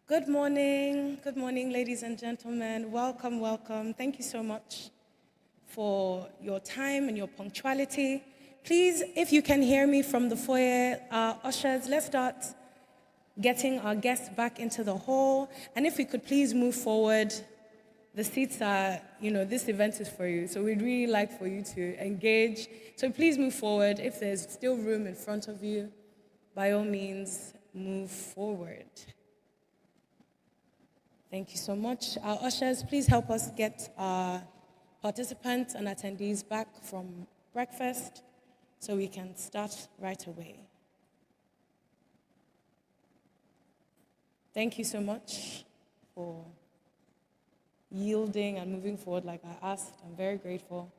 Good morning, ladies and gentlemen. Welcome, welcome. Thank you so much for your time and your punctuality. Please, if you can hear me from the foyer, ushers, let's start getting our guests back into the hall. And if we could please move forward, the seats are, this event is for you. So we'd really like for you to engage. So please move forward. If there's still room in front of you, by all means, move forward. Thank you so much. Our ushers, please help us get our participants and attendees back from breakfast so we can start right away. Thank you so much for yielding and moving forward like I asked. I'm very grateful.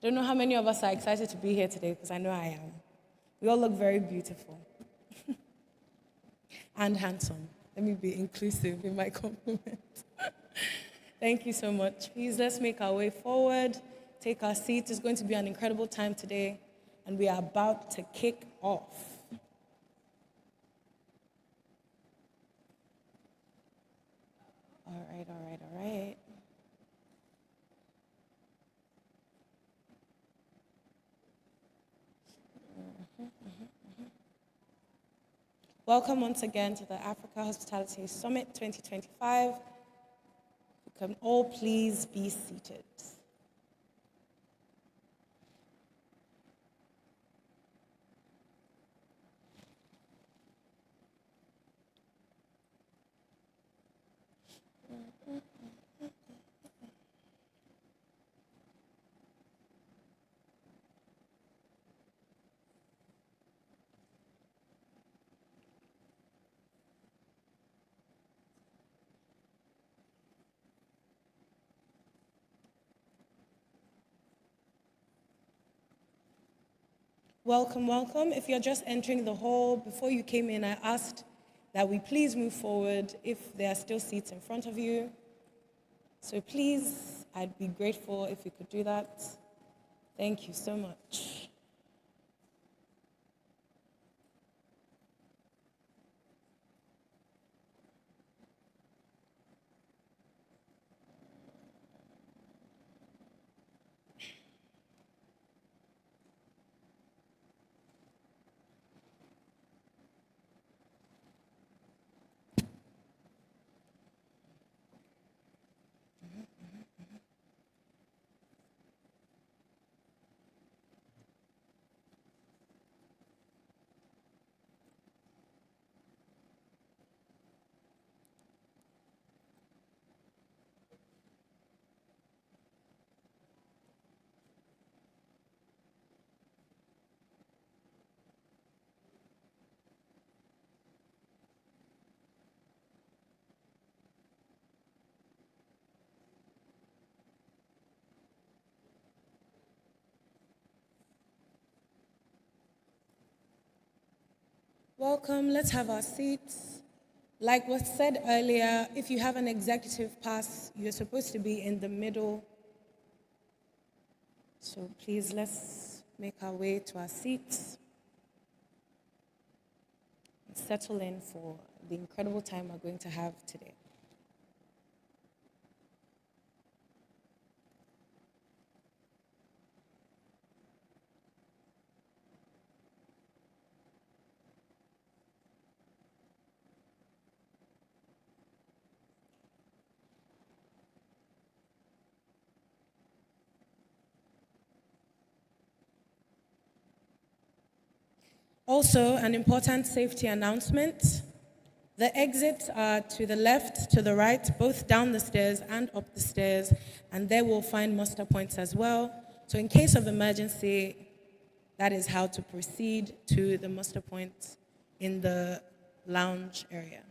Don't know how many of us are excited to be here today because I know I am. We all look very beautiful and handsome. Let me be inclusive in my compliment. Thank you so much. Please, let's make our way forward, take our seats. It's going to be an incredible time today, and we are about to kick off. All right. Welcome once again to the Africa Hospitality Summit 2025. You can all please be seated. Welcome, welcome. If you're just entering the hall, before you came in, I asked that we please move forward if there are still seats in front of you. So please, I'd be grateful if you could do that. Thank you so much. Welcome, let's have our seats. Like was said earlier, if you have an executive pass, you're supposed to be in the middle. So please, let's make our way to our seats and settle in for the incredible time we're going to have today. Also, an important safety announcement. The exits are to the left, to the right, both down the stairs and up the stairs, and there we'll find muster points as well. So in case of emergency, that is how to proceed to the muster points in the lounge area.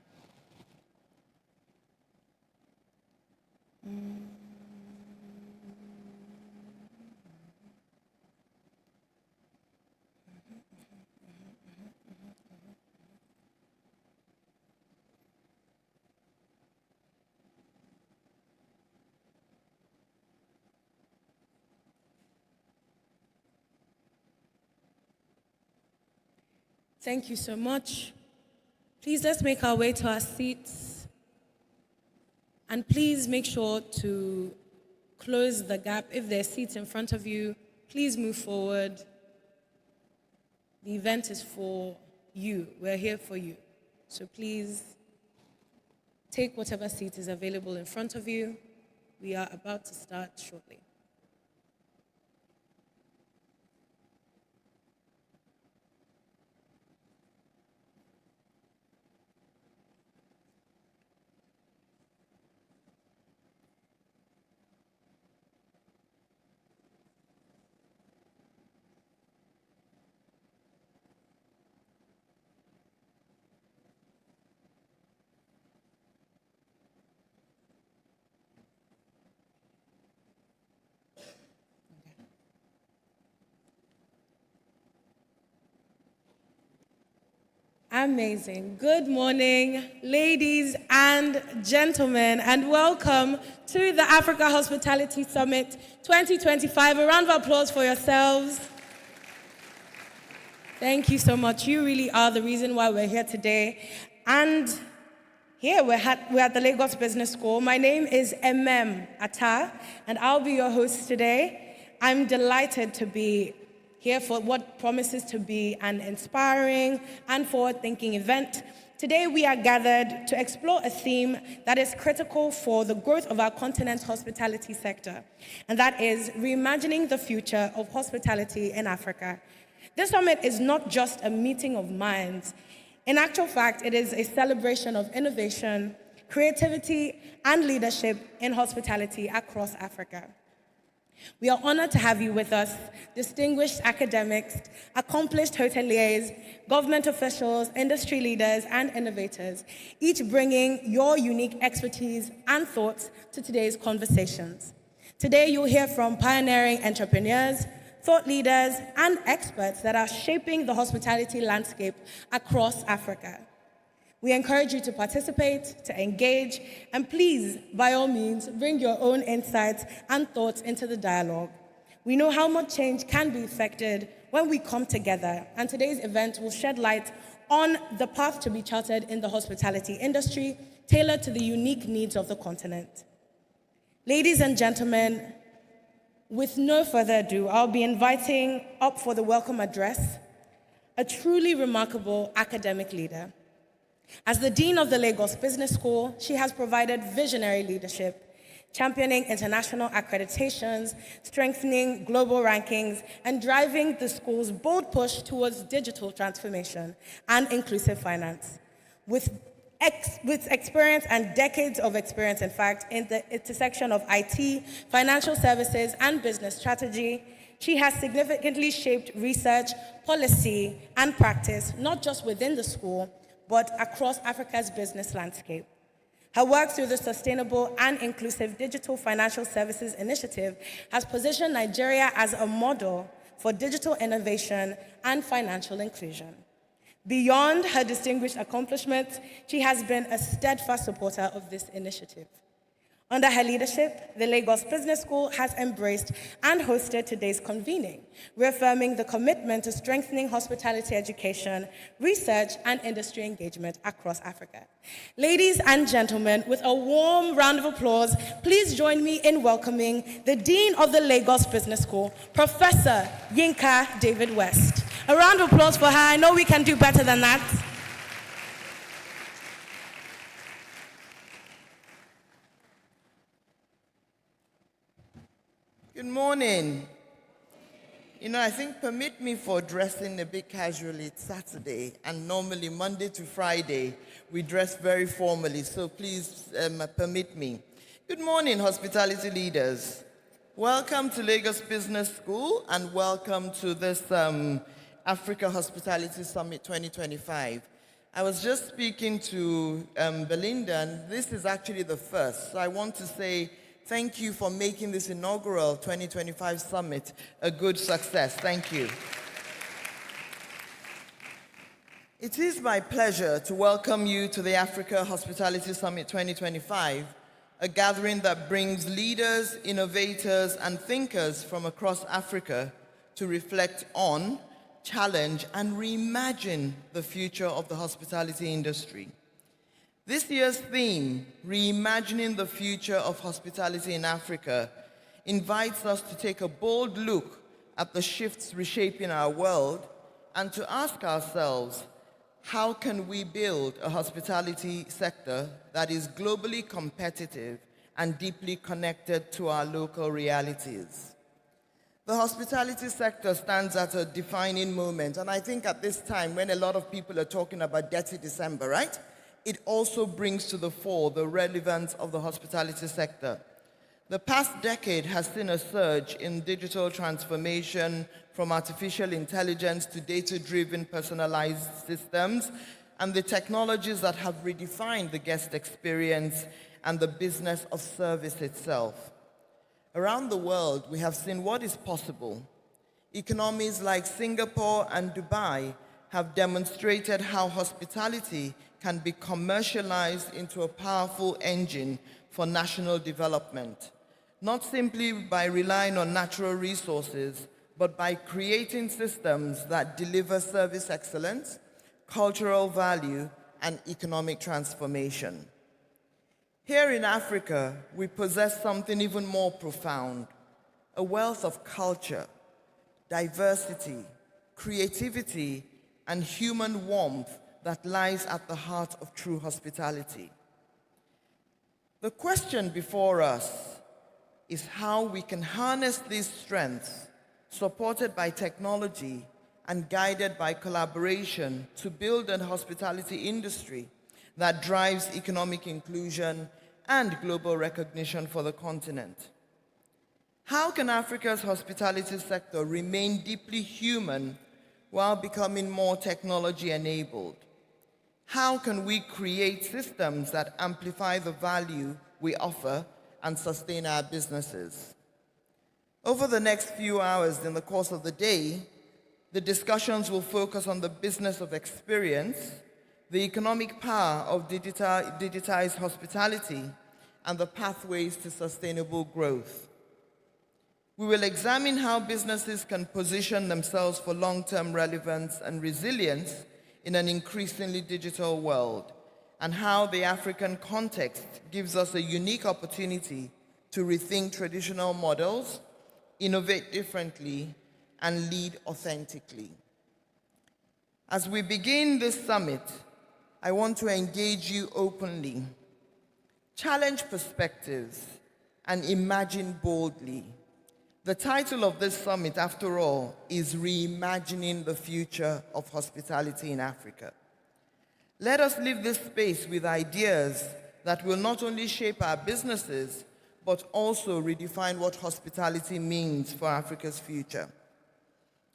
Thank you so much. Please let's make our way to our seats. And please make sure to close the gap. If there are seats in front of you, please move forward. The event is for you. We're here for you. So please take whatever seat is available in front of you. We are about to start shortly. Amazing. Good morning, ladies and gentlemen, and welcome to the Africa Hospitality Summit 2025. A round of applause for yourselves. Thank you so much. You really are the reason why we're here today. And here we're at the Lagos Business School. My name is Atta, and I'll be your host today. I'm delighted to be here for what promises to be an inspiring and forward-thinking event. Today we are gathered to explore a theme that is critical for the growth of our continent's hospitality sector, and that is reimagining the future of hospitality in Africa. This summit is not just a meeting of minds. In actual fact, it is a celebration of innovation, creativity, and leadership in hospitality across Africa. We are honored to have you with us, distinguished academics, accomplished hoteliers, government officials, industry leaders, and innovators, each bringing your unique expertise and thoughts to today's conversations. Today, you'll hear from pioneering entrepreneurs, thought leaders, and experts that are shaping the hospitality landscape across Africa. We encourage you to participate, to engage, and please, by all means, bring your own insights and thoughts into the dialogue. We know how much change can be effected when we come together, and today's event will shed light on the path to be charted in the hospitality industry, tailored to the unique needs of the continent. Ladies and gentlemen, with no further ado, I'll be inviting up for the welcome address a truly remarkable academic leader. As the Dean of the Lagos Business School, she has provided visionary leadership, championing international accreditations, strengthening global rankings, and driving the school's bold push towards digital transformation and inclusive finance. With experience and decades of experience, in fact, in the intersection of IT, financial services, and business strategy, she has significantly shaped research, policy, and practice, not just within the school, but across Africa's business landscape. Her work through the Sustainable and Inclusive Digital Financial Services Initiative has positioned Nigeria as a model for digital innovation and financial inclusion. Beyond her distinguished accomplishments, she has been a steadfast supporter of this initiative. Under her leadership, the Lagos Business School has embraced and hosted today's convening, reaffirming the commitment to strengthening hospitality education, research, and industry engagement across Africa. Ladies and gentlemen, with a warm round of applause, please join me in welcoming the Dean of the Lagos Business School, Professor Yinka David West. A round of applause for her. I know we can do better than that. Good morning. I think permit me for dressing a bit casually. It's Saturday, and normally Monday to Friday, we dress very formally, so please permit me. Good morning, hospitality leaders. Welcome to Lagos Business School, and welcome to this Africa Hospitality Summit 2025. I was just speaking to Belinda, and this is actually the first, so I want to say thank you for making this inaugural 2025 summit a good success. Thank you. It is my pleasure to welcome you to the Africa Hospitality Summit 2025, a gathering that brings leaders, innovators, and thinkers from across Africa to reflect on, challenge, and reimagine the future of the hospitality industry. This year's theme, Reimagining the Future of Hospitality in Africa, invites us to take a bold look at the shifts reshaping our world and to ask ourselves, how can we build a hospitality sector that is globally competitive and deeply connected to our local realities? The hospitality sector stands at a defining moment, and I think at this time when a lot of people are talking about Dirty December, right? It also brings to the fore the relevance of the hospitality sector. The past decade has seen a surge in digital transformation from artificial intelligence to data-driven personalized systems and the technologies that have redefined the guest experience and the business of service itself. Around the world, we have seen what is possible. Economies like Singapore and Dubai have demonstrated how hospitality can be commercialized into a powerful engine for national development, not simply by relying on natural resources, but by creating systems that deliver service excellence, cultural value, and economic transformation. Here in Africa, we possess something even more profound, a wealth of culture, diversity, creativity, and human warmth that lies at the heart of true hospitality. The question before us is how we can harness these strengths, supported by technology and guided by collaboration, to build a hospitality industry that drives economic inclusion and global recognition for the continent. How can Africa's hospitality sector remain deeply human while becoming more technology-enabled? How can we create systems that amplify the value we offer and sustain our businesses? Over the next few hours in the course of the day, the discussions will focus on the business of experience, the economic power of digitized hospitality, and the pathways to sustainable growth. We will examine how businesses can position themselves for long-term relevance and resilience in an increasingly digital world, and how the African context gives us a unique opportunity to rethink traditional models, innovate differently, and lead authentically. As we begin this summit, I want to engage you openly, challenge perspectives, and imagine boldly. The title of this summit, after all, is Reimagining the Future of Hospitality in Africa. Let us leave this space with ideas that will not only shape our businesses, but also redefine what hospitality means for Africa's future.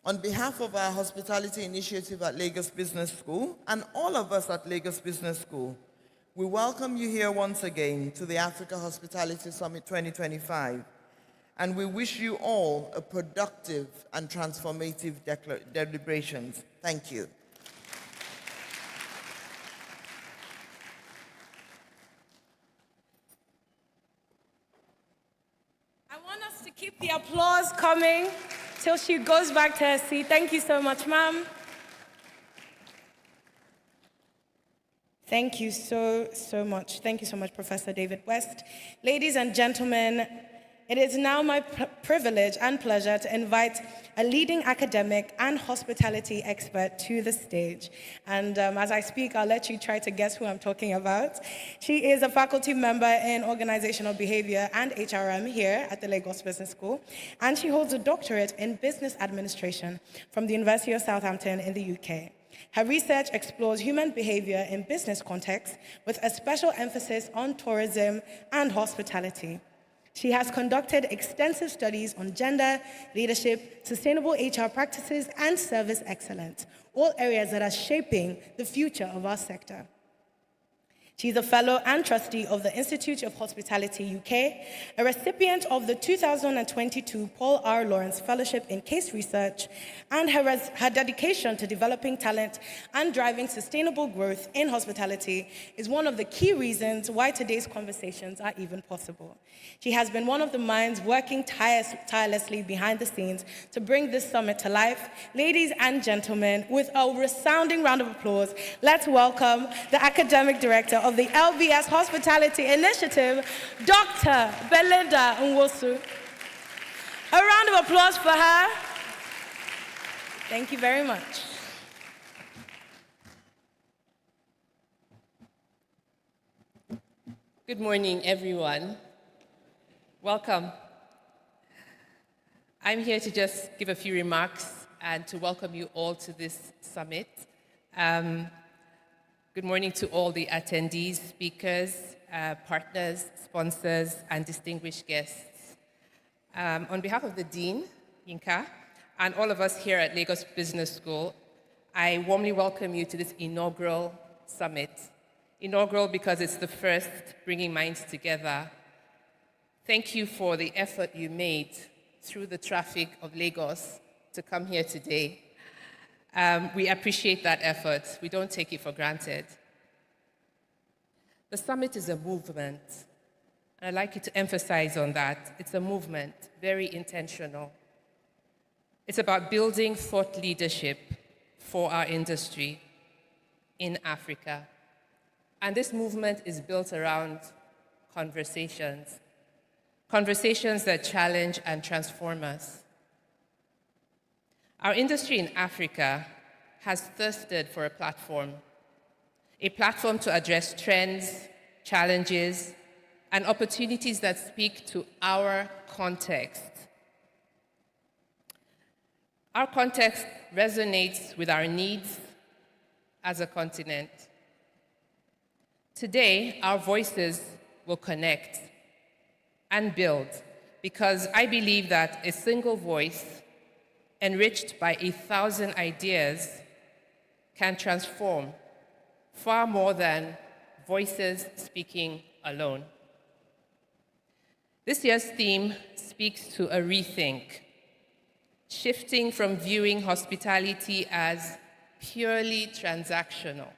On behalf of our hospitality initiative at Lagos Business School and all of us at Lagos Business School, we welcome you here once again to the Africa Hospitality Summit 2025, and we wish you all a productive and transformative deliberations. Thank you. I want us to keep the applause coming till she goes back to her seat. Thank you so much, ma'am. Thank you so much. Thank you so much, Professor David West. Ladies and gentlemen, it is now my privilege and pleasure to invite a leading academic and hospitality expert to the stage. And as I speak, I'll let you try to guess who I'm talking about. She is a faculty member in organizational behavior and HRM here at the Lagos Business School, and she holds a doctorate in business administration from the University of Southampton in the UK. Her research explores human behavior in business contexts with a special emphasis on tourism and hospitality. She has conducted extensive studies on gender, leadership, sustainable HR practices, and service excellence, all areas that are shaping the future of our sector. She's a fellow and trustee of the Institute of Hospitality UK, a recipient of the 2022 Paul R. Lawrence Fellowship in Case Research, and her dedication to developing talent and driving sustainable growth in hospitality is one of the key reasons why today's conversations are even possible. She has been one of the minds working tirelessly behind the scenes to bring this summit to life. Ladies and gentlemen, with a resounding round of applause, let's welcome the Academic Director of the LBS Hospitality Initiative, Dr. Belinda Nwosu. A round of applause for her. Thank you very much. Good morning, everyone. Welcome. I'm here to just give a few remarks and to welcome you all to this summit. Good morning to all the attendees, speakers, partners, sponsors, and distinguished guests. On behalf of the Dean, Yinka, and all of us here at Lagos Business School, I warmly welcome you to this inaugural summit. Inaugural because it's the first bringing minds together. Thank you for the effort you made through the traffic of Lagos to come here today. We appreciate that effort. We don't take it for granted. The summit is a movement. And I'd like you to emphasize on that. It's a movement, very intentional. It's about building thought leadership for our industry in Africa. And this movement is built around conversations. Conversations that challenge and transform us. Our industry in Africa has thirsted for a platform to address trends, challenges, and opportunities that speak to our context. Our context resonates with our needs as a continent. Today, our voices will connect and build because I believe that a single voice enriched by 1,000 ideas can transform far more than voices speaking alone. This year's theme speaks to a rethink, shifting from viewing hospitality as purely transactional.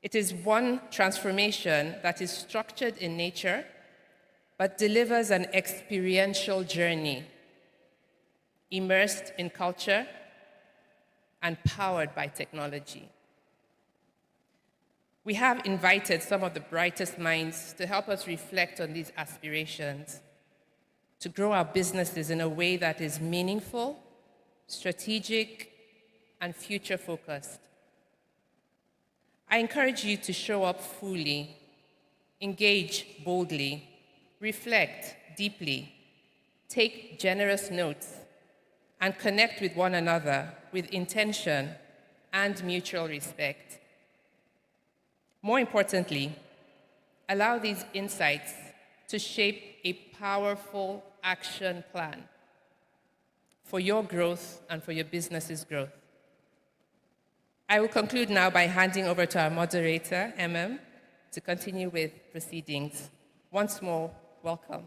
It is one transformation that is structured in nature, but delivers an experiential journey, immersed in culture and powered by technology. We have invited some of the brightest minds to help us reflect on these aspirations, to grow our businesses in a way that is meaningful, strategic, and future-focused. I encourage you to show up fully, engage boldly, reflect deeply, take generous notes, and connect with one another with intention and mutual respect. More importantly, allow these insights to shape a powerful action plan for your growth and for your business's growth. I will conclude now by handing over to our moderator, to continue with proceedings. Once more, welcome.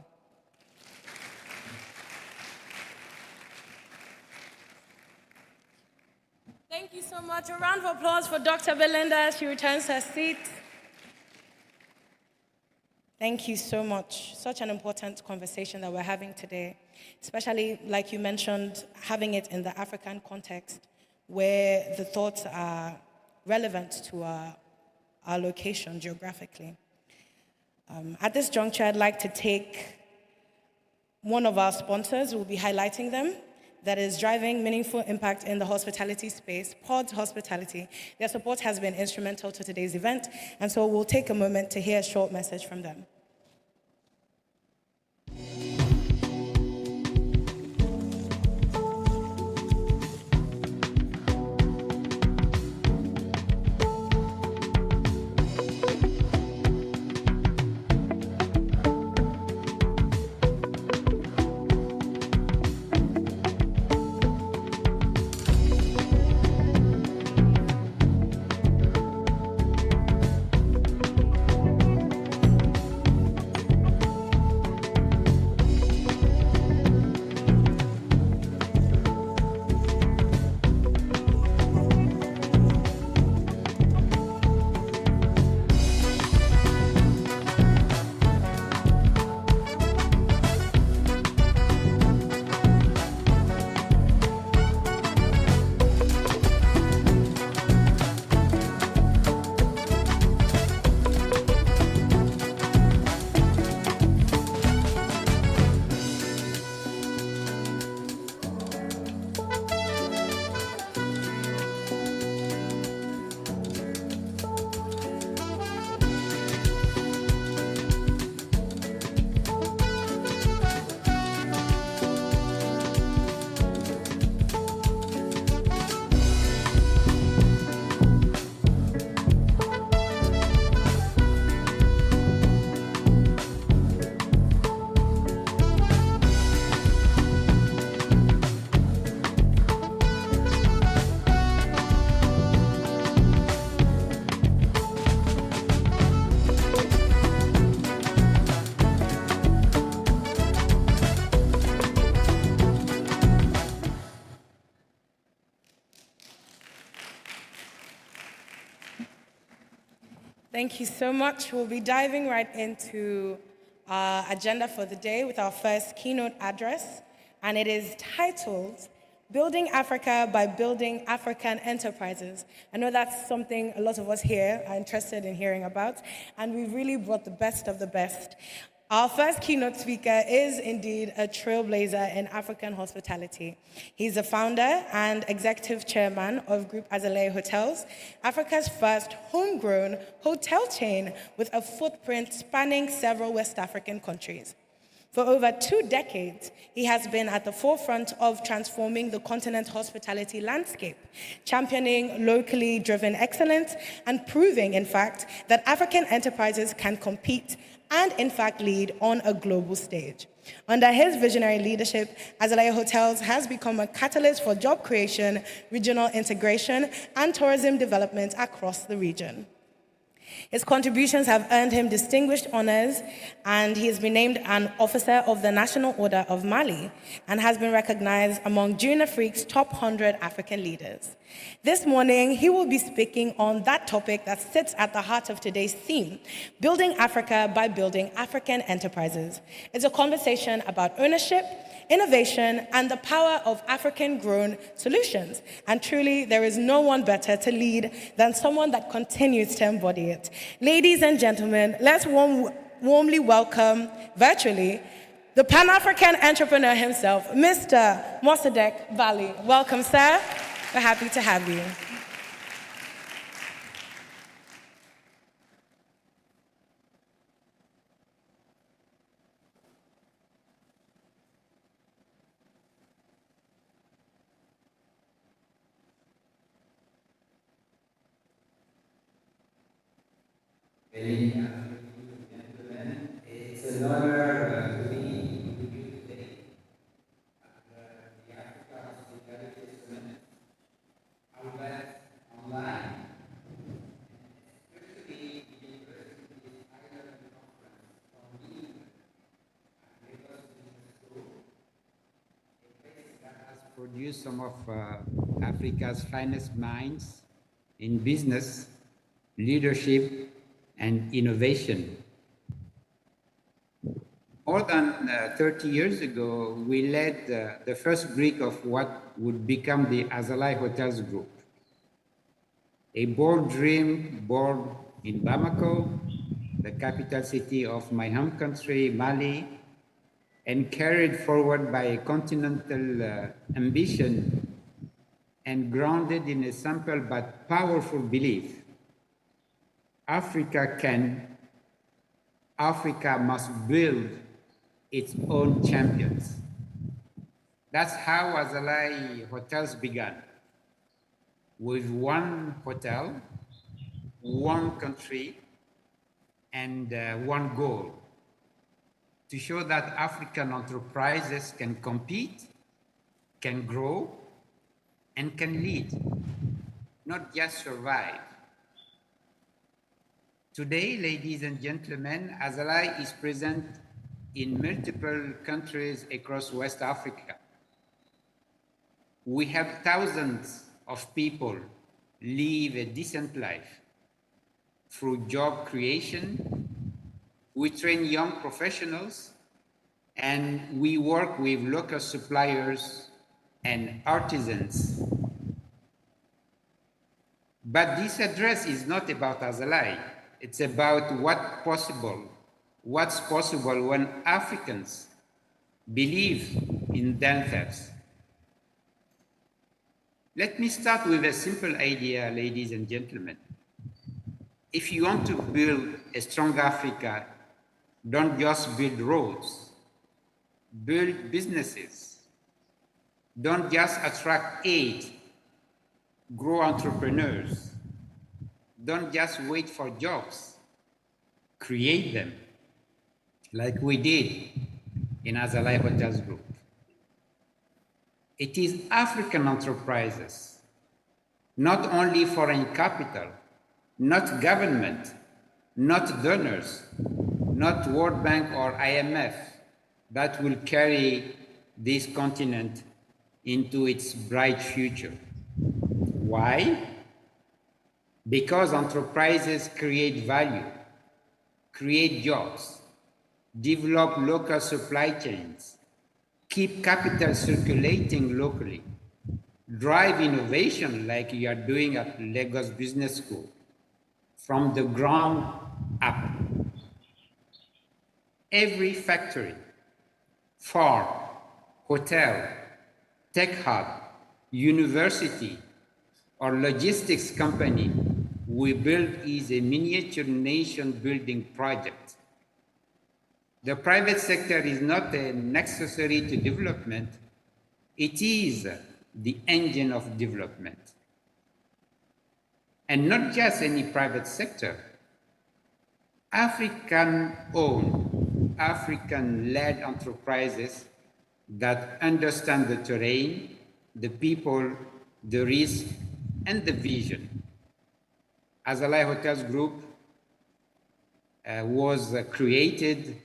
Thank you so much. A round of applause for Dr. Belinda as she returns to her seat. Thank you so much. Such an important conversation that we're having today, especially, like you mentioned, having it in the African context where the thoughts are relevant to our location geographically. At this juncture, I'd like to take one of our sponsors. We'll be highlighting them. That is driving meaningful impact in the hospitality space, Pod Hospitality. Their support has been instrumental to today's event, and so we'll take a moment to hear a short message from them. Thank you so much. We'll be diving right into our agenda for the day with our first keynote address, and it is titled Building Africa by Building African Enterprises. I know that's something a lot of us here are interested in hearing about, and we've really brought the best of the best. Our first keynote speaker is indeed a trailblazer in African hospitality. He's the founder and executive chairman of Group Azalea Hotels, Africa's first homegrown hotel chain with a footprint spanning several West African countries. For over 2 decades, he has been at the forefront of transforming the continent's hospitality landscape, championing locally driven excellence, and proving, in fact, that African enterprises can compete and, in fact, lead on a global stage. Under his visionary leadership, Azalea Hotels has become a catalyst for job creation, regional integration, and tourism development across the region. His contributions have earned him distinguished honors, and he has been named an officer of the National Order of Mali and has been recognized among June Afrique's top 100 African leaders. This morning, he will be speaking on that topic that sits at the heart of today's theme, Building Africa by Building African Enterprises. It's a conversation about ownership, innovation, and the power of African-grown solutions. And truly, there is no one better to lead than someone that continues to embody it. Ladies and gentlemen, let's warmly welcome, virtually, the Pan-African entrepreneur himself, Mr. Mossadegh Bali. Welcome, sir. We're happy to have you. It's an honor to be with you today at the Africa Hospitality Summit, outlet online, especially the University's Ireland Conference on Lean at LagosBusinessSchool, a place that has produced some of Africa's finest minds in business, leadership, and innovation. More than 30 years ago, we led the first Greek of what would become the Azalea Hotels Group. A bold dream born in Bamako, the capital city of my home country, Mali, and carried forward by a continental ambition and grounded in a simple but powerful belief. Africa must build its own champions. That's how Azalea Hotels began, with one hotel, one country, and one goal, to show that African enterprises can compete, can grow, and can lead, not just survive. Today, ladies and gentlemen, Azalea is present in multiple countries across West Africa. We have thousands of people live a decent life through job creation. We train young professionals, and we work with local suppliers and artisans. But this address is not about Azalea. It's about what's possible when Africans believe in themselves. Let me start with a simple idea, ladies and gentlemen. If you want to build a strong Africa, don't just build roads, build businesses. Don't just attract aid, grow entrepreneurs. Don't just wait for jobs, create them, like we did in Azalea Hotels Group. It is African enterprises, not only foreign capital, not government, not donors, not World Bank or IMF, that will carry this continent into its bright future. Why? because enterprises create value, create jobs, develop local supply chains, keep capital circulating locally, drive innovation like you are doing at Lagos Business School from the ground up. Every factory, farm, hotel, tech hub, university, or logistics company we build is a miniature nation building project. The private sector is not an accessory to development, it is the engine of development. And not just any private sector, African-owned, African-led enterprises that understand the terrain, the people, the risk, and the vision. Azalai Hotels Group was created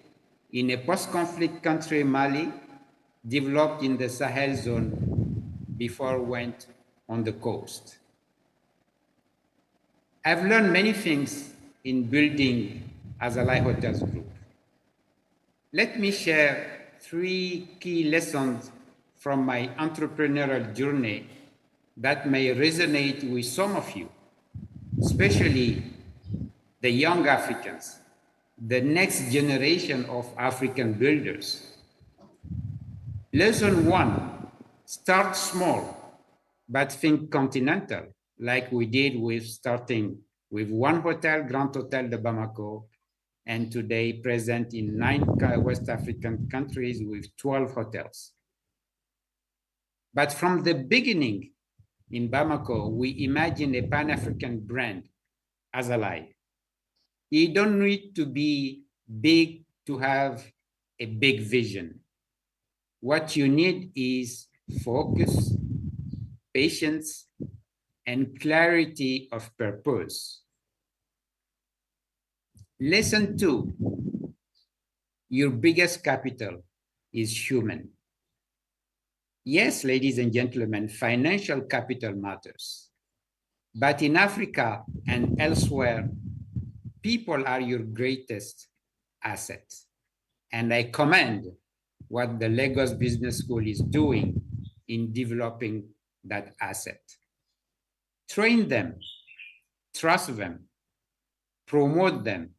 in a post-conflict country, Mali, developed in the Sahel zone before it went on the coast. I've learned many things in building Azalai Hotels Group. Let me share 3 key lessons from my entrepreneurial journey that may resonate with some of you, especially the young Africans, the next generation of African builders. Lesson 1, start small, but think continental, like we did with starting with 1 hotel, Grand Hotel de Bamako, and today present in 9 West African countries with 12 hotels. But from the beginning in Bamako, we imagined a Pan-African brand, Azalai. You don't need to be big to have a big vision. What you need is focus, patience, and clarity of purpose. Lesson 2, your biggest capital is human. Yes, ladies and gentlemen, financial capital matters. But in Africa and elsewhere, people are your greatest asset. And I commend what the Lagos Business School is doing in developing that asset. Train them, trust them, promote them.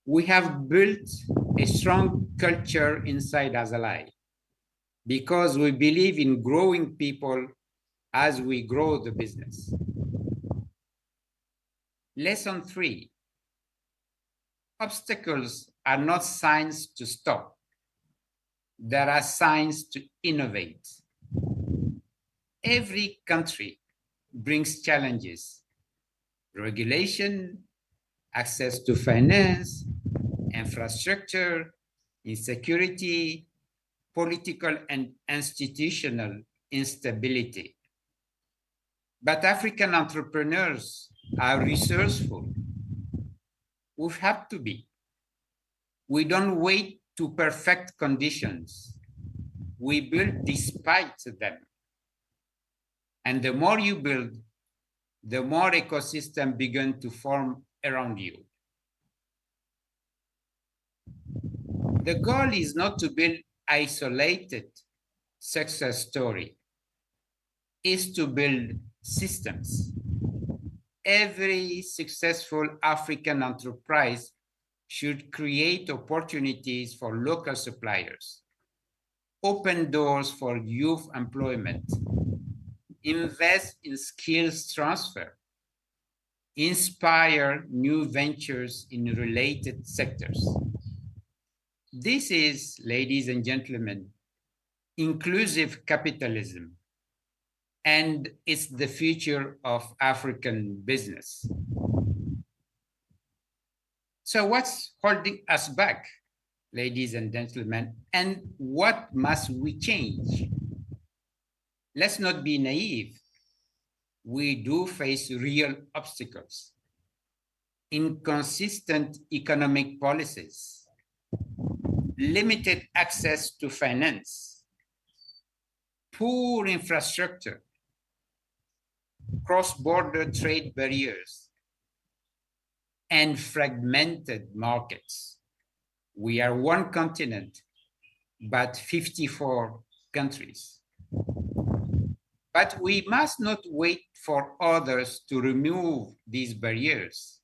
We have built a strong culture inside Azalai because we believe in growing people as we grow the business. Lesson 3, obstacles are not signs to stop. There are signs to innovate. Every country brings challenges: regulation, access to finance, infrastructure, insecurity, political and institutional instability. But African entrepreneurs are resourceful. We have to be. We don't wait to perfect conditions. We build despite them. And the more you build, the more ecosystem begin to form around you. The goal is not to build isolated success story. It's to build systems. Every successful African enterprise should create opportunities for local suppliers, open doors for youth employment, invest in skills transfer, inspire new ventures in related sectors. This is, ladies and gentlemen, inclusive capitalism, and it's the future of African business. So what's holding us back, ladies and gentlemen, and what must we change? Let's not be naive. We do face real obstacles: inconsistent economic policies, limited access to finance, poor infrastructure, cross-border trade barriers, and fragmented markets. We are one continent, but 54 countries. But we must not wait for others to remove these barriers.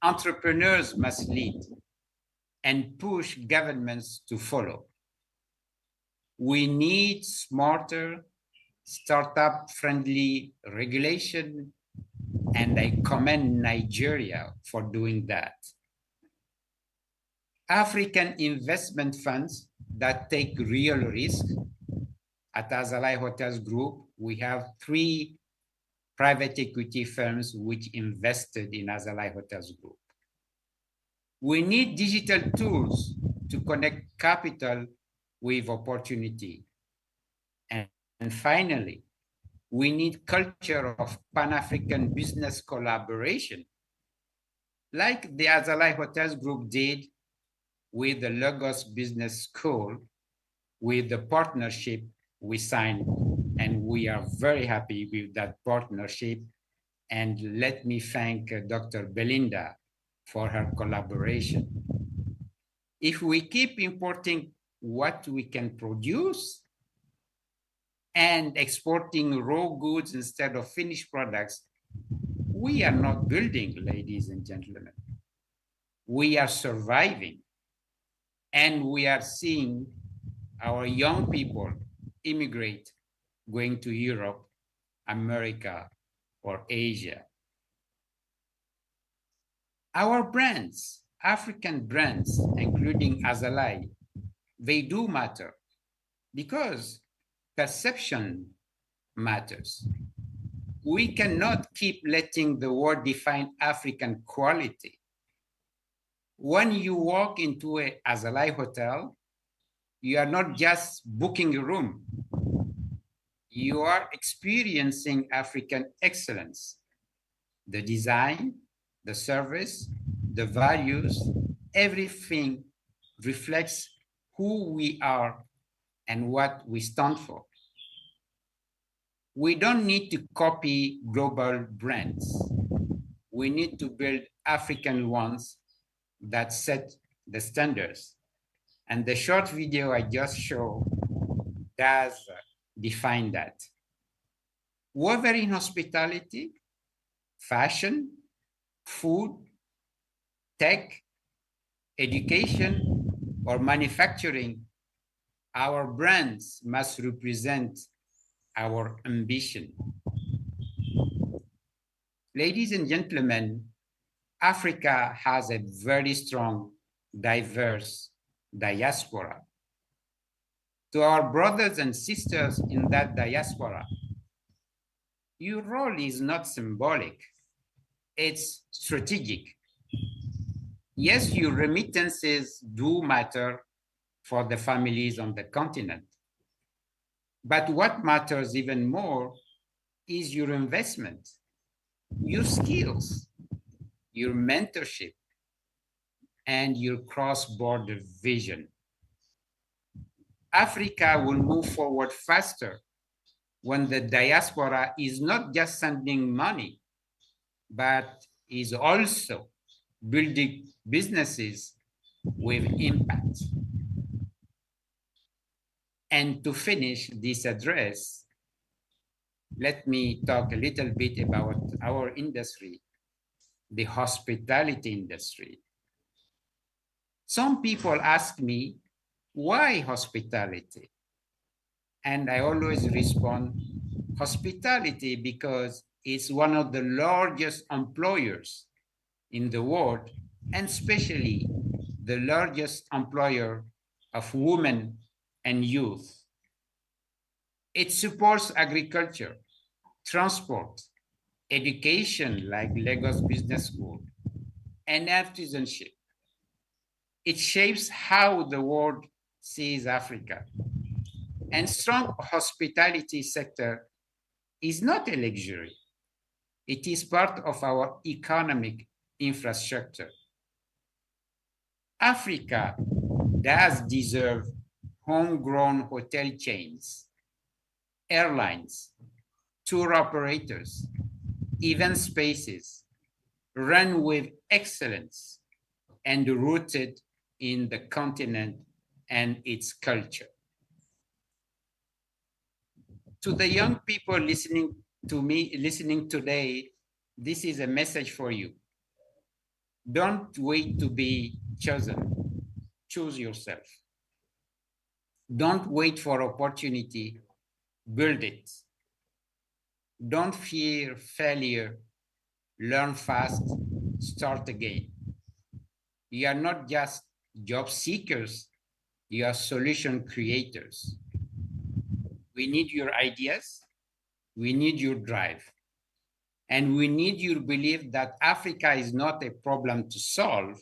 Entrepreneurs must lead and push governments to follow. We need smarter, startup-friendly regulation, and I commend Nigeria for doing that. African investment funds that take real risk. At Azalai Hotels Group, we have 3 private equity firms which invested in Azalai Hotels Group. We need digital tools to connect capital with opportunity. And finally, we need culture of Pan-African business collaboration, like the Azalai Hotels Group did with the Lagos Business School, with the partnership we signed, and we are very happy with that partnership. And let me thank Dr. Belinda for her collaboration. If we keep importing what we can produce and exporting raw goods instead of finished products, we are not building, ladies and gentlemen. We are surviving. And we are seeing our young people immigrate, going to Europe, America, or Asia. Our brands, African brands, including Azalai, they do matter because perception matters. We cannot keep letting the world define African quality. When you walk into a Azalai hotel, you are not just booking a room. You are experiencing African excellence. The design, the service, the values, everything reflects who we are and what we stand for. We don't need to copy global brands. We need to build African ones that set the standards. And the short video I just showed does define that. Whether in hospitality, fashion, food, tech, education, or manufacturing, our brands must represent our ambition. Ladies and gentlemen, Africa has a very strong, diverse diaspora. To our brothers and sisters in that diaspora, your role is not symbolic, it's strategic. Yes, your remittances do matter for the families on the continent. But what matters even more is your investment, your skills, your mentorship, and your cross-border vision. Africa will move forward faster when the diaspora is not just sending money, but is also building businesses with impact. And to finish this address, let me talk a little bit about our industry, the hospitality industry. Some people ask me, why hospitality? And I always respond, hospitality because it's one of the largest employers in the world, and especially the largest employer of women and youth. It supports agriculture, transport, education like Lagos Business School, and artisanship. It shapes how the world sees Africa. And strong hospitality sector is not a luxury. It is part of our economic infrastructure. Africa does deserve homegrown hotel chains, airlines, tour operators, event spaces, run with excellence and rooted in the continent and its culture. To the young people listening to me, listening today, this is a message for you. Don't wait to be chosen. Choose yourself. Don't wait for opportunity. Build it. Don't fear failure. Learn fast. Start again. You are not just job seekers. You are solution creators. We need your ideas. We need your drive. And we need your belief that Africa is not a problem to solve,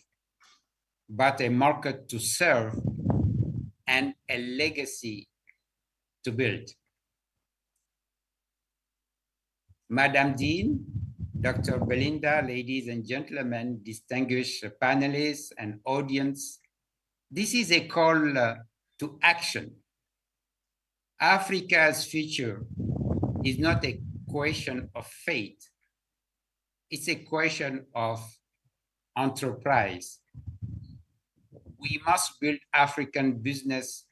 but a market to serve and a legacy to build. Madam Dean, Dr. Belinda, ladies and gentlemen, distinguished panelists and audience, this is a call to action. Africa's future is not a question of fate. It's a question of enterprise. We must build African business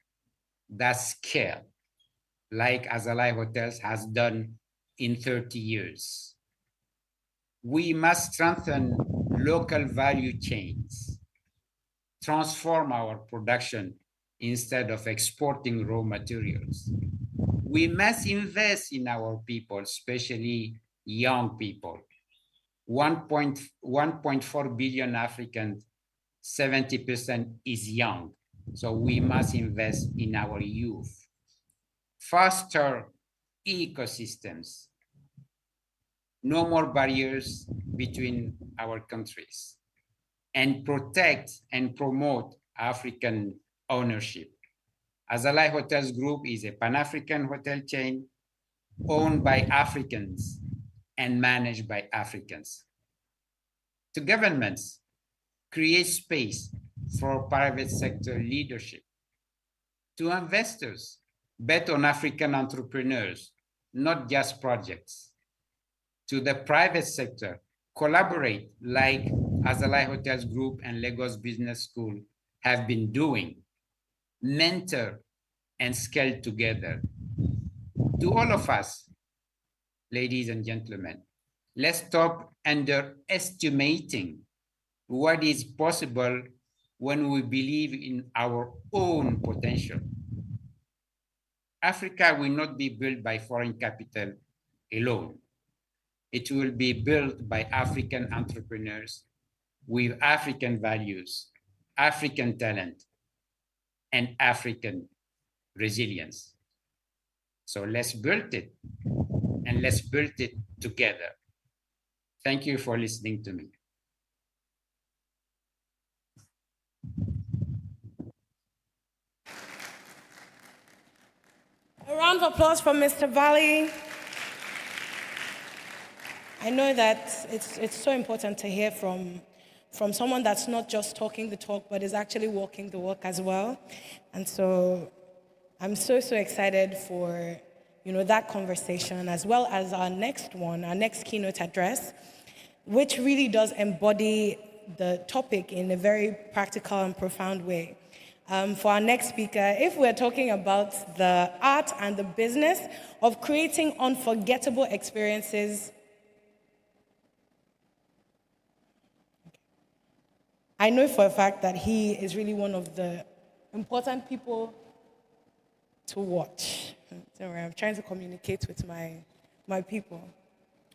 that scale, like Azalai Hotels has done in 30 years. We must strengthen local value chains, transform our production instead of exporting raw materials. We must invest in our people, especially young people. 1.4 billion Africans, 70% is young. So we must invest in our youth. Foster ecosystems. No more barriers between our countries. And protect and promote African ownership. Azalai Hotels Group is a Pan-African hotel chain owned by Africans and managed by Africans. To governments, create space for private sector leadership. To investors, bet on African entrepreneurs, not just projects. To the private sector, collaborate like Azalai Hotels Group and Lagos Business School have been doing. Mentor and scale together. To all of us, ladies and gentlemen, let's stop underestimating what is possible when we believe in our own potential. Africa will not be built by foreign capital alone. It will be built by African entrepreneurs with African values, African talent, and African resilience. So let's build it, and let's build it together. Thank you for listening to me. A round of applause for Mr. Bali. I know that it's so important to hear from someone that's not just talking the talk, but is actually walking the walk as well. And so I'm so excited for that conversation, as well as our next one, our next keynote address, which really does embody the topic in a very practical and profound way. For our next speaker, if we're talking about the art and the business of creating unforgettable experiences, I know for a fact that he is really one of the important people to watch. Don't worry, I'm trying to communicate with my people.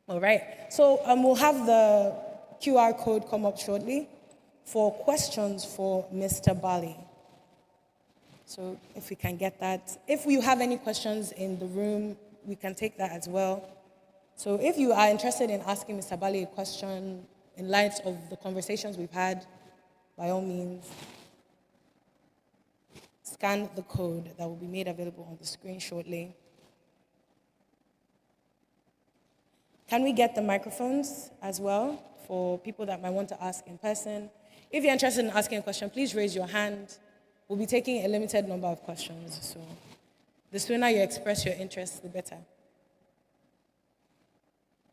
All right, so we'll have the QR code come up shortly for questions for Mr. Bali. So if we can get that. If you have any questions in the room, we can take that as well. So if you are interested in asking Mr. Bali a question in light of the conversations we've had, by all means, scan the code that will be made available on the screen shortly. Can we get the microphones as well for people that might want to ask in person? If you're interested in asking a question, please raise your hand. We'll be taking a limited number of questions, so the sooner you express your interest, the better.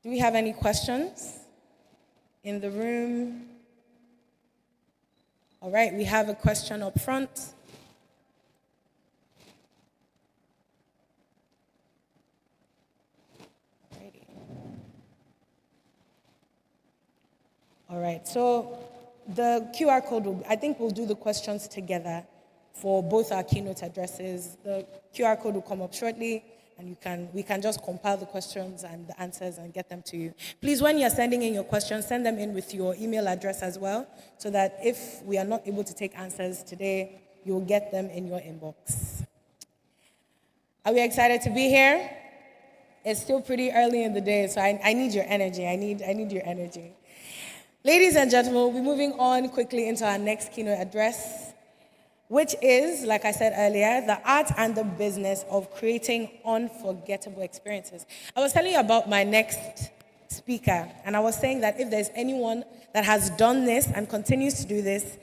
Do we have any questions in the room? All right, we have a question up front. All right, so the QR code, I think we'll do the questions together for both our keynote addresses. The QR code will come up shortly, and we can just compile the questions and the answers and get them to you. Please, when you're sending in your questions, send them in with your email address as well, so that if we are not able to take answers today, you'll get them in your inbox. Are we excited to be here? It's still pretty early in the day, so I need your energy. I need your energy. Ladies and gentlemen, we'll be moving on quickly into our next keynote address, which is, like I said earlier, the art and the business of creating unforgettable experiences. I was telling you about my next speaker, and I was saying that if there's anyone that has done this and continues to do this,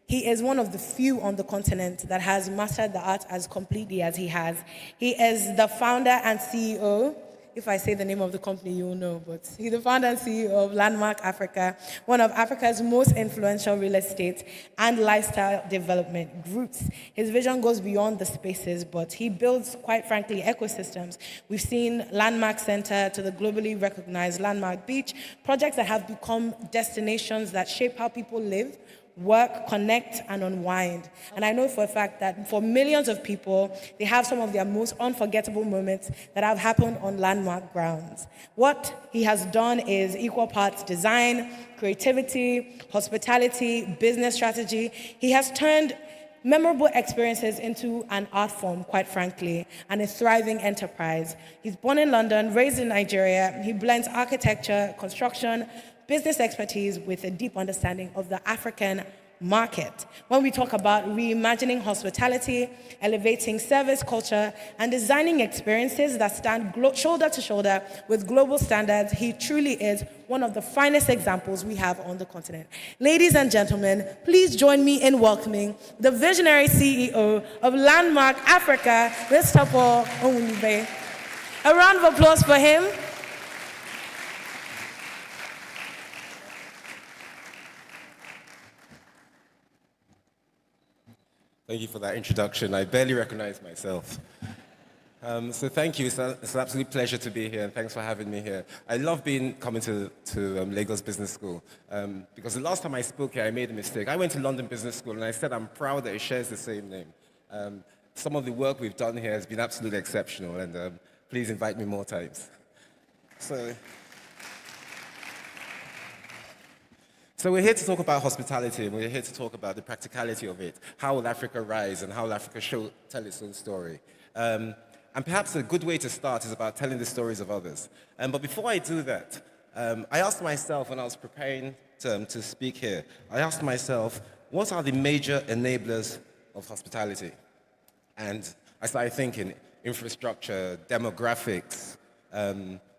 he is one of the few on the continent that has mastered the art as completely as he has. He is the founder and CEO. If I say the name of the company, you'll know, but he's the founder and CEO of Landmark Africa, one of Africa's most influential real estate and lifestyle development groups. His vision goes beyond the spaces, but he builds, quite frankly, ecosystems. We've seen Landmark Center to the globally recognized Landmark Beach, projects that have become destinations that shape how people live, work, connect, and unwind. And I know for a fact that for millions of people, they have some of their most unforgettable moments that have happened on landmark grounds. What he has done is equal parts design, creativity, hospitality, business strategy. He has turned memorable experiences into an art form, quite frankly, and a thriving enterprise. He's born in London, raised in Nigeria. He blends architecture, construction, business expertise with a deep understanding of the African market. When we talk about reimagining hospitality, elevating service culture, and designing experiences that stand shoulder to shoulder with global standards, he truly is one of the finest examples we have on the continent. Ladies and gentlemen, please join me in welcoming the visionary CEO of Landmark Africa, Mr. Paul Onwunibe. A round of applause for him. Thank you for that introduction. I barely recognize myself. So thank you. It's an absolute pleasure to be here, and thanks for having me here. I love coming to Lagos Business School because the last time I spoke here, I made a mistake. I went to London Business School, and I said I'm proud that it shares the same name. Some of the work we've done here has been absolutely exceptional, and please invite me more times. So we're here to talk about hospitality, and we're here to talk about the practicality of it. How will Africa rise, and how will Africa tell its own story? And perhaps a good way to start is about telling the stories of others. But before I do that, I asked myself when I was preparing to speak here, I asked myself, what are the major enablers of hospitality? And I started thinking infrastructure, demographics,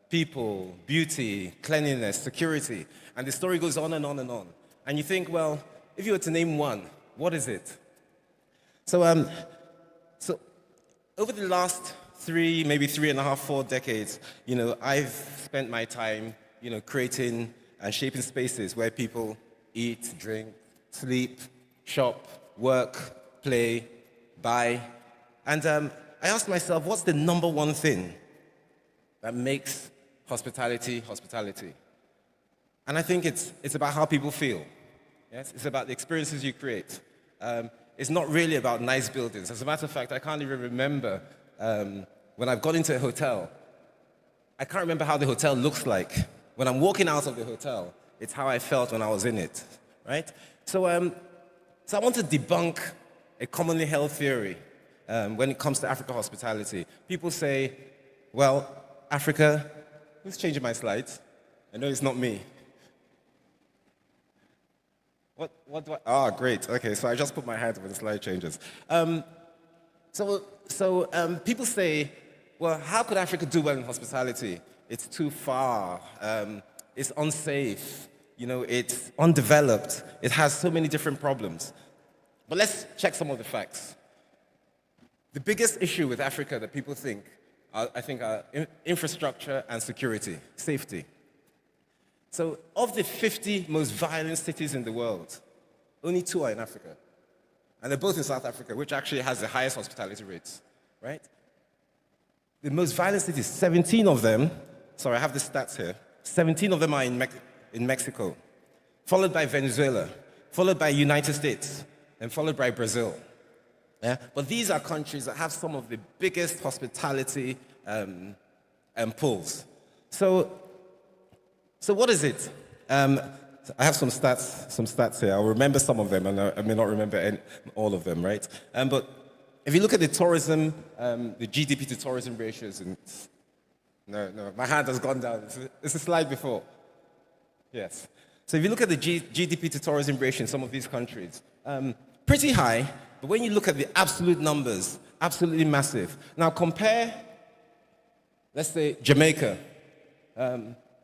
people, beauty, cleanliness, security. And the story goes on and on and on. And you think, well, if you were to name one, what is it? So over the last maybe 3.5, 4 decades, I've spent my time, creating and shaping spaces where people eat, drink, sleep, shop, work, play, buy. And I asked myself, what's the number one thing that makes hospitality hospitality? And I think it's about how people feel. Yes? It's about the experiences you create. It's not really about nice buildings. As a matter of fact, I can't even remember when I've gone into a hotel. I can't remember how the hotel looks like. When I'm walking out of the hotel, it's how I felt when I was in it, right? So I want to debunk a commonly held theory when it comes to Africa hospitality. People say, well, Africa, who's changing my slides? I know it's not me. What do I? Great. Okay, so I just put my hand when the slide changes. People say, well, how could Africa do well in hospitality? It's too far. It's unsafe. It's undeveloped. It has so many different problems. But let's check some of the facts. The biggest issue with Africa that people think I think infrastructure and security, safety. So of the 50 most violent cities in the world, only 2 are in Africa. And they're both in South Africa, which actually has the highest hospitality rates, right? The most violent cities, 17 of them, sorry, I have the stats here, 17 of them are in Mexico, followed by Venezuela, followed by United States, and followed by Brazil. Yeah? But these are countries that have some of the biggest hospitality pools. So what is it? I have some stats here. I'll remember some of them, and I may not remember all of them, right? But if you look at the tourism, the GDP to tourism ratios, and no, my hand has gone down. It's a slide before. Yes. So if you look at the GDP to tourism ratio in some of these countries, pretty high, but when you look at the absolute numbers, absolutely massive. Now compare, let's say, Jamaica.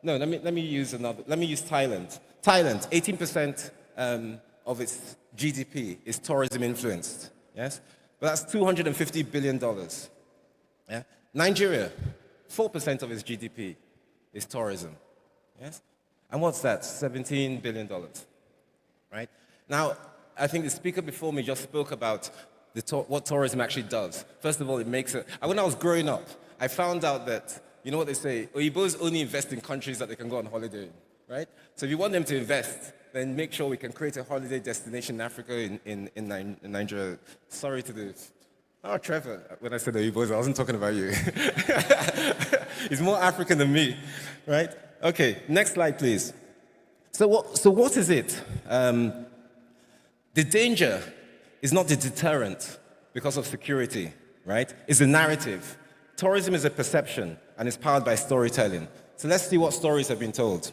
No, let me use another. Let me use Thailand. Thailand, 18% of its GDP is tourism influenced. Yes, but that's $250 billion. Yeah, Nigeria, 4% of its GDP is tourism. Yes, and what's that? $17 billion. Right now, I think the speaker before me just spoke about what tourism actually does. First of all, it makes it. When I was growing up, I found out that, you know what they say, Oyibos only invest in countries that they can go on holiday in, right? So if you want them to invest, then make sure we can create a holiday destination in Africa, in Nigeria. Sorry to the... Oh, Trevor, when I said Oyibos, I wasn't talking about you. He's more African than me, right? Okay, next slide, please. So what is it? The danger is not the deterrent because of security, right? It's the narrative. Tourism is a perception, and it's powered by storytelling. So let's see what stories have been told.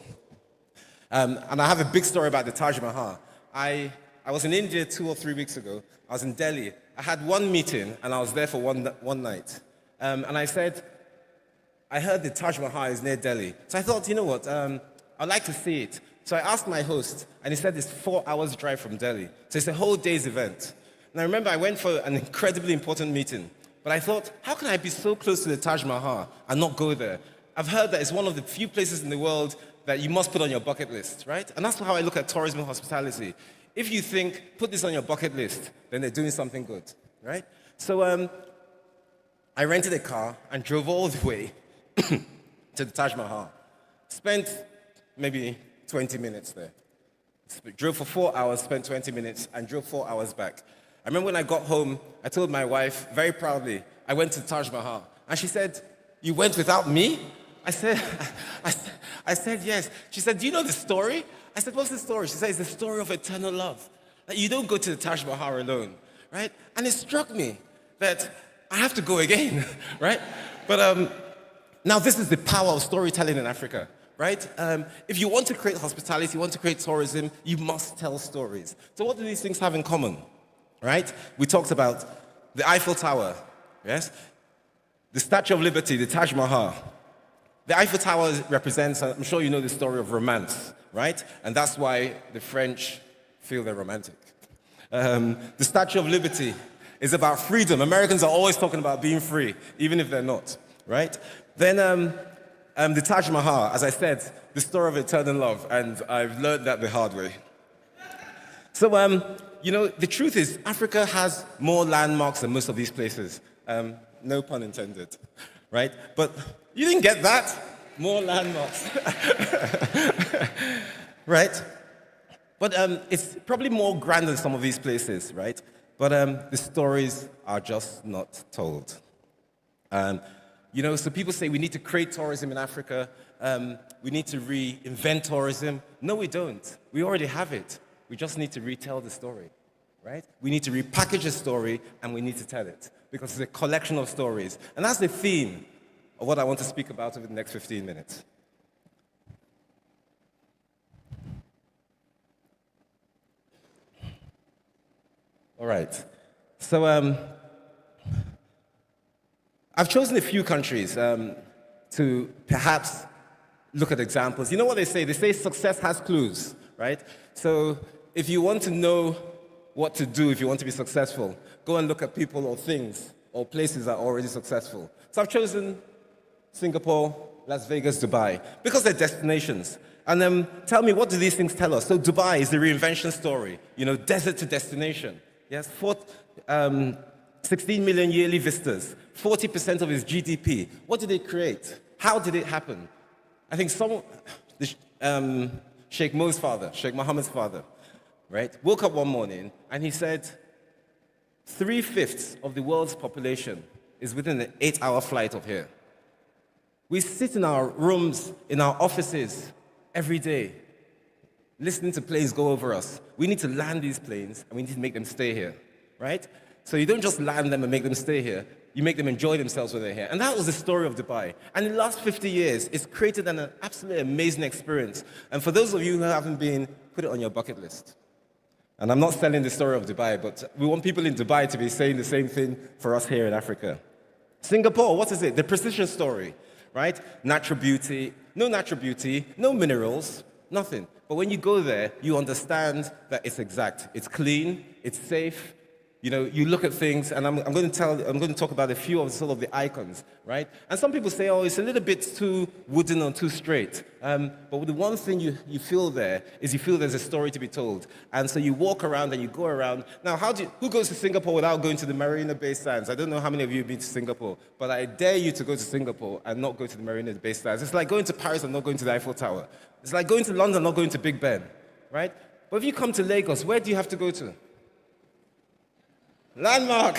And I have a big story about the Taj Mahal. I was in India 2 or 3 weeks ago. I was in Delhi. I had one meeting, and I was there for one night. And I said, I heard the Taj Mahal is near Delhi. So I thought, you know what, I'd like to see it. So I asked my host, and he said it's 4 hours drive from Delhi. So it's a whole day's event. And I remember I went for an incredibly important meeting. But I thought, how can I be so close to the Taj Mahal and not go there? I've heard that it's one of the few places in the world that you must put on your bucket list, right? And that's how I look at tourism and hospitality. If you think, put this on your bucket list, then they're doing something good, right? So I rented a car and drove all the way to the Taj Mahal. Spent maybe 20 minutes there. Drove for 4 hours, spent 20 minutes, and drove 4 hours back. I remember when I got home, I told my wife, very proudly, I went to Taj Mahal. And she said, you went without me? I said, yes. She said, do you know the story? I said, what's the story? She said, it's the story of eternal love. Like, you don't go to the Taj Mahal alone, right? And it struck me that I have to go again, right? But now this is the power of storytelling in Africa, right? If you want to create hospitality, you want to create tourism, you must tell stories. So what do these things have in common? Right? We talked about the Eiffel Tower, yes? The Statue of Liberty, the Taj Mahal. The Eiffel Tower represents, I'm sure you know the story of romance, right? And that's why the French feel they're romantic. The Statue of Liberty is about freedom. Americans are always talking about being free, even if they're not, right? Then the Taj Mahal, as I said, the story of eternal love, and I've learned that the hard way. So, you know, the truth is, Africa has more landmarks than most of these places. No pun intended, right? But you didn't get that? More landmarks. Right? But it's probably more grand than some of these places, right? But the stories are just not told. You know, so people say we need to create tourism in Africa. We need to reinvent tourism. No, we don't. We already have it. We just need to retell the story, right? We need to repackage a story, and we need to tell it, because it's a collection of stories. And that's the theme of what I want to speak about over the next 15 minutes. All right. So I've chosen a few countries to perhaps look at examples. You know what they say? They say success has clues, right? So if you want to know what to do if you want to be successful, go and look at people or things or places that are already successful. So I've chosen Singapore, Las Vegas, Dubai, because they're destinations. And tell me, what do these things tell us? So Dubai is the reinvention story, desert to destination. Yes, 16 million yearly visitors, 40% of its GDP. What did it create? How did it happen? I think Sheikh Mo's father, Sheikh Mohammed's father, right, woke up one morning and he said, 3/5 of the world's population is within an 8-hour flight of here. We sit in our rooms, in our offices every day, listening to planes go over us. We need to land these planes and we need to make them stay here, right? So you don't just land them and make them stay here, you make them enjoy themselves when they're here. And that was the story of Dubai. And in the last 50 years, it's created an absolutely amazing experience. And for those of you who haven't been, put it on your bucket list. And I'm not selling the story of Dubai, but we want people in Dubai to be saying the same thing for us here in Africa. Singapore, what is it? The precision story, right? Natural beauty, no minerals, nothing. But when you go there, you understand that it's exact. It's clean, it's safe. You look at things, and I'm going to talk about a few of sort of the icons, right? And some people say, oh, it's a little bit too wooden or too straight. But the one thing you feel there is you feel there's a story to be told. And so you walk around and you go around. Now, who goes to Singapore without going to the Marina Bay Sands? I don't know how many of you have been to Singapore, but I dare you to go to Singapore and not go to the Marina Bay Sands. It's like going to Paris and not going to the Eiffel Tower. It's like going to London and not going to Big Ben, right? But if you come to Lagos, where do you have to go to? Landmark.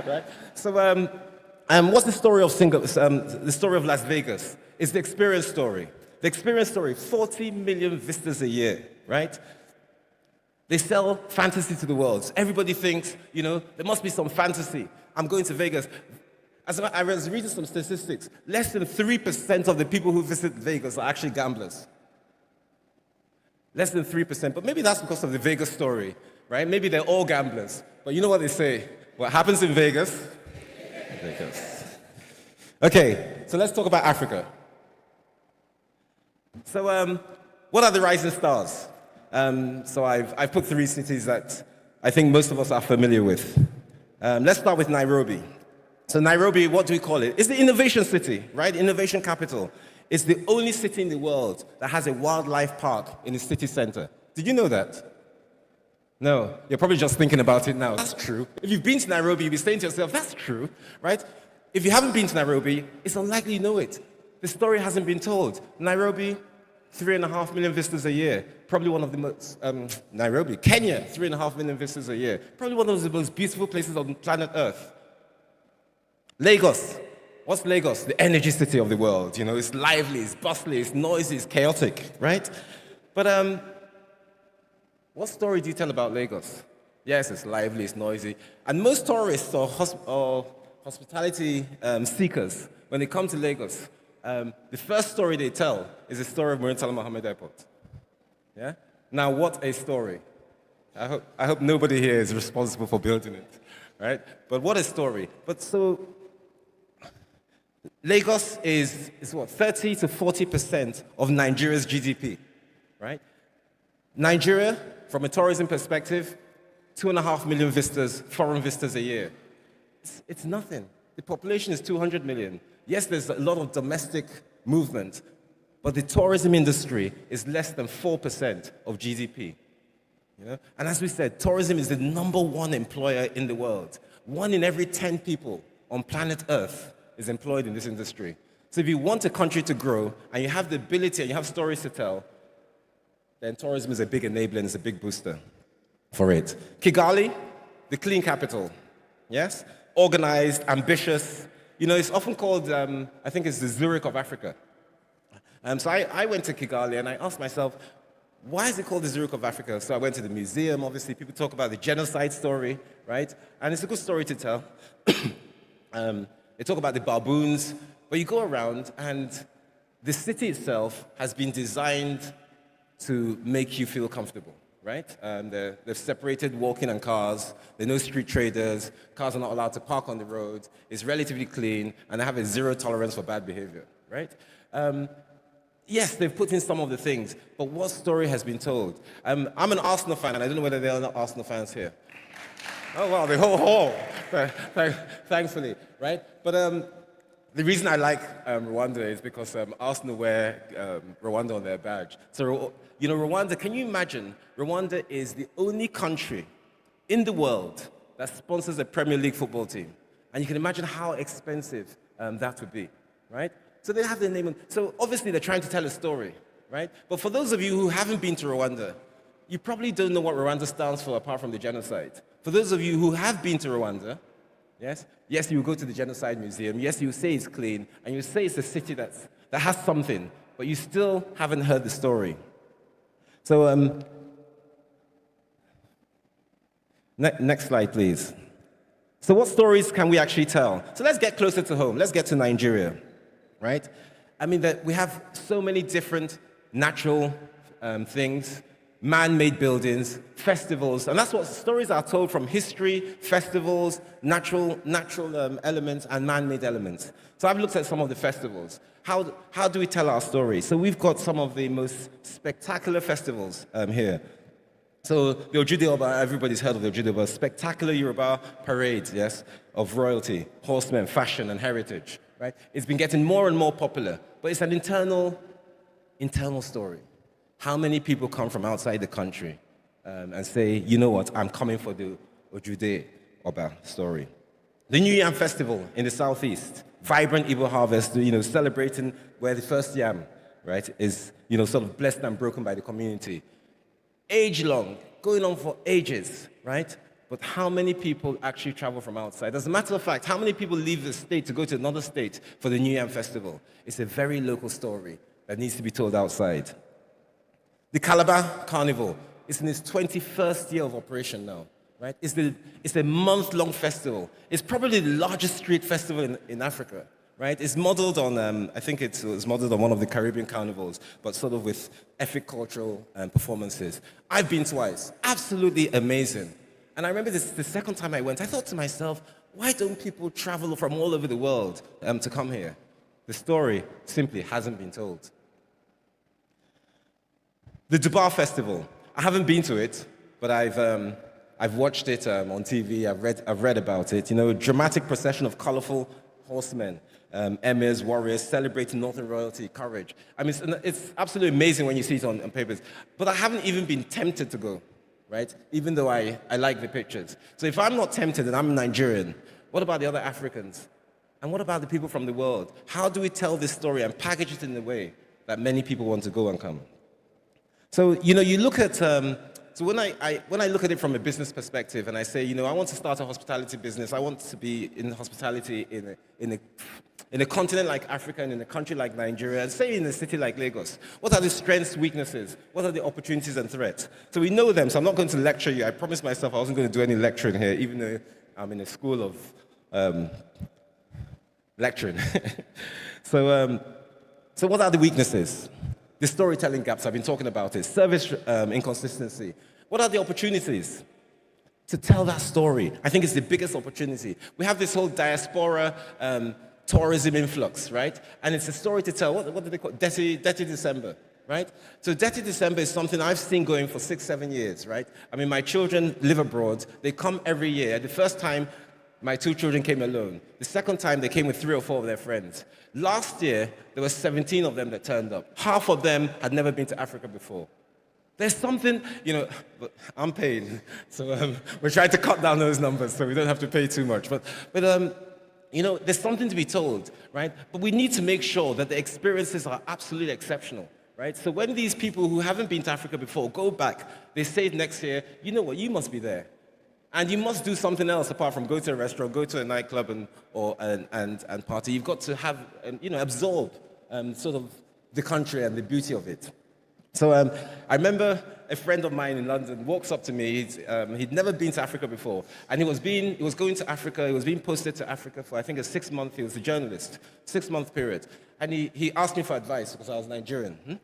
Right? So, what's the story of the story of Las Vegas? It's the experience story. The experience story, 40 million visitors a year, right? They sell fantasy to the world. Everybody thinks, there must be some fantasy. I'm going to Vegas. I was reading some statistics. Less than 3% of the people who visit Vegas are actually gamblers. Less than 3%. But maybe that's because of the Vegas story. Right? Maybe they're all gamblers. But you know what they say? What happens in Vegas? Vegas. Okay, so let's talk about Africa. So what are the rising stars? So I've put 3 cities that I think most of us are familiar with. Let's start with Nairobi. So Nairobi, what do we call it? It's the innovation city, right? Innovation capital. It's the only city in the world that has a wildlife park in the city center. Did you know that? No, you're probably just thinking about it now. That's true. If you've been to Nairobi, you'll be saying to yourself, that's true, right? If you haven't been to Nairobi, it's unlikely you know it. The story hasn't been told. Nairobi, 3.5 million visitors a year. Probably one of the most, Kenya, 3.5 million visitors a year. Probably one of the most beautiful places on planet Earth. Lagos. What's Lagos? The energy city of the world. It's lively, it's bustling, it's noisy, it's chaotic, right? But, what story do you tell about Lagos? Yes, it's lively, it's noisy. And most tourists or hospitality seekers, when they come to Lagos, the first story they tell is the story of Murtala Mohammed Airport. Yeah? Now, what a story. I hope nobody here is responsible for building it, right? But what a story. But so, Lagos is what, 30 to 40% of Nigeria's GDP, right? Nigeria, from a tourism perspective, 2.5 million visitors, foreign visitors a year. It's nothing. The population is 200 million. Yes, there's a lot of domestic movement, but the tourism industry is less than 4% of GDP. And as we said, tourism is the #1 employer in the world. 1 in every 10 people on planet Earth is employed in this industry. So if you want a country to grow, and you have the ability and you have stories to tell, then tourism is a big enabler and it's a big booster for it. Kigali, the clean capital, yes? Organized, ambitious. It's often called, I think it's the Zurich of Africa. So I went to Kigali and I asked myself, why is it called the Zurich of Africa? So I went to the museum, obviously. People talk about the genocide story, right? And it's a good story to tell. They talk about the baboons, but you go around and the city itself has been designed to make you feel comfortable, right? They've separated walking and cars. There are no street traders. Cars are not allowed to park on the road. It's relatively clean, and they have a 0 tolerance for bad behavior, right? Yes, they've put in some of the things, but what story has been told? I'm an Arsenal fan, and I don't know whether there are Arsenal fans here. Oh, wow, the whole hall, thankfully, right? But the reason I like Rwanda is because Arsenal wear Rwanda on their badge. So, Rwanda, can you imagine? Rwanda is the only country in the world that sponsors a Premier League football team. And you can imagine how expensive that would be, right? So they have their name. So obviously they're trying to tell a story, right? But for those of you who haven't been to Rwanda, you probably don't know what Rwanda stands for apart from the genocide. For those of you who have been to Rwanda, yes, you go to the Genocide Museum. Yes, you say it's clean, and you say it's a city that has something, but you still haven't heard the story. So next slide, please. So what stories can we actually tell? So let's get closer to home. Let's get to Nigeria, right? I mean, we have so many different natural things, man-made buildings, festivals, and that's what stories are told from history, festivals, natural elements, and man-made elements. So I've looked at some of the festivals. How do we tell our story? So we've got some of the most spectacular festivals here. So the Ojude Oba, everybody's heard of the Ojude Oba, spectacular Yoruba parade, yes, of royalty, horsemen, fashion, and heritage, right? It's been getting more and more popular, but it's an internal story. How many people come from outside the country and say, you know what, I'm coming for the Ojude Oba story. The New Yam Festival in the southeast, vibrant Igbo harvest, celebrating where the first yam, right, is, sort of blessed and broken by the community. Age-long, going on for ages, right? But how many people actually travel from outside? As a matter of fact, how many people leave the state to go to another state for the New Yam Festival? It's a very local story that needs to be told outside. The Calabar Carnival is in its 21st year of operation now, right? It's a month-long festival. It's probably the largest street festival in Africa, right? It's modeled on, I think it was modeled on one of the Caribbean carnivals, but sort of with epic cultural performances. I've been twice. Absolutely amazing. And I remember the second time I went, I thought to myself, why don't people travel from all over the world to come here? The story simply hasn't been told. The Dubai Festival. I haven't been to it, but I've watched it on TV. I've read about it. A dramatic procession of colorful horsemen, emirs, warriors, celebrating Northern royalty, courage. I mean, it's absolutely amazing when you see it on papers. But I haven't even been tempted to go, right? Even though I like the pictures. So if I'm not tempted and I'm Nigerian, what about the other Africans? And what about the people from the world? How do we tell this story and package it in a way that many people want to go and come? So, you look at, so when I look at it from a business perspective and I say, I want to start a hospitality business, I want to be in hospitality in a continent like Africa and in a country like Nigeria, and say in a city like Lagos, what are the strengths, weaknesses? What are the opportunities and threats? So we know them, so I'm not going to lecture you. I promised myself I wasn't going to do any lecturing here, even though I'm in a school of lecturing. So what are the weaknesses? The storytelling gaps, I've been talking about it. Service inconsistency. What are the opportunities to tell that story? I think it's the biggest opportunity. We have this whole diaspora tourism influx, right? And it's a story to tell. What do they call it? Dirty December, right? So Dirty December is something I've seen going for 6-7 years, right? I mean, my children live abroad. They come every year. The first time, my 2 children came alone. The second time, they came with 3 or 4 of their friends. Last year, there were 17 of them that turned up. Half of them had never been to Africa before. There's something, but I'm paid, so we're trying to cut down those numbers so we don't have to pay too much. But there's something to be told, right? But we need to make sure that the experiences are absolutely exceptional, right? So when these people who haven't been to Africa before go back, they say next year, you know what, you must be there. And you must do something else apart from go to a restaurant, go to a nightclub and party. You've got to have, absorb sort of the country and the beauty of it. So I remember a friend of mine in London walks up to me. He'd never been to Africa before. And he was going to Africa. He was being posted to Africa for, I think, a 6-month, he was a journalist, 6-month period. And he asked me for advice because I was Nigerian.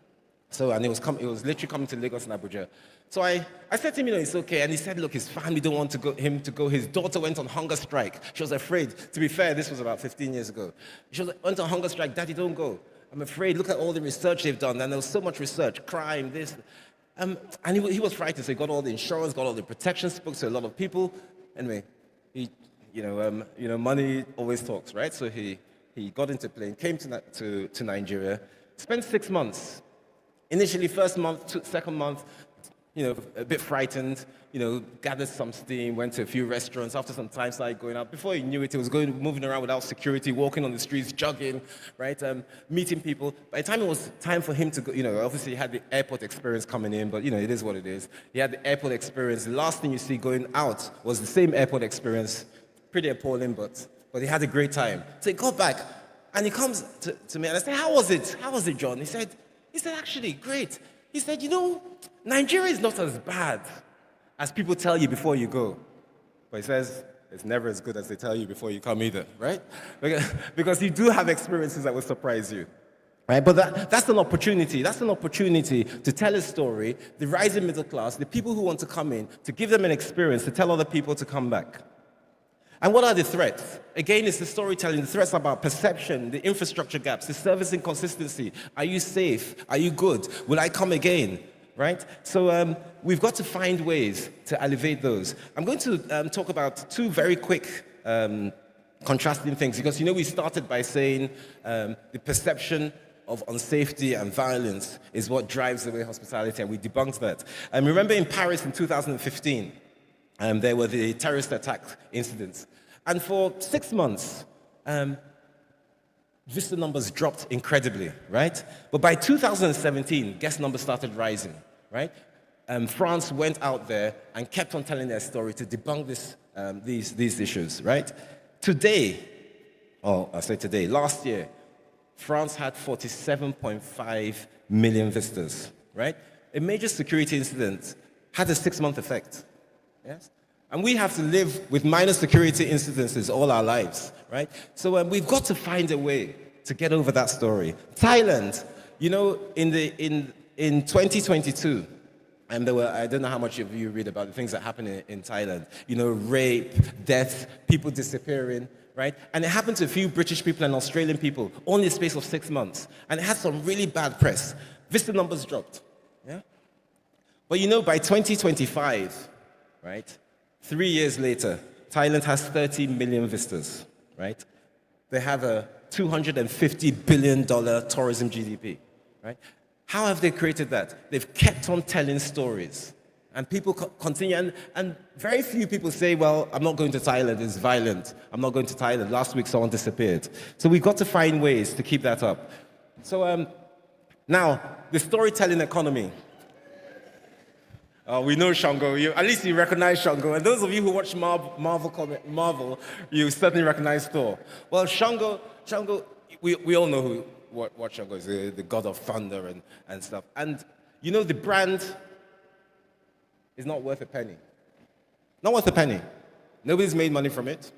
So, and he was literally coming to Lagos and Abuja. So I said to him, it's okay. And he said, look, his family don't want him to go. His daughter went on hunger strike. She was afraid. To be fair, this was about 15 years ago. She went on hunger strike. Daddy, don't go. I'm afraid. Look at all the research they've done. And there was so much research, crime, this. And he was frightened. So he got all the insurance, got all the protection, spoke to a lot of people. Anyway, money always talks, right? So he got into a plane, came to Nigeria, spent 6 months. Initially, first month, second month, a bit frightened, gathered some steam, went to a few restaurants. After some time, started going out. Before he knew it, he was moving around without security, walking on the streets, jogging, right? Meeting people. By the time it was time for him to go, obviously he had the airport experience coming in, but, it is what it is. He had the airport experience. The last thing you see going out was the same airport experience. Pretty appalling, but he had a great time. So he got back, and he comes to me, and I said, how was it? How was it, John? He said, actually, great. He said, Nigeria is not as bad as people tell you before you go. But he says, it's never as good as they tell you before you come either, right? Because you do have experiences that will surprise you. Right? But that's an opportunity. That's an opportunity to tell a story, the rising middle class, the people who want to come in, to give them an experience, to tell other people to come back. And what are the threats? Again, it's the storytelling. The threats are about perception, the infrastructure gaps, the service inconsistency. Are you safe? Are you good? Will I come again? Right? So we've got to find ways to elevate those. I'm going to talk about two very quick contrasting things, because we started by saying the perception of unsafety and violence is what drives away hospitality, and we debunked that. Remember in Paris in 2015, there were the terrorist attack incidents. And for 6 months, visitor numbers dropped incredibly, right? But by 2017, guest numbers started rising, right? France went out there and kept on telling their story to debunk these issues, right? Last year, France had 47.5 million visitors, right? A major security incident had a 6-month effect. Yes? And we have to live with minor security incidences all our lives, right? So we've got to find a way to get over that story. Thailand, in 2022, and there were, I don't know how much of you read about the things that happen in Thailand. Rape, death, people disappearing, right? And it happened to a few British people and Australian people, only in the space of 6 months. And it had some really bad press. Visitor numbers dropped, yeah? But by 2025, right? 3 years later, Thailand has 30 million visitors, right? They have a $250 billion tourism GDP, right? How have they created that? They've kept on telling stories. And people continue, and very few people say, well, I'm not going to Thailand, it's violent. I'm not going to Thailand. Last week, someone disappeared. So we've got to find ways to keep that up. So now, the storytelling economy. We know Shango. At least you recognize Shango. And those of you who watch Marvel, you certainly recognize Thor. Well, Shango, we all know what Shango is, the god of thunder and stuff. And the brand is not worth a penny. Not worth a penny. Nobody's made money from it.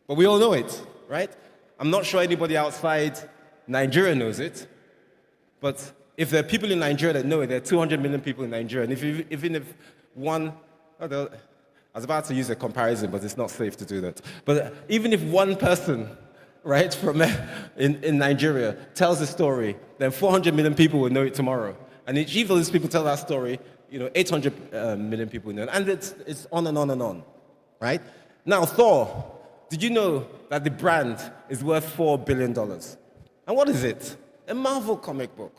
But we all know it, right? I'm not sure anybody outside Nigeria knows it. But if there are people in Nigeria that know it, there are 200 million people in Nigeria. And even if one, I was about to use a comparison, but it's not safe to do that. But even if one person, right, from in Nigeria tells a story, then 400 million people will know it tomorrow. And if each of those people tell that story, 800 million people will know it. And it's on and on and on, right? Now, Thor, did you know that the brand is worth $4 billion? And what is it? A Marvel comic book.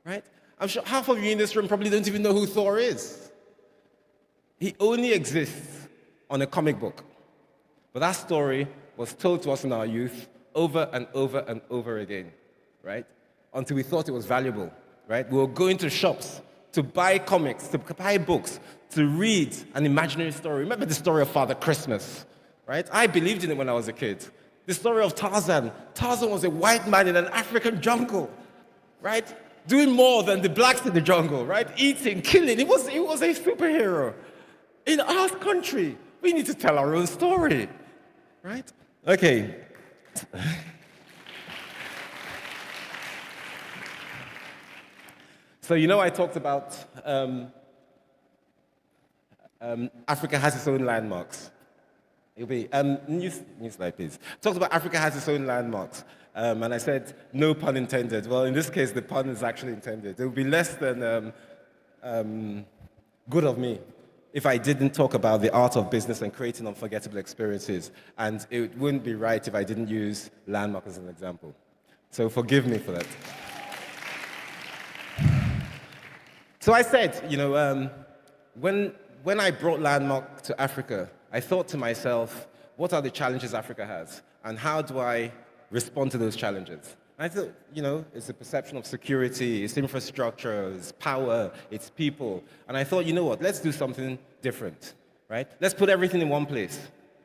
Right? I'm sure half of you in this room probably don't even know who Thor is. He only exists on a comic book. But that story was told to us in our youth over and over and over again, right? Until we thought it was valuable, right? We were going to shops to buy comics, to buy books, to read an imaginary story. Remember the story of Father Christmas, right? I believed in it when I was a kid. The story of Tarzan. Tarzan was a white man in an African jungle, right? Doing more than the blacks in the jungle, right? Eating, killing. He was a superhero. In our country, we need to tell our own story, right? Okay. So I talked about Africa has its own landmarks. It'll be new slide, please. Talked about Africa has its own landmarks. And I said, no pun intended. Well, in this case, the pun is actually intended. It will be less than good of me if I didn't talk about the art of business and creating unforgettable experiences. And it wouldn't be right if I didn't use Landmark as an example. So forgive me for that. So I said, when I brought Landmark to Africa, I thought to myself, what are the challenges Africa has? And how do I respond to those challenges? And I thought, it's the perception of security, it's infrastructure, it's power, it's people. And I thought, let's do something different, right? Let's put everything in one place,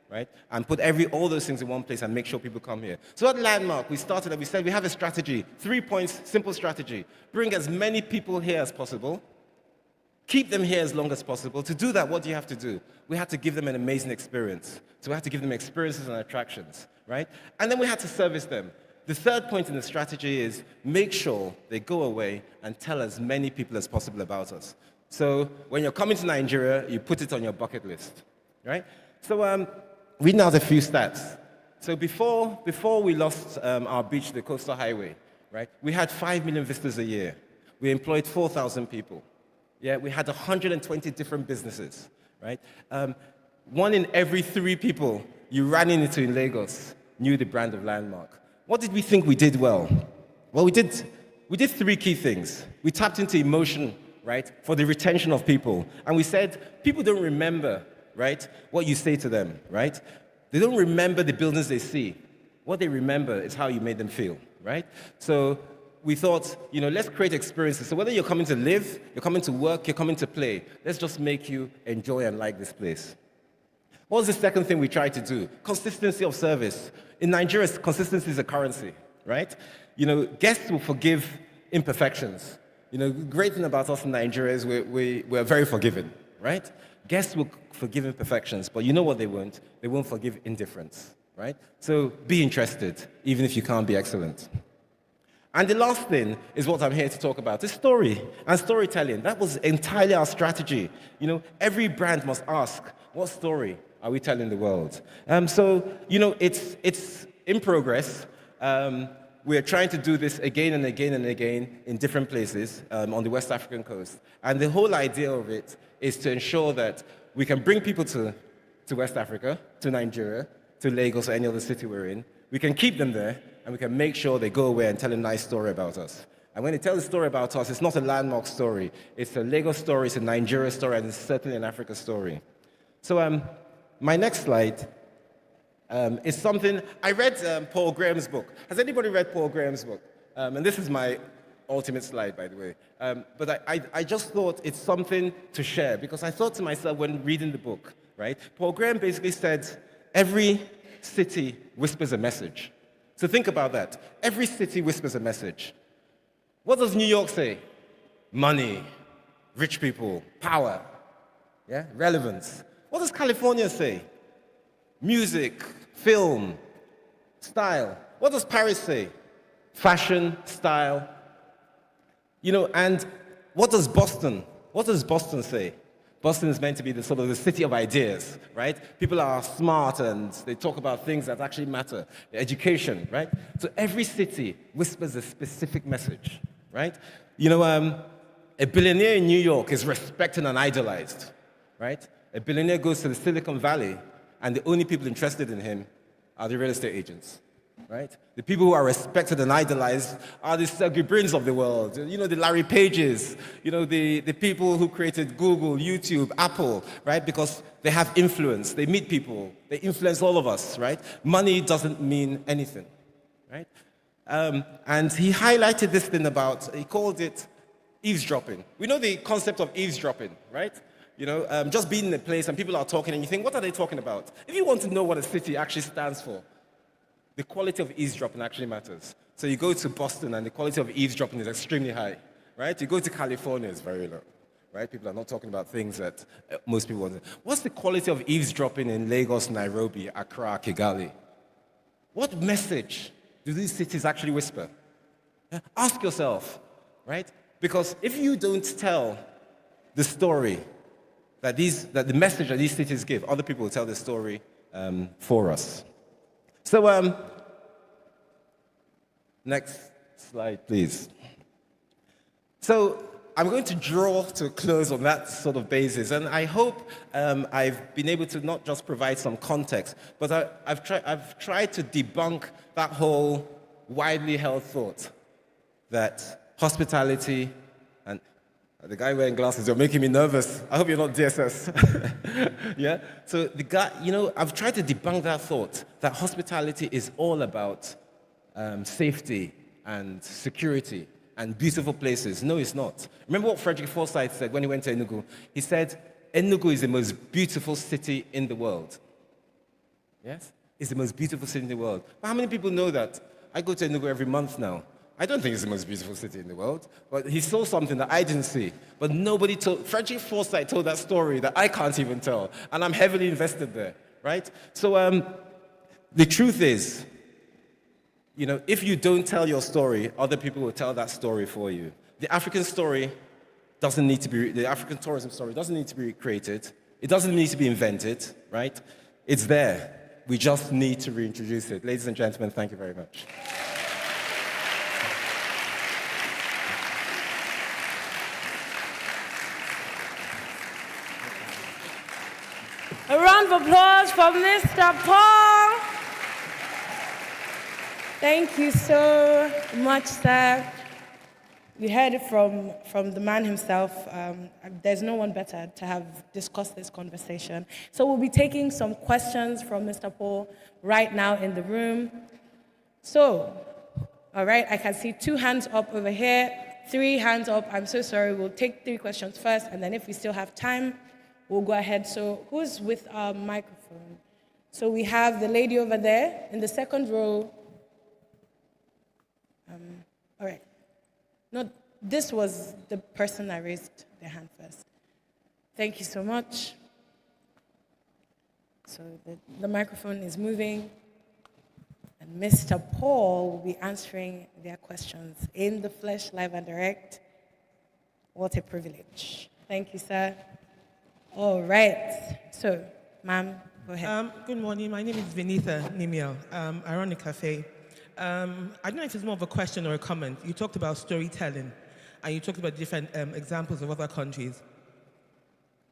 right? And put all those things in one place and make sure people come here. So at Landmark, we started and we said we have a strategy, 3 points, simple strategy. Bring as many people here as possible. Keep them here as long as possible. To do that, what do you have to do? We had to give them an amazing experience. So we had to give them experiences and attractions, right? And then we had to service them. The third point in the strategy is make sure they go away and tell as many people as possible about us. So when you're coming to Nigeria, you put it on your bucket list, right? So reading out a few stats. So before we lost our beach, the coastal highway, right? We had 5 million visitors a year. We employed 4,000 people. Yeah, we had 120 different businesses, right? 1 in every 3 people you ran into in Lagos knew the brand of Landmark. What did we think we did well? Well, we did 3 key things. We tapped into emotion, right, for the retention of people. And we said, people don't remember, right, what you say to them, right? They don't remember the buildings they see. What they remember is how you made them feel, right? So we thought, let's create experiences. So whether you're coming to live, you're coming to work, you're coming to play, let's just make you enjoy and like this place. What was the second thing we tried to do? Consistency of service. In Nigeria, consistency is a currency, right? Guests will forgive imperfections. The great thing about us in Nigeria is we're very forgiving, right? Guests will forgive imperfections, but you know what they won't? They won't forgive indifference, right? So be interested, even if you can't be excellent. And the last thing is what I'm here to talk about, is story and storytelling. That was entirely our strategy. Every brand must ask, what story are we telling the world? It's in progress. We're trying to do this again and again and again in different places on the West African coast. And the whole idea of it is to ensure that we can bring people to West Africa, to Nigeria, to Lagos or any other city we're in. We can keep them there, and we can make sure they go away and tell a nice story about us. And when they tell a story about us, it's not a Landmark story. It's a Lagos story, it's a Nigeria story, and it's certainly an Africa story. So my next slide is something, I read Paul Graham's book. Has anybody read Paul Graham's book? And this is my ultimate slide, by the way. But I just thought it's something to share, because I thought to myself when reading the book, right? Paul Graham basically said, every city whispers a message. So think about that. Every city whispers a message. What does New York say? Money, rich people, power, yeah, relevance. What does California say? Music, film, style. What does Paris say? Fashion, style. And what does Boston? What does Boston say? Boston is meant to be the sort of the city of ideas, right? People are smart and they talk about things that actually matter. Education, right? So every city whispers a specific message, right? A billionaire in New York is respected and idolized, right? A billionaire goes to the Silicon Valley and the only people interested in him are the real estate agents, right? The people who are respected and idolized are the Sergey Brins of the world, the Larry Pages, the people who created Google, YouTube, Apple, right? Because they have influence, they meet people, they influence all of us, right? Money doesn't mean anything, right? And he highlighted this thing he called it eavesdropping. We know the concept of eavesdropping, right? Just being in a place and people are talking and you think, what are they talking about? If you want to know what a city actually stands for, the quality of eavesdropping actually matters. So you go to Boston and the quality of eavesdropping is extremely high, right? You go to California, it's very low, right? People are not talking about things that most people want to. What's the quality of eavesdropping in Lagos, Nairobi, Accra, Kigali? What message do these cities actually whisper? Yeah? Ask yourself, right? Because if you don't tell the story that the message that these cities give, other people will tell the story for us. So, next slide, please. So, I'm going to draw to a close on that sort of basis, and I hope I've been able to not just provide some context, but I've tried to debunk that whole widely held thought that hospitality, and the guy wearing glasses, you're making me nervous. I hope you're not DSS. Yeah? So the guy, I've tried to debunk that thought that hospitality is all about safety and security and beautiful places. No, it's not. Remember what Frederick Forsyth said when he went to Enugu? He said, Enugu is the most beautiful city in the world. Yes? It's the most beautiful city in the world. But how many people know that? I go to Enugu every month now. I don't think it's the most beautiful city in the world, but he saw something that I didn't see. But nobody told, Frederick Forsyth told that story that I can't even tell, and I'm heavily invested there, right? So the truth is, if you don't tell your story, other people will tell that story for you. The African story doesn't need to be, the African tourism story doesn't need to be recreated. It doesn't need to be invented, right? It's there. We just need to reintroduce it. Ladies and gentlemen, thank you very much. A round of applause for Mr. Paul. Thank you so much, sir. You heard it from the man himself. There's no one better to have discussed this conversation. So we'll be taking some questions from Mr. Paul right now in the room. So, all right, I can see 2 hands up over here, 3 hands up. I'm so sorry. We'll take 3 questions first, and then if we still have time, we'll go ahead. So who's with our microphone? So we have the lady over there in the second row. All right. No, this was the person that raised their hand first. Thank you so much. So the microphone is moving, and Mr. Paul will be answering their questions in the flesh, live and direct. What a privilege. Thank you, sir. All right. So, ma'am, go ahead. Good morning. My name is Vinitha Nimiel. I run a cafe. I don't know if it's more of a question or a comment. You talked about storytelling, and you talked about different examples of other countries.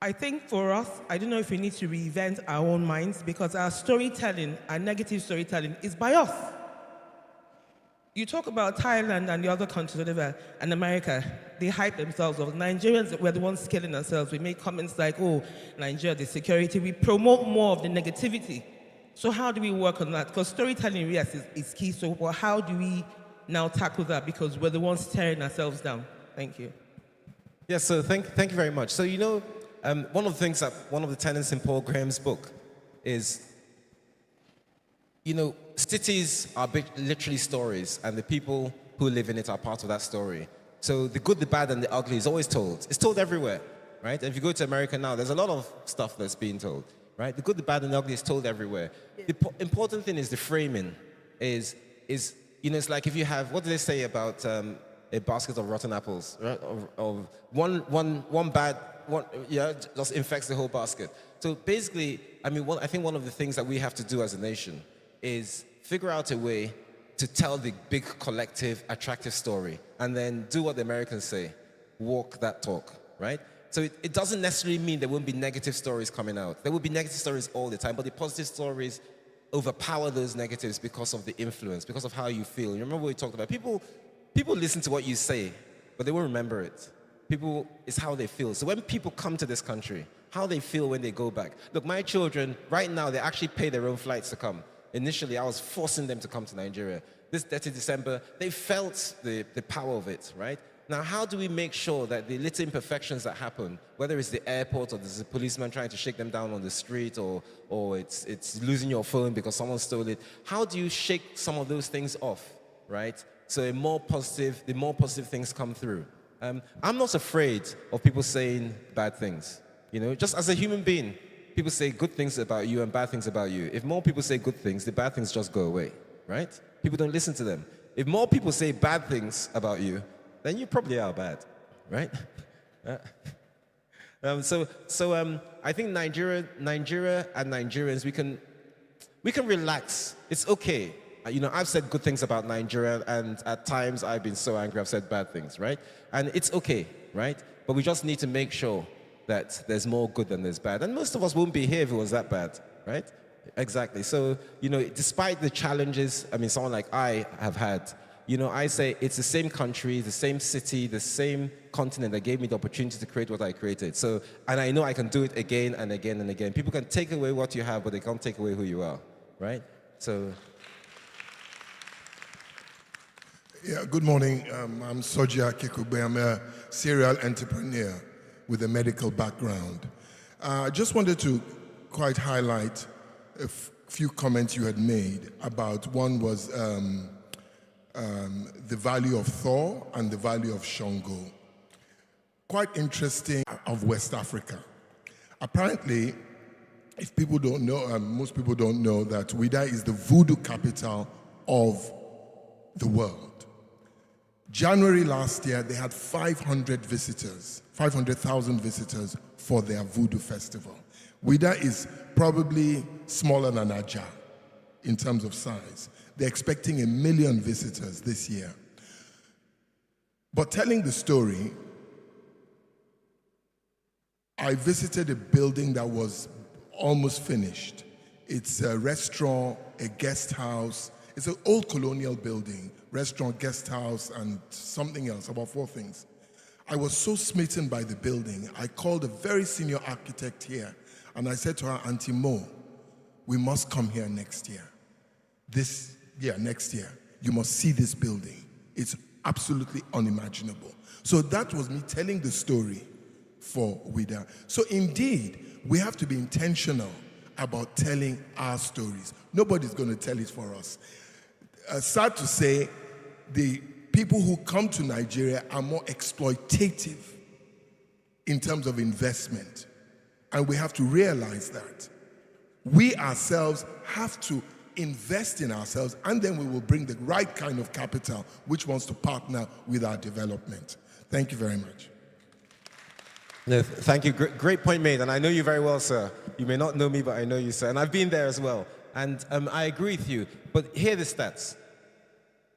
I think for us, I don't know if we need to reinvent our own minds, because our storytelling, our negative storytelling, is by us. You talk about Thailand and the other countries, whatever, and America, they hype themselves up. Nigerians, we're the ones killing ourselves. We make comments like, oh, Nigeria, the security. We promote more of the negativity. So how do we work on that? Because storytelling, yes, is key. So how do we now tackle that? Because we're the ones tearing ourselves down. Thank you. Yes, so thank you very much. So one of the things that, one of the tenets in Paul Graham's book is, cities are literally stories, and the people who live in it are part of that story. So the good, the bad, and the ugly is always told. It's told everywhere, right? And if you go to America now, there's a lot of stuff that's being told. Right? The good, the bad, and the ugly is told everywhere. The important thing is the framing. It's like if you have, what do they say about a basket of rotten apples? Right? Of one bad, just infects the whole basket. So basically, I think one of the things that we have to do as a nation is figure out a way to tell the big, collective, attractive story, and then do what the Americans say, walk that talk, right? So it doesn't necessarily mean there won't be negative stories coming out. There will be negative stories all the time, but the positive stories overpower those negatives because of the influence, because of how you feel. You remember what we talked about? People listen to what you say, but they won't remember it. It's how they feel. So when people come to this country, how they feel when they go back. Look, my children, right now, they actually pay their own flights to come. Initially, I was forcing them to come to Nigeria. This 30 December, they felt the power of it, right? Now, how do we make sure that the little imperfections that happen, whether it's the airport or there's a policeman trying to shake them down on the street or it's losing your phone because someone stole it, how do you shake some of those things off, right? So the more positive things come through. I'm not afraid of people saying bad things. Just as a human being, people say good things about you and bad things about you. If more people say good things, the bad things just go away, right? People don't listen to them. If more people say bad things about you, then you probably are bad, right? I think Nigeria and Nigerians, we can relax. It's okay. I've said good things about Nigeria, and at times I've been so angry I've said bad things, right? And it's okay, right? But we just need to make sure that there's more good than there's bad. And most of us wouldn't be here if it was that bad, right? Exactly. So, despite the challenges, someone like I have had, I say it's the same country, the same city, the same continent that gave me the opportunity to create what I created. So, and I know I can do it again and again and again. People can take away what you have, but they can't take away who you are, right? So. Yeah, good morning. I'm Soja Kekugbe. I'm a serial entrepreneur with a medical background. I just wanted to quite highlight a few comments you had made about, one was the value of Thor and the value of Shango. Quite interesting of West Africa. Apparently, if people don't know, most people don't know that Ouidah is the voodoo capital of the world. January last year, they had 500,000 visitors for their voodoo festival. Ouidah is probably smaller than Ajah in terms of size. They're expecting 1 million visitors this year. But telling the story, I visited a building that was almost finished. It's a restaurant, a guest house. It's an old colonial building, restaurant, guest house, and something else, about 4 things. I was so smitten by the building, I called a very senior architect here, and I said to her, Auntie Mo, we must come here next year. Next year. You must see this building. It's absolutely unimaginable. So that was me telling the story for Ouidah. So indeed, we have to be intentional about telling our stories. Nobody's going to tell it for us. Sad to say, the people who come to Nigeria are more exploitative in terms of investment. And we have to realize that. We ourselves have to invest in ourselves, and then we will bring the right kind of capital which wants to partner with our development. Thank you very much. No, thank you. Great point made. And I know you very well, sir. You may not know me, but I know you, sir. And I've been there as well. And I agree with you. But here are the stats.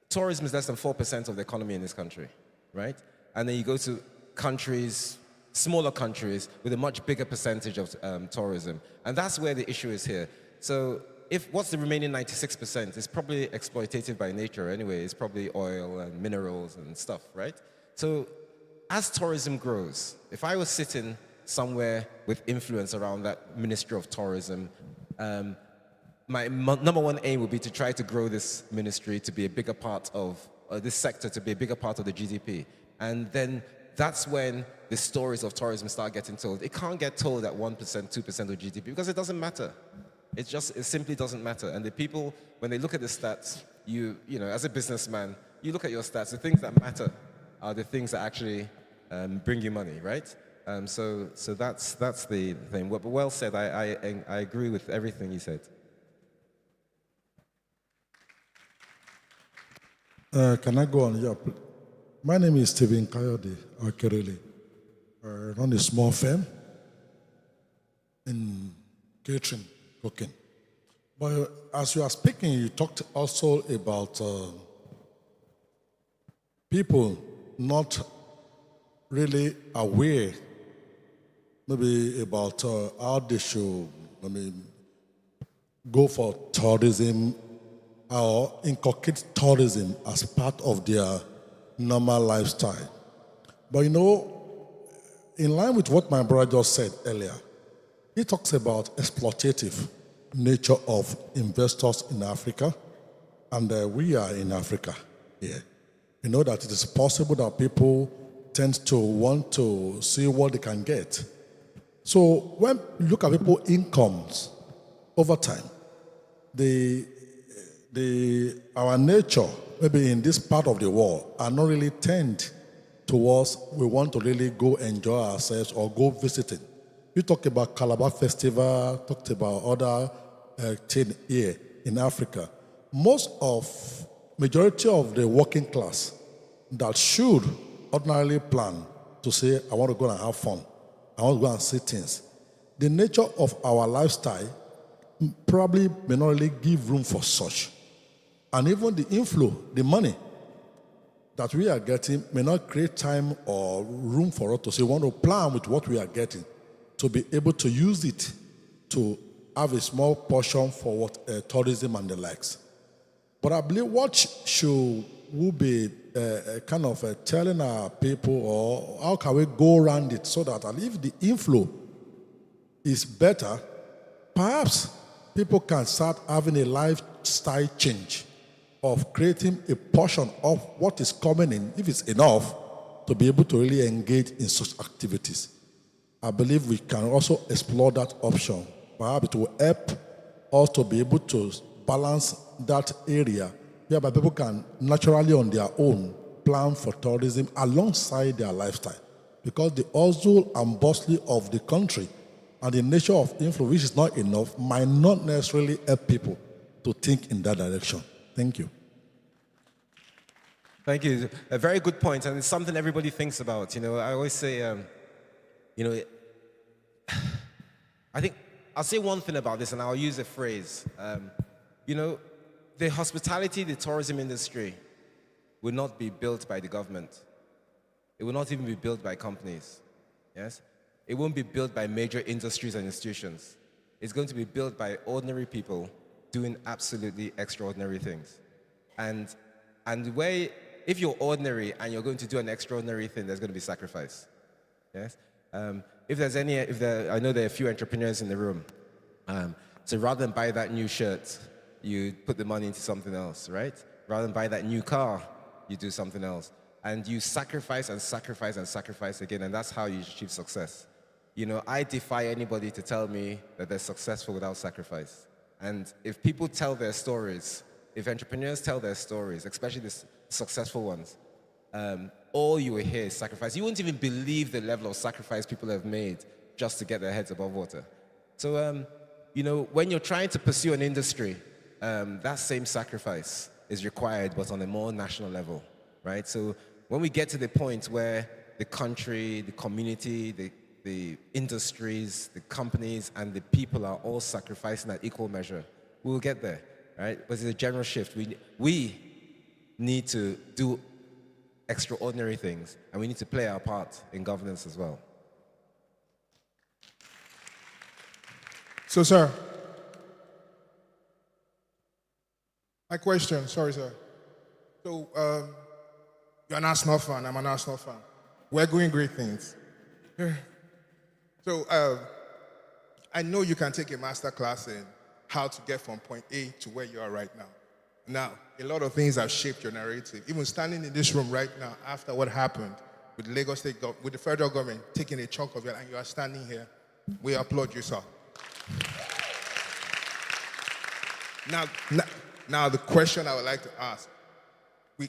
Tourism is less than 4% of the economy in this country, right? And then you go to countries, smaller countries, with a much bigger percentage of tourism. And that's where the issue is here. So what's the remaining 96%? It's probably exploitative by nature anyway. It's probably oil and minerals and stuff, right? So as tourism grows, if I was sitting somewhere with influence around that Ministry of Tourism, my number one aim would be to try to grow this ministry to be a bigger part of, this sector to be a bigger part of the GDP. And then that's when the stories of tourism start getting told. It can't get told at 1%, 2% of GDP because it doesn't matter. It simply doesn't matter. And the people, when they look at the stats, you know, as a businessman, you look at your stats, the things that matter are the things that actually bring you money, right? So that's the thing. But well said. I agree with everything you said. Can I go on? Yeah. My name is Stephen Kayode Akerele. I run a small firm in catering, cooking. But as you are speaking, you talked also about people not really aware, maybe about how they should, go for tourism or inculcate tourism as part of their normal lifestyle. But you know, in line with what my brother just said earlier, he talks about exploitative nature of investors in Africa, and we are in Africa here. You know that it is possible that people tend to want to see what they can get. So when you look at people's incomes over time, our nature, maybe in this part of the world, are not really tend towards we want to really go enjoy ourselves or go visiting. You talk about Calabar Festival, talked about other things here in Africa. Majority of the working class that should ordinarily plan to say, I want to go and have fun, I want to go and see things. The nature of our lifestyle probably may not really give room for such. And even the inflow, the money that we are getting may not create time or room for us to say, we want to plan with what we are getting to be able to use it to have a small portion for what tourism and the likes. But I believe what should we be kind of telling our people, or how can we go around it so that if the inflow is better, perhaps people can start having a lifestyle change of creating a portion of what is coming in, if it's enough, to be able to really engage in such activities. I believe we can also explore that option. Perhaps it will help us to be able to balance that area whereby people can naturally on their own plan for tourism alongside their lifestyle. Because the hustle and bustle of the country and the nature of influence, which is not enough, might not necessarily help people to think in that direction. Thank you. Thank you. A very good point, and it's something everybody thinks about. You know, I always say, I think I'll say one thing about this, and I'll use a phrase. The hospitality, the tourism industry will not be built by the government. It will not even be built by companies. Yes? It won't be built by major industries and institutions. It's going to be built by ordinary people doing absolutely extraordinary things. And if you're ordinary and you're going to do an extraordinary thing, there's going to be sacrifice. Yes? I know there are a few entrepreneurs in the room. So rather than buy that new shirt, you put the money into something else, right? Rather than buy that new car, you do something else. And you sacrifice and sacrifice and sacrifice again, and that's how you achieve success. You know, I defy anybody to tell me that they're successful without sacrifice. And if people tell their stories, if entrepreneurs tell their stories, especially the successful ones, all you will hear is sacrifice. You won't even believe the level of sacrifice people have made just to get their heads above water. So, when you're trying to pursue an industry, that same sacrifice is required, but on a more national level, right? So when we get to the point where the country, the community, the industries, the companies, and the people are all sacrificing at equal measure, we'll get there, right? But it's a general shift. We need to do extraordinary things, and we need to play our part in governance as well. So, sir, my question, sorry, sir. So, you're an Arsenal fan, I'm an Arsenal fan. We're doing great things. So, I know you can take a master class in how to get from point A to where you are right now. Now, a lot of things have shaped your narrative. Even standing in this room right now, after what happened with Lagos State, with the federal government taking a chunk of it, and you are standing here, we applaud you, sir. Now, the question I would like to ask,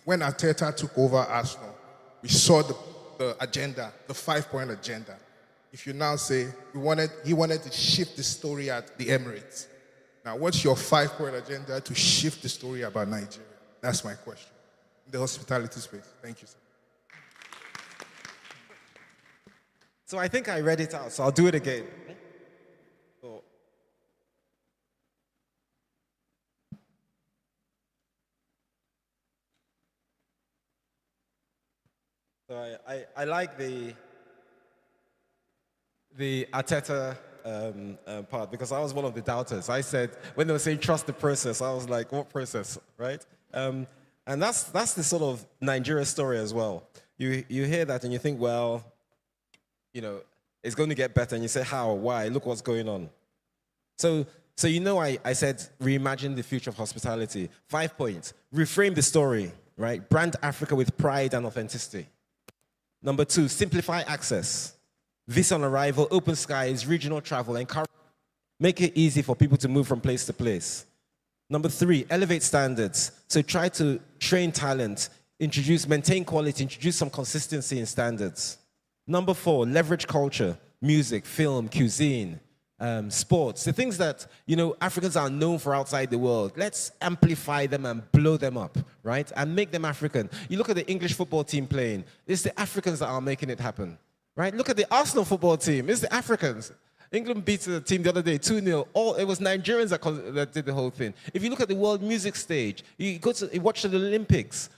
when Arteta took over Arsenal, we saw the agenda, the 5-point agenda. If you now say he wanted to shift the story at the Emirates. Now, what's your 5-point agenda to shift the story about Nigeria? That's my question. In the hospitality space. Thank you, sir. So I think I read it out, so I'll do it again. So I like the Arteta part, because I was one of the doubters. I said, when they were saying trust the process, I was like, what process, right? And that's the sort of Nigeria story as well. You hear that and you think, well, it's going to get better, and you say, how, why, look what's going on. So I said, reimagine the future of hospitality. 5 points. Reframe the story, right? Brand Africa with pride and authenticity. Number 2, simplify access. Visa on arrival, open skies, regional travel, encourage. Make it easy for people to move from place to place. Number 3, elevate standards. So try to train talent, maintain quality, introduce some consistency in standards. Number 4, leverage culture, music, film, cuisine, sports, the things that Africans are known for outside the world. Let's amplify them and blow them up, right? And make them African. You look at the English football team playing. It's the Africans that are making it happen, right? Look at the Arsenal football team. It's the Africans. England beat the team the other day, 2-0. It was Nigerians that did the whole thing. If you look at the world music stage, you watch the Olympics,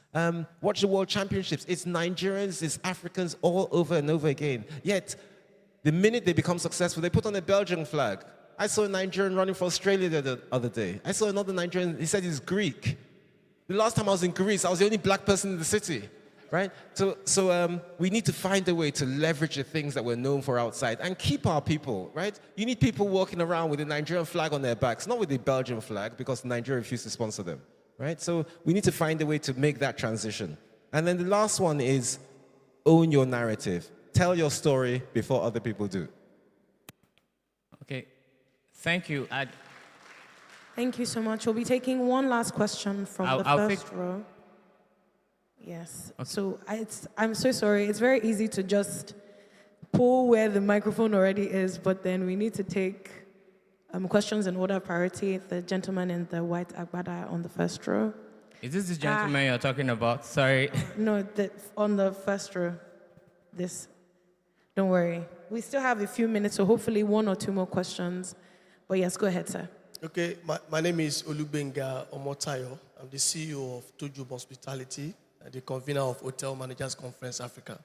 watch the World Championships, it's Nigerians, it's Africans all over and over again. Yet, the minute they become successful, they put on a Belgian flag. I saw a Nigerian running for Australia the other day. I saw another Nigerian, he said he's Greek. The last time I was in Greece, I was the only black person in the city. Right? So we need to find a way to leverage the things that we're known for outside and keep our people, right? You need people walking around with a Nigerian flag on their backs, not with the Belgian flag, because Nigeria refused to sponsor them, right? So we need to find a way to make that transition. And then the last one is own your narrative. Tell your story before other people do. Okay, thank you. Thank you so much. We'll be taking one last question from the first row. Yes. Okay. So I'm so sorry. It's very easy to just pull where the microphone already is, but then we need to take questions in order of priority. The gentleman in the white agbada on the first row. Is this the gentleman you're talking about? Sorry. No, on the first row. Don't worry. We still have a few minutes, so hopefully one or two more questions. But yes, go ahead, sir. Okay, my name is Olubenga Omotayo. I'm the CEO of Tojub Hospitality, the convener of Hotel Managers Conference Africa.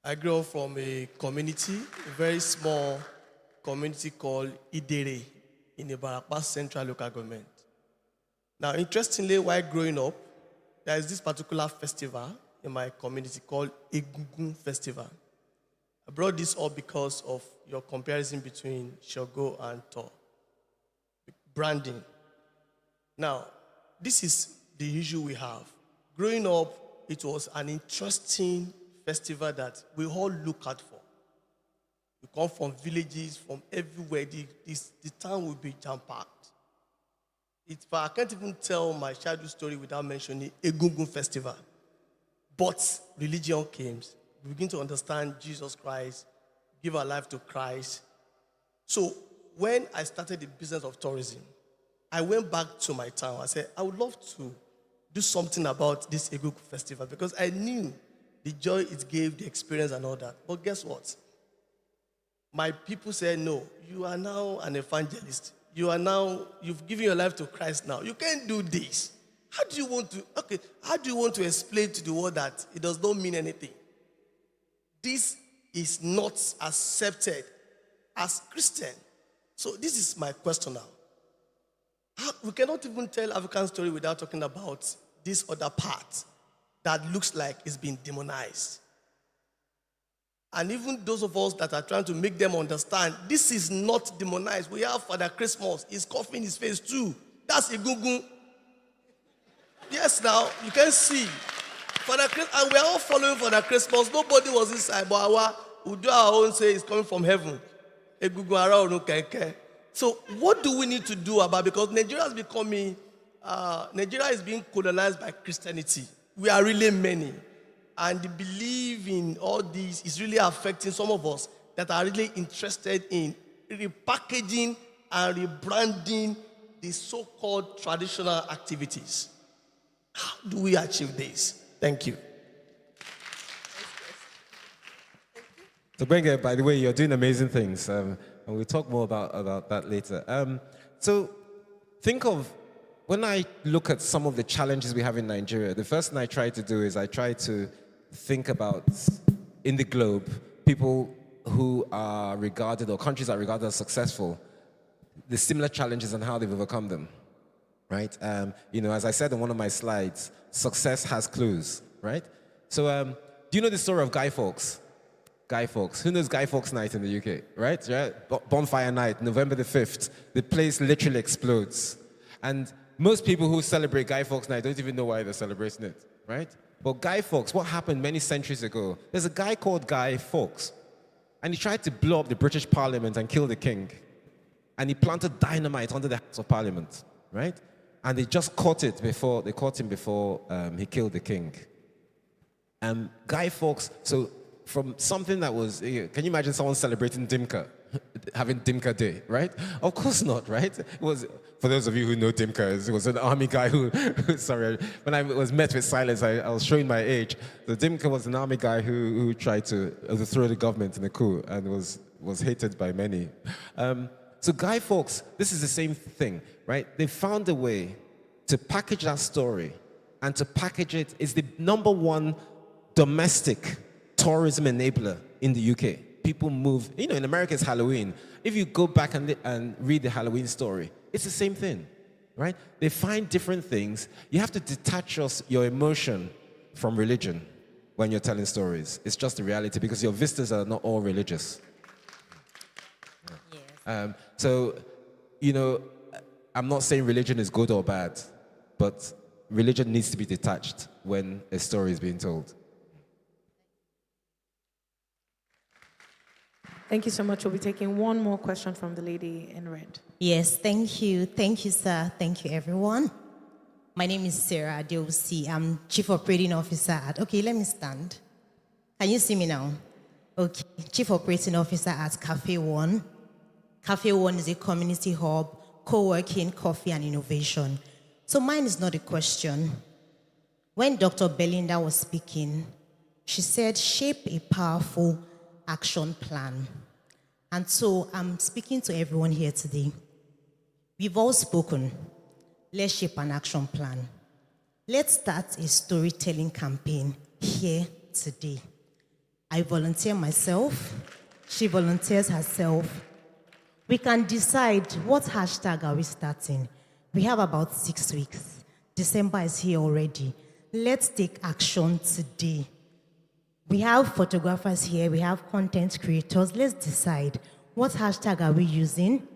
I grew up from a community, a very small community called Idere in the Ibarapa Central Local Government. Now, interestingly, while growing up, there is this particular festival in my community called Egungun Festival. I brought this up because of your comparison between Shogo and Thor. Branding. Now, this is the issue we have. Growing up, it was an interesting festival that we all look out for. We come from villages, from everywhere. The town will be jam-packed. I can't even tell my childhood story without mentioning Egungun Festival. But religion came. We begin to understand Jesus Christ, give our life to Christ. So when I started the business of tourism, I went back to my town. I said, I would love to do something about this Egungun Festival because I knew the joy it gave, the experience and all that. But guess what? My people said, no, you are now an evangelist. You've given your life to Christ now. You can't do this. How do you want to explain to the world that it does not mean anything? This is not accepted as Christian. So this is my question now. We cannot even tell African story without talking about this other part that looks like it's been demonized. And even those of us that are trying to make them understand, this is not demonized. We have Father Christmas. He's coughing his face too. That's Egungun. Yes, now, you can see. Father Christmas, and we are all following Father Christmas. Nobody was inside, but we do our own say it's coming from heaven. So what do we need to do about it? Because Nigeria is being colonized by Christianity. We are really many. And the belief in all this is really affecting some of us that are really interested in repackaging and rebranding the so-called traditional activities. How do we achieve this? Thank you. So Benga, by the way, you're doing amazing things. And we'll talk more about that later. So think of, when I look at some of the challenges we have in Nigeria, the first thing I try to do is I try to think about, in the globe, people who are regarded, or countries that are regarded as successful, the similar challenges and how they've overcome them, right? As I said on one of my slides, success has clues, right? So do you know the story of Guy Fawkes? Guy Fawkes. Who knows Guy Fawkes Night in the UK, right? Bonfire Night, November the 5th. The place literally explodes. And most people who celebrate Guy Fawkes Night don't even know why they're celebrating it, right? But Guy Fawkes, what happened many centuries ago? There's a guy called Guy Fawkes, and he tried to blow up the British Parliament and kill the king. And he planted dynamite under the House of Parliament, right? And they just caught him before he killed the king. Guy Fawkes, so from something that was, can you imagine someone celebrating Dimka, having Dimka Day, right? Of course not, right? It was, for those of you who know Dimka, it was an army guy who sorry, when I was met with silence, I was showing my age. The Dimka was an army guy who tried to overthrow the government in a coup and was was hated by many. So Guy Fawkes, this is the same thing, right? They found a way to package that story, and to package it is the number one domestic tourism enabler in the UK. People move, in America it's Halloween. If you go back and read the Halloween story, it's the same thing, right? They find different things. You have to detach your emotion from religion when you're telling stories. It's just the reality, because your visitors are not all religious. Yes. So, I'm not saying religion is good or bad, but religion needs to be detached when a story is being told. Thank you so much. We'll be taking one more question from the lady in red. Yes, thank you. Thank you, sir. Thank you, everyone. My name is Sarah Adeosi. I'm Chief Operating Officer at... Okay, let me stand. Can you see me now? Okay. Chief Operating Officer at Cafe One. Cafe One is a community hub, co-working, coffee, and innovation. So mine is not a question. When Dr. Belinda was speaking, she said, shape a powerful action plan. And so I'm speaking to everyone here today. We've all spoken. Let's shape an action plan. Let's start a storytelling campaign here today. I volunteer myself. She volunteers herself. We can decide what hashtag are we starting. We have about 6 weeks. December is here already. Let's take action today. We have photographers here. We have content creators. Let's decide what hashtag are we using?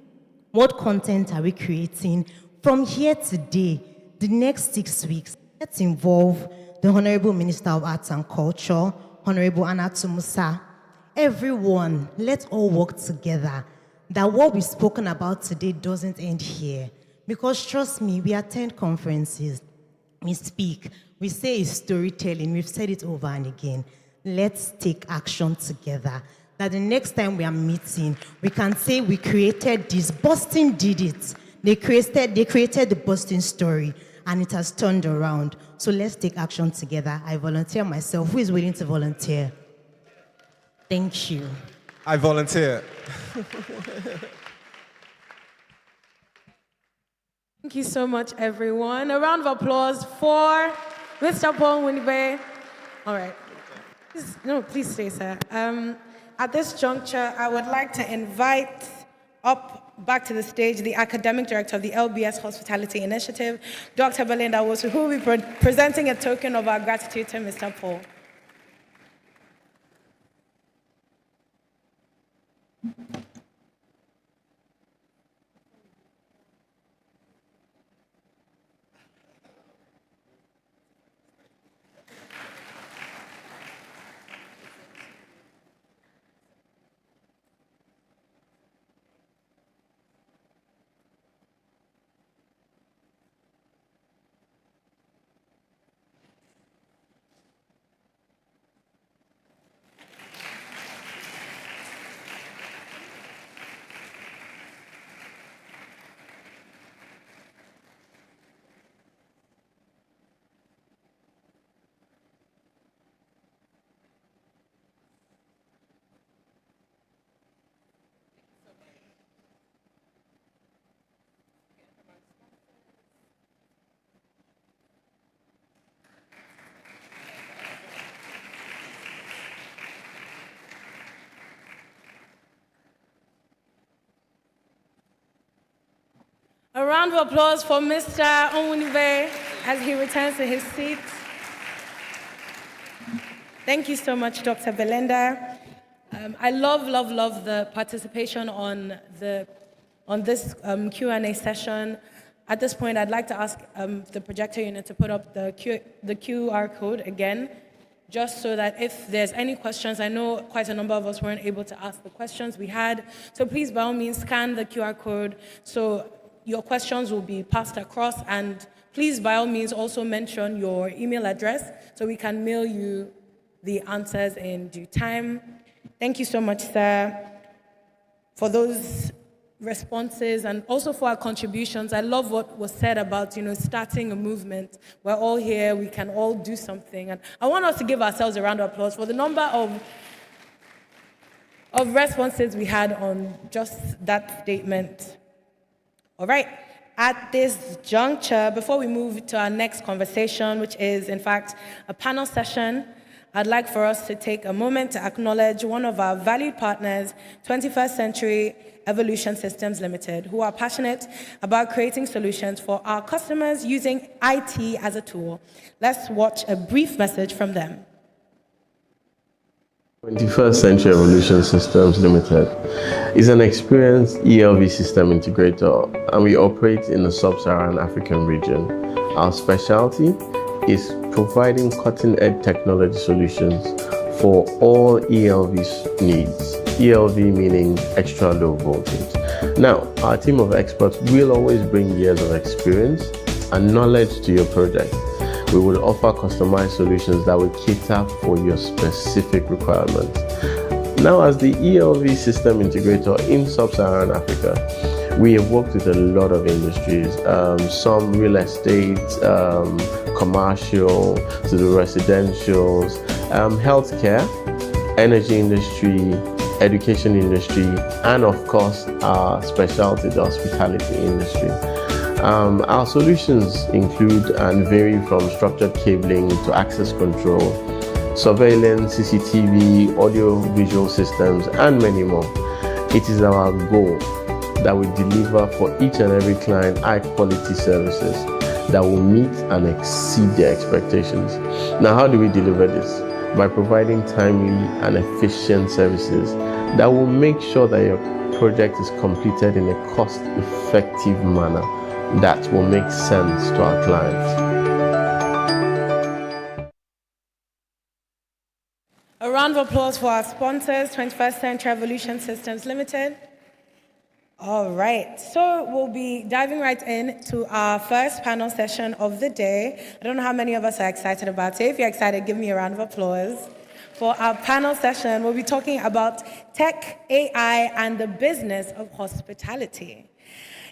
What content are we creating? From here today, the next 6 weeks, let's involve the Honorable Minister of Arts and Culture, Honorable Anna Tumusa. Everyone, let's all work together. That what we've spoken about today doesn't end here. Because trust me, we attend conferences, we speak, we say it's storytelling, we've said it over and again. Let's take action together. That the next time we are meeting, we can say we created this. Boston did it. They created the Boston story, and it has turned around. So let's take action together. I volunteer myself. Who is willing to volunteer? Thank you. I volunteer. Thank you so much, everyone. A round of applause for Mr. Paul Winbe. All right. Please stay, sir. At this juncture, I would like to invite up back to the stage the Academic Director of the LBS Hospitality Initiative, Dr. Belinda Wosu, who will be presenting a token of our gratitude to Mr. Paul. A round of applause for Mr. Onwunibe as he returns to his seat. Thank you so much, Dr. Belinda. I love the participation on this Q&A session. At this point, I'd like to ask the projector unit to put up the QR code again, just so that if there's any questions, I know quite a number of us weren't able to ask the questions we had. So please, by all means, scan the QR code so your questions will be passed across, and please, by all means, also mention your email address so we can mail you the answers in due time. Thank you so much, sir, for those responses and also for our contributions. I love what was said about, starting a movement. We're all here, we can all do something. And I want us to give ourselves a round of applause for the number of of responses we had on just that statement. All right. At this juncture, before we move to our next conversation, which is, in fact, a panel session, I'd like for us to take a moment to acknowledge one of our valued partners, 21st Century Evolution Systems Limited, who are passionate about creating solutions for our customers using IT as a tool. Let's watch a brief message from them. 21st Century Evolution Systems Limited is an experienced ELV system integrator, and we operate in the sub-Saharan African region. Our specialty is providing cutting-edge technology solutions for all ELV needs. ELV meaning extra low voltage. Now, our team of experts will always bring years of experience and knowledge to your project. We will offer customized solutions that will cater for your specific requirements. Now, as the ELV system integrator in sub-Saharan Africa, we have worked with a lot of industries, some real estate, commercial, to the residentials, healthcare, energy industry, education industry, and of course, our specialty, the hospitality industry. Our solutions include and vary from structured cabling to access control, surveillance, CCTV, audio-visual systems, and many more. It is our goal that we deliver for each and every client high-quality services that will meet and exceed their expectations. Now, how do we deliver this? By providing timely and efficient services that will make sure that your project is completed in a cost-effective manner that will make sense to our clients. A round of applause for our sponsors, 21st Century Evolution Systems Limited. All right, so we'll be diving right into our first panel session of the day. I don't know how many of us are excited about it. If you're excited, give me a round of applause. For our panel session, we'll be talking about tech, AI, and the business of hospitality.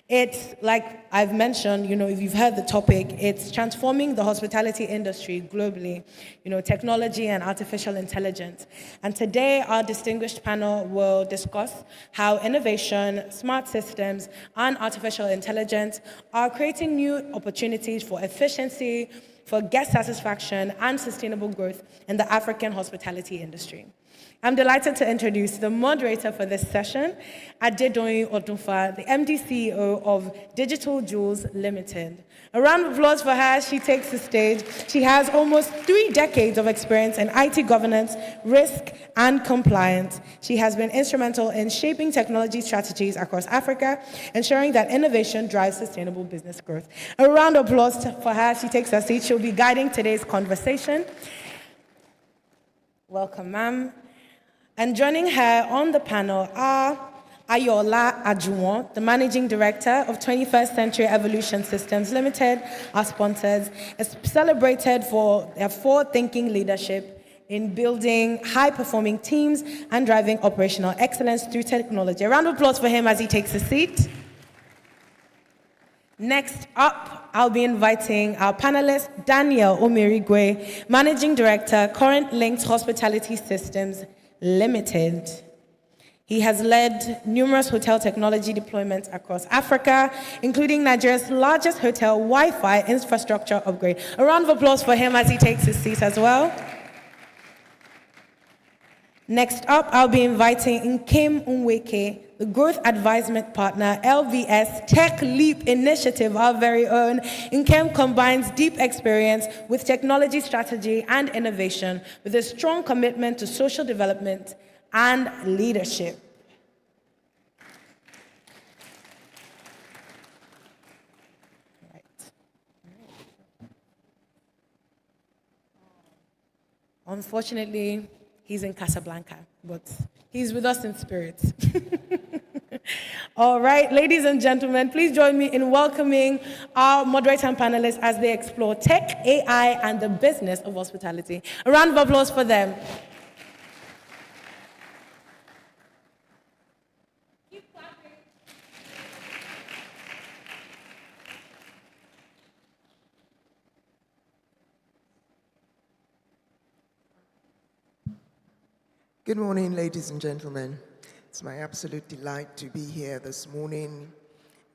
It's like I've mentioned, if you've heard the topic, it's transforming the hospitality industry globally, technology and artificial intelligence. And today, our distinguished panel will discuss how innovation, smart systems, and artificial intelligence are creating new opportunities for efficiency, for guest satisfaction, and sustainable growth in the African hospitality industry. I'm delighted to introduce the moderator for this session, Adedoyin Odunfa, the MD CEO of Digital Jewels Limited. A round of applause for her. She takes the stage. She has almost 3 decades of experience in IT governance, risk, and compliance. She has been instrumental in shaping technology strategies across Africa, ensuring that innovation drives sustainable business growth. A round of applause for her. She takes her seat. She'll be guiding today's conversation. Welcome, ma'am. And joining her on the panel are Ayola Ajuwon, the Managing Director of 21st Century Evolution Systems Limited, our sponsors, is celebrated for their forward-thinking leadership in building high-performing teams and driving operational excellence through technology. A round of applause for him as he takes a seat. Next up, I'll be inviting our panelist, Daniel Omirigwe, Managing Director, Current Links Hospitality Systems Limited. He has led numerous hotel technology deployments across Africa, including Nigeria's largest hotel Wi-Fi infrastructure upgrade. A round of applause for him as he takes his seat as well. Next up, I'll be inviting Nkem Unweke, the Growth Advisement Partner, LVS Tech Leap Initiative, our very own. Nkem combines deep experience with technology strategy and innovation with a strong commitment to social development and leadership. Unfortunately, he's in Casablanca, but he's with us in spirit. All right, ladies and gentlemen, please join me in welcoming our moderator and panelists as they explore tech, AI, and the business of hospitality. A round of applause for them. Good morning, ladies and gentlemen. It's my absolute delight to be here this morning,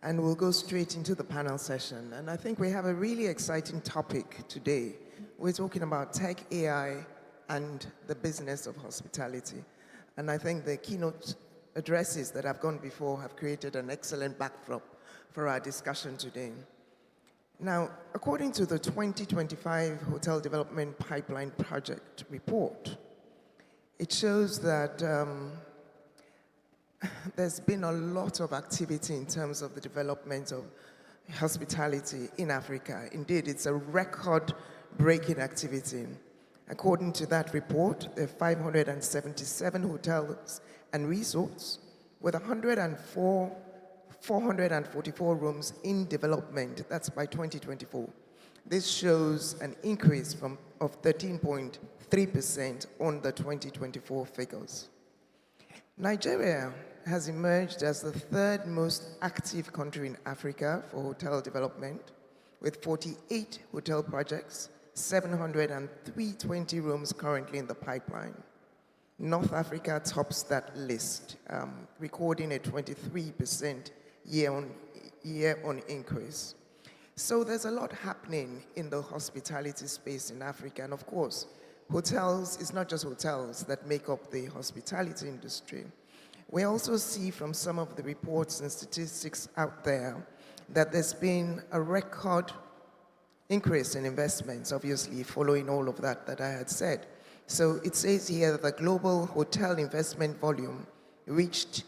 and we'll go straight into the panel session. And I think we have a really exciting topic today. We're talking about tech, AI, and the business of hospitality. And I think the keynote addresses that have gone before have created an excellent backdrop for our discussion today. Now, according to the 2025 Hotel Development Pipeline Project report, it shows that there's been a lot of activity in terms of the development of hospitality in Africa. Indeed, it's a record-breaking activity. According to that report, there are 577 hotels and resorts with 444 rooms in development. That's by 2024. This shows an increase of 13.3% on the 2024 figures. Nigeria has emerged as the third most active country in Africa for hotel development, with 48 hotel projects, 720 rooms currently in the pipeline. North Africa tops that list, recording a 23% year-on increase. So there's a lot happening in the hospitality space in Africa. And of course, hotels, it's not just hotels that make up the hospitality industry. We also see from some of the reports and statistics out there that there's been a record increase in investments, obviously, following all of that I had said. So it says here that the global hotel investment volume reached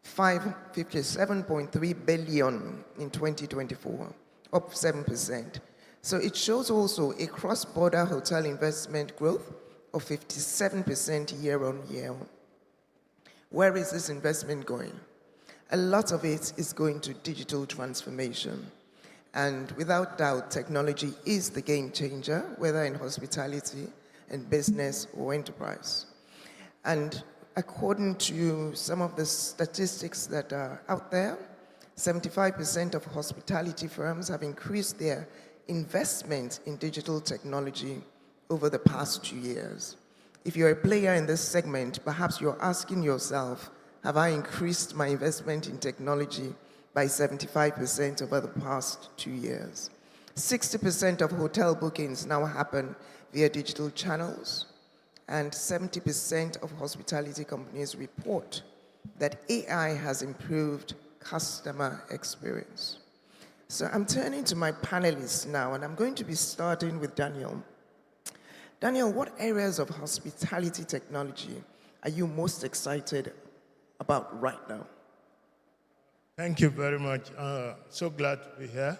$557.3 billion in 2024, up 7%. So it shows also a cross-border hotel investment growth of 57% year on year. Where is this investment going? A lot of it is going to digital transformation. And without doubt, technology is the game changer, whether in hospitality, in business, or enterprise. And according to some of the statistics that are out there, 75% of hospitality firms have increased their investment in digital technology over the past 2 years. If you're a player in this segment, perhaps you're asking yourself, have I increased my investment in technology by 75% over the past 2 years? 60% of hotel bookings now happen via digital channels, and 70% of hospitality companies report that AI has improved customer experience. So I'm turning to my panelists now, and I'm going to be starting with Daniel. Daniel, what areas of hospitality technology are you most excited about right now? Thank you very much. So glad to be here.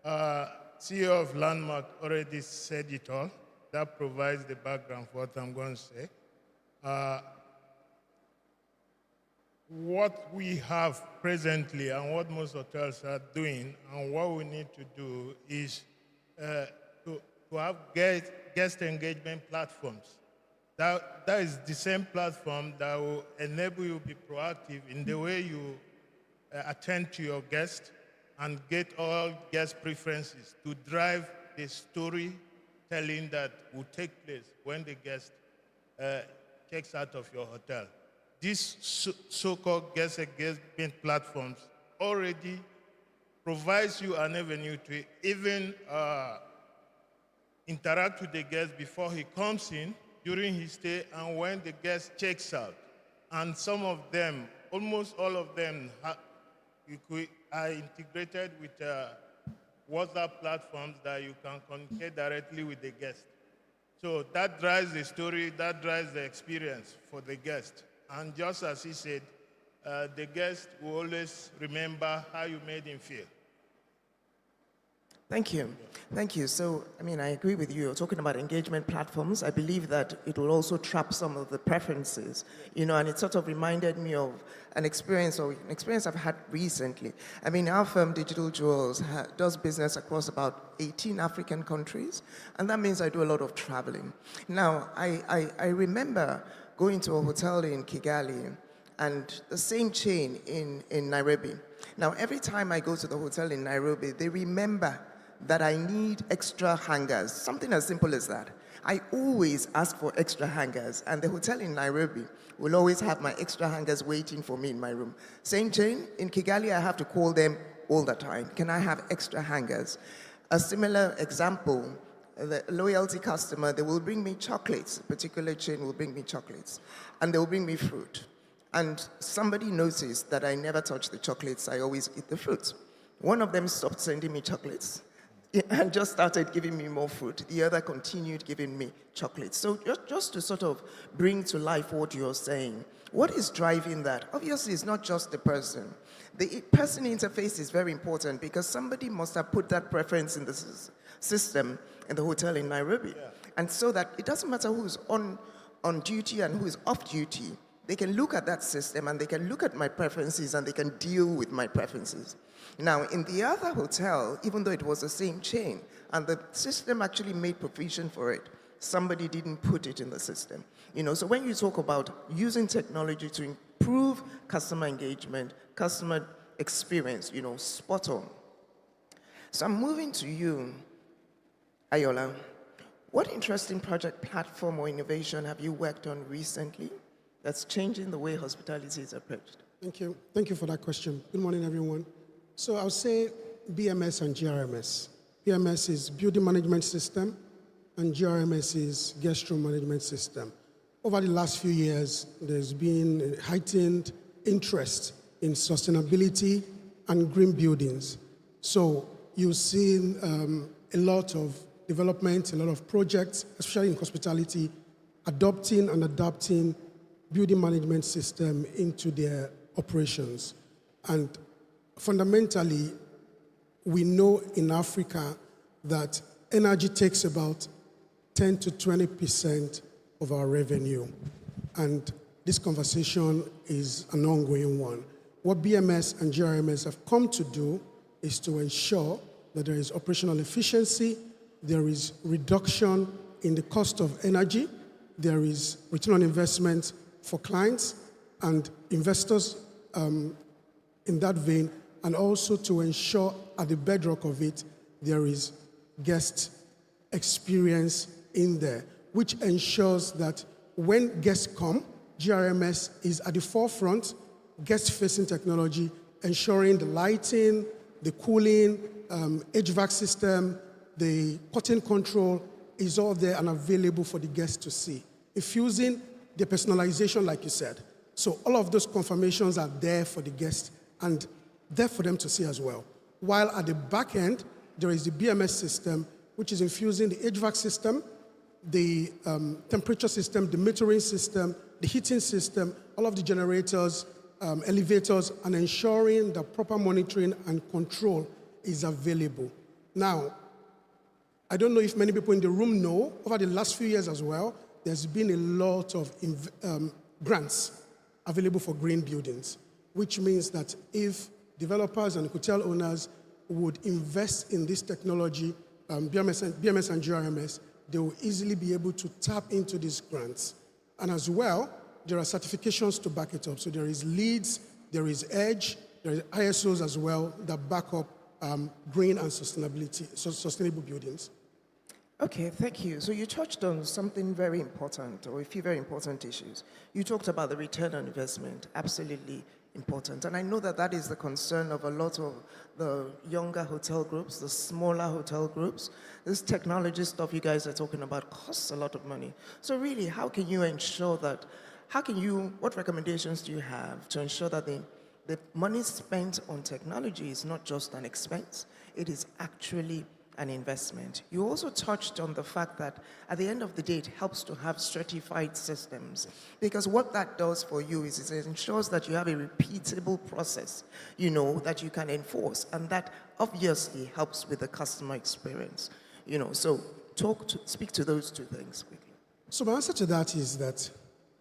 CEO of Landmark already said it all. That provides the background for what I'm going to say. What we have presently and what most hotels are doing and what we need to do is to have guest engagement platforms. That is the same platform that will enable you to be proactive in the way you attend to your guests and get all guest preferences to drive the storytelling that will take place when the guest checks out of your hotel. These so-called guest engagement platforms already provides you an avenue to even interact with the guest before he comes in, during his stay, and when the guest checks out. And some of them, almost all of them, are integrated with WhatsApp platforms that you can communicate directly with the guest. So that drives the story, that drives the experience for the guest. And just as he said, the guest will always remember how you made him feel. Thank you. Thank you. So, I agree with you. You're talking about engagement platforms. I believe that it will also trap some of the preferences, and it sort of reminded me of an experience I've had recently. Our firm, Digital Jewels, does business across about 18 African countries, and that means I do a lot of traveling. Now, I remember going to a hotel in Kigali and the same chain in Nairobi. Now, every time I go to the hotel in Nairobi, they remember that I need extra hangers, something as simple as that. I always ask for extra hangers, and the hotel in Nairobi will always have my extra hangers waiting for me in my room. Same chain, in Kigali, I have to call them all the time. Can I have extra hangers? A similar example, the loyalty customer, they will bring me chocolates. A particular chain will bring me chocolates, and they will bring me fruit. And somebody noticed that I never touch the chocolates, I always eat the fruit. One of them stopped sending me chocolates and just started giving me more fruit. The other continued giving me chocolates. So just to sort of bring to life what you're saying, what is driving that? Obviously, it's not just the person. The person interface is very important because somebody must have put that preference in the system in the hotel in Nairobi. Yeah. And so that it doesn't matter who's on duty and who is off duty. They can look at that system and they can look at my preferences and they can deal with my preferences. Now, in the other hotel, even though it was the same chain, and the system actually made provision for it, somebody didn't put it in the system. So when you talk about using technology to improve customer engagement, customer experience, spot on. So I'm moving to you, Ayola. What interesting project, platform, or innovation have you worked on recently that's changing the way hospitality is approached? Thank you. Thank you for that question. Good morning, everyone. So I'll say BMS and GRMS. BMS is Building Management System, and GRMS is Guest Room Management System. Over the last few years, there's been a heightened interest in sustainability and green buildings. So you've seen a lot of development, a lot of projects, especially in hospitality, adopting and adapting building management system into their operations. And fundamentally, we know in Africa that energy takes about 10 to 20% of our revenue. And this conversation is an ongoing one. What BMS and GRMS have come to do is to ensure that there is operational efficiency, there is reduction in the cost of energy, there is return on investment for clients and investors in that vein, and also to ensure at the bedrock of it, there is guest experience in there, which ensures that when guests come, GRMS is at the forefront, guest-facing technology, ensuring the lighting, the cooling, HVAC system, the curtain control is all there and available for the guests to see, infusing the personalization, like you said. So all of those confirmations are there for the guests and there for them to see as well. While at the back end, there is the BMS system, which is infusing the HVAC system, the temperature system, the metering system, the heating system, all of the generators, elevators, and ensuring that proper monitoring and control is available. Now, I don't know if many people in the room know, over the last few years as well, there's been a lot of grants available for green buildings, which means that if developers and hotel owners would invest in this technology, BMS and GRMS, they will easily be able to tap into these grants. And as well, there are certifications to back it up. So there is LEEDs, there is EDGE, there is ISOs as well that back up green and sustainable buildings. Okay, thank you. So you touched on something very important, or a few very important issues. You talked about the return on investment, absolutely important. And I know that that is the concern of a lot of the younger hotel groups, the smaller hotel groups. This technology stuff you guys are talking about costs a lot of money. So really, how can you ensure that, what recommendations do you have to ensure that the money spent on technology is not just an expense, it is actually an investment? You also touched on the fact that at the end of the day, it helps to have stratified systems, because what that does for you is it ensures that you have a repeatable process, that you can enforce, and that obviously helps with the customer experience. So speak to those two things quickly. So my answer to that is that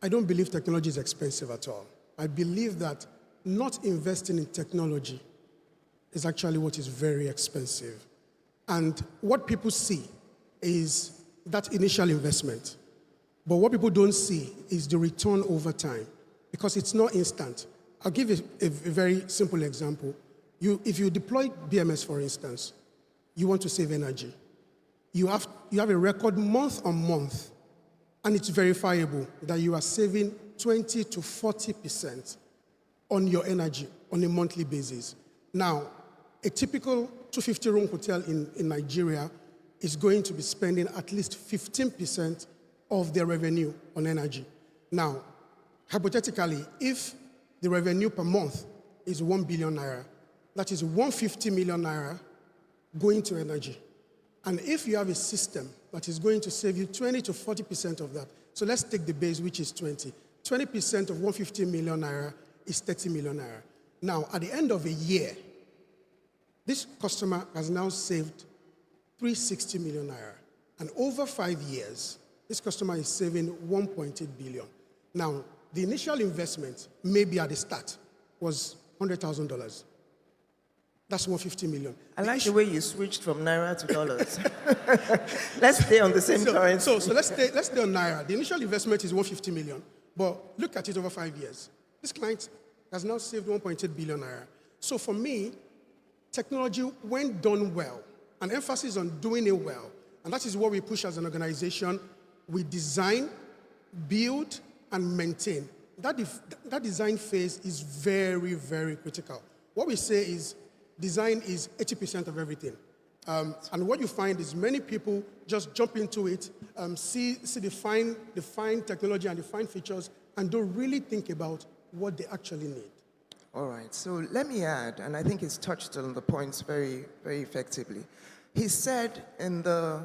I don't believe technology is expensive at all. I believe that not investing in technology is actually what is very expensive. And what people see is that initial investment. But what people don't see is the return over time, because it's not instant. I'll give you a very simple example. If you deploy BMS, for instance, you want to save energy. You have a record month on month, and it's verifiable that you are saving 20 to 40% on your energy on a monthly basis. Now, a typical 250-room hotel in Nigeria is going to be spending at least 15% of their revenue on energy. Now, hypothetically, if the revenue per month is 1 billion naira, that is 150 million naira going to energy. And if you have a system that is going to save you 20 to 40% of that, so let's take the base, which is 20. 20% of 150 million naira is 30 million naira. Now, at the end of a year, this customer has now saved 360 million naira. And over 5 years, this customer is saving 1.8 billion. Now, the initial investment, maybe at the start, was $100,000. That's 150 million. I like the way you switched from naira to dollars. Let's stay on the same currency. So let's stay on naira. The initial investment is 150 million, but look at it over 5 years. This client has now saved 1.8 billion naira. So for me, technology, when done well, an emphasis on doing it well, and that is what we push as an organization. We design, build, and maintain. That design phase is very, very critical. What we say is design is 80% of everything. And what you find is many people just jump into it, see the fine technology and the fine features, and don't really think about what they actually need. All right, so let me add, and I think he's touched on the points very, very effectively. He said in the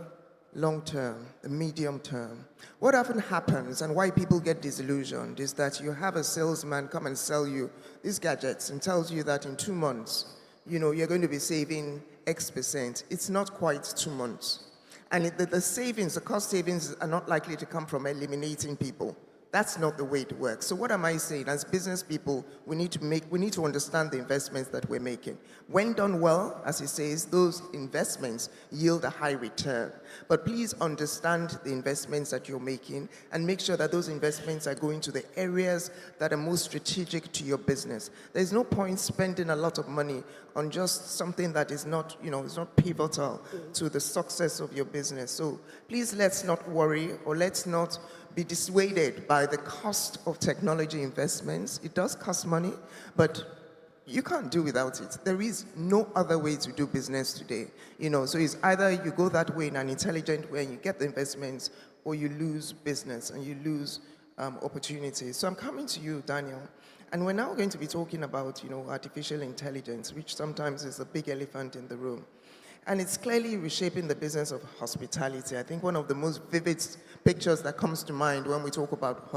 long term, the medium term, what often happens and why people get disillusioned is that you have a salesman come and sell you these gadgets and tells you that in 2 months, you're going to be saving X%. It's not quite 2 months. And the savings, the cost savings are not likely to come from eliminating people. That's not the way it works. So what am I saying? As business people, we need to understand the investments that we're making. When done well, as he says, those investments yield a high return. But please understand the investments that you're making and make sure that those investments are going to the areas that are most strategic to your business. There's no point spending a lot of money on just something that is not, is not pivotal to the success of your business. So please let's not worry, or let's not be dissuaded by the cost of technology investments. It does cost money, but you can't do without it. There is no other way to do business today. So it's either you go that way in an intelligent way and you get the investments, or you lose business and you lose opportunities. So I'm coming to you, Daniel, and we're now going to be talking about, artificial intelligence, which sometimes is a big elephant in the room. And it's clearly reshaping the business of hospitality. I think one of the most vivid pictures that comes to mind when we talk about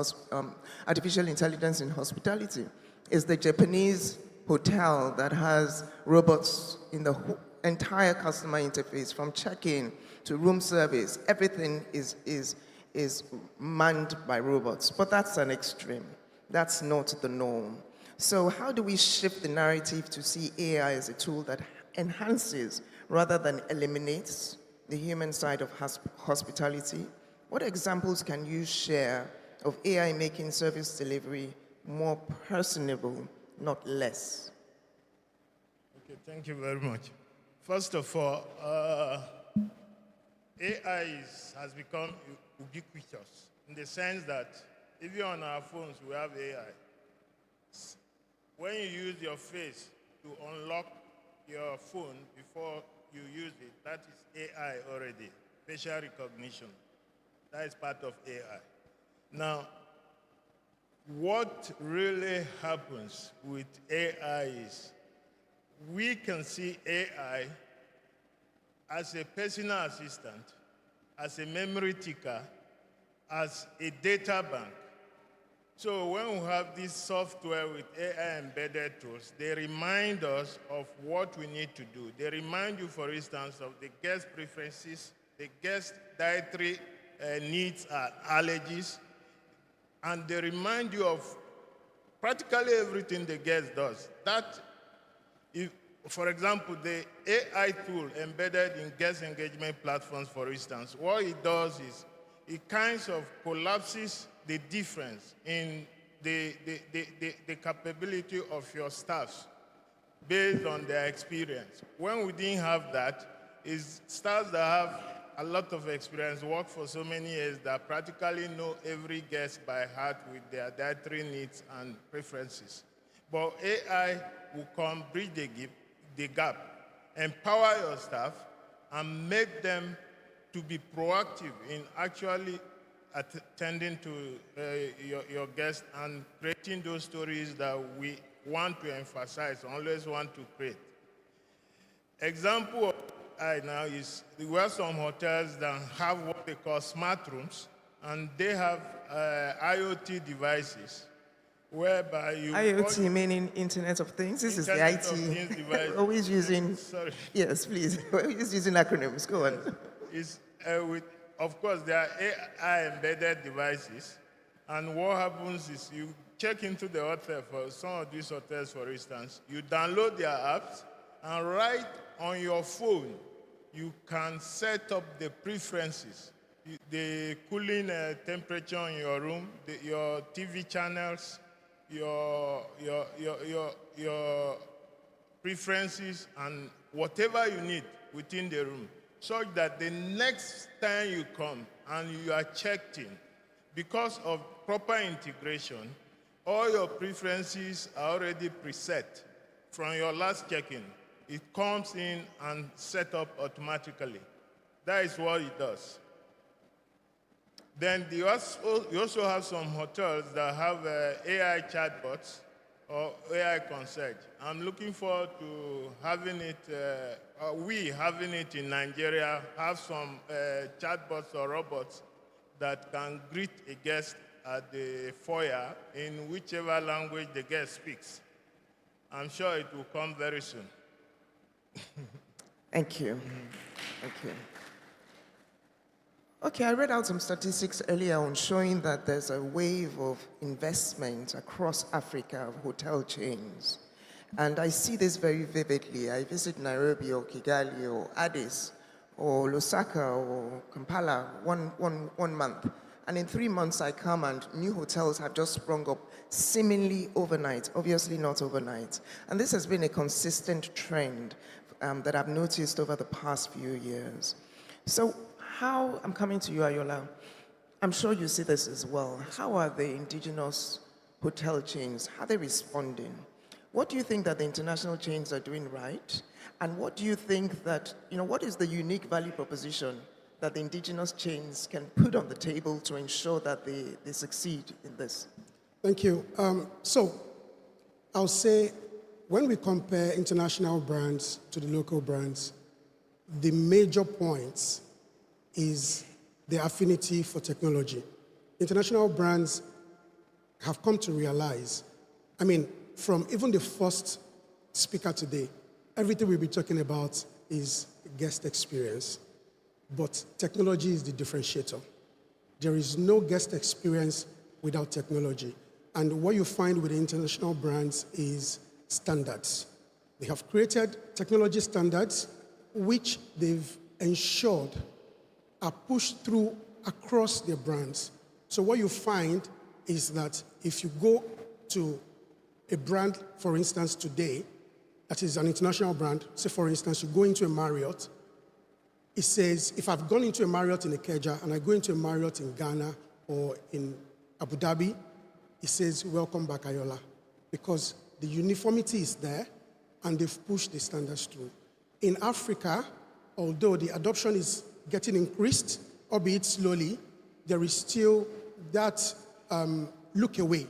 artificial intelligence in hospitality is the Japanese hotel that has robots in the entire customer interface, from check-in to room service. Everything is manned by robots. But that's an extreme. That's not the norm. So how do we shift the narrative to see AI as a tool that enhances rather than eliminates the human side of hospitality? What examples can you share of AI making service delivery more personable, not less? Okay, thank you very much. First of all, AI has become ubiquitous in the sense that even on our phones, we have AI. When you use your face to unlock your phone before you use it, that is AI already, facial recognition. That is part of AI. Now, what really happens with AI is we can see AI as a personal assistant, as a memory taker, as a data bank. So when we have this software with AI embedded tools, they remind us of what we need to do. They remind you, for instance, of the guest preferences, the guest dietary needs and allergies, and they remind you of practically everything the guest does. That, for example, the AI tool embedded in guest engagement platforms, for instance, what it does is it kind of collapses the difference in the capability of your staffs based on their experience. When we didn't have that, is staffs that have a lot of experience, work for so many years, that practically know every guest by heart with their dietary needs and preferences. But AI will come, bridge the gap, empower your staff, and make them to be proactive in actually attending to your guests and creating those stories that we want to emphasize, always want to create. Example of now is there are some hotels that have what they call smart rooms, and they have IoT devices whereby you... IoT meaning Internet of Things? This is the IT. Always using... Sorry. Yes, please. Always using acronyms. Go on. It's, of course, there are AI-embedded devices, and what happens is you check into the hotel, for some of these hotels, for instance, you download their apps, and right on your phone, you can set up the preferences, the cooling temperature in your room, your TV channels, your preferences, and whatever you need within the room, such that the next time you come and you are checked in, because of proper integration, all your preferences are already preset from your last check-in. It comes in and set up automatically. That is what it does. Then you also have some hotels that have AI chatbots or AI concierge. I'm looking forward to having it, having it in Nigeria, have some chatbots or robots that can greet a guest at the foyer in whichever language the guest speaks. I'm sure it will come very soon. Thank you. Thank you. Okay, I read out some statistics earlier on showing that there's a wave of investment across Africa of hotel chains. And I see this very vividly. I visit Nairobi or Kigali or Addis or Lusaka or Kampala one month. And in 3 months I come and new hotels have just sprung up seemingly overnight, obviously not overnight. And this has been a consistent trend that I've noticed over the past few years. So I'm coming to you, Ayola. I'm sure you see this as well. How are the indigenous hotel chains, how are they responding? What do you think that the international chains are doing right? And what do you think that, what is the unique value proposition that the indigenous chains can put on the table to ensure that they succeed in this? Thank you. So I'll say when we compare international brands to the local brands, the major points is the affinity for technology. International brands have come to realize, from even the first speaker today, everything we'll be talking about is guest experience. But technology is the differentiator. There is no guest experience without technology. And what you find with the international brands is standards. They have created technology standards which they've ensured are pushed through across their brands. So what you find is that if you go to a brand, for instance, today, that is an international brand, say for instance, you go into a Marriott, it says, if I've gone into a Marriott in Ikeja and I go into a Marriott in Ghana or in Abu Dhabi, it says, welcome back, Ayola, because the uniformity is there and they've pushed the standards through. In Africa, although the adoption is getting increased, albeit slowly, there is still that look away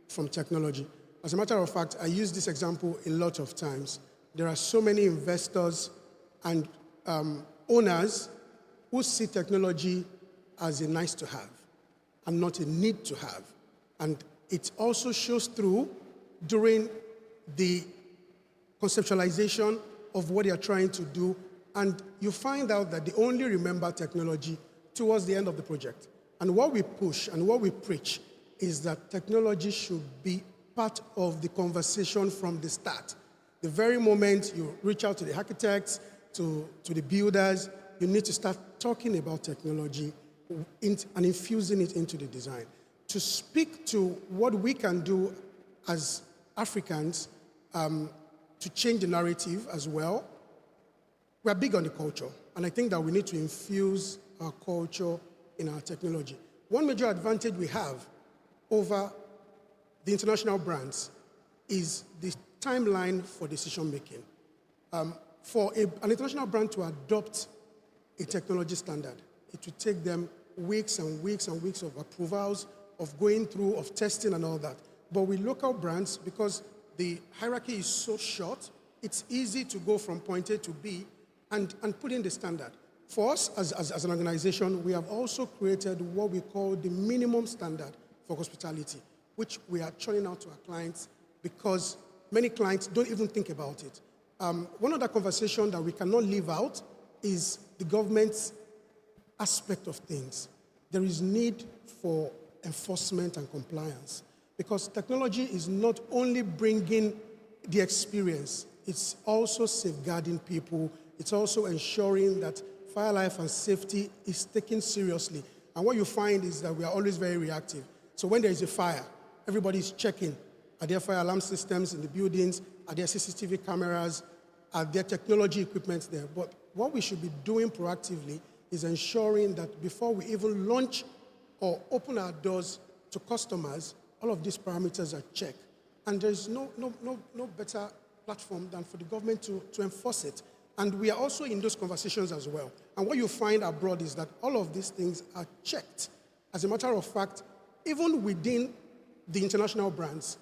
from technology. As a matter of fact, I use this example a lot of times. There are so many investors and owners who see technology as a nice to have and not a need to have. And it also shows through during the conceptualization of what they are trying to do. And you find out that they only remember technology towards the end of the project. And what we push and what we preach is that technology should be part of the conversation from the start. The very moment you reach out to the architects, to the builders, you need to start talking about technology and infusing it into the design. To speak to what we can do as Africans to change the narrative as well, we're big on the culture, and I think that we need to infuse our culture in our technology. One major advantage we have over the international brands is the timeline for decision making. For an international brand to adopt a technology standard, it would take them weeks and weeks and weeks of approvals, of going through, of testing and all that. But with local brands, because the hierarchy is so short, it's easy to go from point A to B and put in the standard. For us as an organization, we have also created what we call the minimum standard for hospitality, which we are churning out to our clients because many clients don't even think about it. One other conversation that we cannot leave out is the government's aspect of things. There is need for enforcement and compliance because technology is not only bringing the experience, it's also safeguarding people. It's also ensuring that fire life and safety is taken seriously. And what you find is that we are always very reactive. So when there is a fire, everybody is checking. Are there fire alarm systems in the buildings? Are there CCTV cameras? Are there technology equipment there? But what we should be doing proactively is ensuring that before we even launch or open our doors to customers, all of these parameters are checked. And there's no better platform than for the government to enforce it. And we are also in those conversations as well. And what you find abroad is that all of these things are checked. As a matter of fact, even within the international brands,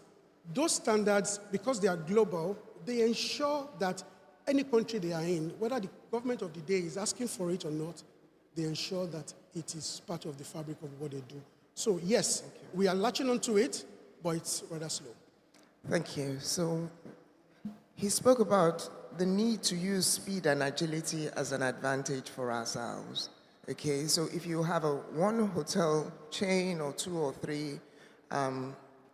those standards, because they are global, they ensure that any country they are in, whether the government of the day is asking for it or not, they ensure that it is part of the fabric of what they do. So yes, we are latching onto it, but it's rather slow. Thank you. So he spoke about the need to use speed and agility as an advantage for ourselves. Okay, so if you have one hotel chain or two or three,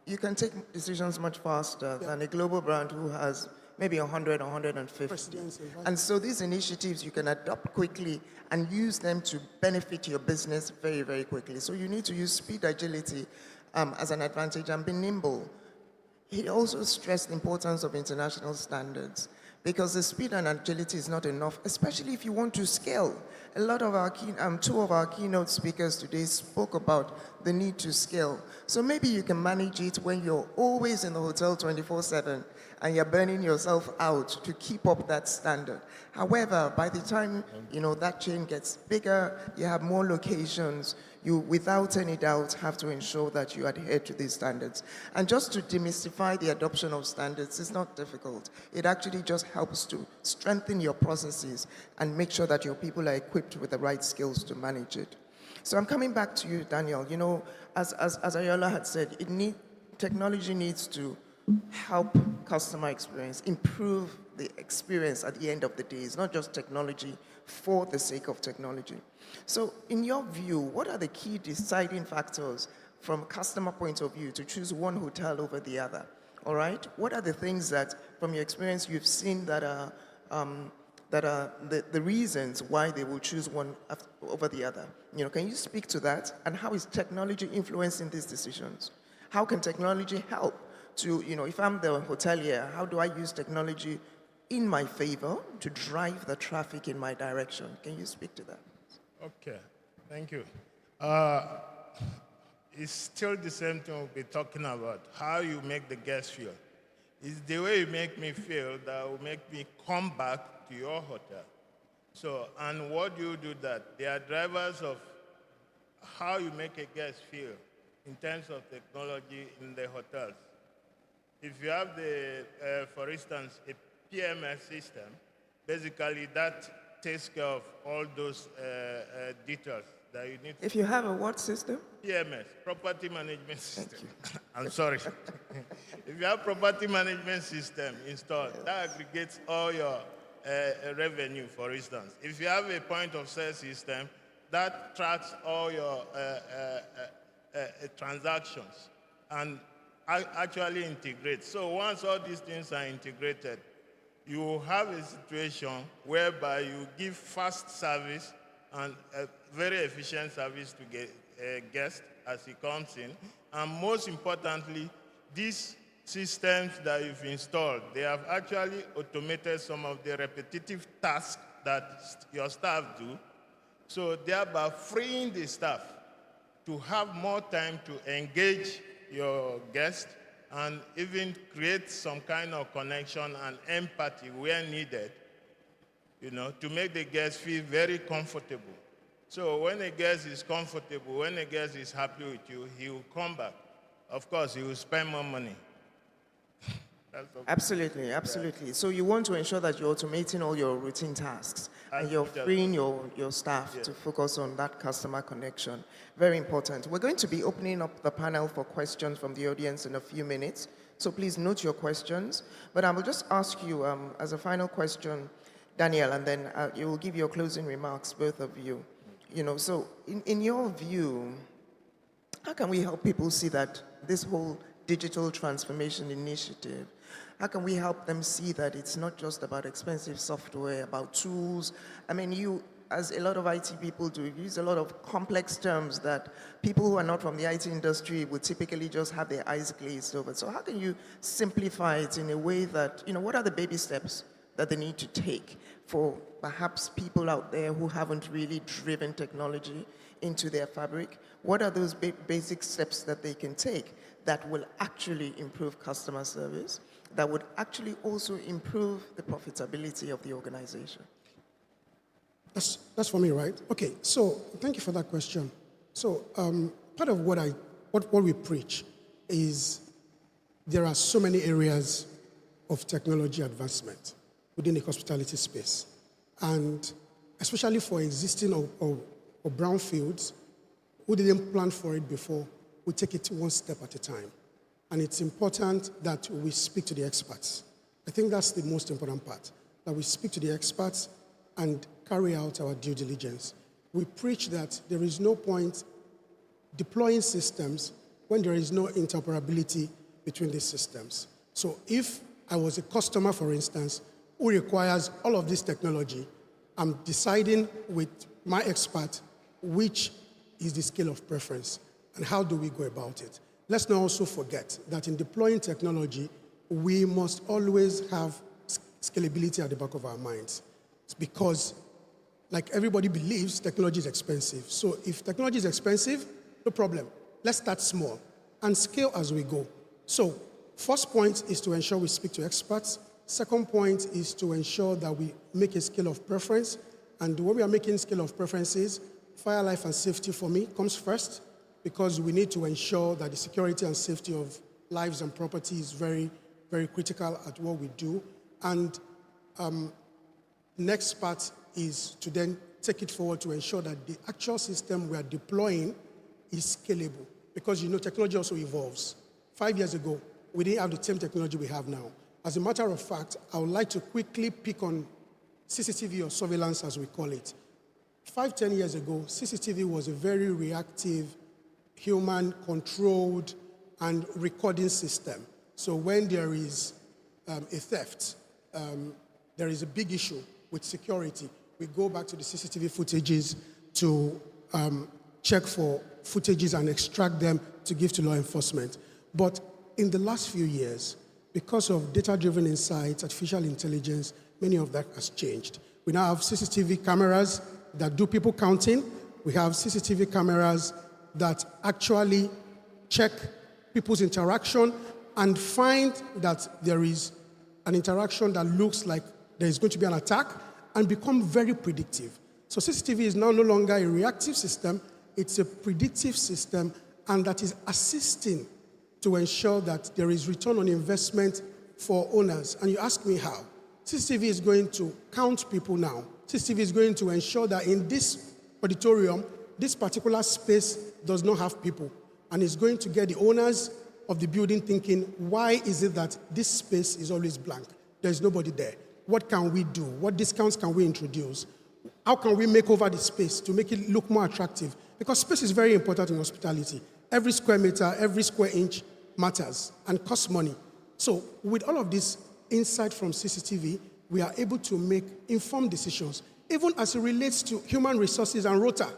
you can take decisions much faster than a global brand who has maybe 100, 150. And so these initiatives you can adopt quickly and use them to benefit your business very, very quickly. So you need to use speed, agility as an advantage and be nimble. He also stressed the importance of international standards because the speed and agility is not enough, especially if you want to scale. A lot of our two of our keynote speakers today spoke about the need to scale. So maybe you can manage it when you're always in the hotel 24/7 and you're burning yourself out to keep up that standard. However, by the time that chain gets bigger, you have more locations, you, without any doubt, have to ensure that you adhere to these standards. And just to demystify the adoption of standards is not difficult. It actually just helps to strengthen your processes and make sure that your people are equipped with the right skills to manage it. So I'm coming back to you, Daniel. As Ayola had said, technology needs to help customer experience, improve the experience at the end of the day. It's not just technology for the sake of technology. So in your view, what are the key deciding factors from a customer point of view to choose one hotel over the other? All right? What are the things that, from your experience, you've seen that are the reasons why they will choose one over the other? Can you speak to that? And how is technology influencing these decisions? How can technology help to, if I'm the hotelier, how do I use technology in my favor to drive the traffic in my direction? Can you speak to that? Okay, thank you. It's still the same thing we'll be talking about, how you make the guest feel. It's the way you make me feel that will make me come back to your hotel. So, and what do you do that? They are drivers of how you make a guest feel in terms of technology in the hotels. If you have for instance, a PMS system, basically that takes care of all those details that you need. If you have a what system? PMS, property management system. I'm sorry. If you have property management system installed, that aggregates all your revenue, for instance. If you have a point of sale system, that tracks all your transactions and actually integrates. So once all these things are integrated, you will have a situation whereby you give fast service and a very efficient service to get a guest as he comes in. And most importantly, these systems that you've installed, they have actually automated some of the repetitive tasks that your staff do, so thereby freeing the staff to have more time to engage your guest and even create some kind of connection and empathy where needed, to make the guest feel very comfortable. So when a guest is comfortable, when a guest is happy with you, he will come back. Of course, he will spend more money. Absolutely, absolutely. So you want to ensure that you're automating all your routine tasks and you're freeing your staff to focus on that customer connection. Very important. We're going to be opening up the panel for questions from the audience in a few minutes. So please note your questions. But I will just ask you as a final question, Daniel, and then you will give your closing remarks, both of you. So in your view, how can we help people see that this whole digital transformation initiative, how can we help them see that it's not just about expensive software, about tools? I mean, you, as a lot of IT people do, use a lot of complex terms that people who are not from the IT industry would typically just have their eyes glazed over. So how can you simplify it in a way that, what are the baby steps that they need to take for perhaps people out there who haven't really driven technology into their fabric? What are those basic steps that they can take that will actually improve customer service, that would actually also improve the profitability of the organization? That's for me, right? Okay, so thank you for that question. So part of what we preach is there are so many areas of technology advancement within the hospitality space. And especially for existing or brownfields, who didn't plan for it before, we take it one step at a time. And it's important that we speak to the experts. I think that's the most important part, that we speak to the experts and carry out our due diligence. We preach that there is no point deploying systems when there is no interoperability between these systems. So if I was a customer, for instance, who requires all of this technology, I'm deciding with my expert which is the scale of preference and how do we go about it. Let's not also forget that in deploying technology, we must always have scalability at the back of our minds. It's because, like everybody believes, technology is expensive. So if technology is expensive, no problem. Let's start small and scale as we go. So first point is to ensure we speak to experts. Second point is to ensure that we make a scale of preference. And when we are making scale of preferences, fire, life, and safety for me comes first, because we need to ensure that the security and safety of lives and property is very, very critical at what we do. And next part is to then take it forward to ensure that the actual system we are deploying is scalable, because technology also evolves. 5 years ago, we didn't have the same technology we have now. As a matter of fact, I would like to quickly pick on CCTV or surveillance, as we call it. 5-10 years ago, CCTV was a very reactive, human-controlled and recording system. So when there is a theft, there is a big issue with security, we go back to the CCTV footages to check for footages and extract them to give to law enforcement. But in the last few years, because of data-driven insights, artificial intelligence, many of that has changed. We now have CCTV cameras that do people counting. We have CCTV cameras that actually check people's interaction and find that there is an interaction that looks like there is going to be an attack and become very predictive. So CCTV is now no longer a reactive system, it's a predictive system, and that is assisting to ensure that there is return on investment for owners. And you ask me how. CCTV is going to count people now. CCTV is going to ensure that in this auditorium, this particular space does not have people. And it's going to get the owners of the building thinking, why is it that this space is always blank? There's nobody there. What can we do? What discounts can we introduce? How can we make over the space to make it look more attractive? Because space is very important in hospitality. Every square meter, every square inch matters and costs money. So with all of this insight from CCTV, we are able to make informed decisions, even as it relates to human resources and rota.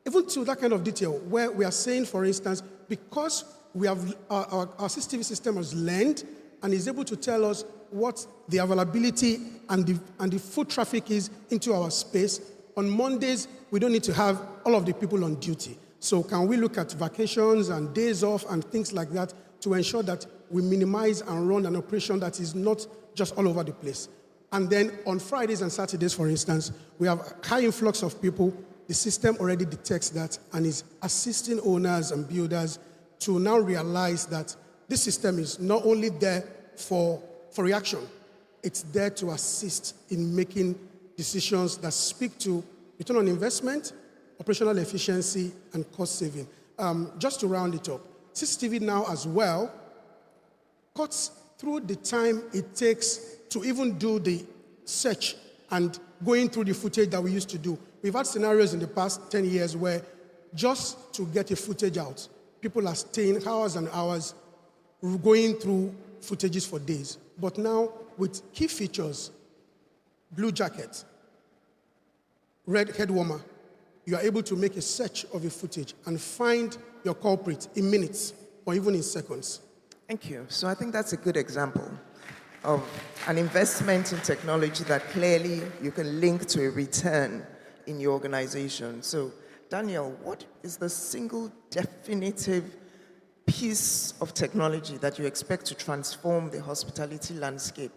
Even to that kind of detail, where we are saying, for instance, because we have our CCTV system has learned and is able to tell us what the availability and the foot traffic is into our space. On Mondays, we don't need to have all of the people on duty. So can we look at vacations and days off and things like that to ensure that we minimize and run an operation that is not just all over the place? And then on Fridays and Saturdays, for instance, we have a high influx of people. The system already detects that and is assisting owners and builders to now realize that this system is not only there for reaction, it's there to assist in making decisions that speak to return on investment, operational efficiency, and cost saving. Just to round it up, CCTV now as well cuts through the time it takes to even do the search and going through the footage that we used to do. We've had scenarios in the past 10 years where just to get a footage out, people are staying hours and hours going through footages for days. But now with key features, blue jacket, red head warmer, you are able to make a search of a footage and find your culprit in minutes or even in seconds. Thank you. So I think that's a good example of an investment in technology that clearly you can link to a return in your organization. So Daniel, what is the single definitive piece of technology that you expect to transform the hospitality landscape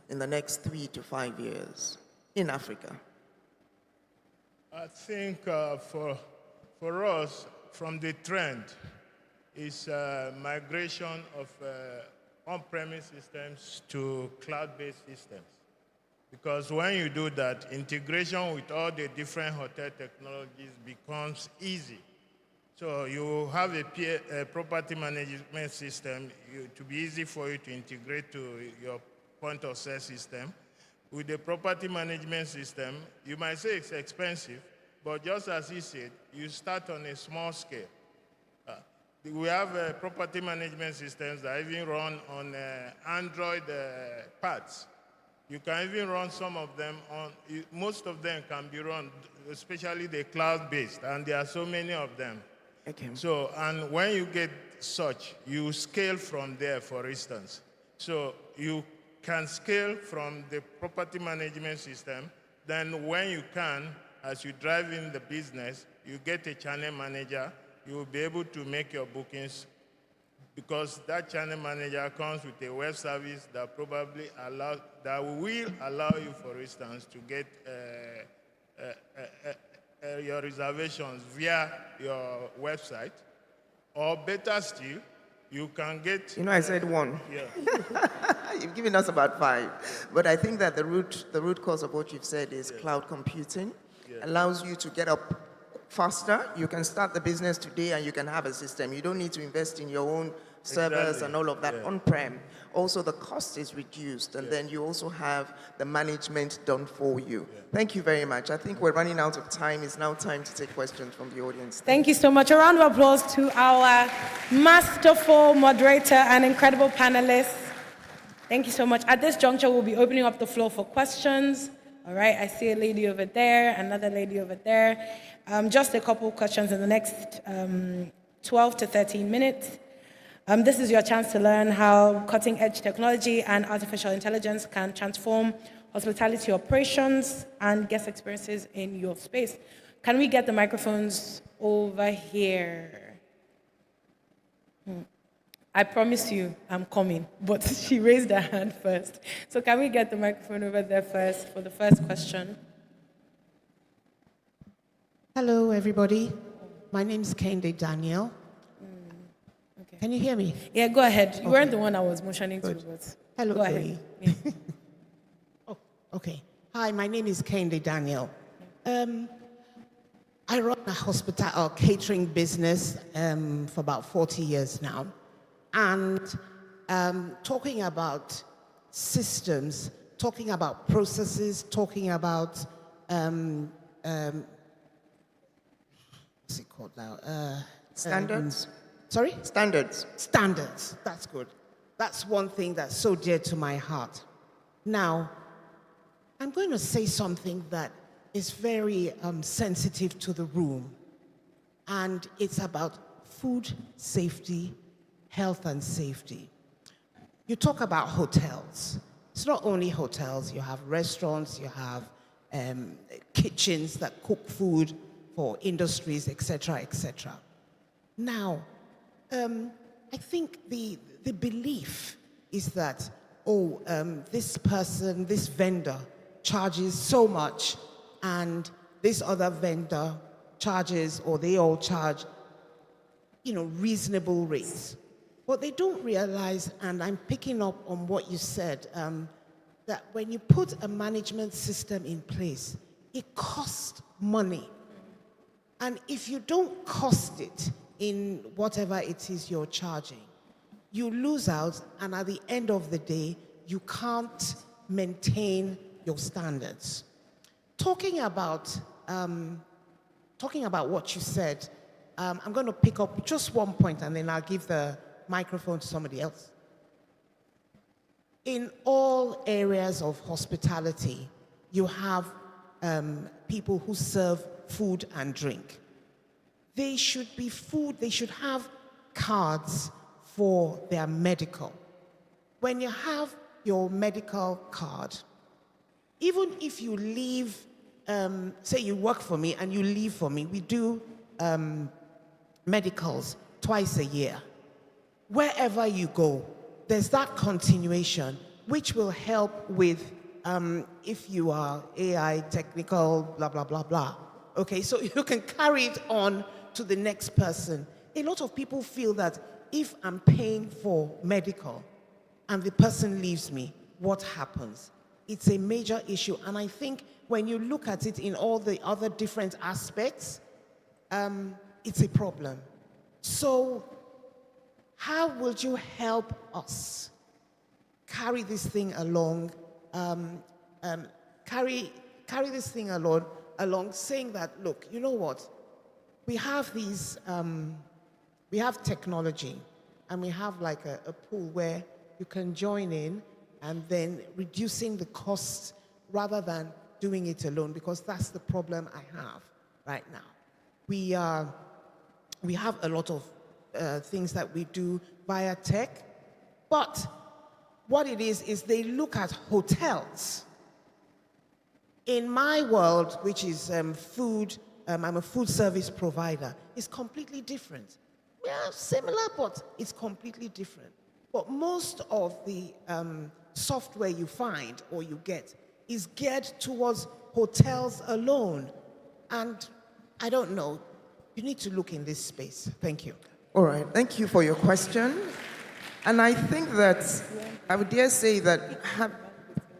in the next 3 to 5 years in Africa? I think for us, from the trend, is migration of on-premise systems to cloud-based systems. Because when you do that, integration with all the different hotel technologies becomes easy. So you have a property management system to be easy for you to integrate to your point of sale system. With the property management system, you might say it's expensive, but just as he said, you start on a small scale. We have property management systems that even run on Android pads. You can even run some of them on, most of them can be run, especially the cloud-based, and there are so many of them. Okay. So, and when you get such, you scale from there, for instance. So you can scale from the property management system, then when you can, as you drive in the business, you get a channel manager, you will be able to make your bookings because that channel manager comes with a web service that probably will allow you, for instance, to get your reservations via your website, or better still, you can get... I said one. Yeah. You've given us about 5. But I think that the root cause of what you've said is cloud computing. Allows you to get up faster. You can start the business today and you can have a system. You don't need to invest in your own servers and all of that on-prem. Also, the cost is reduced, and then you also have the management done for you. Thank you very much. I think we're running out of time. It's now time to take questions from the audience. Thank you so much. A round of applause to our masterful moderator and incredible panelists. Thank you so much. At this juncture, we'll be opening up the floor for questions. All right, I see a lady over there, another lady over there. Just a couple questions in the next 12 to 13 minutes. This is your chance to learn how cutting-edge technology and artificial intelligence can transform hospitality operations and guest experiences in your space. Can we get the microphones over here? I promise you I'm coming, but she raised her hand first. So can we get the microphone over there first for the first question? Hello, everybody. My name is Kende Daniel. Okay. Can you hear me? Yeah, go ahead. You weren't the one I was motioning to, but hello, go ahead. Yeah. Oh, okay. Hi, my name is Kende Daniel. I run a hospital or catering business for about 40 years now. And talking about systems, talking about processes, talking about what's it called now? Standards? Sorry? Standards. Standards, that's good. That's one thing that's so dear to my heart. Now, I'm going to say something that is very sensitive to the room, and it's about food safety, health and safety. You talk about hotels. It's not only hotels, you have restaurants, you have kitchens that cook food for industries, etc., etc. Now, I think the belief is that, this person, this vendor charges so much, and this other vendor charges, or they all charge, reasonable rates. What they don't realize, and I'm picking up on what you said, that when you put a management system in place, it costs money. And if you don't cost it in whatever it is you're charging, you lose out, and at the end of the day, you can't maintain your standards. Talking about what you said, I'm going to pick up just one point, and then I'll give the microphone to somebody else. In all areas of hospitality, you have people who serve food and drink. They should have cards for their medical. When you have your medical card, even if you leave, say you work for me and you leave for me, we do medicals twice a year. Wherever you go, there's that continuation, which will help with if you are AI, technical, blah, blah, blah, blah. Okay, so you can carry it on to the next person. A lot of people feel that if I'm paying for medical and the person leaves me, what happens? It's a major issue. And I think when you look at it in all the other different aspects, it's a problem. So how would you help us carry this thing along, carry this thing along, saying that, look, you know what? We have these, we have technology, and we have like a pool where you can join in and then reducing the costs rather than doing it alone, because that's the problem I have right now. We have a lot of things that we do via tech, but what it is they look at hotels. In my world, which is food, I'm a food service provider, it's completely different. We are similar, but it's completely different. But most of the software you find or you get is geared towards hotels alone. And I don't know, you need to look in this space. Thank you. All right, thank you for your question. And I think that I would dare say that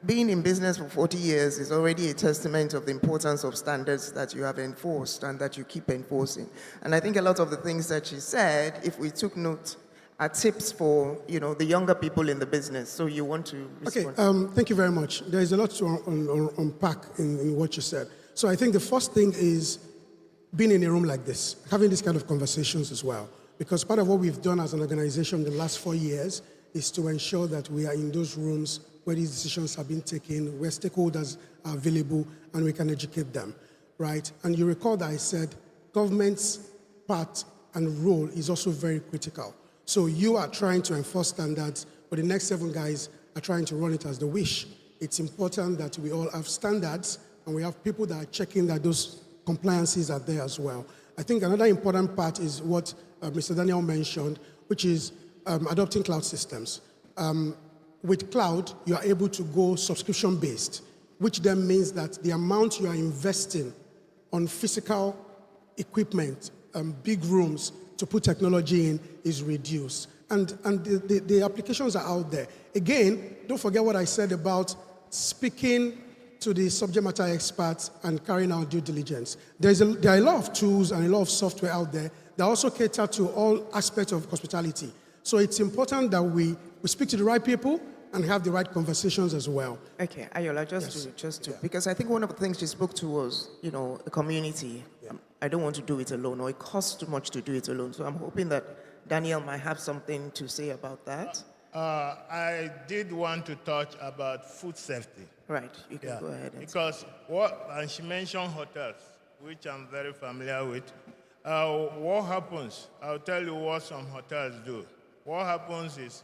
being in business for 40 years is already a testament of the importance of standards that you have enforced and that you keep enforcing. And I think a lot of the things that she said, if we took note, are tips for the younger people in the business. So you want to respond? Okay, thank you very much. There is a lot to unpack in what you said. So I think the first thing is being in a room like this, having these kind of conversations as well. Because part of what we've done as an organization the last 4 years is to ensure that we are in those rooms where these decisions have been taken, where stakeholders are available, and we can educate them, right? And you recall that I said government's part and role is also very critical. So you are trying to enforce standards, but the next 7 guys are trying to run it as they wish. It's important that we all have standards, and we have people that are checking that those compliances are there as well. I think another important part is what Mr. Daniel mentioned, which is adopting cloud systems. With cloud, you are able to go subscription-based, which then means that the amount you are investing on physical equipment, big rooms to put technology in is reduced. And the applications are out there. Again, don't forget what I said about speaking to the subject matter experts and carrying out due diligence. There are a lot of tools and a lot of software out there that also cater to all aspects of hospitality. So it's important that we speak to the right people and have the right conversations as well. Okay, Ayola, just to, because I think one of the things she spoke to was, a community. I don't want to do it alone, or it costs too much to do it alone. So I'm hoping that Daniel might have something to say about that. I did want to touch about food safety. Right, you can go ahead. Because and she mentioned hotels, which I'm very familiar with. What happens, I'll tell you what some hotels do. What happens is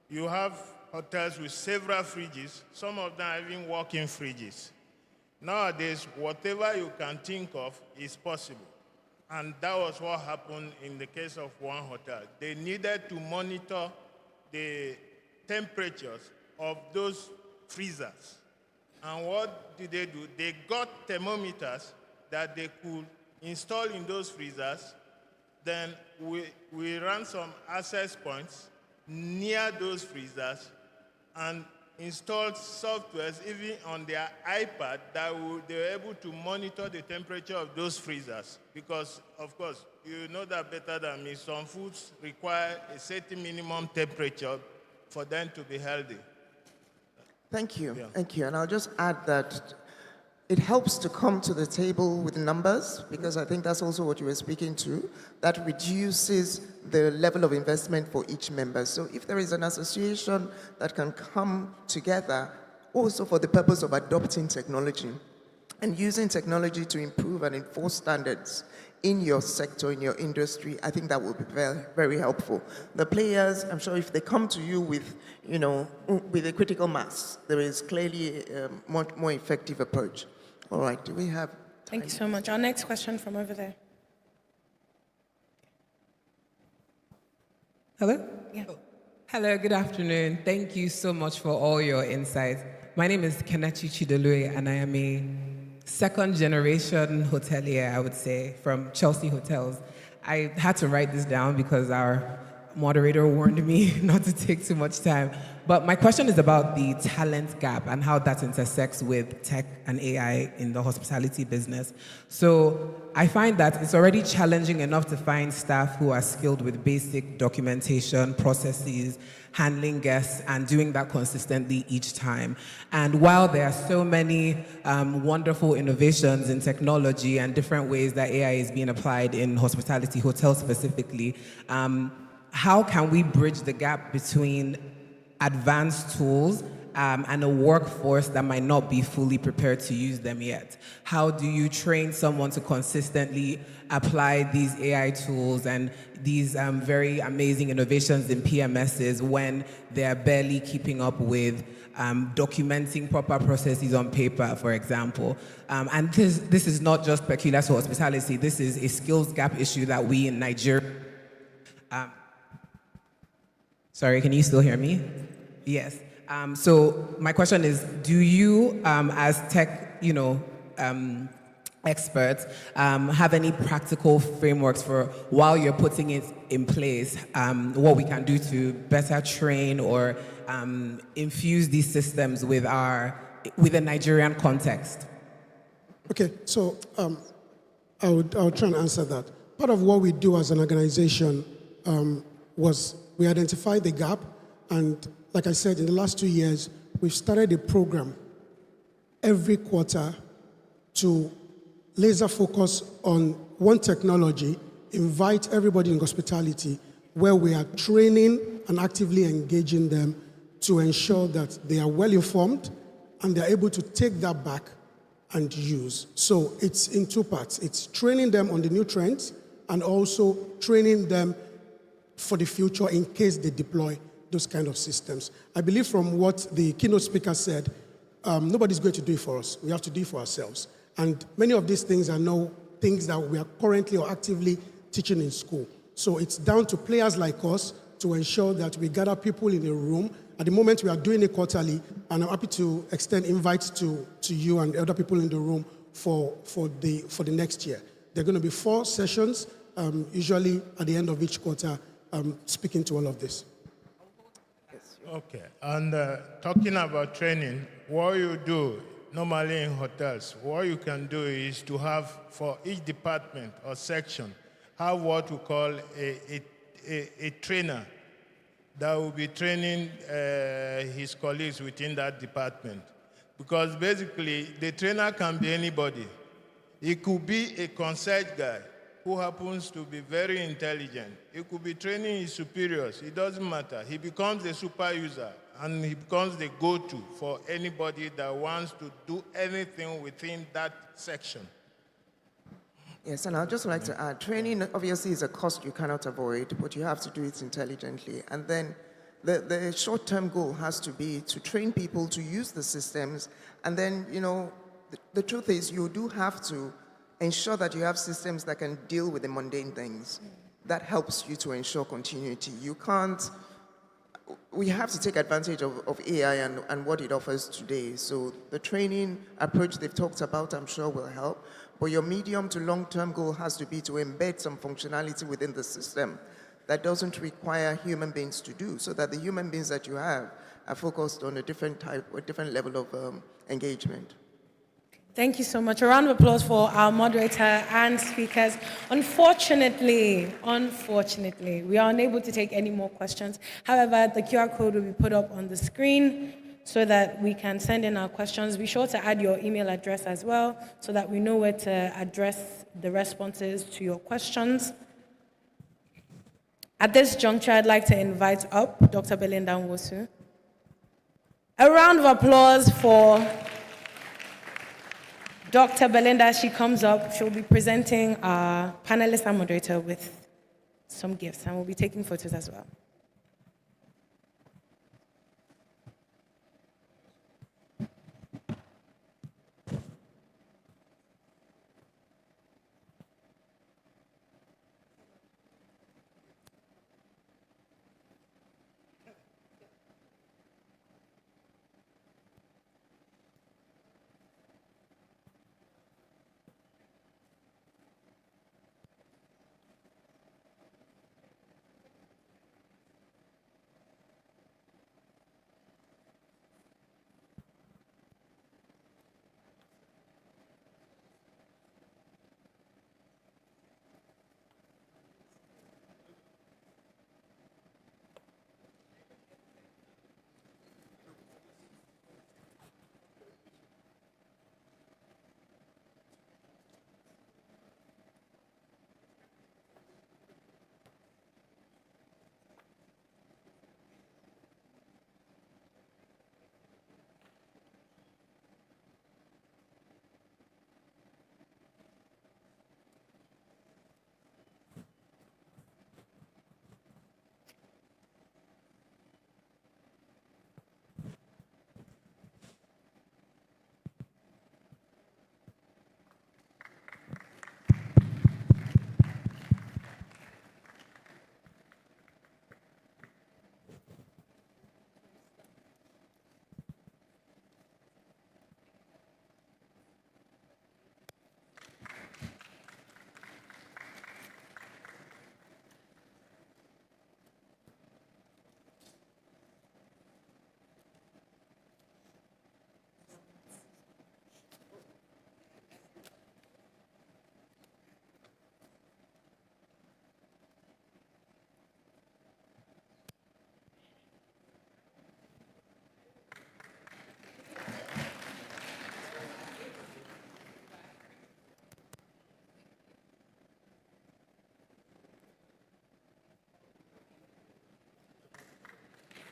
you have hotels with several fridges. Some of them are even walk-in fridges. Nowadays, whatever you can think of is possible. And that was what happened in the case of one hotel. They needed to monitor the temperatures of those freezers. And what did they do? They got thermometers that they could install in those freezers. Then we ran some access points near those freezers and installed softwares even on their iPad that they were able to monitor the temperature of those freezers. Because, of course, you know that better than me, some foods require a certain minimum temperature for them to be healthy. Thank you. Yeah. Thank you. And I'll just add that it helps to come to the table with numbers, because I think that's also what you were speaking to. That reduces the level of investment for each member. So if there is an association that can come together also for the purpose of adopting technology and using technology to improve and enforce standards in your sector, in your industry, I think that will be very, very helpful. The players, I'm sure if they come to you with, with a critical mass, there is clearly a much more effective approach. All right, do we have time? Thank you so much. Our next question from over there. Hello? Yeah. Hello, good afternoon. Thank you so much for all your insights. My name is Kenechi Chidolue, and I am a second-generation hotelier, I would say, from Chelsea Hotels. I had to write this down because our moderator warned me not to take too much time. But my question is about the talent gap and how that intersects with tech and AI in the hospitality business. So I find that it's already challenging enough to find staff who are skilled with basic documentation, processes, handling guests, and doing that consistently each time. And while there are so many wonderful innovations in technology and different ways that AI is being applied in hospitality, hotels specifically, how can we bridge the gap between advanced tools and a workforce that might not be fully prepared to use them yet? How do you train someone to consistently apply these AI tools and these very amazing innovations in PMSs when they're barely keeping up with documenting proper processes on paper, for example? And this is not just peculiar to hospitality. This is a skills gap issue that we in Nigeria... Sorry, can you still hear me? Yes. So my question is, do you, as tech, experts, have any practical frameworks for, while you're putting it in place, what we can do to better train or infuse these systems with a Nigerian context? Okay, so I'll try and answer that. Part of what we do as an organization was we identified the gap, and like I said, in the last 2 years, we've started a program every quarter to laser focus on one technology, invite everybody in hospitality, where we are training and actively engaging them to ensure that they are well informed and they're able to take that back and use. So it's in two parts. It's training them on the new trends and also training them for the future in case they deploy those kind of systems. I believe from what the keynote speaker said, nobody's going to do it for us. We have to do it for ourselves. And many of these things are now things that we are currently or actively teaching in school. So it's down to players like us to ensure that we gather people in a room. At the moment, we are doing it quarterly, and I'm happy to extend invites to you and other people in the room for the next year. There are going to be 4 sessions, usually at the end of each quarter, speaking to all of this. Okay, and talking about training, what you do normally in hotels, what you can do is to have, for each department or section, have what we call a trainer that will be training his colleagues within that department. Because basically, the trainer can be anybody. It could be a concierge guy who happens to be very intelligent. He could be training his superiors. It doesn't matter. He becomes a super user, and he becomes the go-to for anybody that wants to do anything within that section. Yes, and I'd just like to add, training obviously is a cost you cannot avoid, but you have to do it intelligently. And then the short-term goal has to be to train people to use the systems. And then, the truth is you do have to ensure that you have systems that can deal with the mundane things. That helps you to ensure continuity. We have to take advantage of AI and what it offers today. So the training approach they've talked about, I'm sure will help. But your medium to long-term goal has to be to embed some functionality within the system that doesn't require human beings to do, so that the human beings that you have are focused on a different level of engagement. Thank you so much. A round of applause for our moderator and speakers. Unfortunately, we are unable to take any more questions. However, the QR code will be put up on the screen so that we can send in our questions. Be sure to add your email address as well so that we know where to address the responses to your questions. At this juncture, I'd like to invite up Dr. Belinda Nwosu. A round of applause for Dr. Belinda. As she comes up, she'll be presenting our panelist and moderator with some gifts, and we'll be taking photos as well.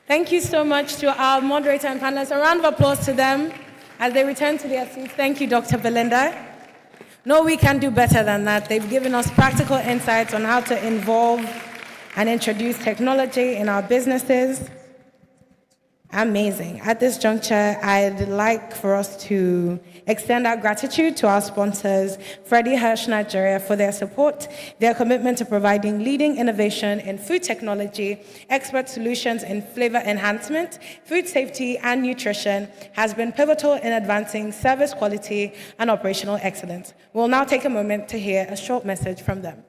Thank you so much to our moderator and panelists. A round of applause to them as they return to their seats. Thank you, Dr. Belinda. No, we can do better than that. They've given us practical insights on how to involve and introduce technology in our businesses. Amazing. At this juncture, I'd like for us to extend our gratitude to our sponsors, Freddie Hirsch Nigeria, for their support. Their commitment to providing leading innovation in food technology, expert solutions in flavor enhancement, food safety, and nutrition has been pivotal in advancing service quality and operational excellence. We'll now take a moment to hear a short message from them.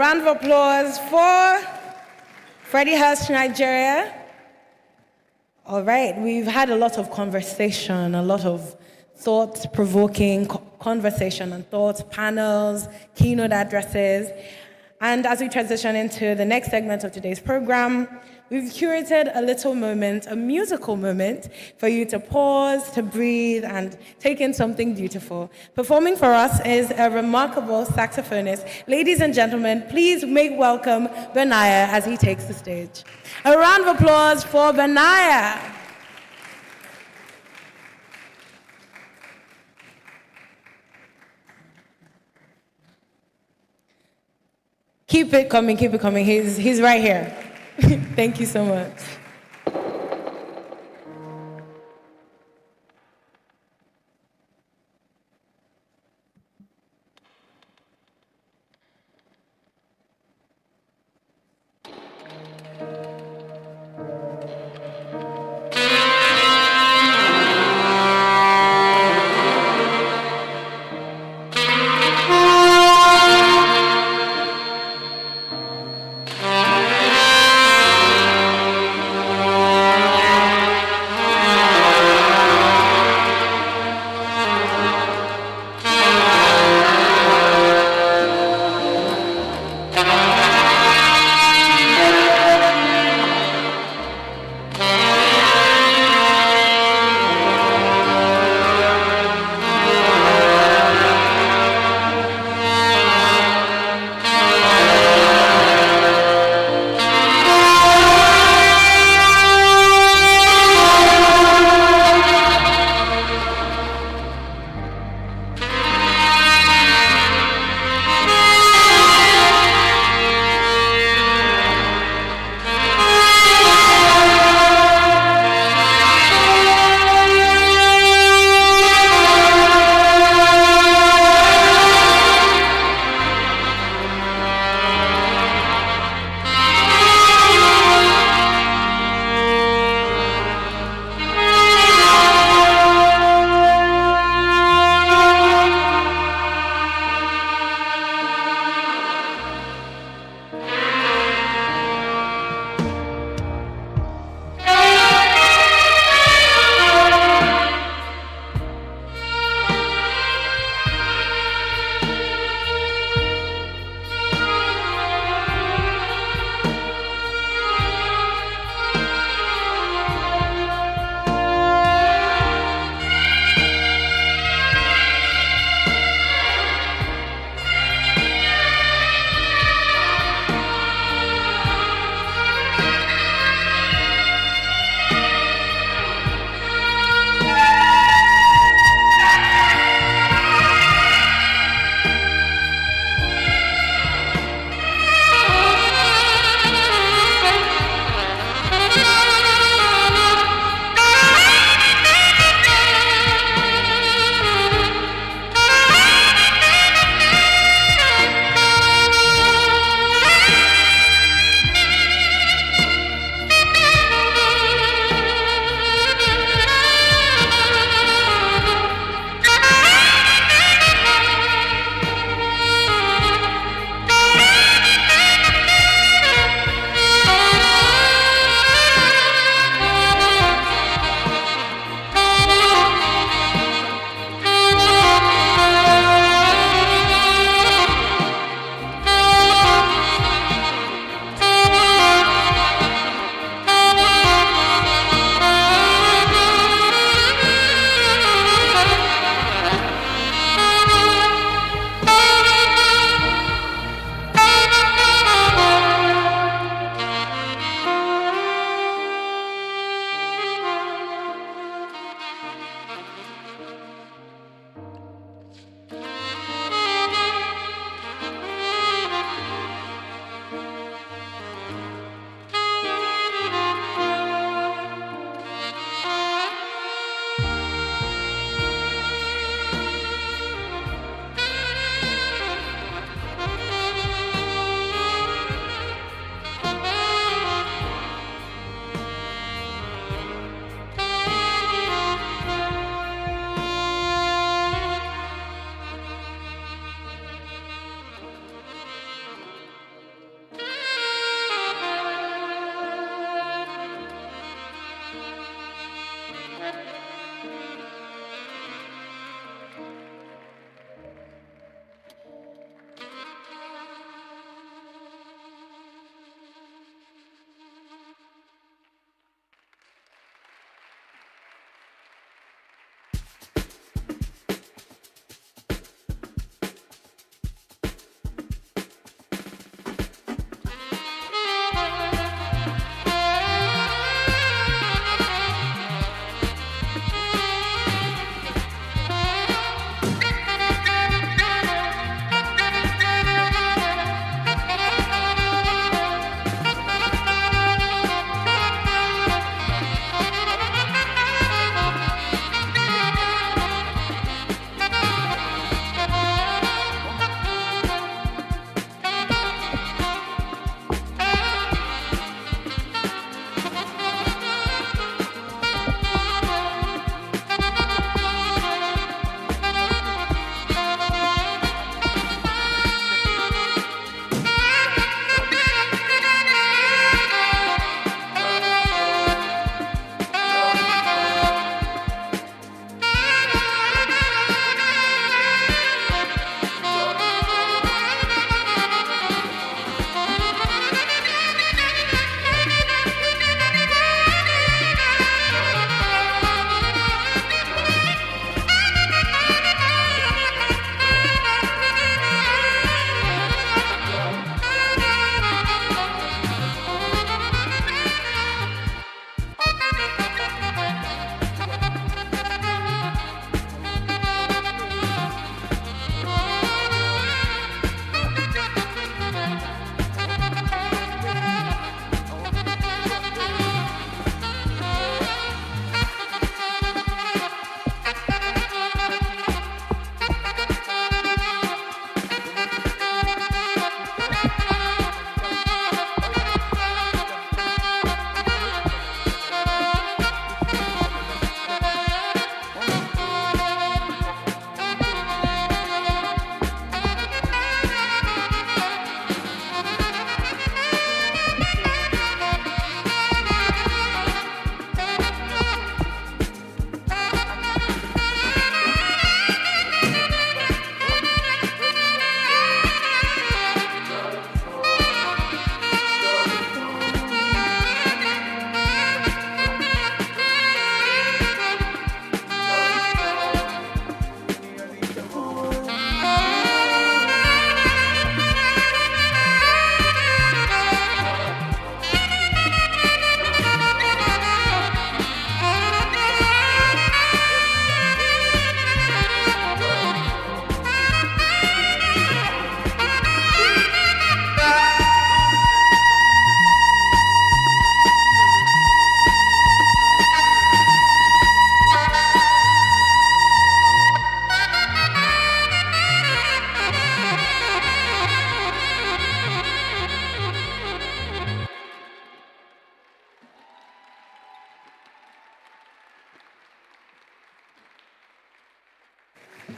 round of applause for Freddie Hurst, Nigeria. All right, we've had a lot of conversation, a lot of thought-provoking conversation and thoughts, panels, keynote addresses. And as we transition into the next segment of today's program, we've curated a little moment, a musical moment, for you to pause, to breathe, and take in something beautiful. Performing for us is a remarkable saxophonist. Ladies and gentlemen, please make welcome Benaya as he takes the stage. A round of applause for Benaya. Keep it coming, keep it coming. He's right here. Thank you so much.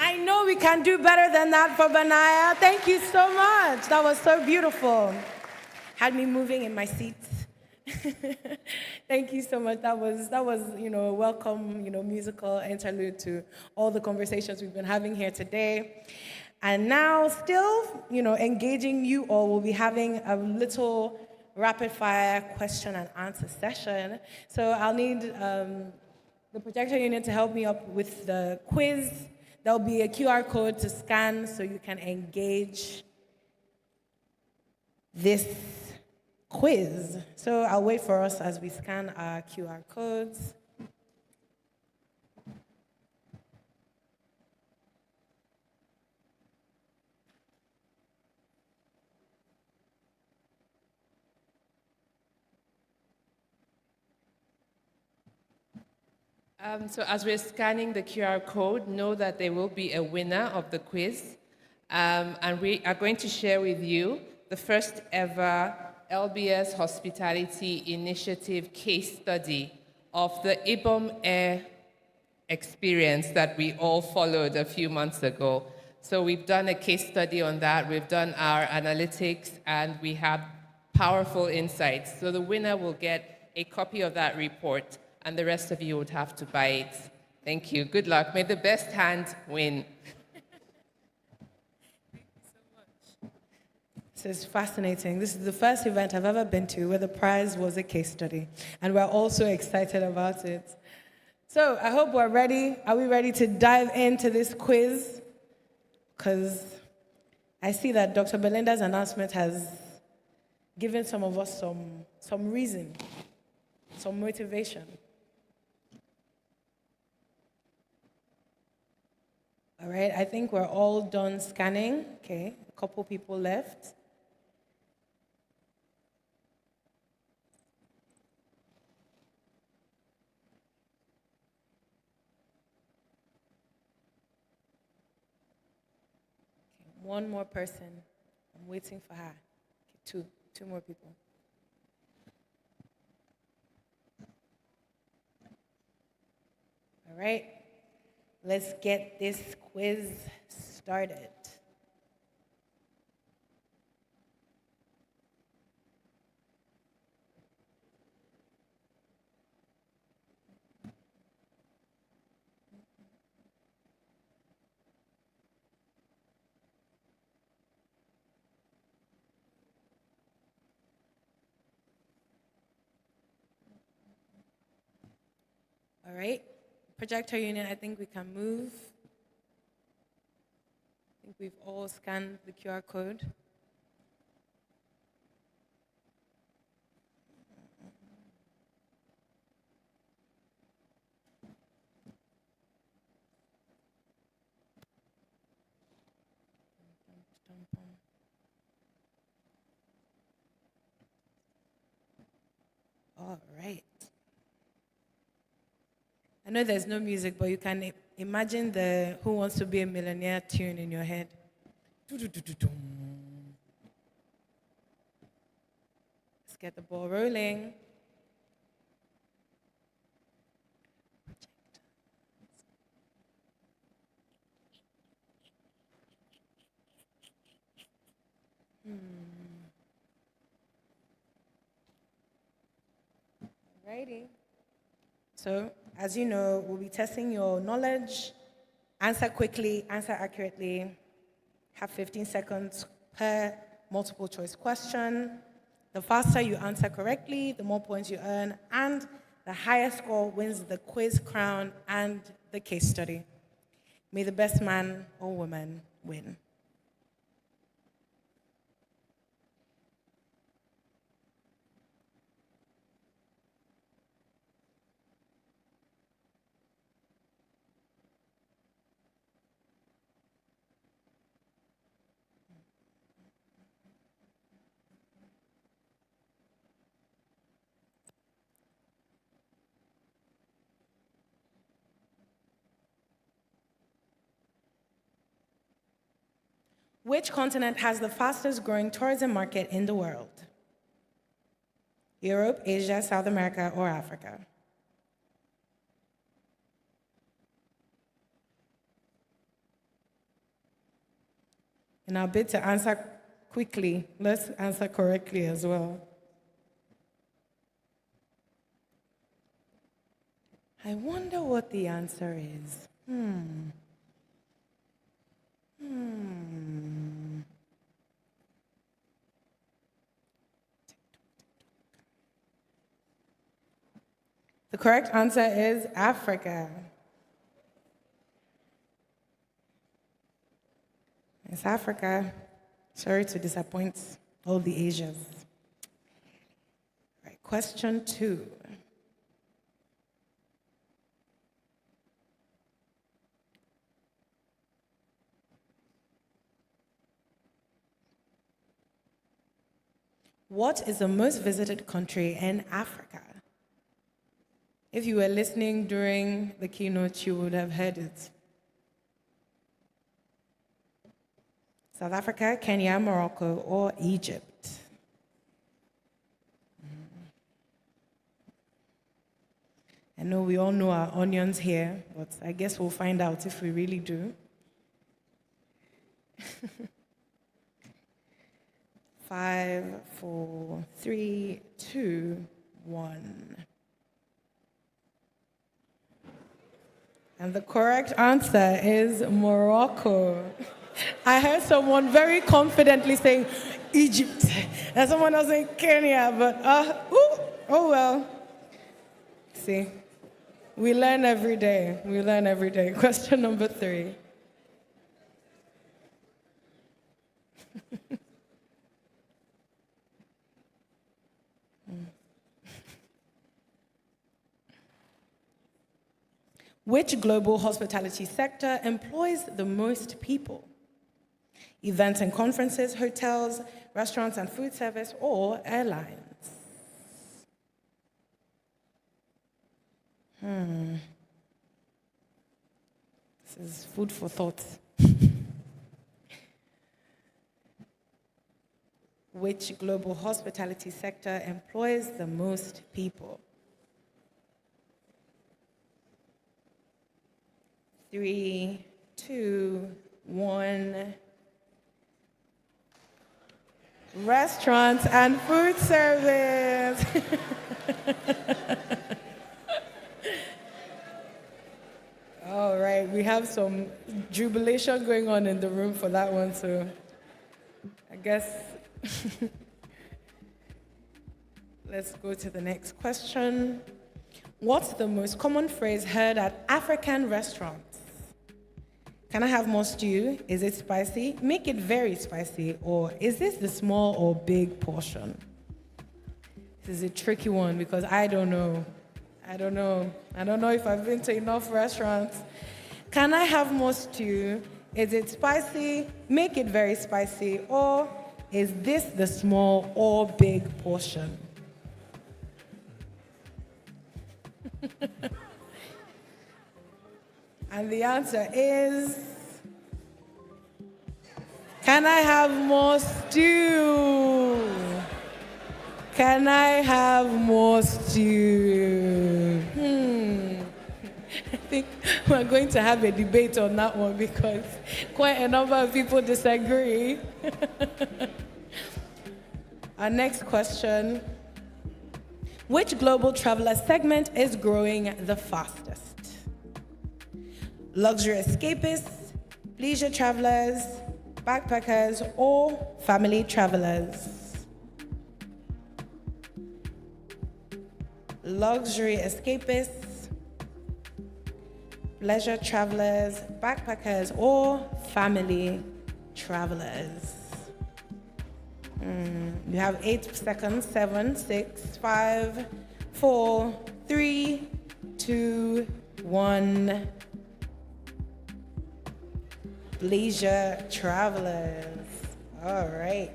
I know we can do better than that for Benaya. Thank you so much. That was so beautiful. Had me moving in my seat. Thank you so much. That was a welcome, musical interlude to all the conversations we've been having here today. And now, still, engaging you all, we'll be having a little rapid fire question and answer session. So I'll need the projector unit to help me up with the quiz. There'll be a QR code to scan so you can engage this quiz. So I'll wait for us as we scan our QR codes. So as we're scanning the QR code, know that there will be a winner of the quiz. And we are going to share with you the first ever LBS Hospitality Initiative case study of the Ibom Air experience that we all followed a few months ago. So we've done a case study on that. We've done our analytics, and we have powerful insights. So the winner will get a copy of that report, and the rest of you would have to buy it. Thank you. Good luck. May the best hand win. This is fascinating. This is the first event I've ever been to where the prize was a case study, and we're all so excited about it. So I hope we're ready. Are we ready to dive into this quiz? Because I see that Dr. Belinda's announcement has given some of us some reason, some motivation. All right, I think we're all done scanning. Okay, a couple people left. One more person. I'm waiting for her. Okay, two more people. All right, let's get this quiz started. All right, projector unit, I think we can move. I think we've all scanned the QR code. All right. I know there's no music, but you can imagine the Who Wants to Be a Millionaire tune in your head. Let's get the ball rolling. Alrighty. So, as you know, we'll be testing your knowledge. Answer quickly, answer accurately. Have 15 seconds per multiple choice question. The faster you answer correctly, the more points you earn, and the higher score wins the quiz crown and the case study. May the best man or woman win. Which continent has the fastest growing tourism market in the world? Europe, Asia, South America, or Africa? In our bid to answer quickly, let's answer correctly as well. I wonder what the answer is. The correct answer is Africa. It's Africa. Sorry to disappoint all the Asians. Right, question 2. What is the most visited country in Africa? If you were listening during the keynote, you would have heard it. South Africa, Kenya, Morocco, or Egypt? I know we all know our onions here, but I guess we'll find out if we really do. 5, 4, 3, 2, 1. And the correct answer is Morocco. I heard someone very confidently saying Egypt, and someone else saying Kenya, but oh well. See, we learn every day. We learn every day. Question number 3. Which global hospitality sector employs the most people? Events and conferences, hotels, restaurants and food service, or airlines? This is food for thought. Which global hospitality sector employs the most people? 3, 2, 1. Restaurants and food service. All right, we have some jubilation going on in the room for that one, so I guess let's go to the next question. What's the most common phrase heard at African restaurants? Can I have more stew? Is it spicy? Make it very spicy. Or is this the small or big portion? This is a tricky one because I don't know. I don't know if I've been to enough restaurants. Can I have more stew? Is it spicy? Make it very spicy. Or is this the small or big portion? And the answer is, can I have more stew? Can I have more stew? I think we're going to have a debate on that one because quite a number of people disagree. Our next question. Which global traveler segment is growing the fastest? Luxury escapists, leisure travelers, backpackers, or family travelers? Luxury escapists, leisure travelers, backpackers, or family travelers? You have 8 seconds. 7, 6, 5, 4, 3, 2, 1. Leisure travelers. All right.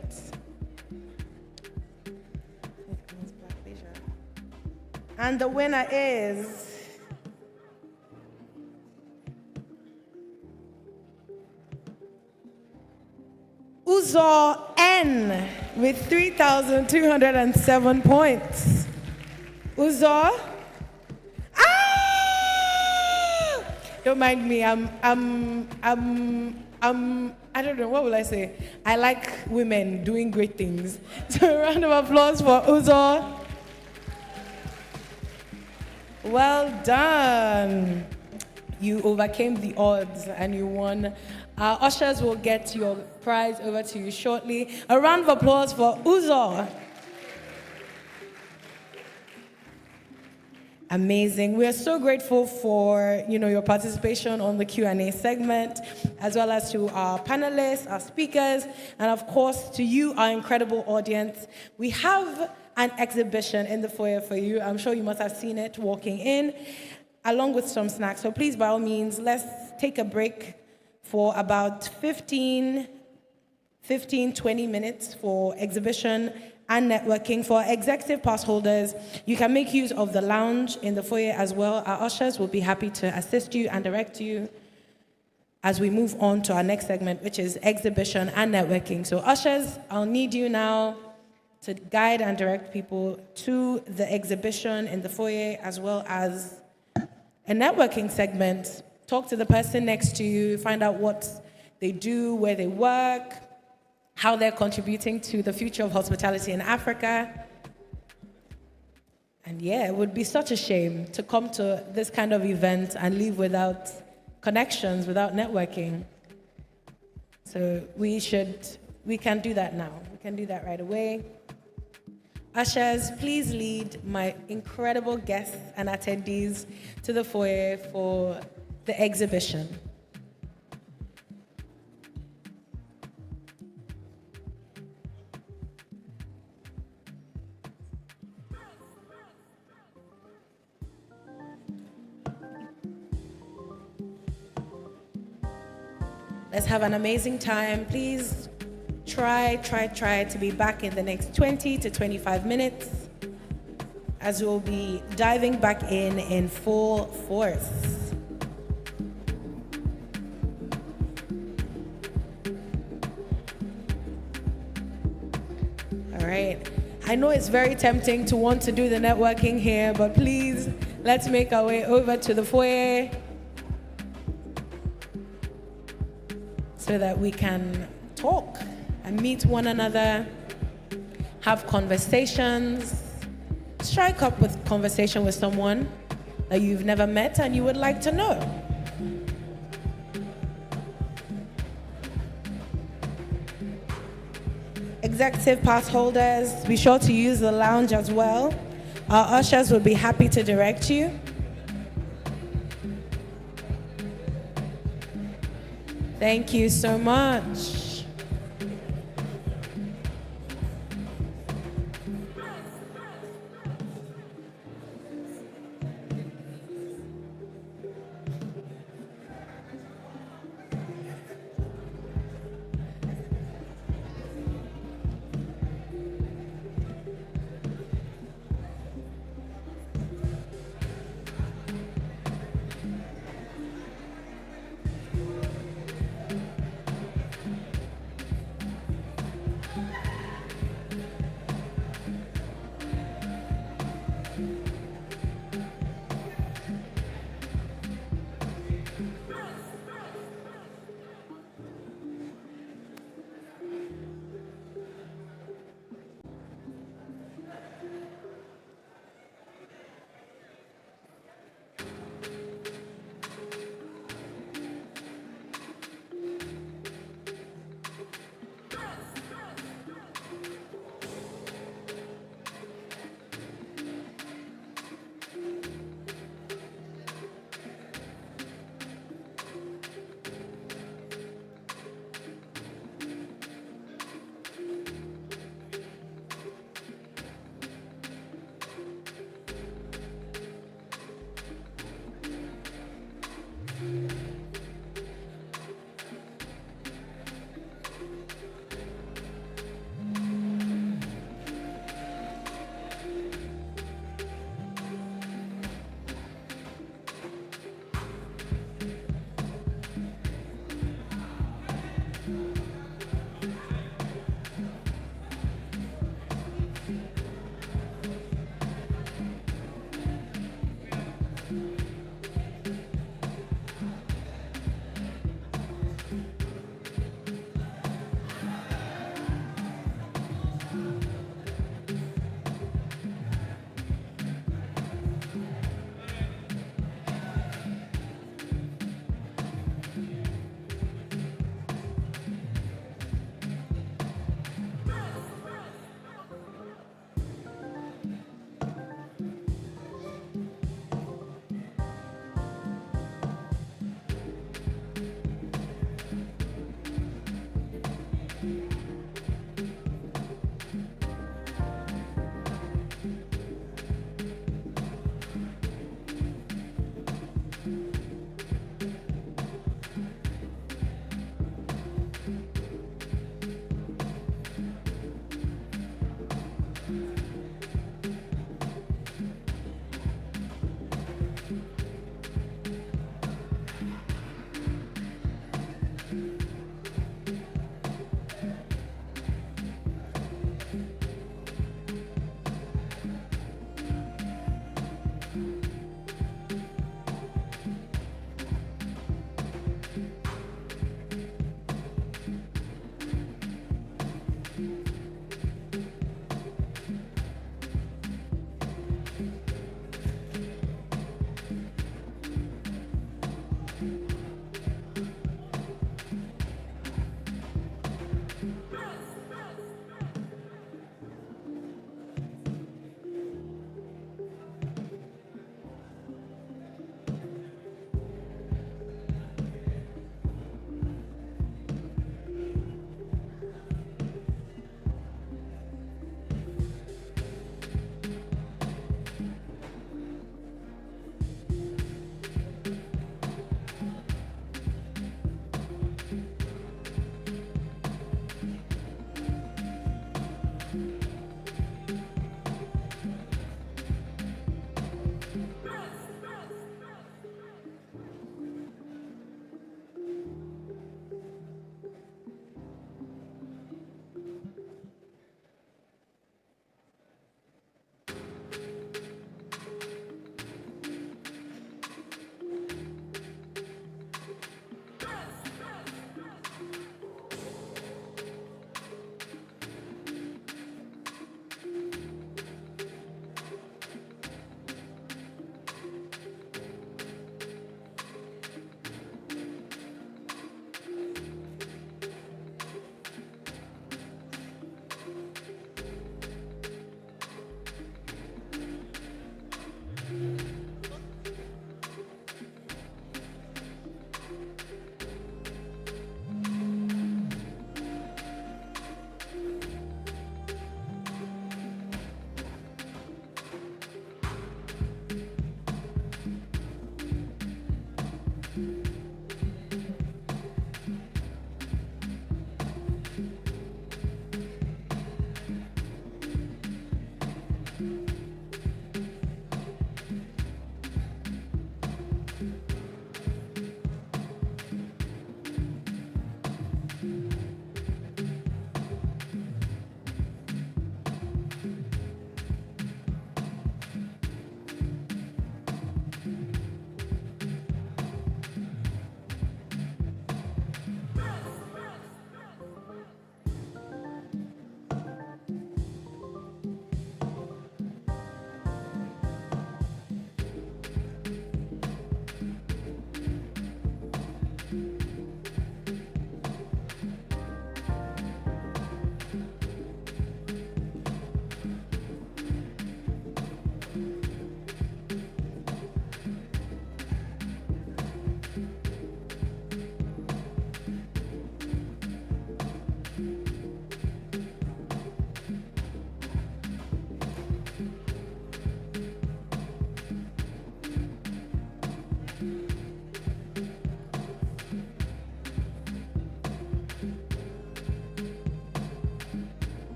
And the winner is Uzor N with 3,207 points. Uzor? Don't mind me. I'm I don't know, what will I say? I like women doing great things. So a round of applause for Uzo. Well done. You overcame the odds and you won. Our ushers will get your prize over to you shortly. A round of applause for Uzo. Amazing. We are so grateful for your participation on the Q&A segment, as well as to our panelists, our speakers, and of course to you, our incredible audience. We have an exhibition in the foyer for you. I'm sure you must have seen it walking in, along with some snacks. So please, by all means, let's take a break for about 20 minutes for exhibition and networking. For executive pass holders, you can make use of the lounge in the foyer as well. Our ushers will be happy to assist you and direct you as we move on to our next segment, which is exhibition and networking. So ushers, I'll need you now to guide and direct people to the exhibition in the foyer, as well as a networking segment. Talk to the person next to you, find out what they do, where they work, how they're contributing to the future of hospitality in Africa. And yeah, it would be such a shame to come to this kind of event and leave without connections, without networking. So we can do that now. We can do that right away. Ushers, please lead my incredible guests and attendees to the foyer for the exhibition. Let's have an amazing time. Please try to be back in the next 20 to 25 minutes, as we'll be diving back in full force. All right. I know it's very tempting to want to do the networking here, but please, let's make our way over to the foyer so that we can talk and meet one another, have conversations, strike up with conversation with someone that you've never met and you would like to know. Executive pass holders, be sure to use the lounge as well. Our ushers will be happy to direct you. Thank you so much.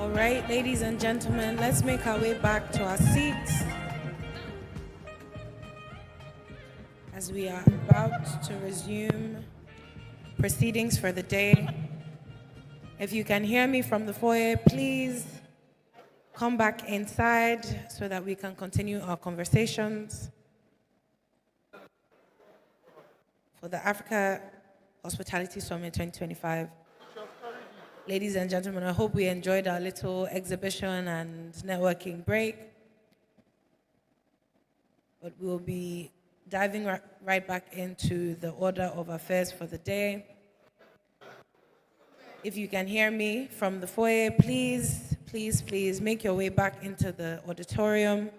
All right, ladies and gentlemen, let's make our way back to our seats as we are about to resume proceedings for the day. If you can hear me from the foyer, please come back inside so that we can continue our conversations. For the Africa Hospitality Summit 2025. Ladies and gentlemen, I hope we enjoyed our little exhibition and networking break. But we'll be diving right back into the order of affairs for the day. If you can hear me from the foyer, please make your way back into the auditorium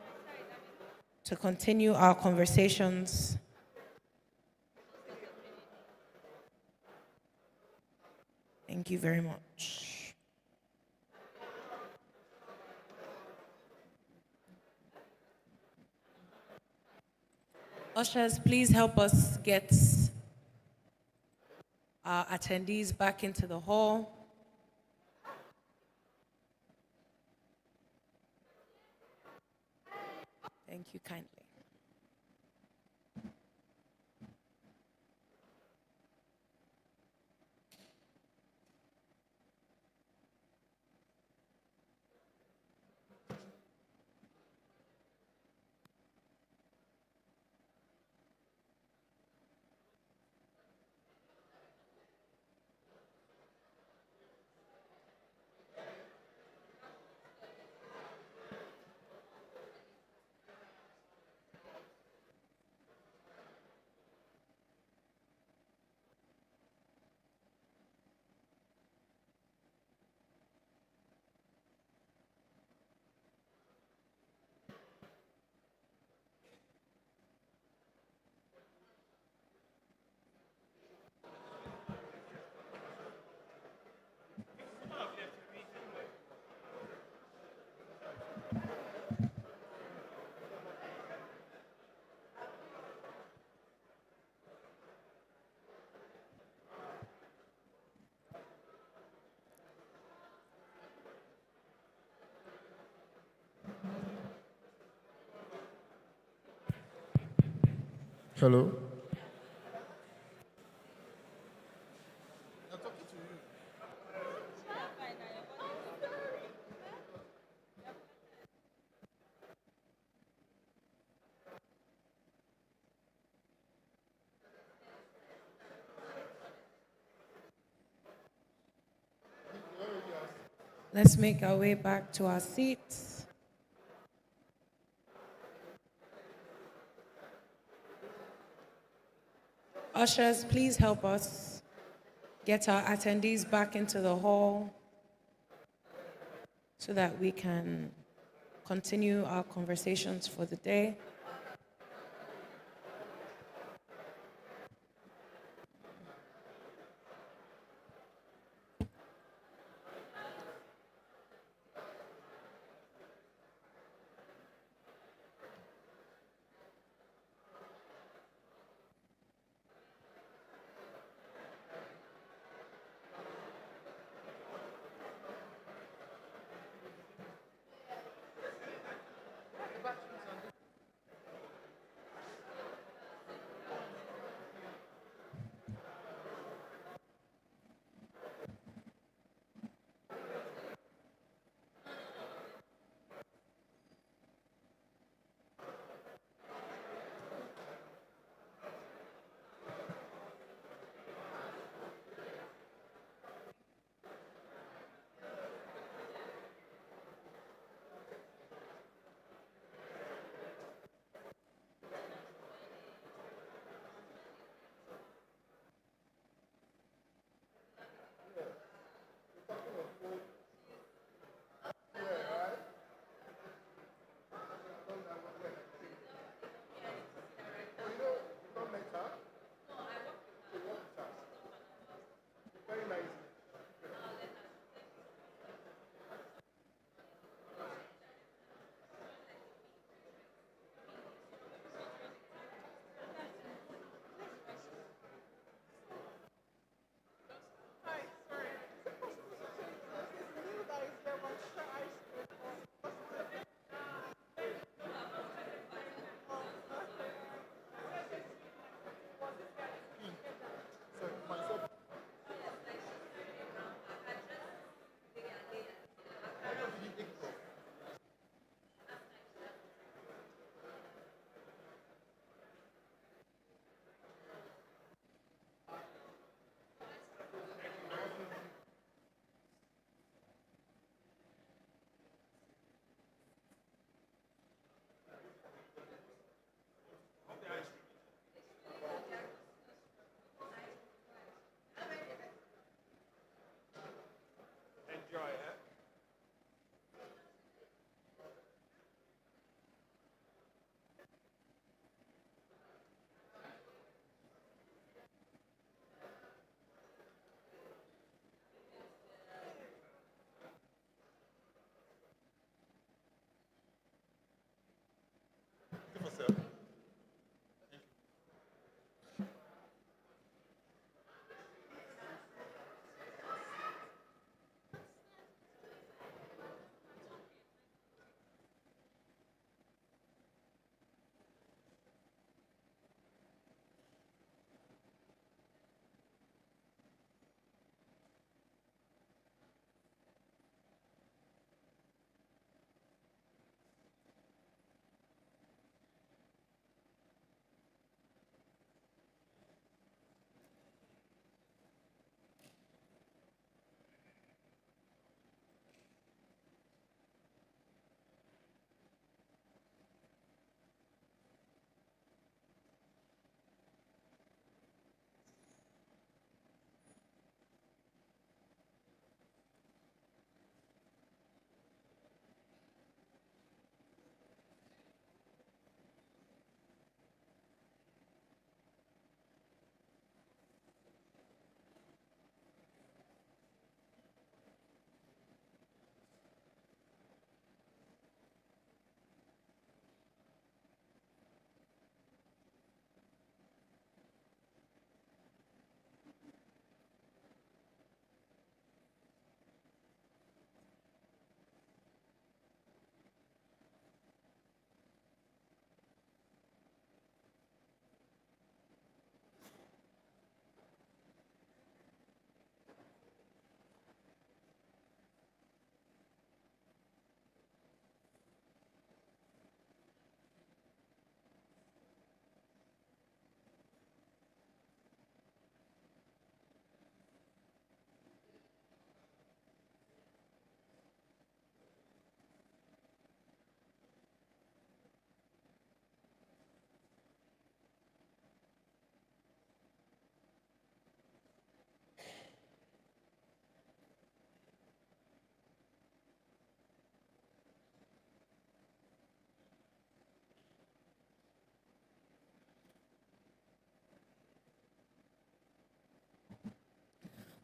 to continue our conversations. Thank you very much. Ushers, please help us get our attendees back into the hall. Thank you kindly. Hello. Let's make our way back to our seats. Ushers, please help us get our attendees back into the hall so that we can continue our conversations for the day.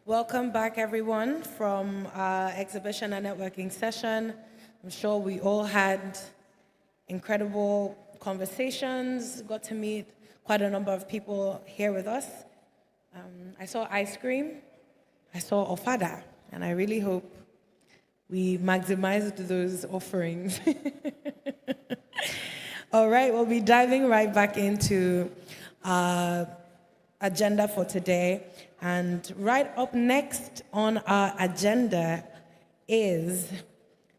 Welcome back, everyone, from our exhibition and networking session. I'm sure we all had incredible conversations, got to meet quite a number of people here with us. I saw ice cream, I saw ofada, and I really hope we maximized those offerings. All right, we'll be diving right back into our agenda for today. And right up next on our agenda is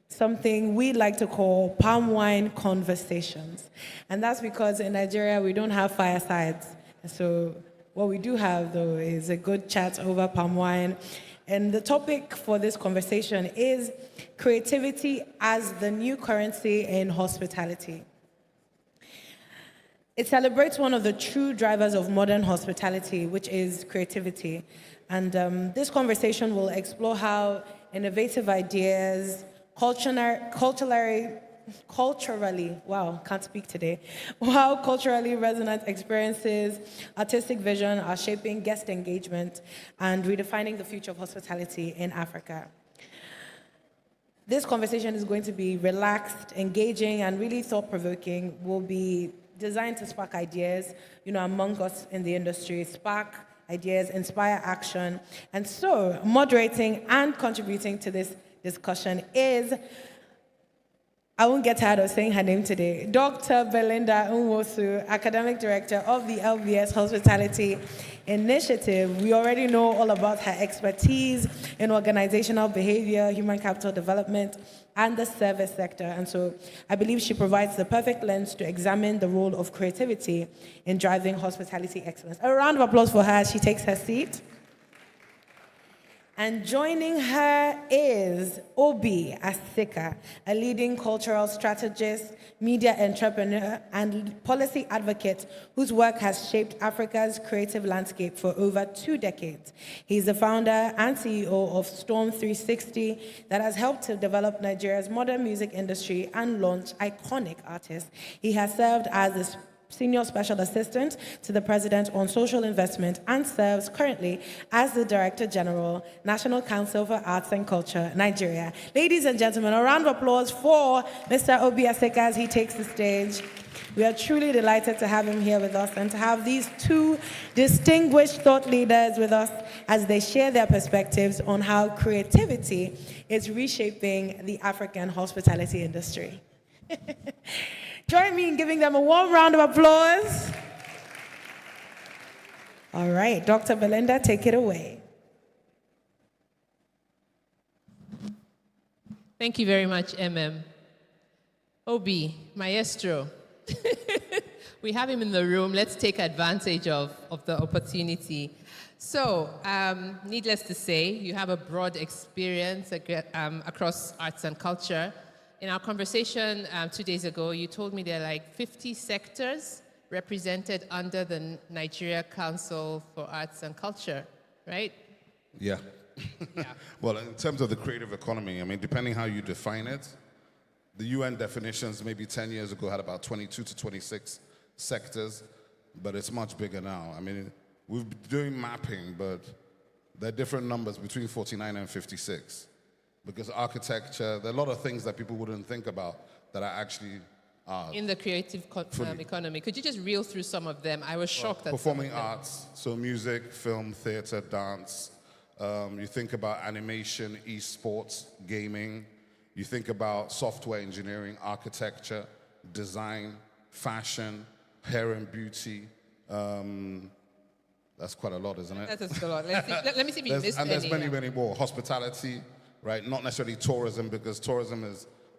something we like to call palm wine conversations. And that's because in Nigeria, we don't have firesides. So what we do have, though, is a good chat over palm wine. And the topic for this conversation is creativity as the new currency in hospitality. It celebrates one of the true drivers of modern hospitality, which is creativity. And this conversation will explore how innovative ideas, culturally, wow, can't speak today, how culturally resonant experiences, artistic vision are shaping guest engagement and redefining the future of hospitality in Africa. This conversation is going to be relaxed, engaging, and really thought-provoking. We'll be designed to spark ideas, among us in the industry, spark ideas, inspire action. And so, moderating and contributing to this discussion is, I won't get tired of saying her name today, Dr. Belinda Nwosu, Academic Director of the LBS Hospitality Initiative. We already know all about her expertise in organizational behavior, human capital development, and the service sector. And so I believe she provides the perfect lens to examine the role of creativity in driving hospitality excellence. A round of applause for her as she takes her seat. And joining her is Obi Asika, a leading cultural strategist, media entrepreneur, and policy advocate whose work has shaped Africa's creative landscape for over 2 decades. He's the founder and CEO of Storm 360 that has helped to develop Nigeria's modern music industry and launch iconic artists. He has served as the Senior Special Assistant to the President on Social Investment and serves currently as the Director General, National Council for Arts and Culture, Nigeria. Ladies and gentlemen, a round of applause for Mr. Obi Asika as he takes the stage. We are truly delighted to have him here with us and to have these 2 distinguished thought leaders with us as they share their perspectives on how creativity is reshaping the African hospitality industry. Join me in giving them a warm round of applause. All right, Dr. Belinda, take it away. Thank you very much, MM. Obi, maestro. We have him in the room. Let's take advantage of the opportunity. So, needless to say, you have a broad experience across arts and culture. In our conversation 2 days ago, you told me there are like 50 sectors represented under the Nigeria Council for Arts and Culture, right? Yeah. Well, in terms of the creative economy, I mean, depending how you define it, the UN definitions maybe 10 years ago had about 22 to 26 sectors, but it's much bigger now. I mean, we've been doing mapping, but there are different numbers between 49 and 56. Because architecture, there are a lot of things that people wouldn't think about that are actually in the creative economy. Could you just reel through some of them? I was shocked at performing arts, so music, film, theater, dance. You think about animation, esports, gaming. You think about software engineering, architecture, design, fashion, hair and beauty. That's quite a lot, isn't it? That's a lot. Let me see if you missed any. And there's many more. Hospitality, right? Not necessarily tourism, because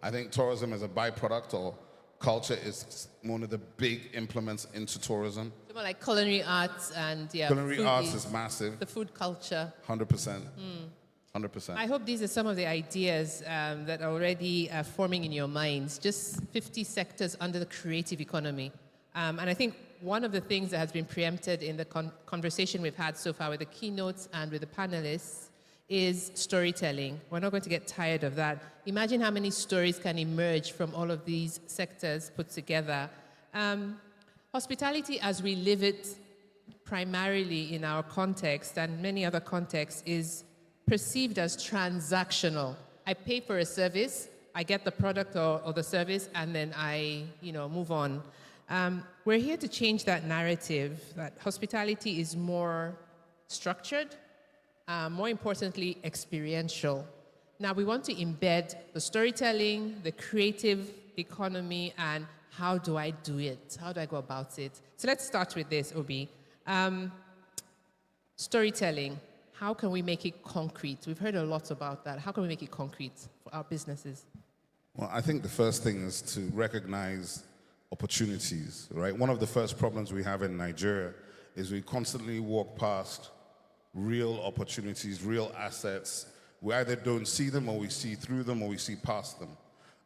I think tourism is a byproduct, or culture is one of the big implements into tourism. So more like culinary arts and Culinary arts is massive. The food culture. 100%. 100%. I hope these are some of the ideas that are already forming in your minds. Just 50 sectors under the creative economy. And I think one of the things that has been preempted in the conversation we've had so far with the keynotes and with the panelists is storytelling. We're not going to get tired of that. Imagine how many stories can emerge from all of these sectors put together. Hospitality as we live it primarily in our context and many other contexts, is perceived as transactional. I pay for a service, I get the product or the service, and then I, move on. We're here to change that narrative, that hospitality is more structured, more importantly, experiential. Now, we want to embed the storytelling, the creative economy, and how do I do it? How do I go about it? So let's start with this, Obi. Storytelling. How can we make it concrete? We've heard a lot about that. How can we make it concrete for our businesses? Well, I think the first thing is to recognize opportunities, right? One of the first problems we have in Nigeria is we constantly walk past real opportunities, real assets. We either don't see them, or we see through them, or we see past them.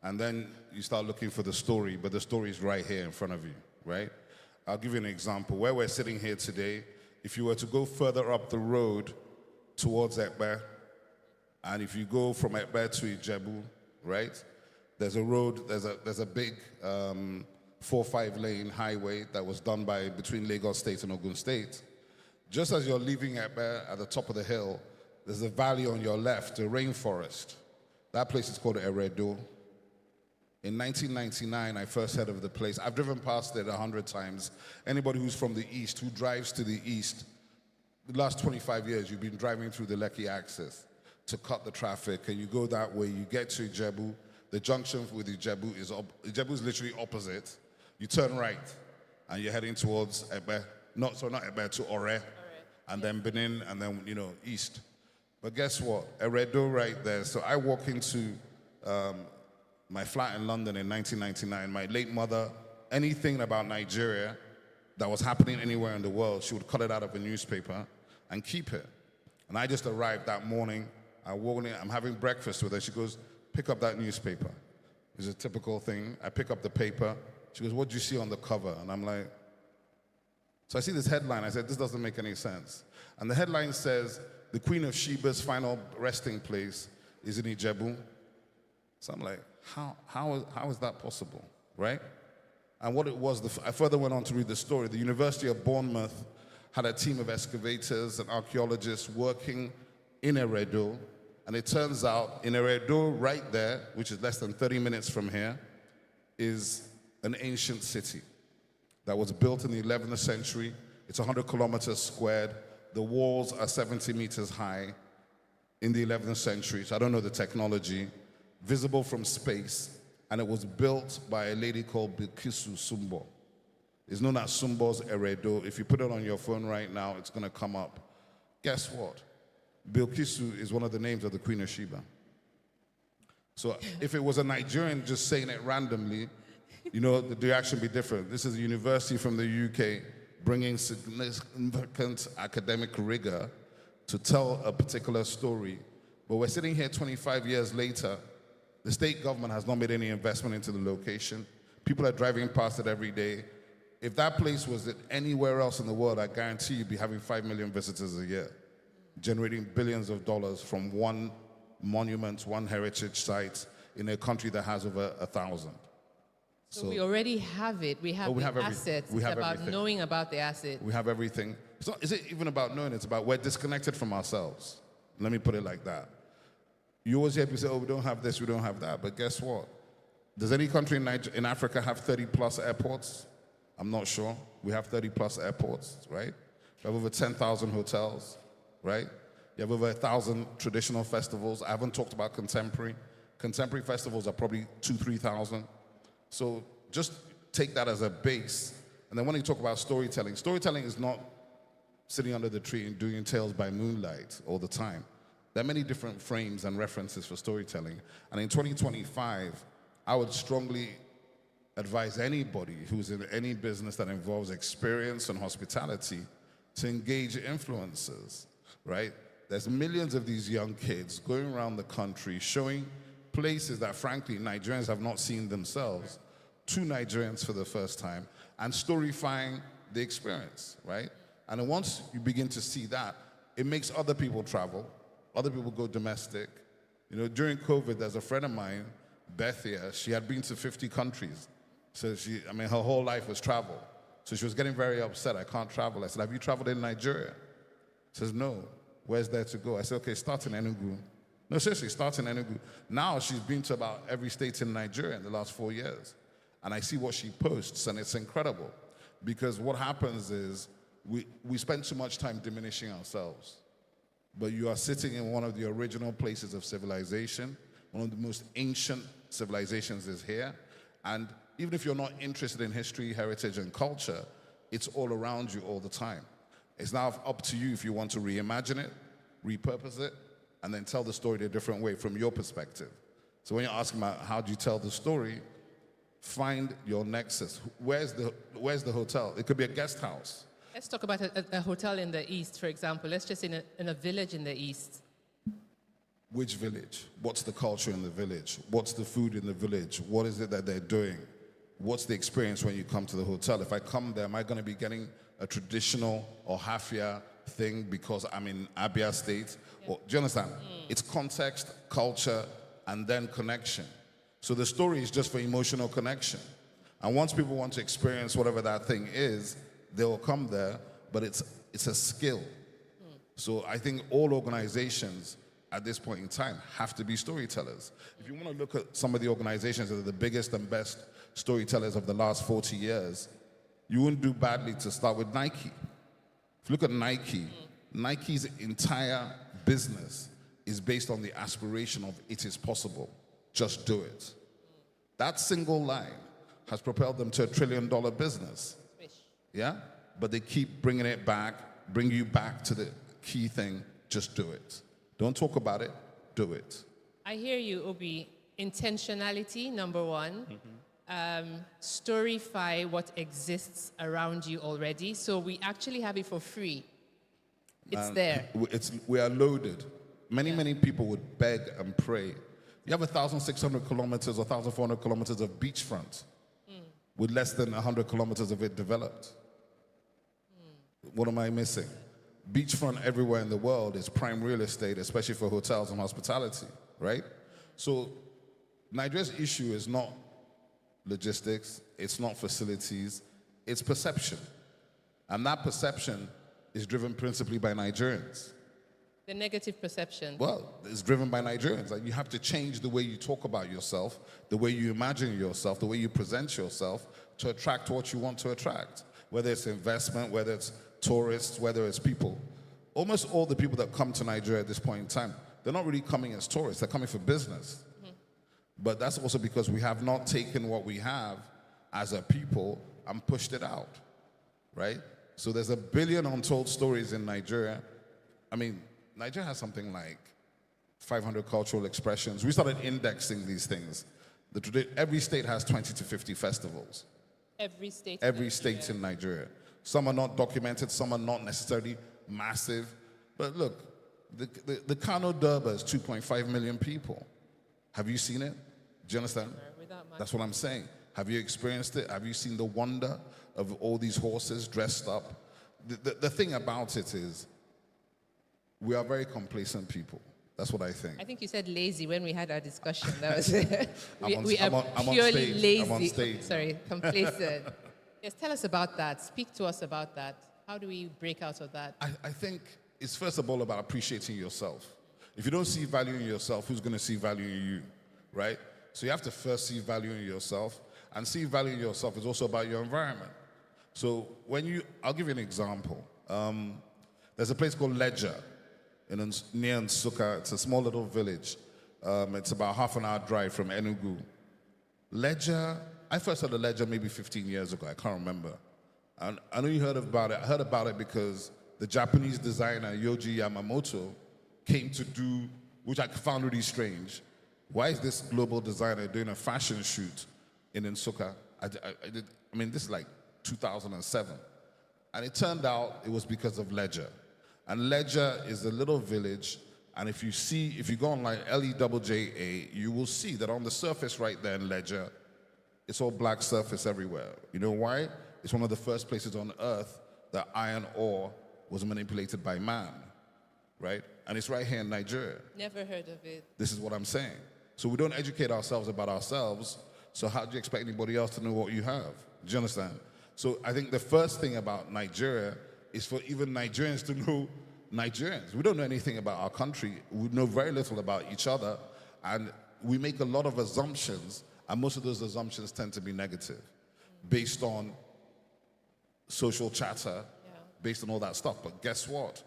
And then you start looking for the story, but the story is right here in front of you, right? I'll give you an example. Where we're sitting here today, if you were to go further up the road towards Ekbe, and if you go from Ekbe to Ijebu, right? There's a road, there's a big 4-5 lane highway that was done between Lagos State and Ogun State. Just as you're leaving Ekbe at the top of the hill, there's a valley on your left, a rainforest. That place is called Eredo. In 1999, I first heard of the place. I've driven past it 100 times. Anybody who's from the east, who drives to the east, the last 25 years, you've been driving through the Lekki axis to cut the traffic, and you go that way, you get to Ijebu. The junction with Ijebu is literally opposite. You turn right, and you're heading towards Ekbe. Not Ekbe, to Ore, and then Benin, and then, east. But guess what? Eredo right there. So I walk into my flat in London in 1999. My late mother, anything about Nigeria that was happening anywhere in the world, she would cut it out of a newspaper and keep it. And I just arrived that morning. I walk in, I'm having breakfast with her. She goes, pick up that newspaper. It's a typical thing. I pick up the paper. She goes, what do you see on the cover? And I'm like, so I see this headline. I said, this doesn't make any sense. And the headline says, the Queen of Sheba's final resting place is in Ijebu. So I'm like, how is that possible, right? And what it was, I further went on to read the story. The University of Bournemouth had a team of excavators and archaeologists working in Eredo. And it turns out in Eredo, right there, which is less than 30 minutes from here, is an ancient city that was built in the 11th century. It's 100 kilometers squared. The walls are 70 meters high in the 11th century. So I don't know the technology. Visible from space. And it was built by a lady called Bilkisu Sumbo. It's known as Sumbo's Eredo. If you put it on your phone right now, it's going to come up. Guess what? Bilkisu is one of the names of the Queen of Sheba. So if it was a Nigerian just saying it randomly, the reaction would be different. This is a university from the UK bringing significant academic rigor to tell a particular story. But we're sitting here 25 years later. The state government has not made any investment into the location. People are driving past it every day. If that place was anywhere else in the world, I guarantee you'd be having 5 million visitors a year, generating billions of dollars from one monument, one heritage site in a country that has over 1,000. So we already have it. We have the assets. It's about everything. Knowing about the asset. We have everything. Is it even about knowing? It's about we're disconnected from ourselves. Let me put it like that. You always hear people say, oh, we don't have this, we don't have that. But guess what? Does any country in Africa have 30-plus airports? I'm not sure. We have 30-plus airports, right? We have over 10,000 hotels, right? You have over 1,000 traditional festivals. I haven't talked about contemporary. Contemporary festivals are probably 2,000, 3,000. So just take that as a base. And then when you talk about storytelling, storytelling is not sitting under the tree and doing tales by moonlight all the time. There are many different frames and references for storytelling. And in 2025, I would strongly advise anybody who's in any business that involves experience and hospitality to engage influencers, right? There's millions of these young kids going around the country showing places that, frankly, Nigerians have not seen themselves to Nigerians for the first time and storyfying the experience, right? And then once you begin to see that, it makes other people travel. Other people go domestic. During COVID, there's a friend of mine, Beth here, she had been to 50 countries. So her whole life was travel. So she was getting very upset. I can't travel. I said, have you traveled in Nigeria? She says, no. Where's there to go? I said, okay, start in Enugu. No, seriously, start in Enugu. Now she's been to about every state in Nigeria in the last 4 years. And I see what she posts, and it's incredible. Because what happens is we spend too much time diminishing ourselves. But you are sitting in one of the original places of civilization. One of the most ancient civilizations is here. And even if you're not interested in history, heritage, and culture, it's all around you all the time. It's now up to you if you want to reimagine it, repurpose it, and then tell the story a different way from your perspective. So when you're asking about how do you tell the story, find your nexus. Where's the hotel? It could be a guest house. Let's talk about a hotel in the East, for example. Let's just in a village in the East. Which village? What's the culture in the village? What's the food in the village? What is it that they're doing? What's the experience when you come to the hotel? If I come there, am I going to be getting a traditional or Hafia thing because I'm in Abia State? Or, do you understand? It's context, culture, and then connection. So the story is just for emotional connection. And once people want to experience whatever that thing is, they will come there, but it's a skill. So I think all organizations at this point in time have to be storytellers. If you want to look at some of the organizations that are the biggest and best storytellers of the last 40 years, you wouldn't do badly to start with Nike. If you look at Nike, Nike's entire business is based on the aspiration of it is possible, just do it. That single line has propelled them to $1 trillion business. Yeah? But they keep bringing it back, bring you back to the key thing, just do it. Don't talk about it, do it. I hear you, Obi. Intentionality, number one. Storyfy what exists around you already. So we actually have it for free. It's there. We are loaded. Many people would beg and pray. You have 1,600 kilometers or 1,400 kilometers of beachfront with less than 100 kilometers of it developed. What am I missing? Beachfront everywhere in the world is prime real estate, especially for hotels and hospitality, right? So Nigeria's issue is not logistics, it's not facilities, it's perception. And that perception is driven principally by Nigerians. The negative perception. Well, it's driven by Nigerians. Like, you have to change the way you talk about yourself, the way you imagine yourself, the way you present yourself to attract what you want to attract. Whether it's investment, whether it's tourists, whether it's people. Almost all the people that come to Nigeria at this point in time, they're not really coming as tourists, they're coming for business. But that's also because we have not taken what we have as a people and pushed it out, right? So there's 1 billion untold stories in Nigeria. I mean, Nigeria has something like 500 cultural expressions. We started indexing these things. Every state has 20 to 50 festivals. Every state. Every state in Nigeria. Some are not documented, some are not necessarily massive. But look, the Kano Durbar is 2.5 million people. Have you seen it? Do you understand? That's what I'm saying. Have you experienced it? Have you seen the wonder of all these horses dressed up? The thing about it is, we are very complacent people. That's what I think. I think you said lazy when we had our discussion. That was it. we I'm are on purely stage. lazy. I'm on stage. Sorry, complacent. Yes, tell us about that. Speak to us about that. How do we break out of that? I think it's first of all about appreciating yourself. If you don't see value in yourself, who's going to see value in you, right? So you have to first see value in yourself, and see value in yourself is also about your environment. So I'll give you an example. There's a place called Ledger near Nsukka. It's a small little village. It's about half an hour drive from Enugu. Ledger, I first heard of Ledger maybe 15 years ago. I can't remember. And I know you heard about it. I heard about it because the Japanese designer Yohji Yamamoto came to do, which I found really strange. Why is this global designer doing a fashion shoot in Nsukka? This is like 2007. And it turned out it was because of Ledger. And Ledger is a little village, and if you go on like LEJJA, you will see that on the surface right there in Ledger, it's all black surface everywhere. You know why? It's one of the first places on earth that iron ore was manipulated by man, right? And it's right here in Nigeria. Never heard of it. This is what I'm saying. So we don't educate ourselves about ourselves, so how do you expect anybody else to know what you have? Do you understand? So I think the first thing about Nigeria is for even Nigerians to know Nigerians. We don't know anything about our country. We know very little about each other, and we make a lot of assumptions, and most of those assumptions tend to be negative, based on social chatter, based on all that stuff. But guess what?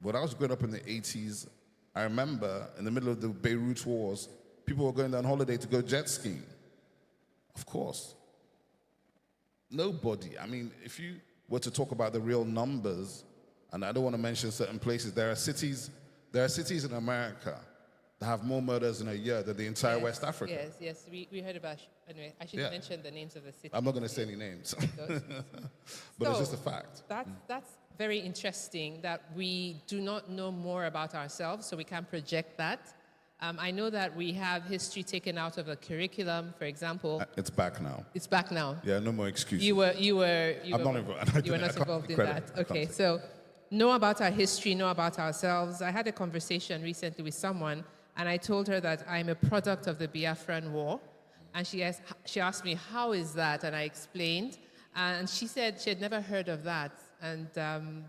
When I was growing up in the 80s, I remember in the middle of the Beirut wars, people were going on holiday to go jet skiing. Of course. Nobody. I mean, if you were to talk about the real numbers, and I don't want to mention certain places, there are cities in America that have more murders in a year than the entire West Africa. Yes, we heard about, anyway, I shouldn't mention the names of the cities. I'm not going to say any names, but it's just a fact. That's very interesting that we do not know more about ourselves, so we can project that. I know that we have history taken out of the curriculum, for example. It's back now. It's back now. Yeah, no more excuses. You were not involved. You were not involved in that. Okay, so know about our history, know about ourselves. I had a conversation recently with someone, and I told her that I'm a product of the Biafran War. And she asked me, how is that? And I explained. And she said she had never heard of that. And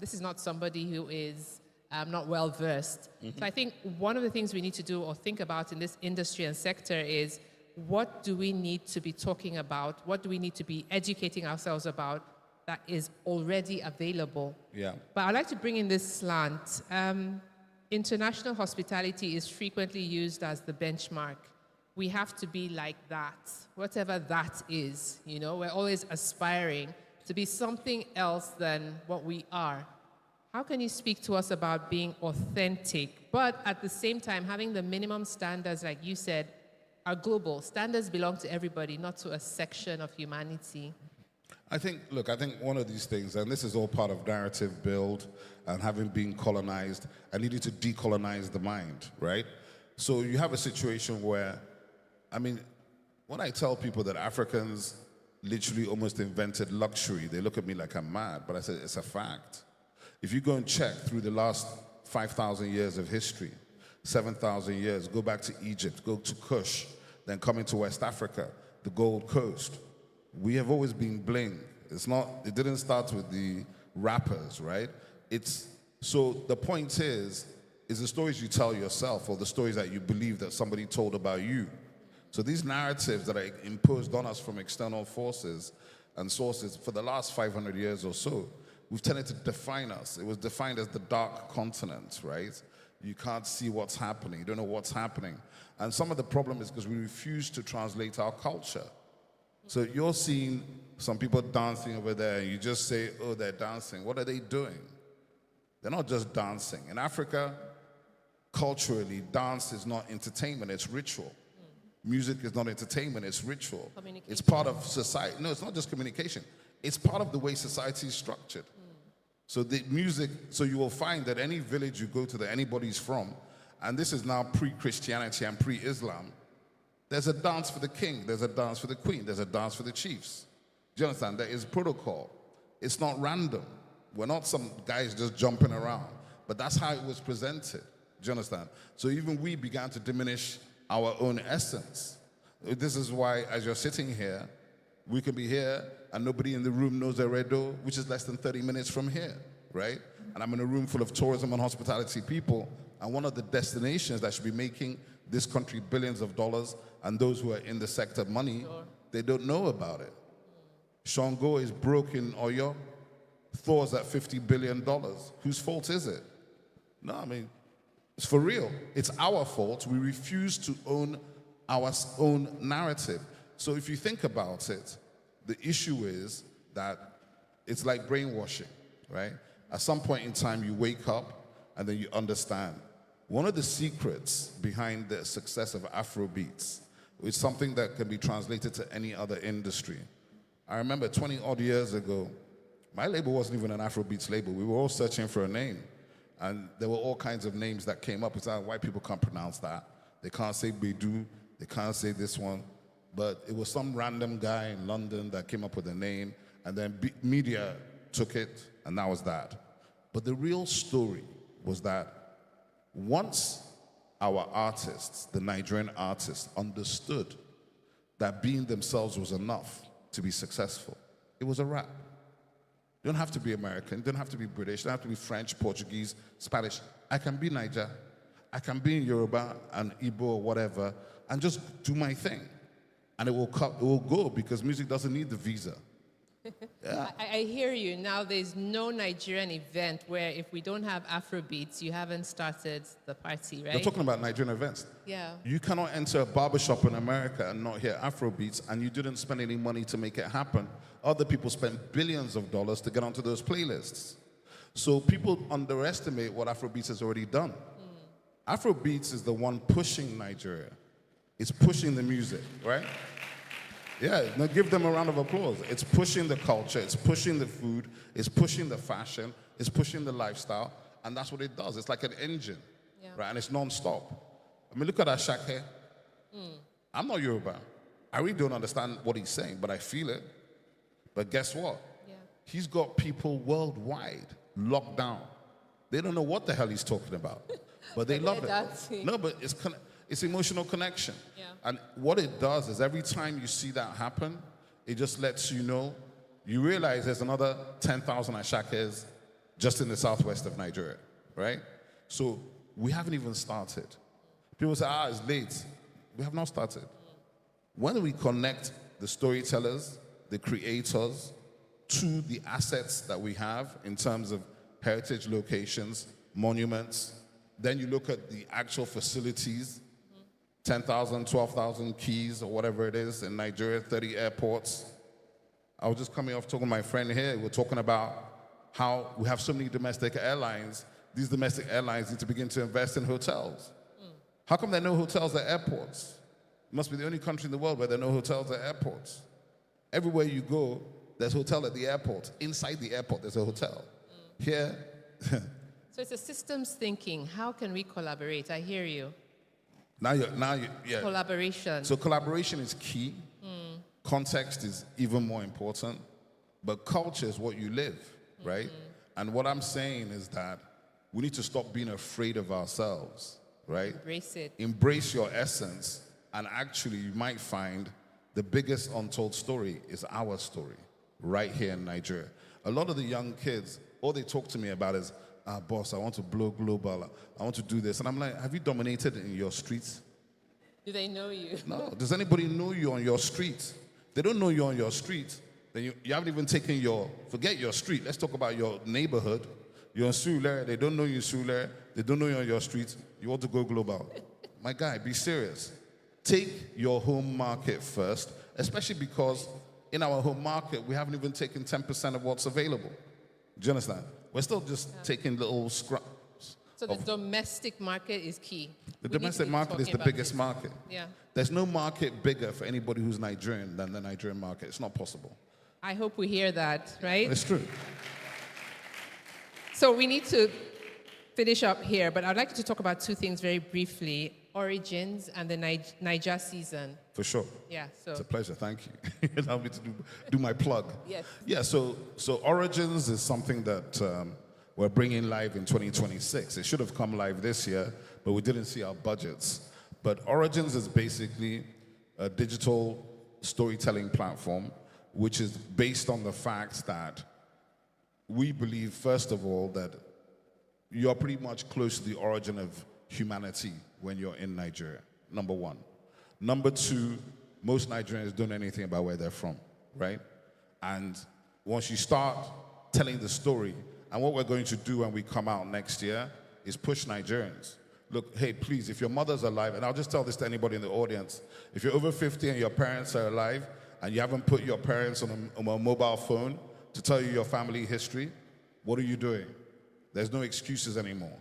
this is not somebody who is not well versed. Mm-hmm. So I think one of the things we need to do or think about in this industry and sector is, what do we need to be talking about? What do we need to be educating ourselves about that is already available? Yeah. But I'd like to bring in this slant. International hospitality is frequently used as the benchmark. We have to be like that, whatever that is. You know, we're always aspiring to be something else than what we are. How can you speak to us about being authentic, but at the same time having the minimum standards, like you said, are global? Standards belong to everybody, not to a section of humanity. I think one of these things, and this is all part of narrative build and having been colonized, and needing to decolonize the mind, right? So you have a situation where, I mean, when I tell people that Africans literally almost invented luxury, they look at me like I'm mad, but I say it's a fact. If you go and check through the last 5,000 years of history, 7,000 years, go back to Egypt, go to Kush, then come into West Africa, the Gold Coast, we have always been bling. It didn't start with the rappers, right? So the point is the stories you tell yourself or the stories that you believe that somebody told about you. So these narratives that are imposed on us from external forces and sources for the last 500 years or so, we've tended to define us. It was defined as the dark continent, right? You can't see what's happening. You don't know what's happening. And some of the problem is because we refuse to translate our culture. So you're seeing some people dancing over there, and you just say, oh, they're dancing. What are they doing? They're not just dancing. In Africa, culturally, dance is not entertainment, it's ritual. Music is not entertainment, it's ritual. It's part of society. No, it's not just communication. It's part of the way society is structured. So the music, so you will find that any village you go to that anybody's from, and this is now pre-Christianity and pre-Islam, there's a dance for the king, there's a dance for the queen, there's a dance for the chiefs. Do you understand? There is protocol. It's not random. We're not some guys just jumping around, but that's how it was presented. Do you understand? So even we began to diminish our own essence. This is why, as you're sitting here, we could be here and nobody in the room knows Eredo, which is less than 30 minutes from here, right? And I'm in a room full of tourism and hospitality people, and one of the destinations that should be making this country billions of dollars, and those who are in the sector money, they don't know about it. Shango is broke in Oyo. Thor's at $50 billion. Whose fault is it? No, I mean, it's for real. It's our fault. We refuse to own our own narrative. So if you think about it, the issue is that it's like brainwashing, right? At some point in time, you wake up and then you understand. One of the secrets behind the success of Afrobeats is something that can be translated to any other industry. I remember 20 odd years ago, my label wasn't even an Afrobeats label. We were all searching for a name. And there were all kinds of names that came up. It's like, white people can't pronounce that. They can't say Bedu. They can't say this one. But it was some random guy in London that came up with a name, and then media took it, and that was that. But the real story was that once our artists, the Nigerian artists, understood that being themselves was enough to be successful, it was a wrap. You don't have to be American, you don't have to be British, you don't have to be French, Portuguese, Spanish. I can be Niger, I can be in Yoruba and Igbo or whatever, and just do my thing. And it will go because music doesn't need the visa. Yeah. I hear you. Now, there's no Nigerian event where if we don't have Afrobeats, you haven't started the party, right? You're talking about Nigerian events. Yeah. You cannot enter a barbershop in America and not hear Afrobeats, and you didn't spend any money to make it happen. Other people spent billions of dollars to get onto those playlists. So people underestimate what Afrobeats has already done. Afrobeats is the one pushing Nigeria. It's pushing the music, right? Yeah, now give them a round of applause. It's pushing the culture, it's pushing the food, it's pushing the fashion, it's pushing the lifestyle, and that's what it does. It's like an engine, right? And it's non-stop. I mean, look at Ashake. I'm not Yoruba. I really don't understand what he's saying, but I feel it. But guess what? He's got people worldwide locked down. They don't know what the hell he's talking about, but they love it. No, but it's emotional connection. And what it does is every time you see that happen, it just lets you know, you realize there's another 10,000 Ashakes just in the southwest of Nigeria, right? So we haven't even started. People say, it's late. We have not started. When we connect the storytellers, the creators, to the assets that we have in terms of heritage locations, monuments, then you look at the actual facilities, 10,000, 12,000 keys or whatever it is in Nigeria, 30 airports. I was just coming off talking to my friend here. We're talking about how we have so many domestic airlines. These domestic airlines need to begin to invest in hotels. How come there are no hotels at airports? It must be the only country in the world where there are no hotels at airports. Everywhere you go, there's a hotel at the airport. Inside the airport, there's a hotel. Here. So it's a systems thinking. How can we collaborate? I hear you. Yeah. Collaboration. So collaboration is key. Context is even more important. But culture is what you live, right? And what I'm saying is that we need to stop being afraid of ourselves, right? Embrace it. Embrace your essence. And actually, you might find the biggest untold story is our story right here in Nigeria. A lot of the young kids, all they talk to me about is, boss, I want to blow global. I want to do this. And I'm like, have you dominated in your streets? Do they know you? No. Does anybody know you on your street? They don't know you on your street. Then you haven't even taken forget your street. Let's talk about your neighborhood. You're in Sule. They don't know you in Sule. They don't know you on your street. You want to go global. My guy, be serious. Take your home market first, especially because in our home market, we haven't even taken 10% of what's available. Do you understand? We're still just taking little scraps. So the domestic market is key. The domestic market is the biggest market. Yeah. There's no market bigger for anybody who's Nigerian than the Nigerian market. It's not possible. I hope we hear that, right? It's true. So we need to finish up here, but I'd like to talk about two things very briefly. Origins and the Niger season. For sure. Yeah, so. It's a pleasure, thank you. Allow me to do my plug. Yes. Yeah, so Origins is something that we're bringing live in 2026. It should have come live this year, but we didn't see our budgets. But Origins is basically a digital storytelling platform, which is based on the fact that we believe, first of all, that you're pretty much close to the origin of humanity when you're in Nigeria, number one. Number two, most Nigerians don't know anything about where they're from, right? And once you start telling the story, and what we're going to do when we come out next year is push Nigerians. Look, hey, please, if your mother's alive, and I'll just tell this to anybody in the audience, if you're over 50 and your parents are alive, and you haven't put your parents on a mobile phone to tell you your family history, what are you doing? There's no excuses anymore.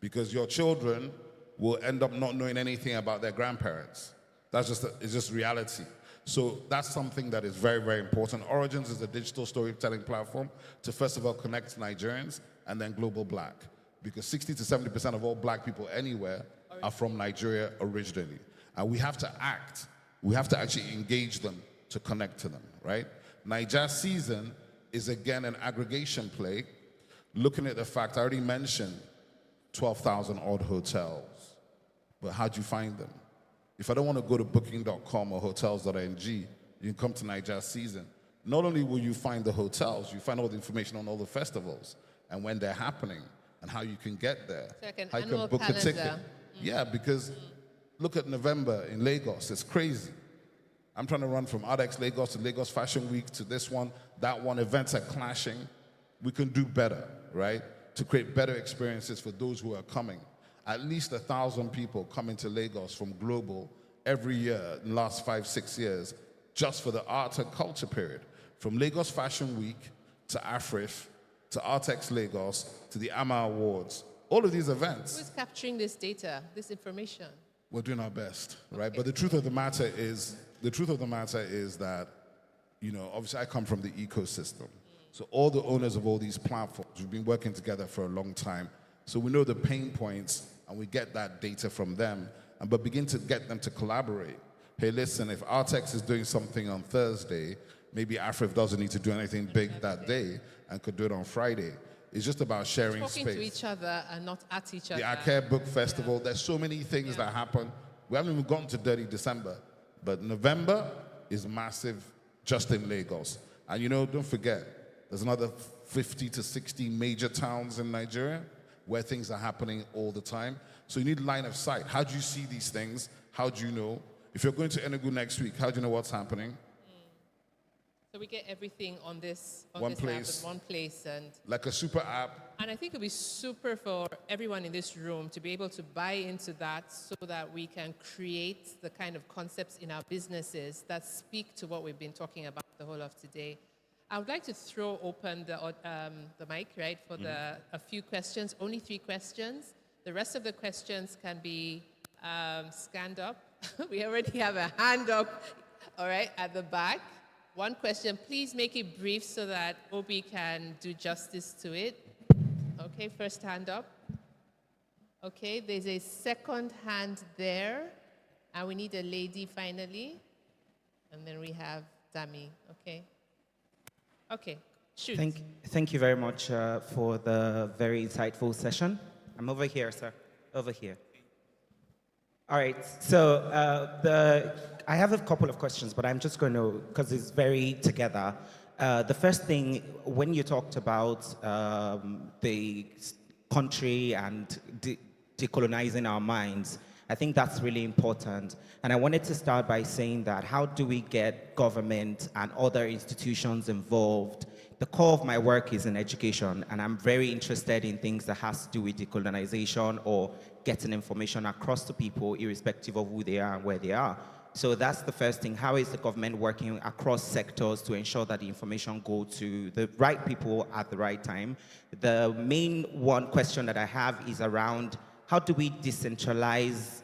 Because your children will end up not knowing anything about their grandparents. It's just reality. So that's something that is very, very important. Origins is a digital storytelling platform to first of all connect Nigerians and then global black. Because 60 to 70% of all black people anywhere are from Nigeria originally. And we have to act. We have to actually engage them to connect to them, right? Niger season is again an aggregation play, looking at the fact I already mentioned 12,000 odd hotels. But how'd you find them? If I don't want to go to booking.com or hotels.ng, you can come to Niger season. not only will you find the hotels, you find all the information on all the festivals and when they're happening and how you can get there. It's like an how you annual can book calendar. a ticket. Yeah, because look at November in Lagos, it's crazy. I'm trying to run from ArtX Lagos to Lagos Fashion Week to this one, that one. Events are clashing. We can do better, right? To create better experiences for those who are coming. At least 1,000 people come into Lagos from global every year in the last 5-6 years, just for the art and culture period. From Lagos Fashion Week to AFRIF to ArtX Lagos to the AMA Awards, all of these events. Who's capturing this data, this information? We're doing our best, right? But the truth of the matter is that, you know, obviously I come from the ecosystem. So all the owners of all these platforms, we've been working together for a long time. So we know the pain points and we get that data from them, but begin to get them to collaborate. Hey, listen, if Artex is doing something on Thursday, maybe AFRIF doesn't need to do anything big that day and could do it on Friday. It's just about sharing Talking space. to each other and not at each other. The Arcare Book Festival, there's so many things that happen. We haven't even gotten to Dirty December, but November is massive just in Lagos. And you know, don't forget, there's another 50 to 60 major towns in Nigeria where things are happening all the time. So you need line of sight. How do you see these things? How do you know? If you're going to Enugu next week, how do you know what's happening? So we get everything on this, One this place. app in one place. And Like a super app. I think it would be super for everyone in this room to be able to buy into that so that we can create the kind of concepts in our businesses that speak to what we've been talking about the whole of today. I would like to throw open the mic, right, for a few questions, only 3 questions. The rest of the questions can be scanned up. We already have a hand up, all right, at the back. 1 question, please make it brief so that Obi can do justice to it. Okay, first hand up. Okay, there's a second hand there. And we need a lady finally. And then we have Dami, okay? Okay, shoot. Thank you very much for the very insightful session. I'm over here, sir, over here. All right, so I have a couple of questions, but I'm just going to, because it's very together. The first thing, when you talked about the country and decolonizing our minds, I think that's really important. And I wanted to start by saying that how do we get government and other institutions involved? The core of my work is in education, and I'm very interested in things that has to do with decolonization or getting information across to people irrespective of who they are and where they are. So that's the first thing. How is the government working across sectors to ensure that the information go to the right people at the right time? The main one question that I have is around how do we decentralize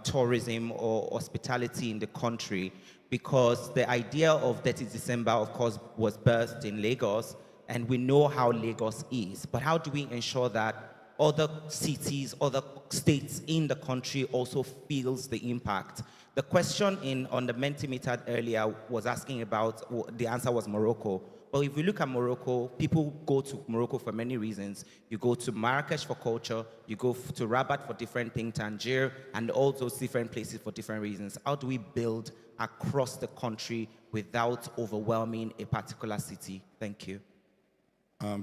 tourism or hospitality in the country? Because the idea of 30 December, of course, was birthed in Lagos, and we know how Lagos is. But how do we ensure that other cities, other states in the country also feels the impact? The question on the Mentimeter earlier was asking about, the answer was Morocco. But if you look at Morocco, people go to Morocco for many reasons. You go to Marrakesh for culture, you go to Rabat for different things, Tangier, and all those different places for different reasons. How do we build across the country without overwhelming a particular city? Thank you.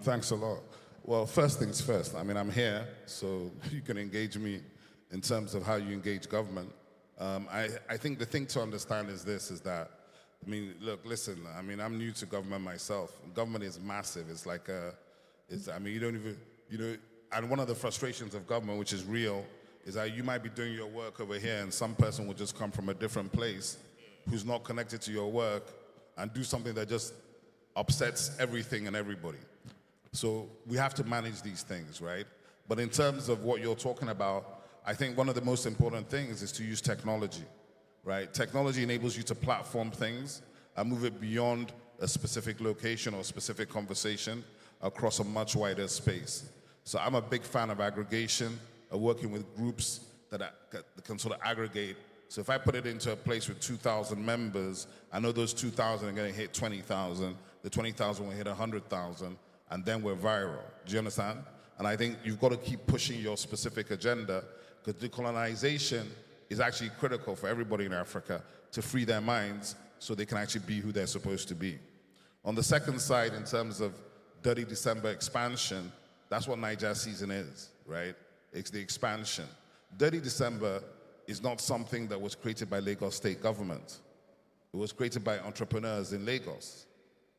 Thanks a lot. Well, first things first. I mean, I'm here, so you can engage me in terms of how you engage government. I think the thing to understand is this, is that, I mean, look, listen, I mean, I'm new to government myself. Government is massive. It's like I mean, you don't even, you know, and one of the frustrations of government, which is real, is that you might be doing your work over here and some person will just come from a different place who's not connected to your work and do something that just upsets everything and everybody. So we have to manage these things, right? But in terms of what you're talking about, I think one of the most important things is to use technology, right? Technology enables you to platform things and move it beyond a specific location or specific conversation across a much wider space. So I'm a big fan of aggregation, of working with groups that can sort of aggregate. So if I put it into a place with 2,000 members, I know those 2,000 are going to hit 20,000, the 20,000 will hit 100,000, and then we're viral. Do you understand? And I think you've got to keep pushing your specific agenda, because decolonization is actually critical for everybody in Africa to free their minds so they can actually be who they're supposed to be. On the second side, in terms of Dirty December expansion, that's what Niger season is, right? It's the expansion. Dirty December is not something that was created by Lagos state government. It was created by entrepreneurs in Lagos.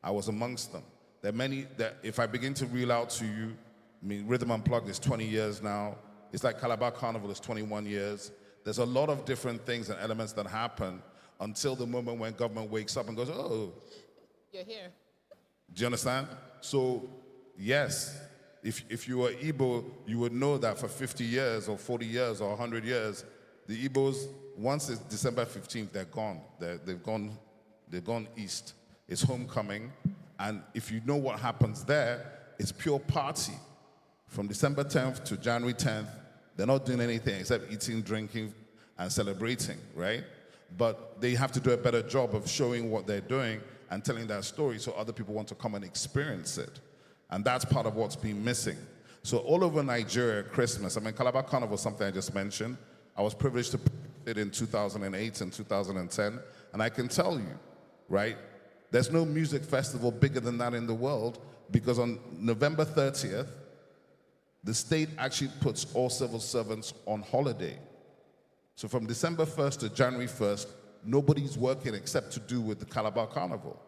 I was amongst them. There are many that, if I begin to reel out to you, I mean, Rhythm Unplugged is 20 years now. It's like Calabar Carnival is 21 years. There's a lot of different things and elements that happen until the moment when government wakes up and goes, oh. You're here. Do you understand? So, yes, if you were Igbo, you would know that for 50 years or 40 years or 100 years, the Igbos, once it's December 15th, they're gone. They've gone east. It's homecoming. And if you know what happens there, it's pure party. From December 10th to January 10th, they're not doing anything except eating, drinking, and celebrating, right? But they have to do a better job of showing what they're doing and telling that story so other people want to come and experience it. And that's part of what's been missing. So all over Nigeria, Christmas, I mean, Calabar Carnival was something I just mentioned. I was privileged to put it in 2008 and 2010. And I can tell you, right, there's no music festival bigger than that in the world, because on November 30th, the state actually puts all civil servants on holiday. So from December 1st to January 1st, nobody's working except to do with the Calabar Carnival.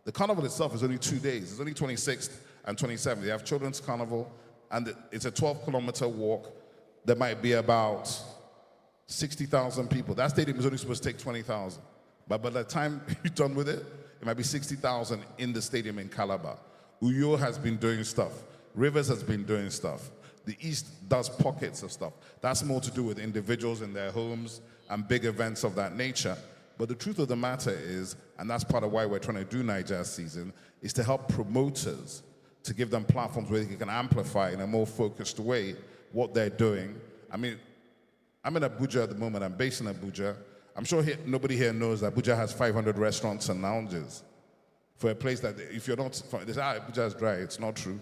The carnival itself is only 2 days. It's only 26th and 27th. They have Children's Carnival, and it's a 12-kilometer walk. There might be about 60,000 people. That stadium is only supposed to take 20,000. But by the time you're done with it, it might be 60,000 in the stadium in Calabar. Uyo has been doing stuff. Rivers has been doing stuff. The East does pockets of stuff. That's more to do with individuals in their homes and big events of that nature. But the truth of the matter is, and that's part of why we're trying to do Niger season, is to help promoters, to give them platforms where they can amplify in a more focused way what they're doing. I mean, I'm in Abuja at the moment. I'm based in Abuja. I'm sure nobody here knows that Abuja has 500 restaurants and lounges. For a place that, if you're not, they say, Abuja is dry. It's not true.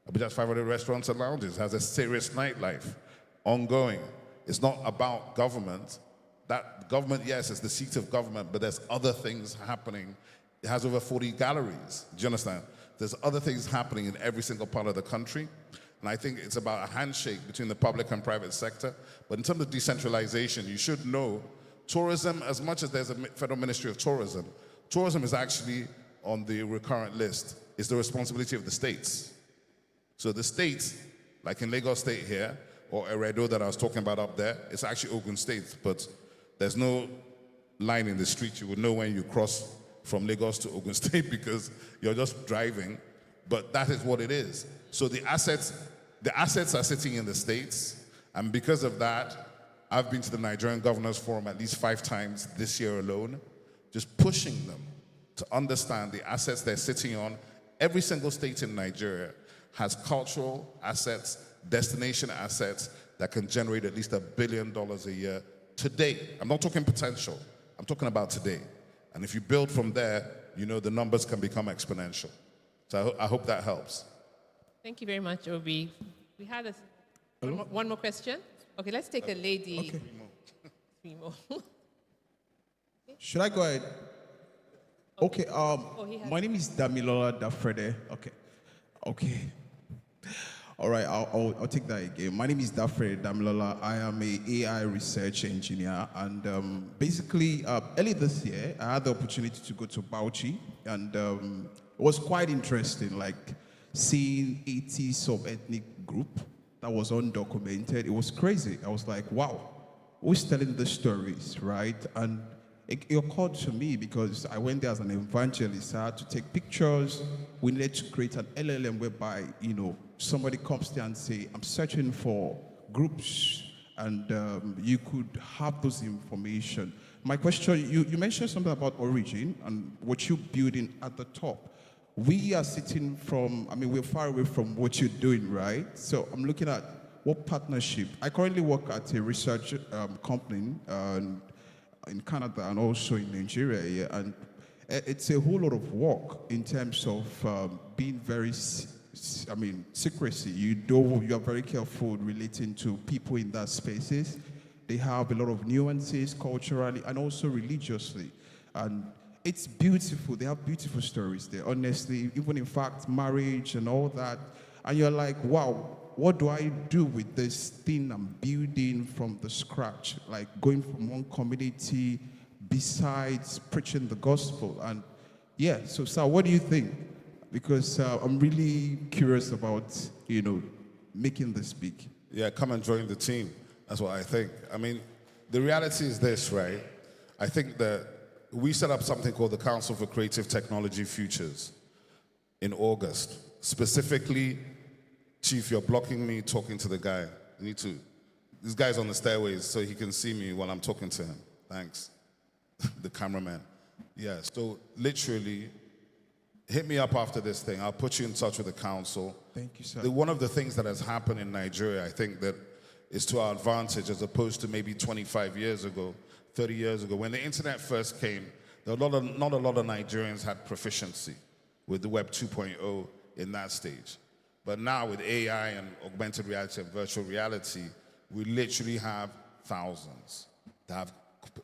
Abuja has 500 restaurants and lounges, has a serious nightlife, ongoing. It's not about government. That government, yes, is the seat of government, but there's other things happening. It has over 40 galleries. Do you understand? There's other things happening in every single part of the country. And I think it's about a handshake between the public and private sector. But in terms of decentralization, you should know tourism, as much as there's a Federal Ministry of Tourism, tourism is actually on the recurrent list. It's the responsibility of the states. So the states, like in Lagos State here, or Eredo that I was talking about up there, it's actually Ogun State, but there's no line in the street. You would know when you cross from Lagos to Ogun State because you're just driving, but that is what it is. So the assets are sitting in the states, and because of that, I've been to the Nigerian Governors Forum at least 5 times this year alone, just pushing them to understand the assets they're sitting on. Every single state in Nigeria has cultural assets, destination assets that can generate at least $1 billion a year today. I'm not talking potential, I'm talking about today. And if you build from there, you know the numbers can become exponential. So I hope that helps. Thank you very much, Obi. We had one more question. Okay, let's take a lady. Okay. 3 more. Should I go ahead? Okay, my name is Damilola Dafrede. Okay. All right, I'll take that again. My name is Dafrede Damilola. I am an AI research engineer, and basically, early this year, I had the opportunity to go to Bauchi, and it was quite interesting, like seeing 80 sub-ethnic group that was undocumented. It was crazy. I was like, wow, who's telling the stories, right? And it occurred to me because I went there as an evangelist. I had to take pictures. We needed to create an LLM whereby, somebody comes there and say, I'm searching for groups, and you could have those information. My question, you mentioned something about origin and what you're building at the top. We are sitting we're far away from what you're doing, right? So I'm looking at what partnership. I currently work at a research company in Canada and also in Nigeria, and it's a whole lot of work in terms of being very, secrecy. You are very careful relating to people in that spaces. They have a lot of nuances culturally and also religiously. And it's beautiful. They have beautiful stories there, honestly, even in fact, marriage and all that. And you're like, wow, what do I do with this thing I'm building from the scratch? Like going from one community besides preaching the gospel. And yeah, so sir, what do you think? Because I'm really curious about, making this big. Yeah, come and join the team. That's what I think. I mean, the reality is this, right? I think that we set up something called the Council for Creative Technology Futures in August. Specifically, Chief, you're blocking me talking to the guy. You need to. This guy's on the stairways so he can see me while I'm talking to him. Thanks. The cameraman. Yeah, so literally, hit me up after this thing. I'll put you in touch with the council. Thank you, sir. One of the things that has happened in Nigeria, I think that is to our advantage as opposed to maybe 25 years ago, 30 years ago. When the internet first came, not a lot of Nigerians had proficiency with the Web 2.0 in that stage. But now with AI and augmented reality and virtual reality, we literally have thousands. I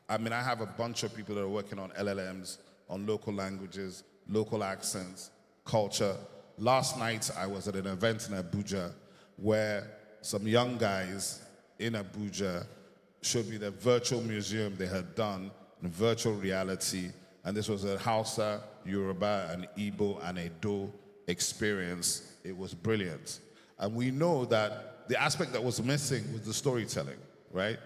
have a bunch of people that are working on LLMs, on local languages, local accents, culture. Last night, I was at an event in Abuja where some young guys in Abuja showed me the virtual museum they had done in virtual reality. And this was a Hausa, Yoruba, and Igbo and Edo experience. It was brilliant. And we know that the aspect that was missing was the storytelling, right?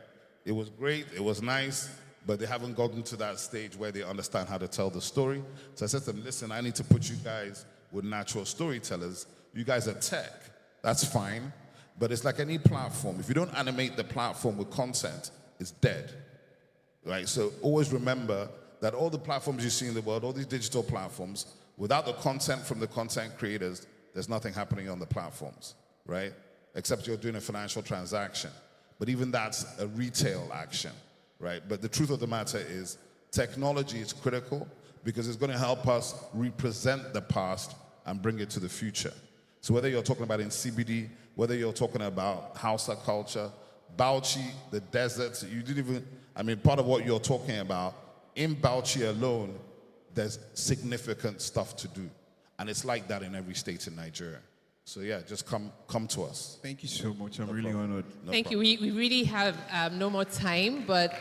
It was great, it was nice, but they haven't gotten to that stage where they understand how to tell the story. So I said to them, listen, I need to put you guys with natural storytellers. You guys are tech, that's fine, but it's like any platform. If you don't animate the platform with content, it's dead, right? So always remember that all the platforms you see in the world, all these digital platforms, without the content from the content creators, there's nothing happening on the platforms, right? Except you're doing a financial transaction. But even that's a retail action, right? But the truth of the matter is technology is critical because it's going to help us represent the past and bring it to the future. So whether you're talking about in CBD, whether you're talking about Hausa culture, Bauchi, the deserts, part of what you're talking about, in Bauchi alone, there's significant stuff to do. And it's like that in every state in Nigeria. So yeah, just come to us. Thank you so much. I'm really honored. Thank you. We really have no more time, but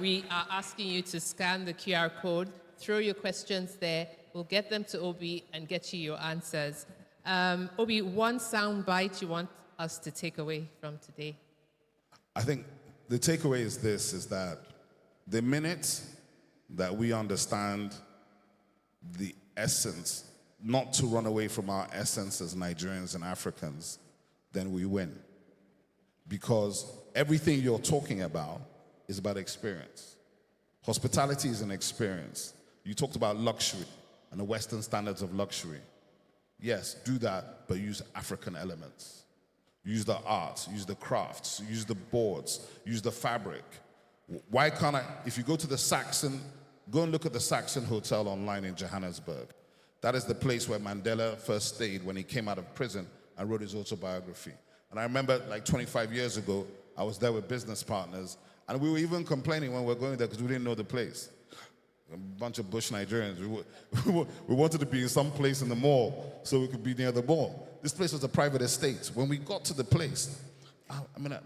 we are asking you to scan the QR code, throw your questions there. We'll get them to Obi and get you your answers. Obi, one sound bite you want us to take away from today? I think the takeaway is this, is that the minute that we understand the essence, not to run away from our essence as Nigerians and Africans, then we win. Because everything you're talking about is about experience. Hospitality is an experience. You talked about luxury and the Western standards of luxury. Yes, do that, but use African elements. Use the arts, use the crafts, use the boards, use the fabric. Why can't if you go to the Saxon, go and look at the Saxon Hotel online in Johannesburg. That is the place where Mandela first stayed when he came out of prison and wrote his autobiography. And I remember like 25 years ago, I was there with business partners, and we were even complaining when we were going there because we didn't know the place. A bunch of bush Nigerians. We wanted to be in some place in the mall so we could be near the mall. This place was a private estate. When we got to the place,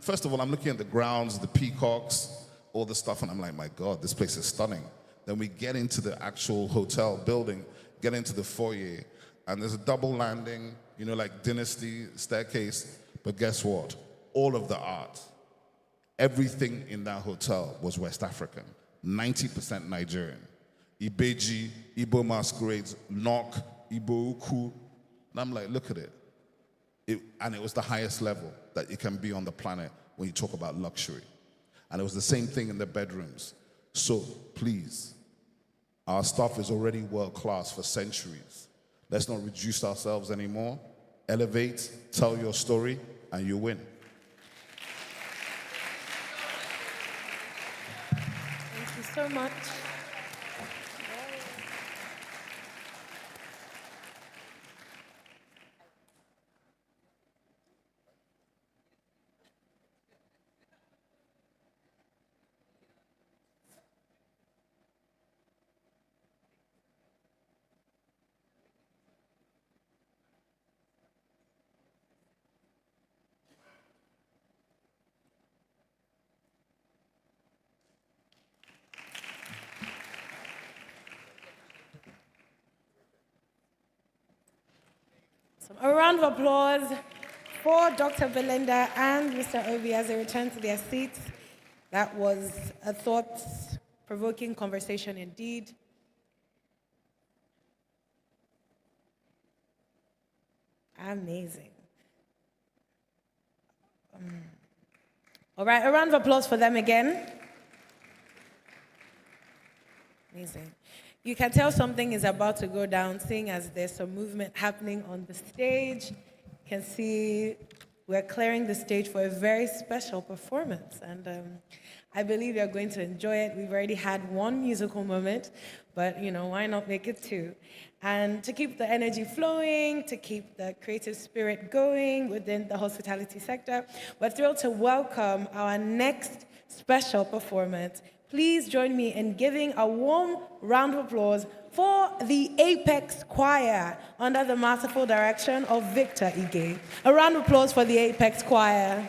first of all, I'm looking at the grounds, the peacocks, all the stuff, and I'm like, my God, this place is stunning. Then we get into the actual hotel building, get into the foyer, and there's a double landing, like dynasty staircase. But guess what? All of the art, everything in that hotel was West African, 90% Nigerian. Ibeji, Igbo masquerades, Nok, Igbo Uku. And I'm like, look at it. And it was the highest level that it can be on the planet when you talk about luxury. And it was the same thing in the bedrooms. So please, our stuff is already world class for centuries. Let's not reduce ourselves anymore. Elevate, tell your story, and you win. Thank you so much. Awesome. A round of applause for Dr. Belinda and Mr. Obi as they return to their seats. That was a thought-provoking conversation indeed. Amazing. All right, a round of applause for them again. Amazing. You can tell something is about to go down, seeing as there's some movement happening on the stage. You can see we're clearing the stage for a very special performance, and I believe you're going to enjoy it. We've already had one musical moment, but why not make it two? And to keep the energy flowing, to keep the creative spirit going within the hospitality sector, we're thrilled to welcome our next special performance. Please join me in giving a warm round of applause for the Apex Choir under the masterful direction of Victor Ige. A round of applause for the Apex Choir.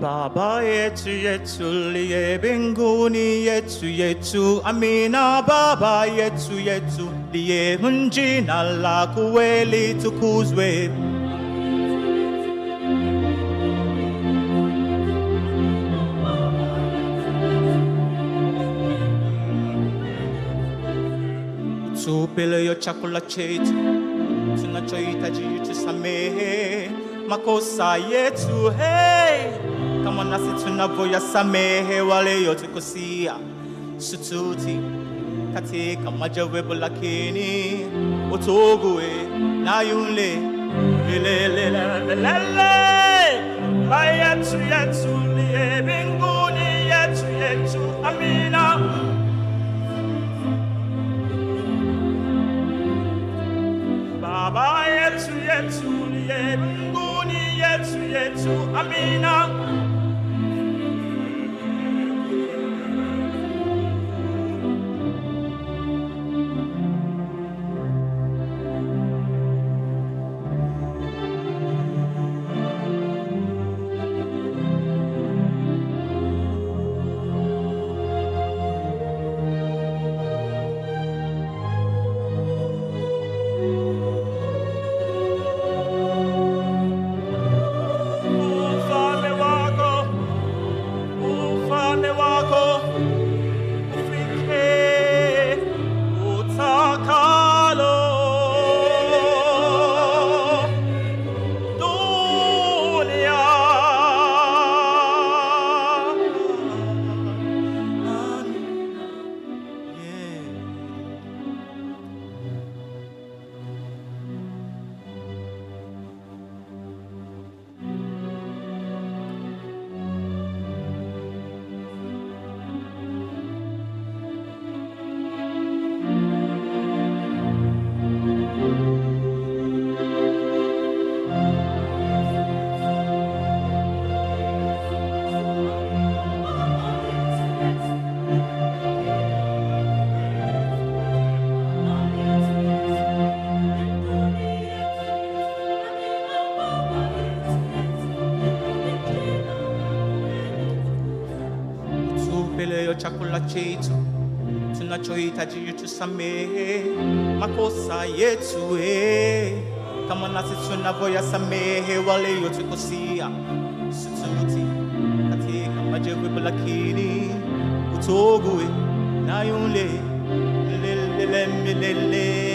Baba yetu yetu liye mbinguni yetu yetu, amina. Baba yetu yetu liye jina lako litukuzwe. Tupe leo chakula chetu tunachohitaji, utusamehe makosa yetu, kama nasi tunavyoyasamehe wale waliotukosea, usitutie katika majaribu, lakini utuokoe na yule Baba yetu yetu liye mbinguni yetu yetu, amina. Baba yetu yetu liye mbinguni yetu yetu, amina. Chakula chetu tunachohitaji, utusamehe makosa yetu, kama nasi tunavyoyasamehe wale waliotukosea, usitutie katika majaribu, lakini utuokoe na yule milele.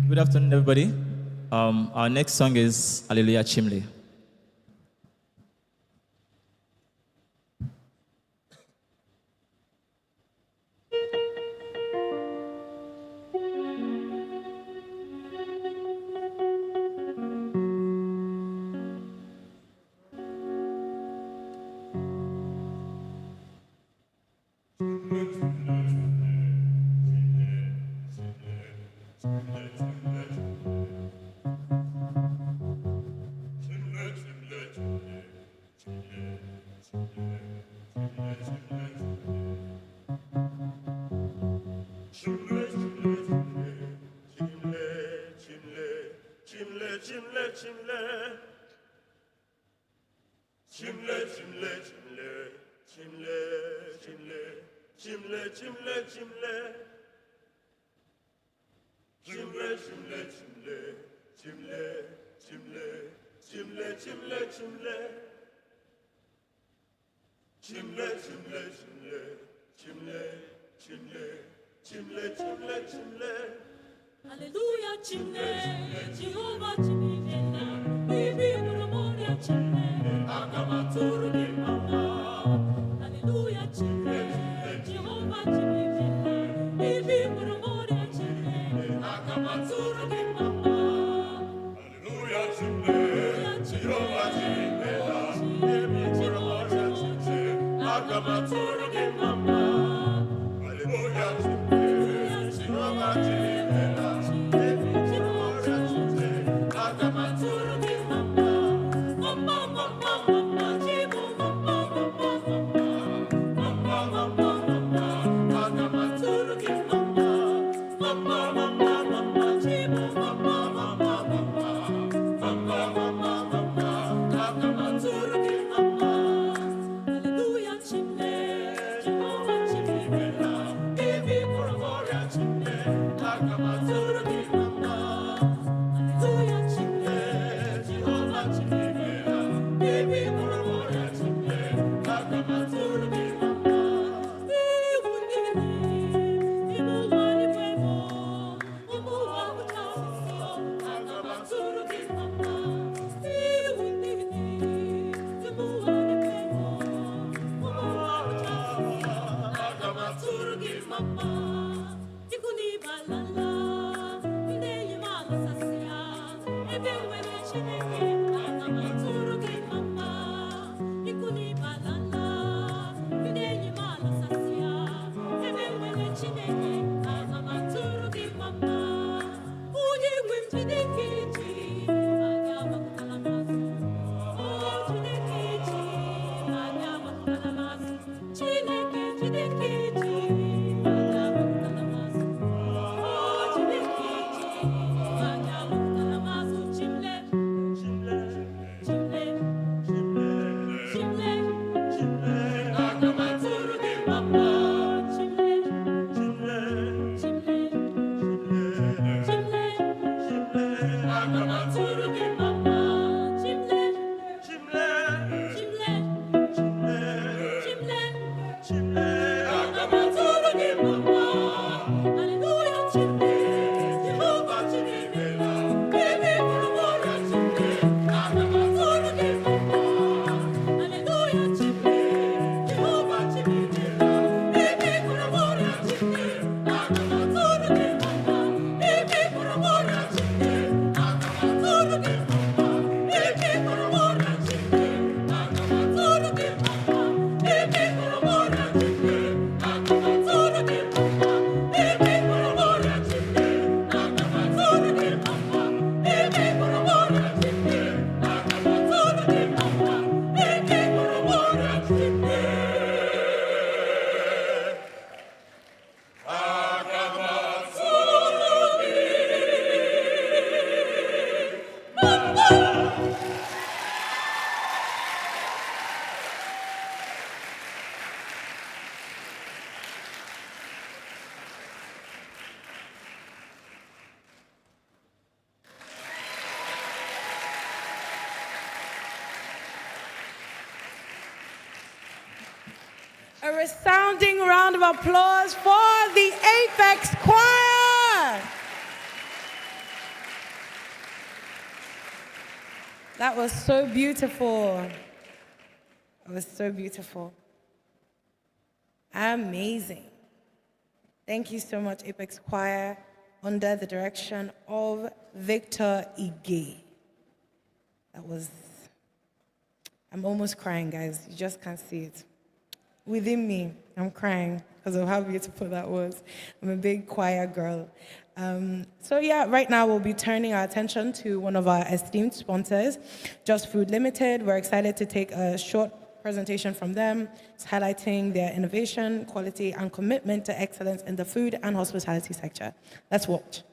Good afternoon, everybody. Our next song is Hallelujah Chimley. Hallelujah, chimle, Jehovah chimimena, bibi murmure chimle, akamaturu ni mama. Hallelujah, chimle, Jehovah chimimena, bibi murmure chimle, akamaturu ni mama. Hallelujah, chimle, Jehovah chimimena, bibi murmure chimle, akamaturu ni mama. Hallelujah, chimle, Jehovah chimimena. Hallelujah, chimney, Jehovah chimney, give me for a warrior chimney, Akamaturu give mama. Hallelujah, chimney, Jehovah chimney, give me for a warrior chimney, Akamaturu give mama. He would give me, he will want it way more, he will want the house, Akamaturu give mama. He would give me, he will want it way more. Akamaturu give mama. Ikuni balala, indeyi mala sasia. Ebe wele chineke, akamaturu give mama. Ikuni balala, indeyi mala sasia. Ebe wele chineke, akamaturu give mama. Uye wimjidekiji, agama kutalamasu. Uye jidekiji, agama kutalamasu. Chineke jidekiji, agama kutalamasu. Oh, jidekiji, agama kutalamasu. Chimle, chimle, chimle, chimle, chimle, akamaturu give mama. Chimle, chimle, chimle, chimle, chimle, akamaturu give mama. Chimle, chimle, chimle, chimle, chimle, chimle, akamaturu give mama. Hallelujah, chimle, Jehovah chimle, baby for a warrior chimle, akamaturu give mama. Hallelujah, chimle, Jehovah chimle, baby for a warrior chimle, akamaturu give mama. Baby for a warrior chimle, akamaturu give mama. Baby for a warrior chimle, akamaturu give mama. Baby for a warrior chimle, akamaturu give mama. Baby for a warrior chimle, akamaturu give mama. Baby for a warrior chimle, akamaturu give mama. Baby for a warrior chimle, A resounding round of applause for the Apex Choir. That was so beautiful. It was so beautiful. Amazing. Thank you so much, Apex Choir, under the direction of Victor Ige. That was, I'm almost crying, guys. You just can't see it. Within me, I'm crying because of how beautiful that was. I'm a big choir girl. So yeah, right now we'll be turning our attention to one of our esteemed sponsors, Just Food Limited. We're excited to take a short presentation from them. It's highlighting their innovation, quality, and commitment to excellence in the food and hospitality sector. Let's watch.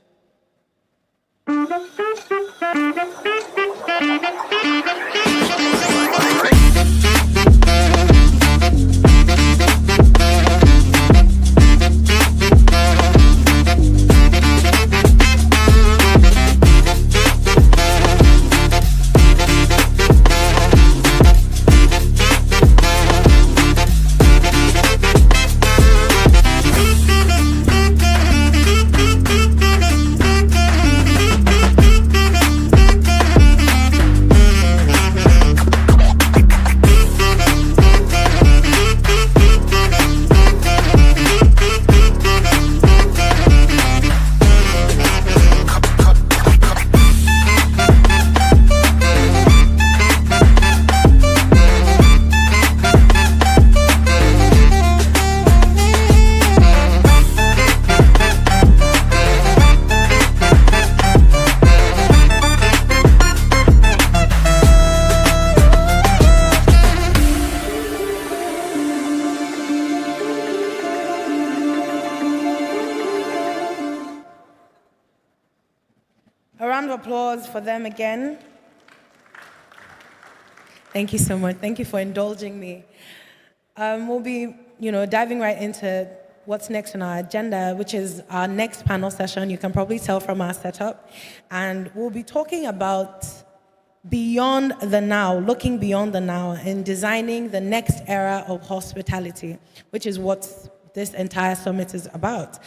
A round of applause for them again. Thank you so much. Thank you for indulging me. We'll be, diving right into what's next on our agenda, which is our next panel session. You can probably tell from our setup. And we'll be talking about beyond the now, looking beyond the now, and designing the next era of hospitality, which is what this entire summit is about.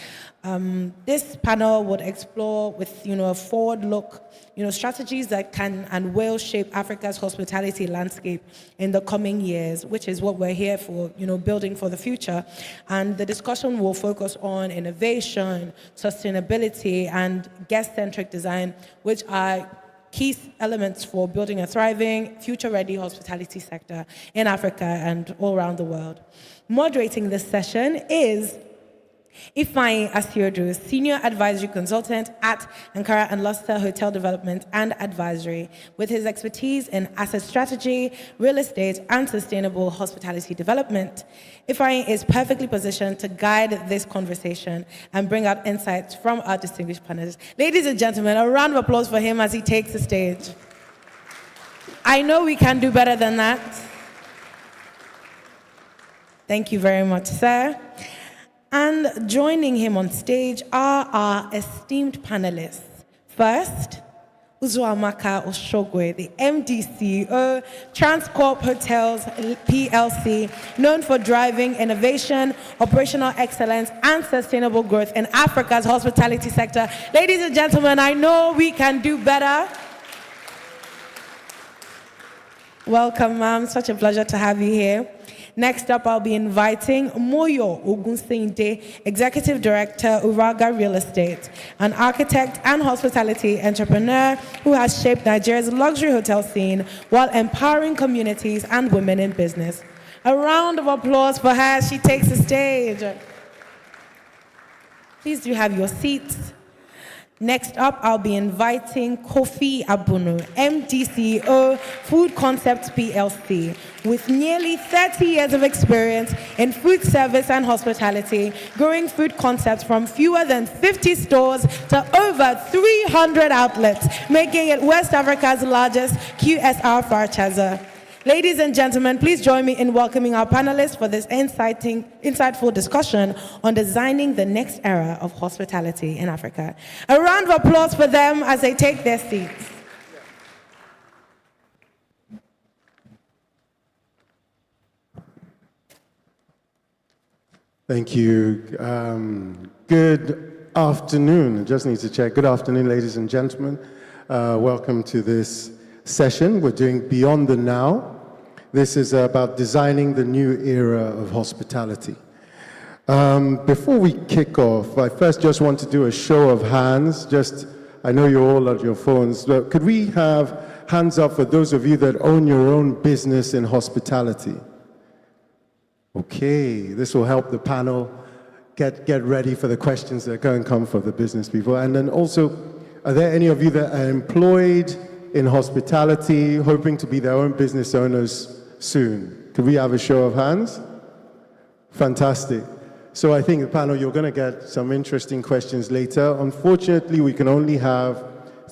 This panel would explore with a forward look, strategies that can and will shape Africa's hospitality landscape in the coming years, which is what we're here for, building for the future. And the discussion will focus on innovation, sustainability, and guest-centric design, which are key elements for building a thriving, future-ready hospitality sector in Africa and all around the world. Moderating this session is Ifeanyi Asiodu, Senior Advisory Consultant at Ankara and Luster Hotel Development and Advisory. With his expertise in asset strategy, real estate, and sustainable hospitality development, Ifeanyi is perfectly positioned to guide this conversation and bring out insights from our distinguished panelists. Ladies and gentlemen, a round of applause for him as he takes the stage. I know we can do better than that. Thank you very much, sir. And joining him on stage are our esteemed panelists. First, Uzoamaka Oshogwe, the MD CEO, Transcorp Hotels PLC, known for driving innovation, operational excellence, and sustainable growth in Africa's hospitality sector. Ladies and gentlemen, I know we can do better. Welcome, ma'am. Such a pleasure to have you here. Next up, I'll be inviting Moyo Ogunseinde, Executive Director, Uraga Real Estate, an architect and hospitality entrepreneur who has shaped Nigeria's luxury hotel scene while empowering communities and women in business. A round of applause for her as she takes the stage. Please do have your seats. Next up, I'll be inviting Kofi Abunu, MD CEO, Food Concepts PLC, with nearly 30 years of experience in food service and hospitality, growing Food Concepts from fewer than 50 stores to over 300 outlets, making it West Africa's largest QSR franchisor. Ladies and gentlemen, please join me in welcoming our panelists for this insightful discussion on designing the next era of hospitality in Africa. A round of applause for them as they take their seats. Thank you. Good afternoon. I just need to check. Good afternoon, ladies and gentlemen. Welcome to this session. We're doing Beyond the Now. This is about designing the new era of hospitality. Before we kick off, I first just want to do a show of hands. I know you're all at your phones, but could we have hands up for those of you that own your own business in hospitality? Okay, this will help the panel get ready for the questions that are going to come for the business people. And then also, are there any of you that are employed in hospitality, hoping to be their own business owners soon? Could we have a show of hands? Fantastic. So I think the panel, you're going to get some interesting questions later. Unfortunately, we can only have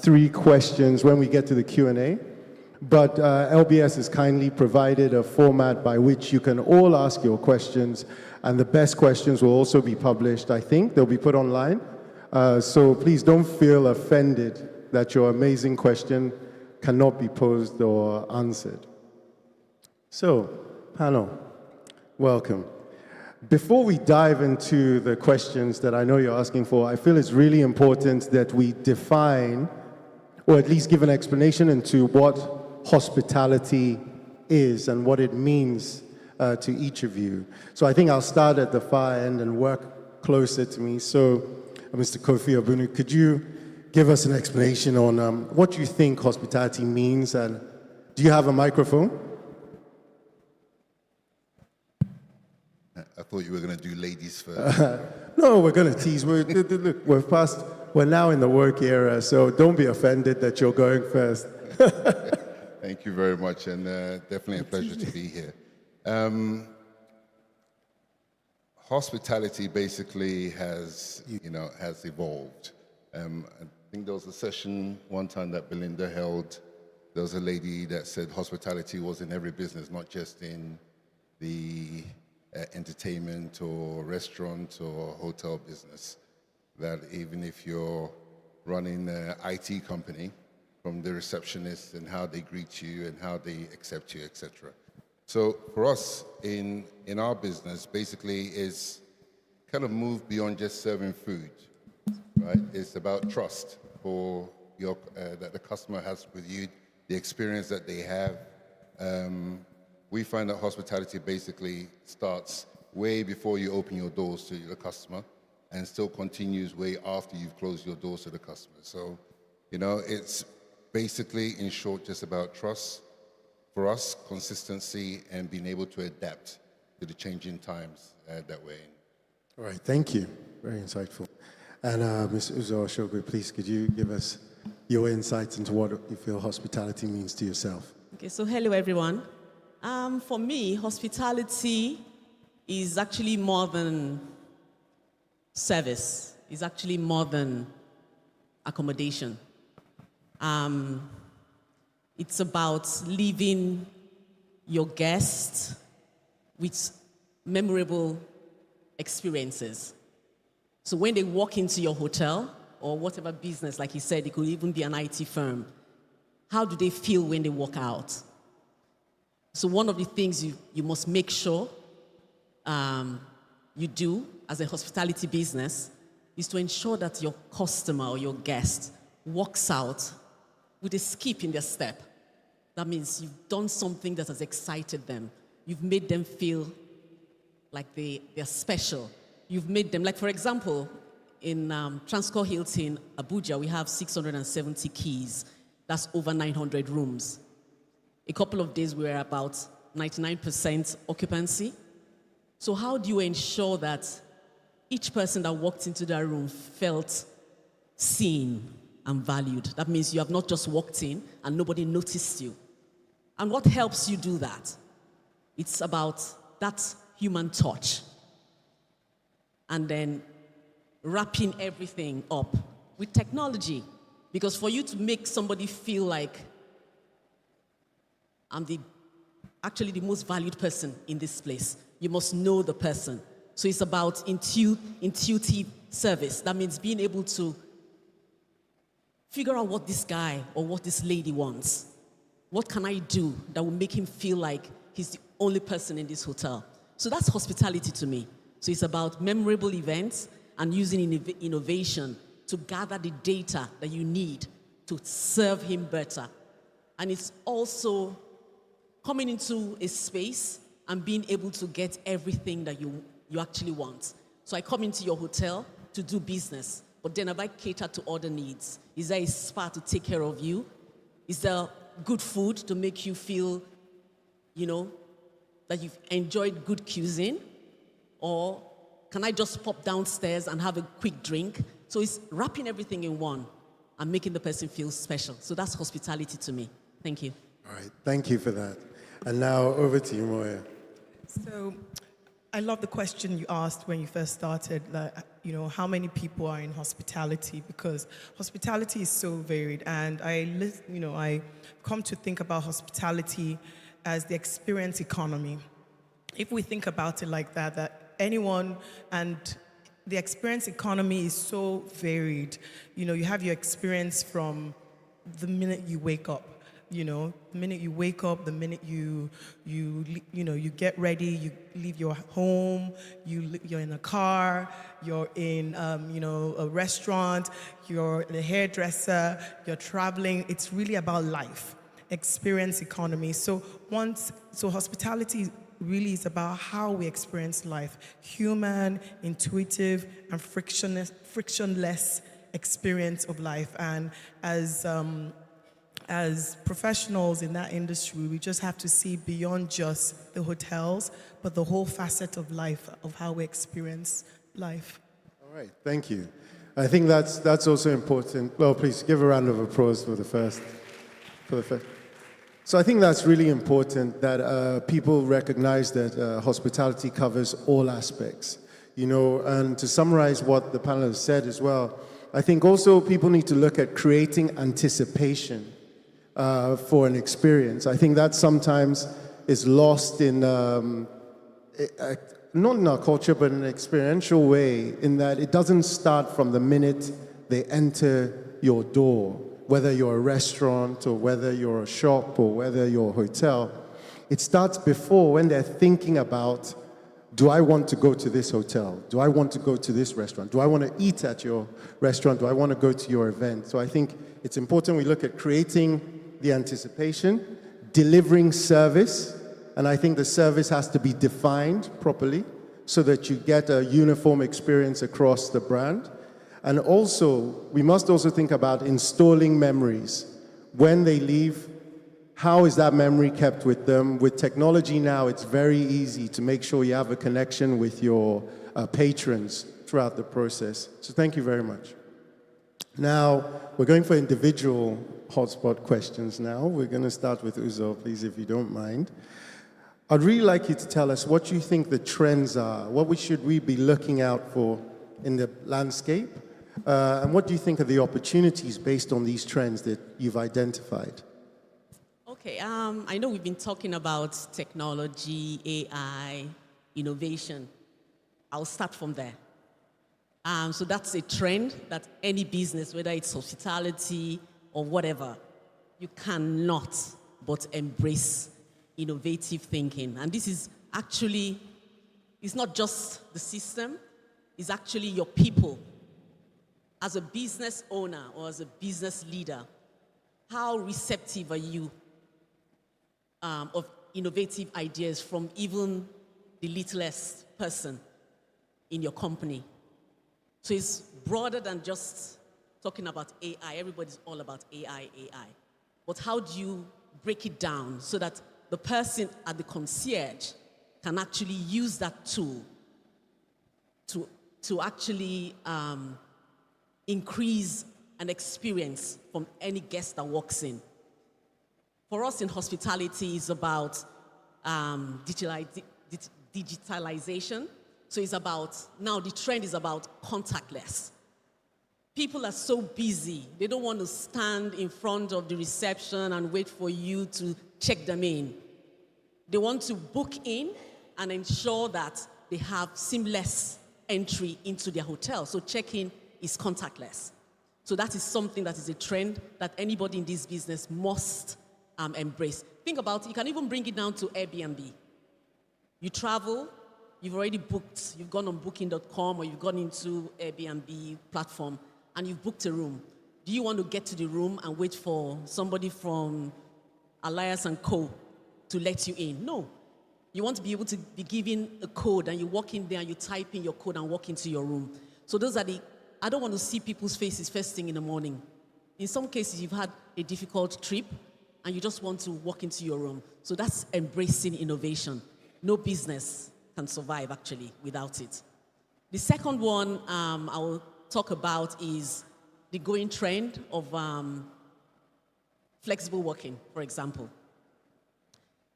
3 questions when we get to the Q&A. But LBS has kindly provided a format by which you can all ask your questions, and the best questions will also be published, I think. They'll be put online. So please don't feel offended that your amazing question cannot be posed or answered. So, panel, welcome. Before we dive into the questions that I know you're asking for, I feel it's really important that we define, or at least give an explanation into what hospitality is and what it means to each of you. So I think I'll start at the far end and work closer to me. So, Mr. Kofi Obunu, could you give us an explanation on what you think hospitality means? And do you have a microphone? I thought you were going to do ladies first. No, we're going to tease. Look, we're now in the work era, so don't be offended that you're going first. Thank you very much, and definitely a pleasure to be here. Hospitality basically has evolved. I think there was a session one time that Belinda held. There was a lady that said hospitality was in every business, not just in the entertainment or restaurant or hotel business. That even if you're running an IT company, from the receptionist and how they greet you and how they accept you, etc. So for us in our business, basically is kind of move beyond just serving food, right? It's about trust for your that the customer has with you, the experience that they have. We find that hospitality basically starts way before you open your doors to the customer and still continues way after you've closed your doors to the customer. So, it's basically, in short, just about trust. For us, consistency and being able to adapt to the changing times that we're in. All right, thank you. Very insightful. And Ms. Uzo Oshogwe, please, could you give us your insights into what you feel hospitality means to yourself? Okay, so hello, everyone. For me, hospitality is actually more than service. It's actually more than accommodation. It's about leaving your guests with memorable experiences. So when they walk into your hotel or whatever business, like he said, it could even be an IT firm, how do they feel when they walk out? So one of the things you must make sure you do as a hospitality business is to ensure that your customer or your guest walks out with a skip in their step. That means you've done something that has excited them. You've made them feel like they're special. You've made them, like for example, in Transcorp Hilton, Abuja, we have 670 keys. That's over 900 rooms. A couple of days we were about 99% occupancy. So how do you ensure that each person that walked into that room felt seen and valued? That means you have not just walked in and nobody noticed you. And what helps you do that? It's about that human touch. And then wrapping everything up with technology. Because for you to make somebody feel like I'm actually the most valued person in this place, you must know the person. So it's about intuitive service. That means being able to figure out what this guy or what this lady wants. What can I do that will make him feel like he's the only person in this hotel? So that's hospitality to me. So it's about memorable events and using innovation to gather the data that you need to serve him better. And it's also coming into a space and being able to get everything that you actually want. So I come into your hotel to do business, but then have I catered to other needs? Is there a spa to take care of you? Is there good food to make you feel, that you've enjoyed good cuisine? Or can I just pop downstairs and have a quick drink? So it's wrapping everything in one and making the person feel special. So that's hospitality to me. Thank you. All right, thank you for that. And now over to you, Moya. So I love the question you asked when you first started. Like, how many people are in hospitality, because hospitality is so varied. And I come to think about hospitality as the experience economy. If we think about it like that anyone, and the experience economy is so varied. You have your experience from the minute you wake up. The minute you wake up, the minute you get ready, you leave your home, you're in a car, you're in a restaurant, you're a hairdresser, you're traveling. It's really about life, experience economy. So hospitality really is about how we experience life, human, intuitive, and frictionless experience of life. And as professionals in that industry, we just have to see beyond just the hotels, but the whole facet of life, of how we experience life. All right, thank you. I think that's also important. Well, please give a round of applause for the first. So I think that's really important that people recognize that hospitality covers all aspects, and to summarize what the panel has said as well, I think also people need to look at creating anticipation for an experience. I think that sometimes is lost in, not in our culture, but in an experiential way, in that it doesn't start from the minute they enter your door, whether you're a restaurant or whether you're a shop or whether you're a hotel. It starts before, when they're thinking about, do I want to go to this hotel? Do I want to go to this restaurant? Do I want to eat at your restaurant? Do I want to go to your event? So I think it's important we look at creating the anticipation, delivering service, and I think the service has to be defined properly so that you get a uniform experience across the brand. And also, we must also think about installing memories. When they leave, how is that memory kept with them? With technology now, it's very easy to make sure you have a connection with your patrons throughout the process. So thank you very much. Now, we're going for individual hotspot questions now. We're going to start with Uzo, please, if you don't mind. I'd really like you to tell us what you think the trends are. What should we be looking out for in the landscape? And what do you think are the opportunities based on these trends that you've identified? Okay, I know we've been talking about technology, AI, innovation. I'll start from there. So that's a trend that any business, whether it's hospitality or whatever, you cannot but embrace innovative thinking. And this is actually, it's not just the system, it's actually your people. As a business owner or as a business leader, how receptive are you of innovative ideas from even the littlest person in your company? So it's broader than just talking about AI. Everybody's all about AI. But how do you break it down so that the person at the concierge can actually use that tool to actually increase an experience from any guest that walks in? For us in hospitality, it's about digitalization. So it's about, now the trend is about contactless. People are so busy, they don't want to stand in front of the reception and wait for you to check them in. They want to book in and ensure that they have seamless entry into their hotel. So check-in is contactless. So that is something that is a trend that anybody in this business must embrace. Think about it, you can even bring it down to Airbnb. You travel, you've already booked, you've gone on booking.com or you've gone into Airbnb platform and you've booked a room. Do you want to get to the room and wait for somebody from Alliance & Co. to let you in? No. You want to be able to be given a code and you walk in there and you type in your code and walk into your room. So those are I don't want to see people's faces first thing in the morning. In some cases, you've had a difficult trip and you just want to walk into your room. So that's embracing innovation. No business can survive, actually, without it. The second one I will talk about is the going trend of flexible working, for example.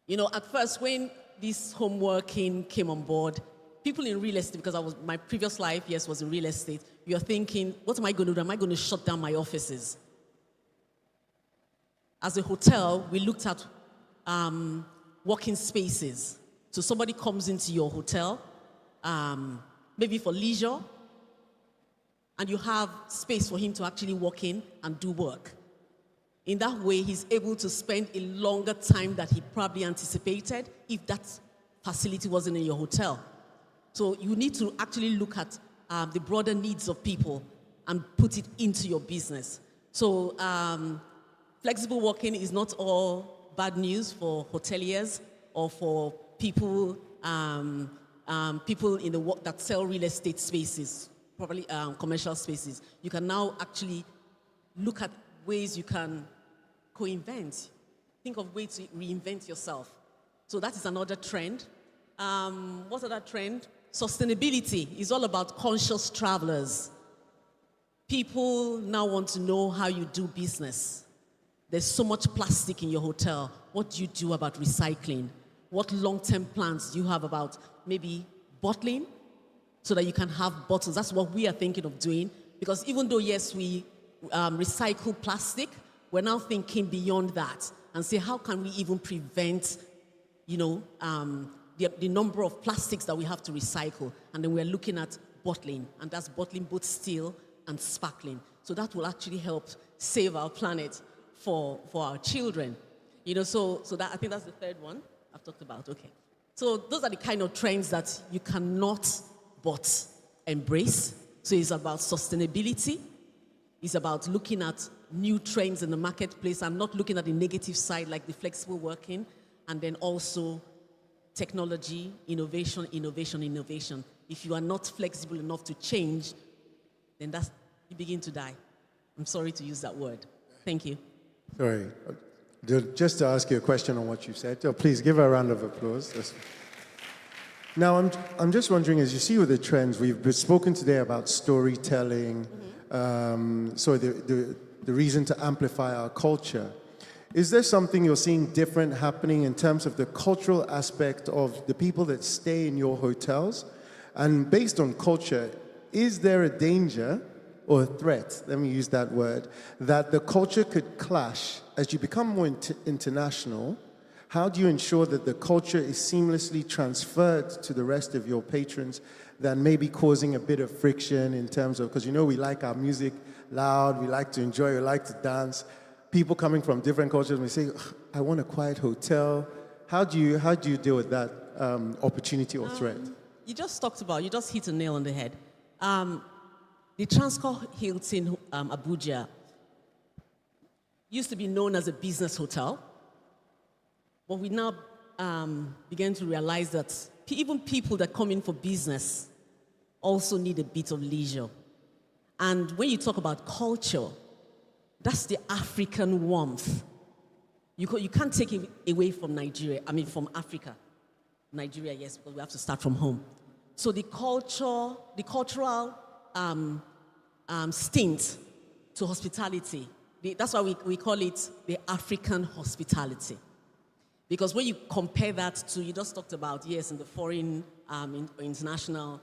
You know, at first, when this home working came on board, people in real estate, because my previous life, yes, was in real estate, you're thinking, what am I going to do? Am I going to shut down my offices? As a hotel, we looked at working spaces. So somebody comes into your hotel, maybe for leisure, and you have space for him to actually walk in and do work. In that way, he's able to spend a longer time that he probably anticipated if that facility wasn't in your hotel. So you need to actually look at the broader needs of people and put it into your business. So flexible working is not all bad news for hoteliers or for people people in the work that sell real estate spaces, probably commercial spaces. You can now actually look at ways you can co-invent. Think of ways to reinvent yourself. So that is another trend. What's another trend? Sustainability is all about conscious travelers. People now want to know how you do business. There's so much plastic in your hotel. What do you do about recycling? What long-term plans do you have about maybe bottling so that you can have bottles? That's what we are thinking of doing. Because even though, yes, we recycle plastic, we're now thinking beyond that and say, how can we even prevent, the number of plastics that we have to recycle? And then we're looking at bottling, and that's bottling both still and sparkling. So that will actually help save our planet for our children. So that, I think that's the third one I've talked about. Okay. So those are the kind of trends that you cannot but embrace. So it's about sustainability. It's about looking at new trends in the marketplace and not looking at the negative side like the flexible working, and then also technology, innovation, innovation, innovation. If you are not flexible enough to change, then you begin to die. I'm sorry to use that word. Thank you. Sorry. Just to ask you a question on what you said, please give her a round of applause. Now, I'm just wondering, as you see with the trends, we've spoken today about storytelling, so the reason to amplify our culture. Is there something you're seeing different happening in terms of the cultural aspect of the people that stay in your hotels? And based on culture, is there a danger or a threat, let me use that word, that the culture could clash as you become more international? How do you ensure that the culture is seamlessly transferred to the rest of your patrons than maybe causing a bit of friction in terms of, because we like our music loud, we like to enjoy, we like to dance. People coming from different cultures may say, I want a quiet hotel. How do you deal with that opportunity or threat? You just hit a nail on the head. The Transcorp Hilton Abuja used to be known as a business hotel, but we now began to realize that even people that come in for business also need a bit of leisure. And when you talk about culture, that's the African warmth. You can't take it away from Nigeria, from Africa. Nigeria, yes, because we have to start from home. So the cultural stint to hospitality, that's why we call it the African hospitality. Because when you compare that to, you just talked about, yes, in the foreign, international,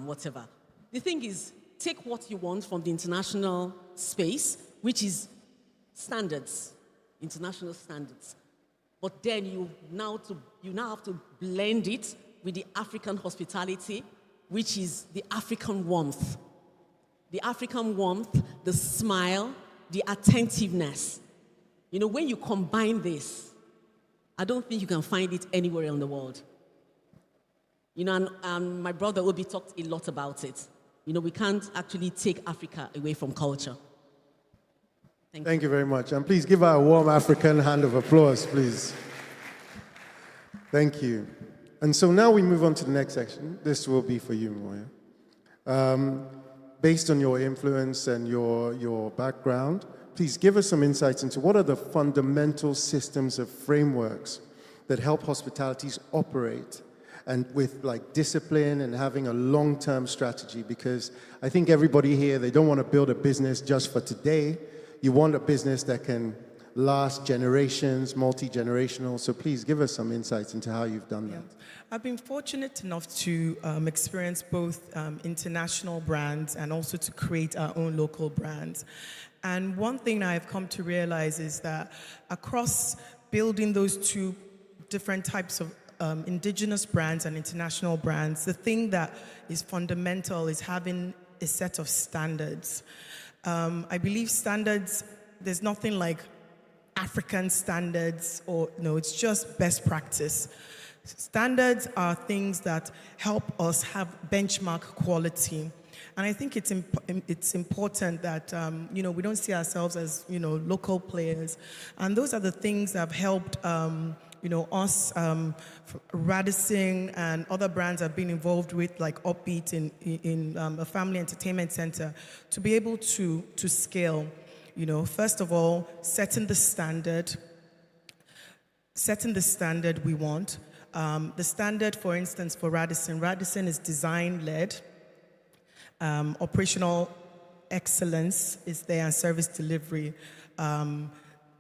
whatever. The thing is, take what you want from the international space, which is standards, international standards. But then you now have to blend it with the African hospitality, which is the African warmth. The African warmth, the smile, the attentiveness. When you combine this, I don't think you can find it anywhere in the world. And my brother Obi talked a lot about it. We can't actually take Africa away from culture. Thank you very much. And please give her a warm African hand of applause, please. Thank you. And so now we move on to the next section. This will be for you, Moya. Based on your influence and your background, please give us some insights into what are the fundamental systems of frameworks that help hospitalities operate and with discipline and having a long-term strategy, because I think everybody here, they don't want to build a business just for today. You want a business that can last generations, multi-generational. So please give us some insights into how you've done that. I've been fortunate enough to experience both international brands and also to create our own local brands. And one thing I've come to realize is that across building those two different types of indigenous brands and international brands, the thing that is fundamental is having a set of standards. I believe standards, there's nothing like African standards or no, it's just best practice. Standards are things that help us have benchmark quality. And I think it's important that, we don't see ourselves as, local players. And those are the things that have helped, us, Radisson and other brands have been involved with, like Upbeat in a family entertainment center, to be able to scale. First of all, setting the standard we want. The standard, for instance, for Radisson is design-led. Operational excellence is there, and service delivery.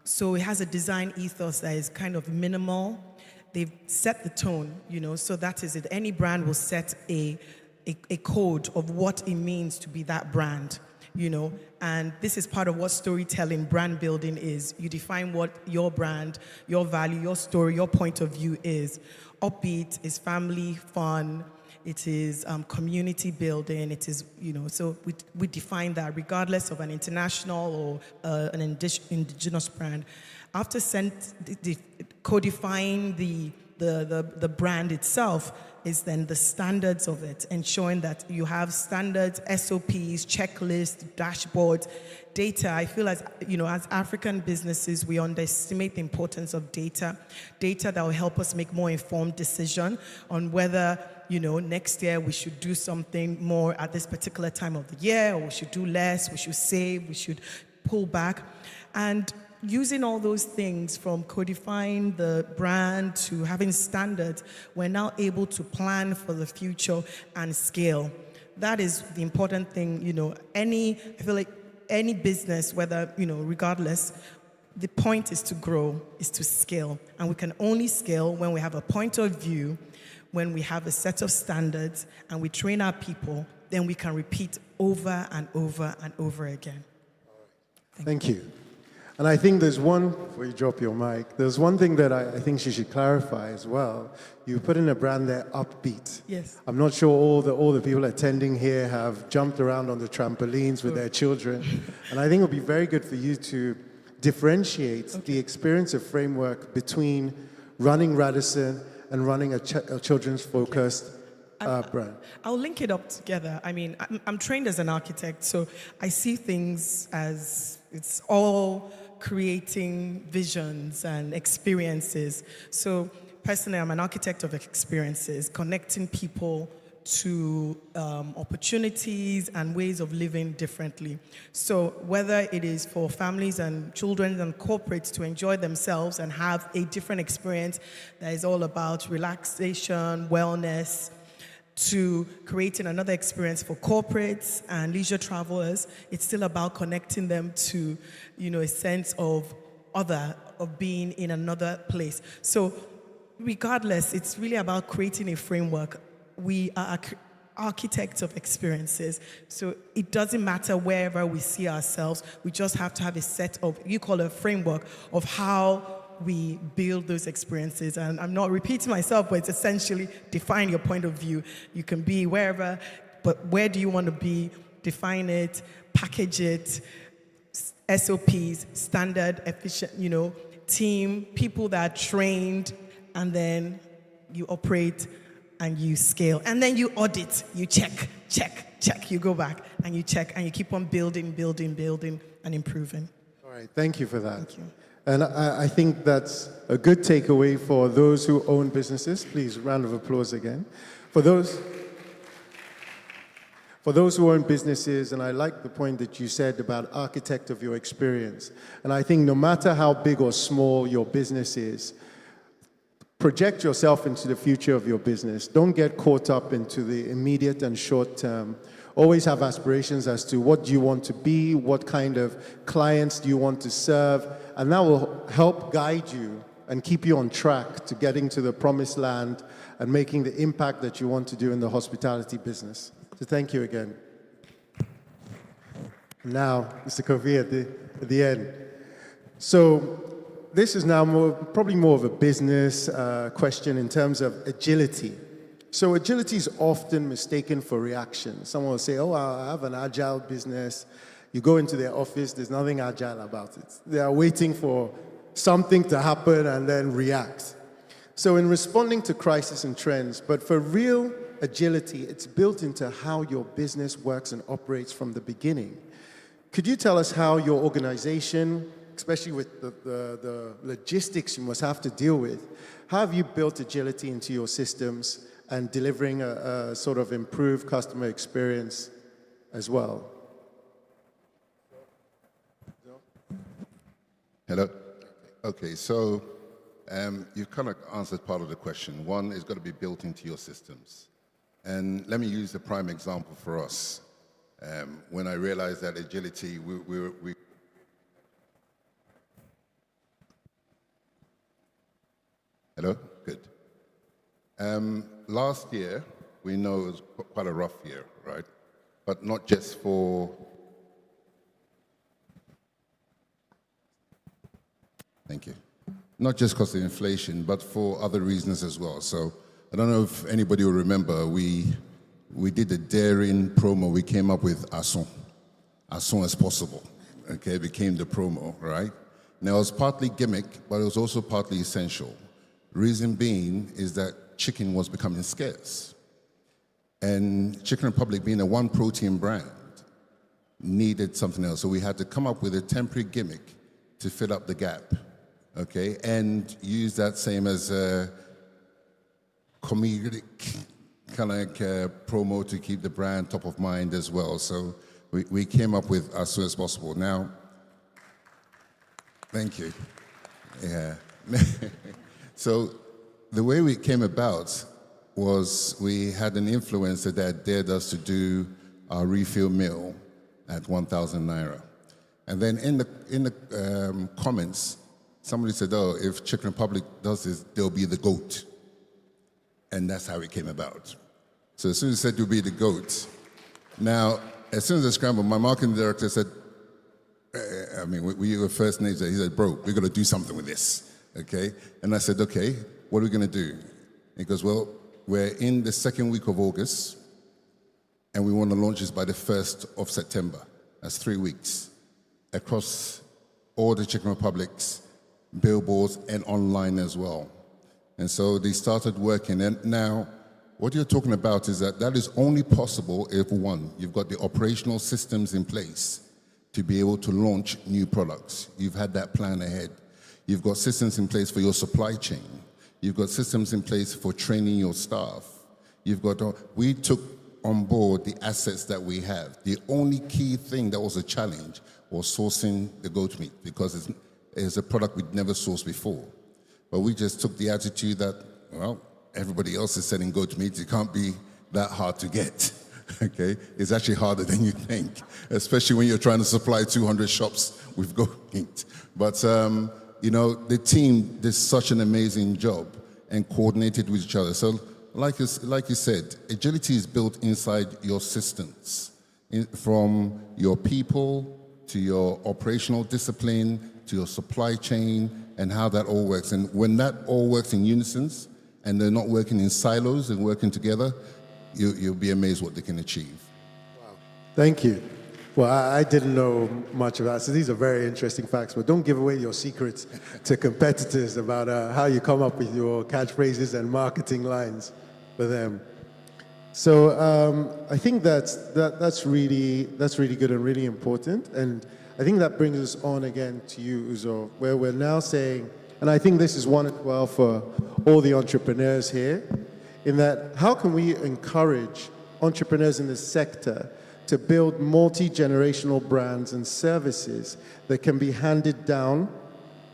So it has a design ethos that is kind of minimal. They've set the tone, so that is it. Any brand will set a code of what it means to be that brand, and this is part of what storytelling, brand building is. You define what your brand, your value, your story, your point of view is. Upbeat is family, fun. It is community building. It is, so we define that regardless of an international or an indigenous brand. After codifying the brand itself is then the standards of it, ensuring that you have standards, SOPs, checklists, dashboards, data. I feel as African businesses, we underestimate the importance of data that will help us make more informed decision on whether next year we should do something more at this particular time of the year, or we should do less, we should save, we should pull back. And using all those things, from codifying the brand to having standards, we're now able to plan for the future and scale. That is the important thing. I feel like any business, whether, regardless, the point is to grow, is to scale. And we can only scale when we have a point of view, when we have a set of standards, and we train our people, then we can repeat over and over and over again. Thank you. And I think there's one, before you drop your mic, there's one thing that I think she should clarify as well. You put in a brand there, Upbeat. Yes. I'm not sure all the people attending here have jumped around on the trampolines with their children. And I think it would be very good for you to differentiate the experience of framework between running Radisson and running a children's focused brand. I'll link it up together. I mean, I'm trained as an architect, so I see things as it's all creating visions and experiences. So personally, I'm an architect of experiences, connecting people to opportunities and ways of living differently. So whether it is for families and children and corporates to enjoy themselves and have a different experience that is all about relaxation, wellness, to creating another experience for corporates and leisure travelers, it's still about connecting them to, a sense of being in another place. So regardless, it's really about creating a framework. We are architects of experiences. So it doesn't matter wherever we see ourselves. We just have to have a set of, you call it a framework, of how we build those experiences. And I'm not repeating myself, but it's essentially define your point of view. You can be wherever, but where do you want to be? Define it, package it, SOPs, standard, efficient, team, people that are trained, and then you operate and you scale. And then you audit, you check, you go back and you check and you keep on building and improving. All right, thank you for that. Thank you. And I think that's a good takeaway for those who own businesses. Please, round of applause again. For those who own businesses, and I like the point that you said about architect of your experience. And I think no matter how big or small your business is, project yourself into the future of your business. Don't get caught up into the immediate and short term. Always have aspirations as to what do you want to be, what kind of clients do you want to serve, And that will help guide you and keep you on track to getting to the promised land and making the impact that you want to do in the hospitality business. So thank you again. Now, Mr. Kofi at the end. So this is now probably more of a business question in terms of agility. So agility is often mistaken for reaction. Someone will say, oh, I have an agile business. You go into their office, there's nothing agile about it. They are waiting for something to happen and then react. So in responding to crisis and trends, but for real agility, it's built into how your business works and operates from the beginning. Could you tell us how your organization, especially with the logistics you must have to deal with, how have you built agility into your systems and delivering a sort of improved customer experience as well? Hello. Okay, so you've kind of answered part of the question. One, it's got to be built into your systems. And let me use the prime example for us. When I realized that agility, we Hello? Good. Last year, we know it was quite a rough year, right? But not just for... Thank you. Not just because of inflation, but for other reasons as well. So I don't know if anybody will remember, we did a daring promo. We came up with as soon as possible. Okay, it became the promo, right? Now, it was partly gimmick, but it was also partly essential. Reason being is that chicken was becoming scarce. And Chicken Republic, being a one-protein brand, needed something else. So we had to come up with a temporary gimmick to fill up the gap, okay? And use that same as a comedic kind of like promo to keep the brand top of mind as well. So we came up with as soon as possible. Now, thank you. Yeah. So the way we came about was we had an influencer that dared us to do our refill meal at 1,000 Naira. And then in the comments, somebody said, oh, if Chicken Republic does this, they'll be the GOAT. And that's how it came about. So as soon as he said you'll be the GOAT, now, as soon as I scrambled, my marketing director said, we were first names there. He said, bro, we're going to do something with this, okay? And I said, okay, what are we going to do? He goes, well, we're in the second week of August, and we want to launch this by the 1st of September. That's 3 weeks, across all the Chicken Republics, billboards, and online as well. And so they started working. And now, what you're talking about is that is only possible if, one, you've got the operational systems in place to be able to launch new products. You've had that plan ahead. You've got systems in place for your supply chain. You've got systems in place for training your staff. We took on board the assets that we have. The only key thing that was a challenge was sourcing the goat meat, because it's a product we'd never sourced before. But we just took the attitude that, well, everybody else is selling goat meat. It can't be that hard to get, okay? It's actually harder than you think, especially when you're trying to supply 200 shops with goat meat. But, the team did such an amazing job and coordinated with each other. So, like you said, agility is built inside your systems, from your people to your operational discipline to your supply chain and how that all works. And when that all works in unison and they're not working in silos and working together, you'll be amazed what they can achieve. Wow. Thank you. Well, I didn't know much of that, so these are very interesting facts, but don't give away your secrets to competitors about how you come up with your catchphrases and marketing lines for them. So I think that's really good and really important, and I think that brings us on again to you, Uzo, where we're now saying, and I think this is one as well for all the entrepreneurs here, in that how can we encourage entrepreneurs in this sector to build multi-generational brands and services that can be handed down,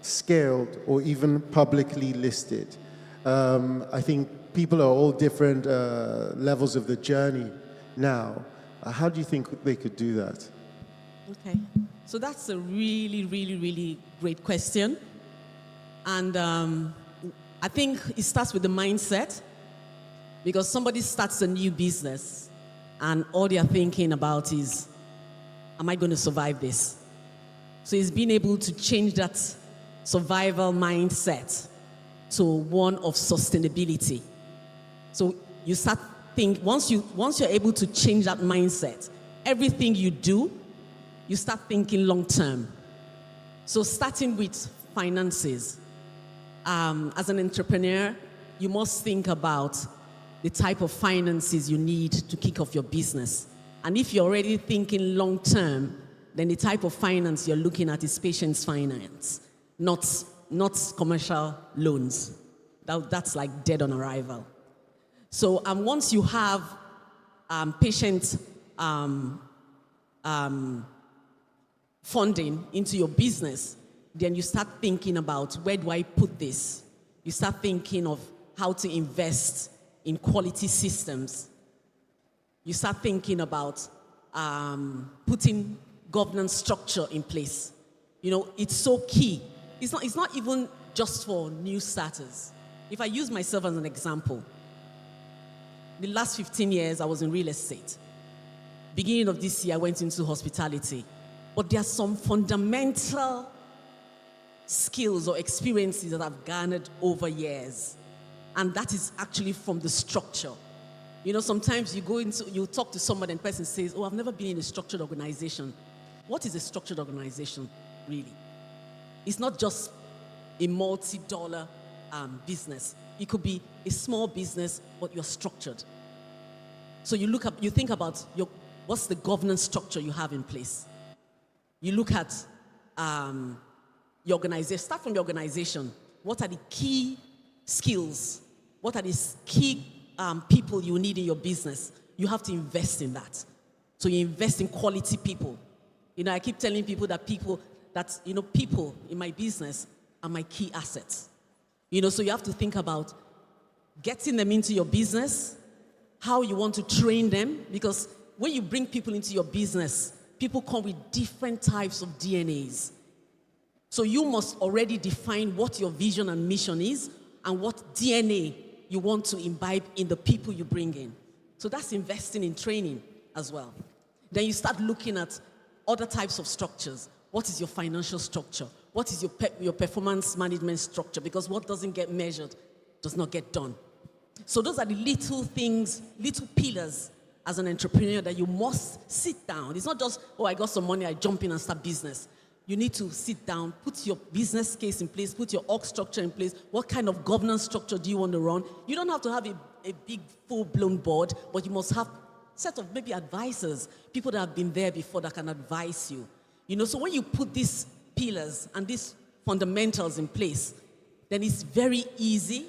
scaled, or even publicly listed. I think people are all different levels of the journey now. How do you think they could do that? Okay. So that's a really, really, really great question. And I think it starts with the mindset, because somebody starts a new business and all they are thinking about is, am I going to survive this? So it's being able to change that survival mindset to one of sustainability. So you start once you're able to change that mindset, everything you do, you start thinking long term. So starting with finances, as an entrepreneur, you must think about the type of finances you need to kick off your business. And if you're already thinking long term, then the type of finance you're looking at is patience finance, not commercial loans. That's like dead on arrival. So once you have patient funding into your business, then you start thinking about, where do I put this? You start thinking of how to invest in quality systems. You start thinking about putting governance structure in place. You know, it's so key. It's not even just for new starters. If I use myself as an example, the last 15 years I was in real estate. Beginning of this year, I went into hospitality. But there are some fundamental skills or experiences that I've garnered over years. And that is actually from the structure. You know, sometimes you talk to someone and the person says, oh, I've never been in a structured organization. What is a structured organization, really? It's not just a multi-dollar business. It could be a small business, but you're structured. So you think about what's the governance structure you have in place. You look at your organization. Start from the organization. What are the key skills? What are the key people you need in your business? You have to invest in that. So you invest in quality people. You know, I keep telling people that people in my business are my key assets. You know, so you have to think about getting them into your business, how you want to train them, because when you bring people into your business, people come with different types of DNAs. So you must already define what your vision and mission is and what DNA you want to imbibe in the people you bring in. So that's investing in training as well. Then you start looking at other types of structures. What is your financial structure? What is your performance management structure? Because what doesn't get measured does not get done. So those are the little things, little pillars as an entrepreneur that you must sit down. It's not just, oh, I got some money, I jump in and start business. You need to sit down, put your business case in place, put your org structure in place. What kind of governance structure do you want to run? You don't have to have a big, full-blown board, but you must have a set of maybe advisors, people that have been there before that can advise you. You know, so when you put these pillars and these fundamentals in place, then it's very easy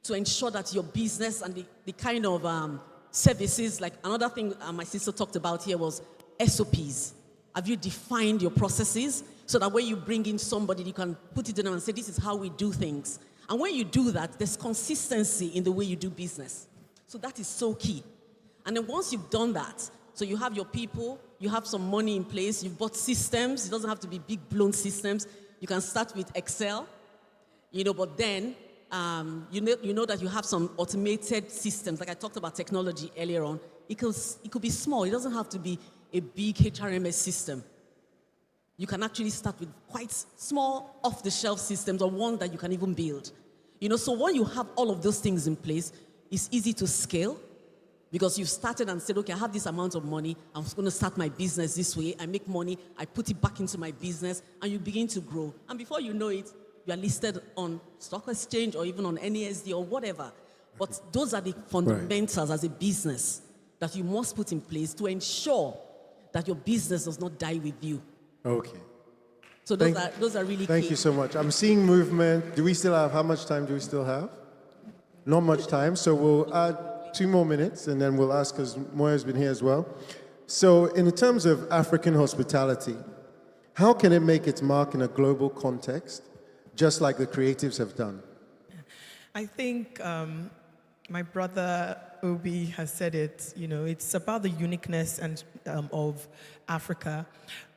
to ensure that your business and the kind of services, like another thing my sister talked about here was SOPs. Have you defined your processes so that when you bring in somebody, you can put it in and say, this is how we do things. And when you do that, there's consistency in the way you do business. So that is so key. And then once you've done that, so you have your people, you have some money in place, you've bought systems. It doesn't have to be big blown systems. You can start with Excel, you know, but then you know that you have some automated systems. Like I talked about technology earlier on. It could be small. It doesn't have to be a big HRMS system. You can actually start with quite small off-the-shelf systems or one that you can even build. You know, so when you have all of those things in place, it's easy to scale because you've started and said, okay, I have this amount of money. I'm going to start my business this way. I make money. I put it back into my business and you begin to grow. And before you know it, you are listed on stock exchange or even on NASD or whatever. But those are the fundamentals as a business that you must put in place to ensure that your business does not die with you. Okay. So those are really key. Thank you so much. I'm seeing movement. Do we still have, how much time do we still have? Not much time, so we'll add 2 more minutes and then we'll ask, because Moya's been here as well. So in terms of African hospitality, how can it make its mark in a global context, just like the creatives have done? I think My brother Obi has said it. It's about the uniqueness and of Africa.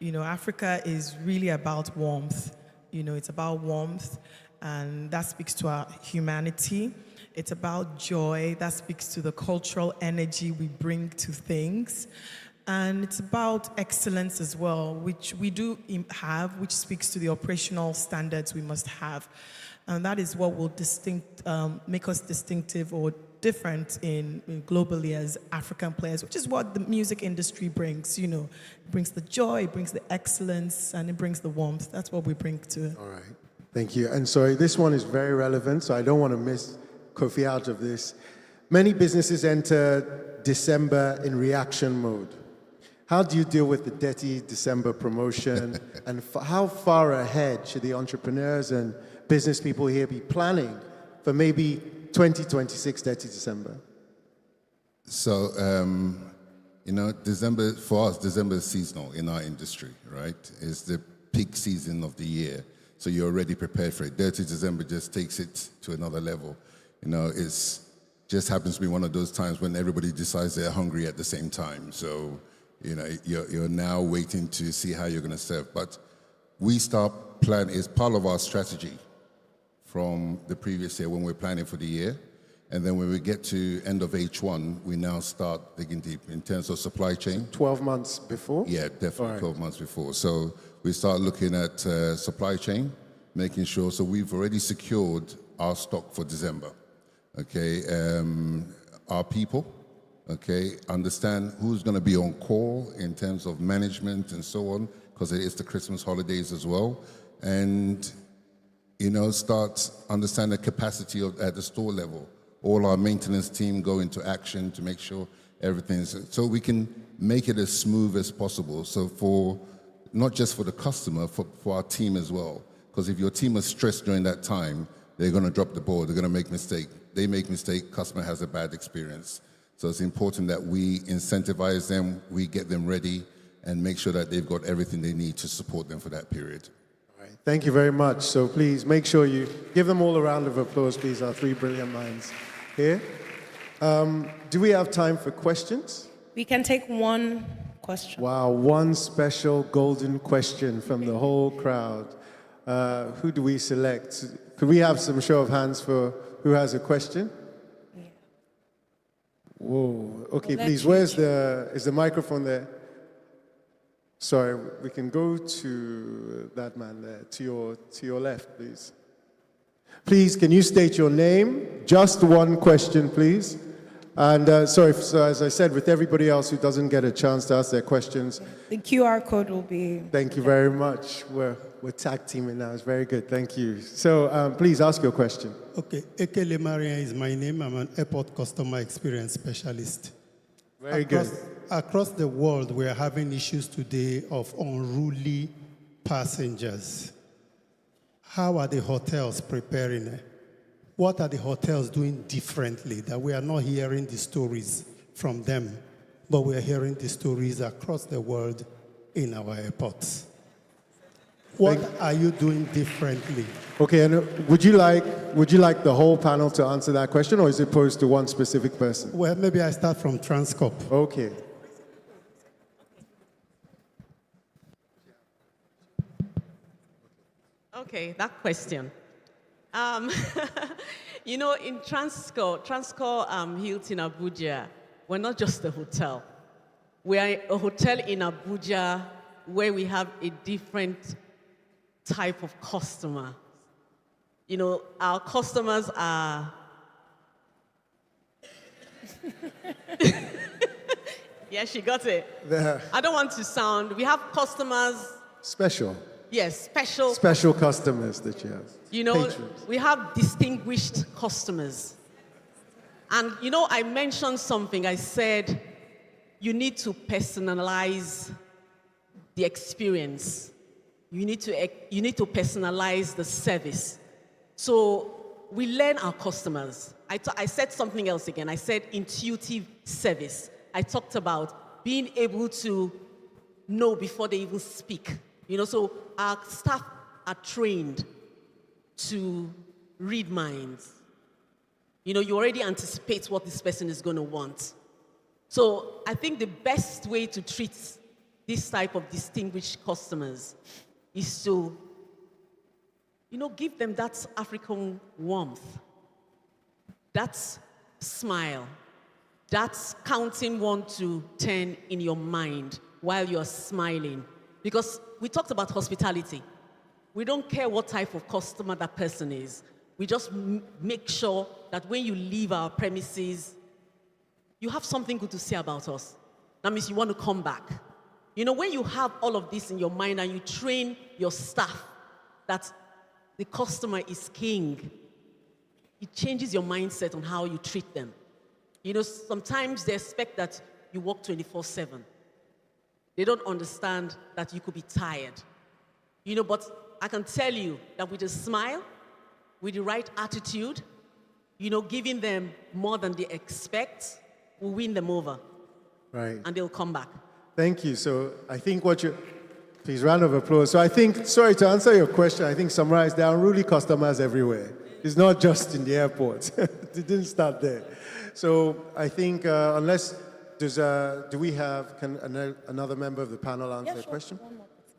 Africa is really about warmth. It's about warmth, and that speaks to our humanity. It's about joy. That speaks to the cultural energy we bring to things. And it's about excellence as well, which we do have, which speaks to the operational standards we must have. And that is what will make us distinctive or different in globally as African players, which is what the music industry brings. It brings the joy, it brings the excellence, and it brings the warmth. That's what we bring to it. All right. Thank you. And sorry, this one is very relevant, so I don't want to miss Kofi out of this. Many businesses enter December in reaction mode. How do you deal with the dirty December promotion? And how far ahead should the entrepreneurs and business people here be planning for maybe 2026 dirty December? So, December, for us, December is seasonal in our industry, right? It's the peak season of the year. So you're already prepared for it. Dirty December just takes it to another level. It's just happens to be one of those times when everybody decides they're hungry at the same time. So, you're now waiting to see how you're going to serve. But we start planning, it's part of our strategy from the previous year when we're planning for the year. And then when we get to end of H1, we now start digging deep in terms of supply chain. 12 months before? Yeah, definitely 12 months before. So we start looking at supply chain, making sure, so we've already secured our stock for December. Okay, our people, okay, understand who's going to be on call in terms of management and so on, because it is the Christmas holidays as well. And, start understand the capacity at the store level. All our maintenance team go into action to make sure everything's, so we can make it as smooth as possible. So for, not just for the customer, for our team as well. Because if your team is stressed during that time, they're going to drop the ball, they're going to make mistake. They make mistake, customer has a bad experience. So it's important that we incentivize them, we get them ready, and make sure that they've got everything they need to support them for that period. All right. Thank you very much. So please make sure you give them all a round of applause, please, our three brilliant minds here. Do we have time for questions? We can take one question. Wow, one special golden question from the whole crowd. Who do we select? Could we have some show of hands for who has a question? Whoa. Okay, please. Is the microphone there? Sorry, we can go to that man there, to your left, please. Please, can you state your name? Just one question, please. And so as I said, with everybody else who doesn't get a chance to ask their questions. The QR code will be... Thank you very much. We're tag teaming now. It's very good. Thank you. So please ask your question. Okay. Ekele Marian is my name. I'm an airport customer experience specialist. Very good. Across the world, we are having issues today of unruly passengers. How are the hotels preparing it? What are the hotels doing differently that we are not hearing the stories from them, but we are hearing the stories across the world in our airports? What are you doing differently? Okay, and would you like the whole panel to answer that question, or is it posed to one specific person? Well, maybe I start from Transcorp. Okay. Okay, that question. In Transcorp Hilton Abuja, we're not just a hotel. We are a hotel in Abuja where we have a different type of customer. Our customers are... Yeah, she got it. I don't want to sound... We have customers... Special. Yes, special... Special customers that you have. Patrons. We have distinguished customers. And, I mentioned something. I said, you need to personalize the experience. You need to personalize the service. So we learn our customers. I said something else again. I said intuitive service. I talked about being able to know before they even speak. So our staff are trained to read minds. You already anticipate what this person is going to want. So I think the best way to treat this type of distinguished customers is to, give them that African warmth, that smile, that's counting 1 to 10 in your mind while you're smiling. Because we talked about hospitality. We don't care what type of customer that person is. We just make sure that when you leave our premises, you have something good to say about us. That means you want to come back. When you have all of this in your mind and you train your staff that the customer is king, it changes your mindset on how you treat them. Sometimes they expect that you work 24/7. They don't understand that you could be tired. But I can tell you that with a smile, with the right attitude, giving them more than they expect, will win them over. Right. And they'll come back. Thank you. So I think please, round of applause. So I think, sorry, to answer your question, I think summarized, there are unruly customers everywhere. It's not just in the airport. It didn't start there. So I think unless, can another member of the panel answer the question?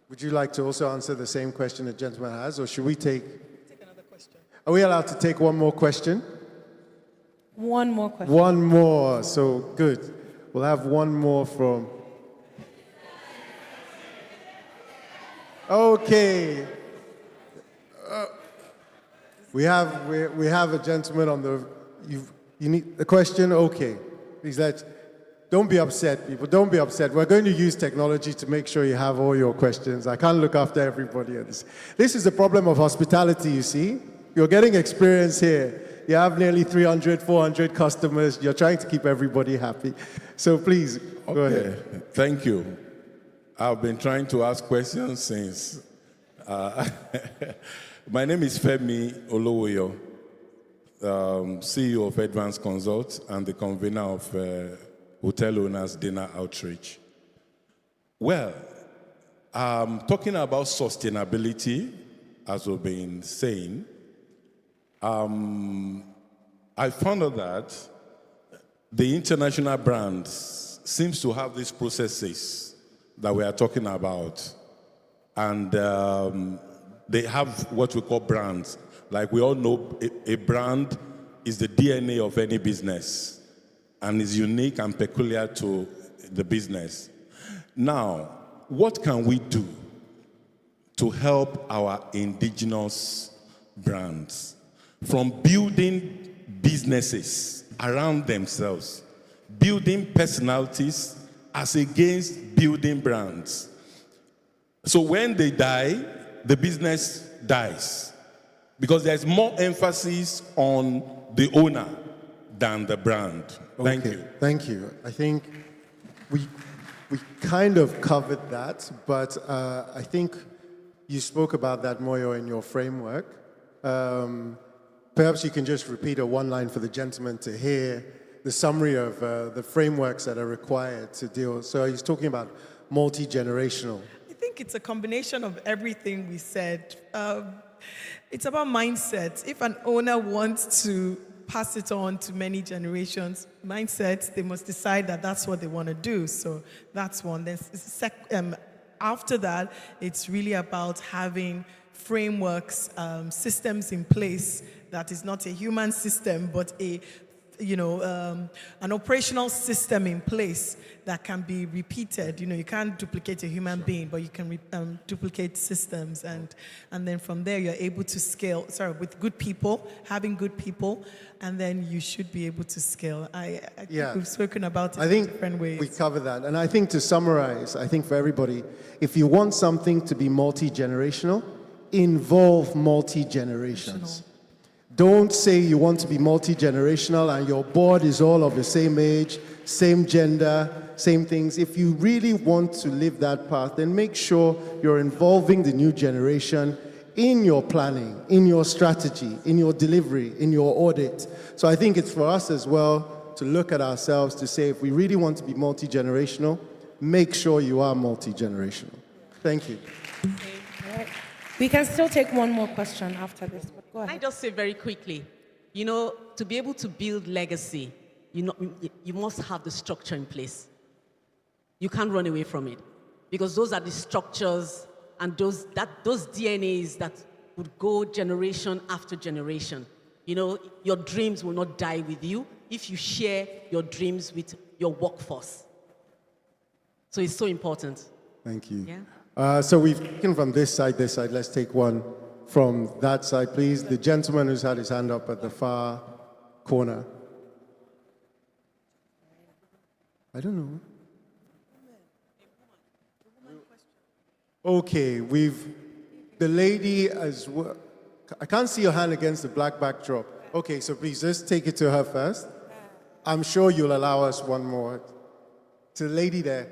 Would you like to also answer the same question the gentleman has, or should we take another question? Are we allowed to take one more question? One more question. One more. So good. We'll have one more from... Okay. We have a gentleman on the... You need the question? Okay. Please don't be upset, people. Don't be upset. We're going to use technology to make sure you have all your questions. I can't look after everybody. This is the problem of hospitality, you see. You're getting experience here. You have nearly 300, 400 customers. You're trying to keep everybody happy. So please, go ahead. Thank you. I've been trying to ask questions since. My name is Femi Olowoyo, CEO of Advanced Consult and the convener of Hotel Owners Dinner Outreach. Well, talking about sustainability, as we've been saying, I found out that the international brands seems to have these processes that we are talking about, and they have what we call brands. Like we all know, a brand is the DNA of any business and is unique and peculiar to the business. Now, what can we do to help our indigenous brands from building businesses around themselves, building personalities as against building brands? So when they die, the business dies because there's more emphasis on the owner than the brand. Thank you. Thank you. I think we kind of covered that, but I think you spoke about that, Moyo, in your framework. Perhaps you can just repeat a one line for the gentleman to hear the summary of the frameworks that are required to deal. So he's talking about multi-generational. I think it's a combination of everything we said. It's about mindset. If an owner wants to pass it on to many generations, mindsets, they must decide that that's what they want to do. So that's one. Then after that, it's really about having frameworks, systems in place that is not a human system, but an operational system in place that can be repeated. You can't duplicate a human being, but you can duplicate systems, and then from there you're able to scale. With good people, having good people, and then you should be able to scale. I think we've spoken about it in different ways. We cover that, and I think to summarize, I think for everybody, if you want something to be multi-generational, involve multi-generations. Don't say you want to be multi-generational and your board is all of the same age, same gender, same things. If you really want to live that path, then make sure you're involving the new generation in your planning, in your strategy, in your delivery, in your audit. So I think it's for us as well to look at ourselves to say, if we really want to be multi-generational, make sure you are multi-generational. Thank you. We can still take one more question after this, but go ahead. I just say very quickly, You know, to be able to build legacy, you must have the structure in place. You can't run away from it, because those are the structures and those DNAs that would go generation after generation. You know, your dreams will not die with you if you share your dreams with your workforce. So it's so important. Thank you. Yeah. So we've taken from this side. Let's take one from that side, please. The gentleman who's had his hand up at the far corner. I don't know. Okay, the lady as well. I can't see your hand against the black backdrop. Okay, so please just take it to her first. I'm sure you'll allow us one more. To the lady there.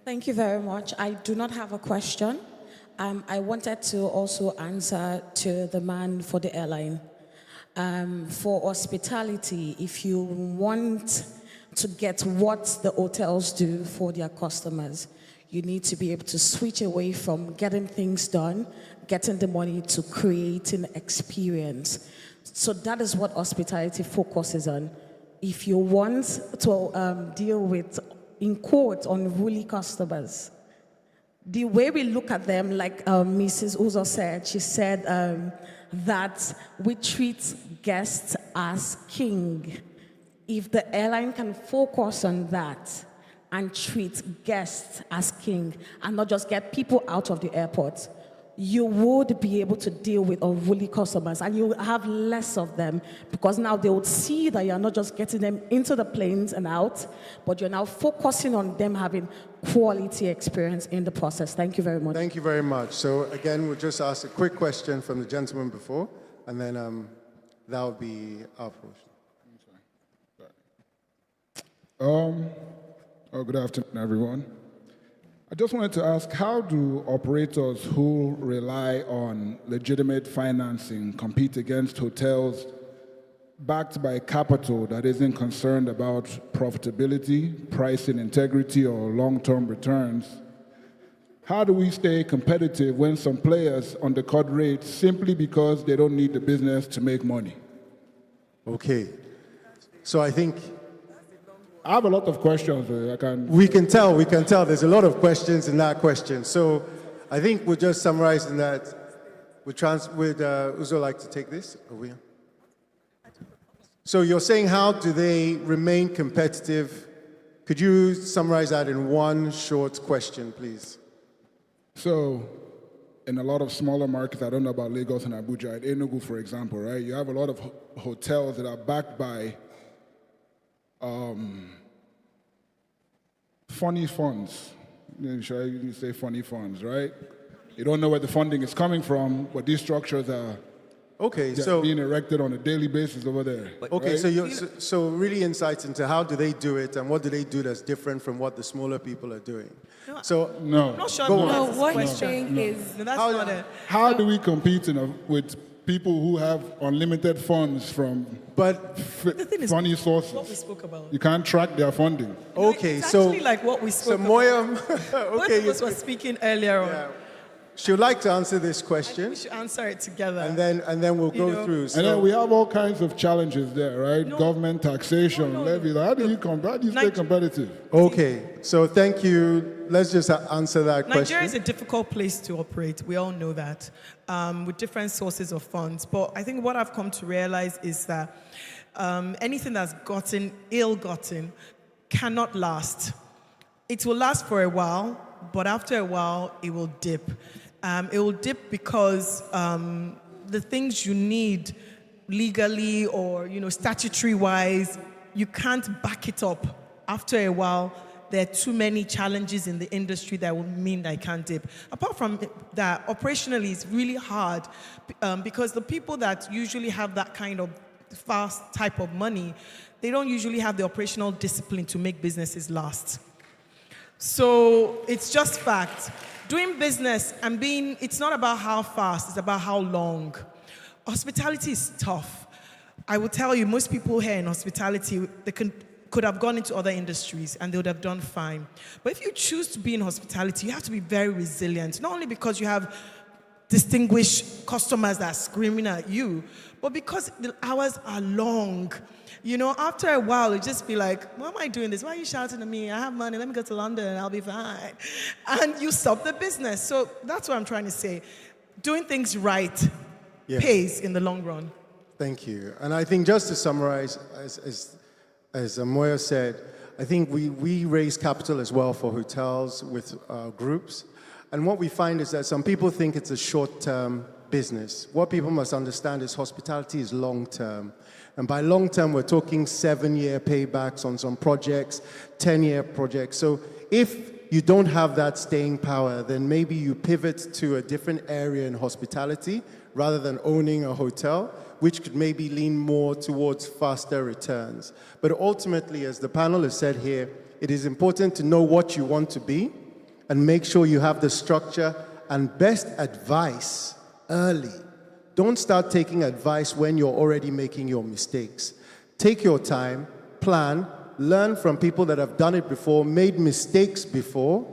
Thank you very much. I do not have a question. I wanted to also answer to the man for the airline. For hospitality, if you want to get what the hotels do for their customers, you need to be able to switch away from getting things done, getting the money, to creating experience. So that is what hospitality focuses on. If you want to deal with, in quotes, unruly customers, the way we look at them, like Mrs. Uzo said, she said that we treat guests as king. If the airline can focus on that and treat guests as king and not just get people out of the airport, you would be able to deal with unruly customers, and you will have less of them, because now they would see that you're not just getting them into the planes and out, but you're now focusing on them having quality experience in the process. Thank you very much. Thank you very much. So again, we'll just ask a quick question from the gentleman before, and then that will be our portion. Good afternoon, everyone. I just wanted to ask, how do operators who rely on legitimate financing compete against hotels backed by capital that isn't concerned about profitability, pricing integrity, or long-term returns? How do we stay competitive when some players undercut rates simply because they don't need the business to make money? Okay. So I think I have a lot of questions. We can tell. There's a lot of questions in that question. So I think we'll just summarize in that. Would Uzo like to take this? So you're saying, how do they remain competitive? Could you summarize that in one short question, please? So in a lot of smaller markets, I don't know about Lagos and Abuja, at Enugu, for example, right? You have a lot of hotels that are backed by funny funds. Should I say funny funds, right? You don't know where the funding is coming from, but these structures are being erected on a daily basis over there. Okay, right? so really insights into how do they do it and what do they do that's different from what the smaller people are doing. I'm not sure. What he's saying is how do we compete with people who have unlimited funds from funny sources? What we spoke about. You can't track their funding. Okay, it's so actually like what we spoke about. Both of us were speaking earlier on. She would like to answer this question. We should answer it together. And then we'll go through. And then we have all kinds of challenges there, right? Government taxation, levy. How do you stay competitive? Okay, so thank you. Let's just answer that question. Nigeria is a difficult place to operate. We all know that, with different sources of funds. But I think what I've come to realize is that anything that's ill-gotten cannot last. It will last for a while, but after a while, it will dip. It will dip because the things you need legally or statutory-wise, you can't back it up. After a while, there are too many challenges in the industry that will mean that I can't dip. Apart from that, operationally, it's really hard because the people that usually have that kind of fast type of money, they don't usually have the operational discipline to make businesses last. So it's just fact. Doing business and it's not about how fast, it's about how long. Hospitality is tough. I will tell you, most people here in hospitality, they could have gone into other industries and they would have done fine. But if you choose to be in hospitality, you have to be very resilient. Not only because you have distinguished customers that are screaming at you. But because the hours are long, you know, after a while, you just be like, why am I doing this? Why are you shouting at me? I have money. Let me go to London and I'll be fine. And you stop the business. So that's what I'm trying to say. Doing things right pays in the long run. Thank you. And I think just to summarize, as Moya said, I think we raise capital as well for hotels with groups. And what we find is that some people think it's a short-term business. What people must understand is hospitality is long-term. And by long-term, we're talking 7-year paybacks on some projects, 10-year projects. So if you don't have that staying power, then maybe you pivot to a different area in hospitality rather than owning a hotel, which could maybe lean more towards faster returns. But ultimately, as the panel has said here, it is important to know what you want to be and make sure you have the structure and best advice early. Don't start taking advice when you're already making your mistakes. Take your time, plan, learn from people that have done it before, made mistakes before,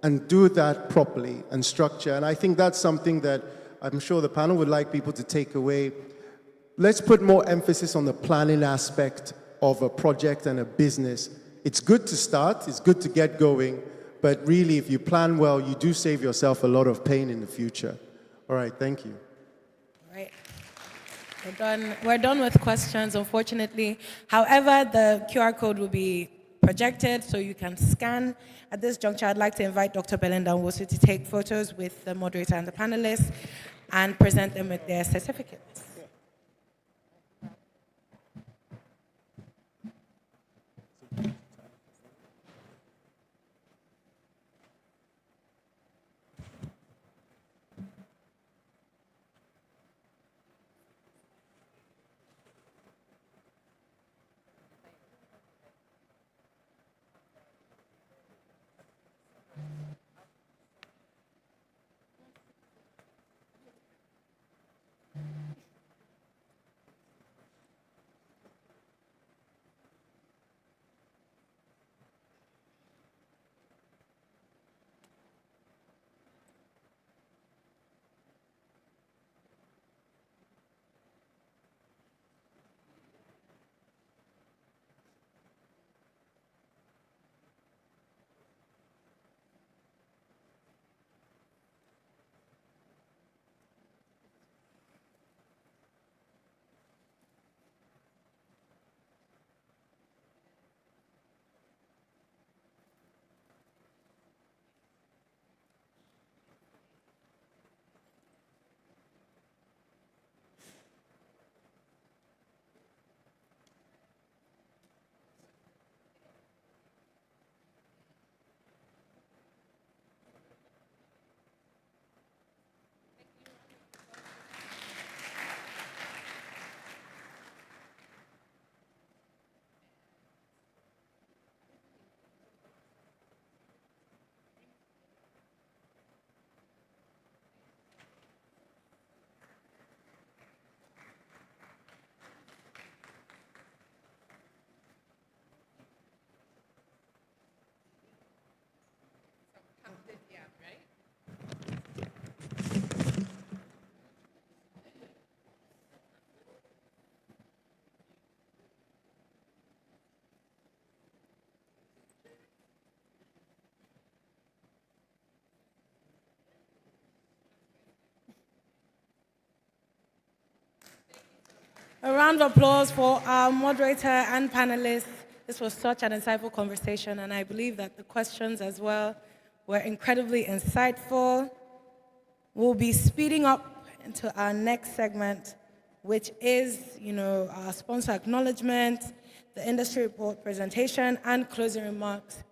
and do that properly and structure. And I think that's something that I'm sure the panel would like people to take away. Let's put more emphasis on the planning aspect of a project and a business. It's good to start, it's good to get going, but really if you plan well, you do save yourself a lot of pain in the future. All right, thank you. All right. We're done with questions, unfortunately. However, the QR code will be projected so you can scan. At this juncture, I'd like to invite Dr. Belinda Nwosu to take photos with the moderator and the panelists and present them with their certificates. A round of applause for our moderator and panelists. This was such an insightful conversation, and I believe that the questions as well were incredibly insightful. We'll be speeding up into our next segment, which is, our sponsor acknowledgement, the industry report presentation, and closing remarks.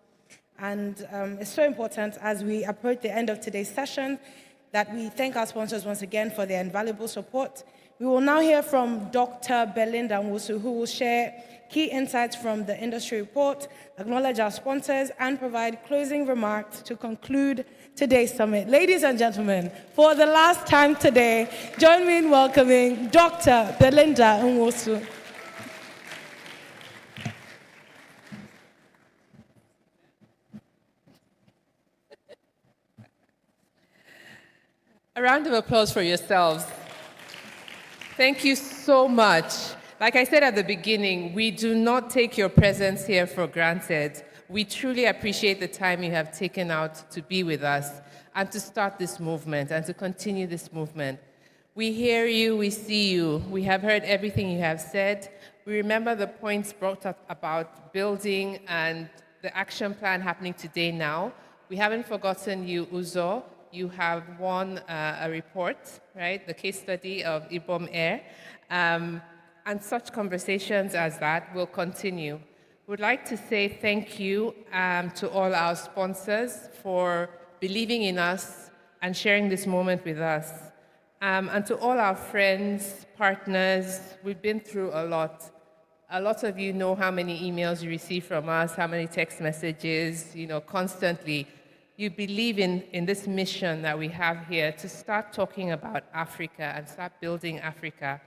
And it's so important as we approach the end of today's session that we thank our sponsors once again for their invaluable support. We will now hear from Dr. Belinda Nwosu, who will share key insights from the industry report, acknowledge our sponsors, and provide closing remarks to conclude today's summit. Ladies and gentlemen, for the last time today, join me in welcoming Dr. Belinda Nwosu. A round of applause for yourselves. Thank you so much. Like I said at the beginning, we do not take your presence here for granted. We truly appreciate the time you have taken out to be with us and to start this movement and to continue this movement. We hear you, we see you. We have heard everything you have said. We remember the points brought up about building and the action plan happening today now. We haven't forgotten you, Uzo. You have won a report, right? The case study of Ibom Air. And such conversations as that will continue. We'd like to say thank you to all our sponsors for believing in us and sharing this moment with us. And to all our friends, partners, we've been through a lot. A lot of you know how many emails you receive from us, how many text messages, constantly. You believe in this mission that we have here to start talking about Africa and start building Africa.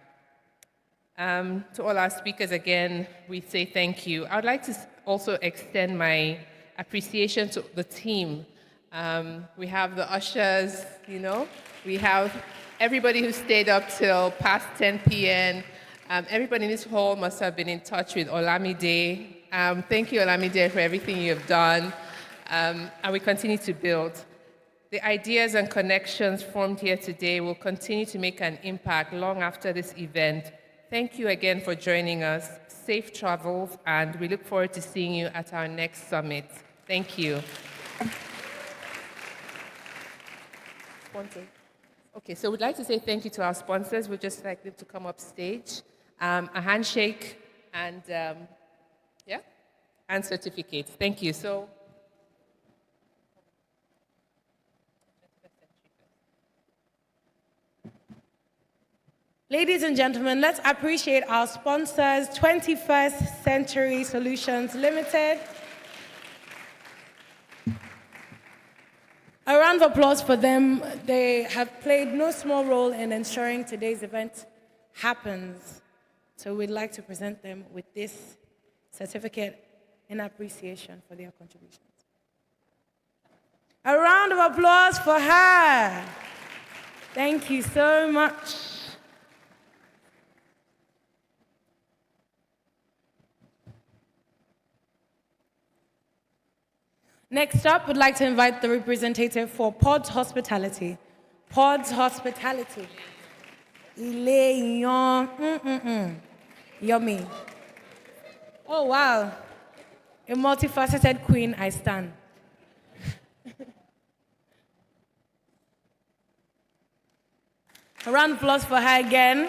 To all our speakers again, we say thank you. I would like to also extend my appreciation to the team. We have the ushers, we have everybody who stayed up till past 10 p.m. Everybody in this hall must have been in touch with Olamide. Thank you, Olamide, for everything you have done. And we continue to build. The ideas and connections formed here today will continue to make an impact long after this event. Thank you again for joining us. Safe travels, and we look forward to seeing you at our next summit. Thank you. Sponsors. Okay, so we'd like to say thank you to our sponsors. We'd just like them to come up stage. A handshake and, and certificates. Thank you. So. Ladies and gentlemen, let's appreciate our sponsors, 21st Century Solutions Limited. A round of applause for them. They have played no small role in ensuring today's event happens. So we'd like to present them with this certificate in appreciation for their contributions. A round of applause for her. Thank you so much. Next up, we'd like to invite the representative for Pod's Hospitality. Pod's Hospitality. Yummy. Oh, wow. A multifaceted queen, I stand. A round of applause for her again.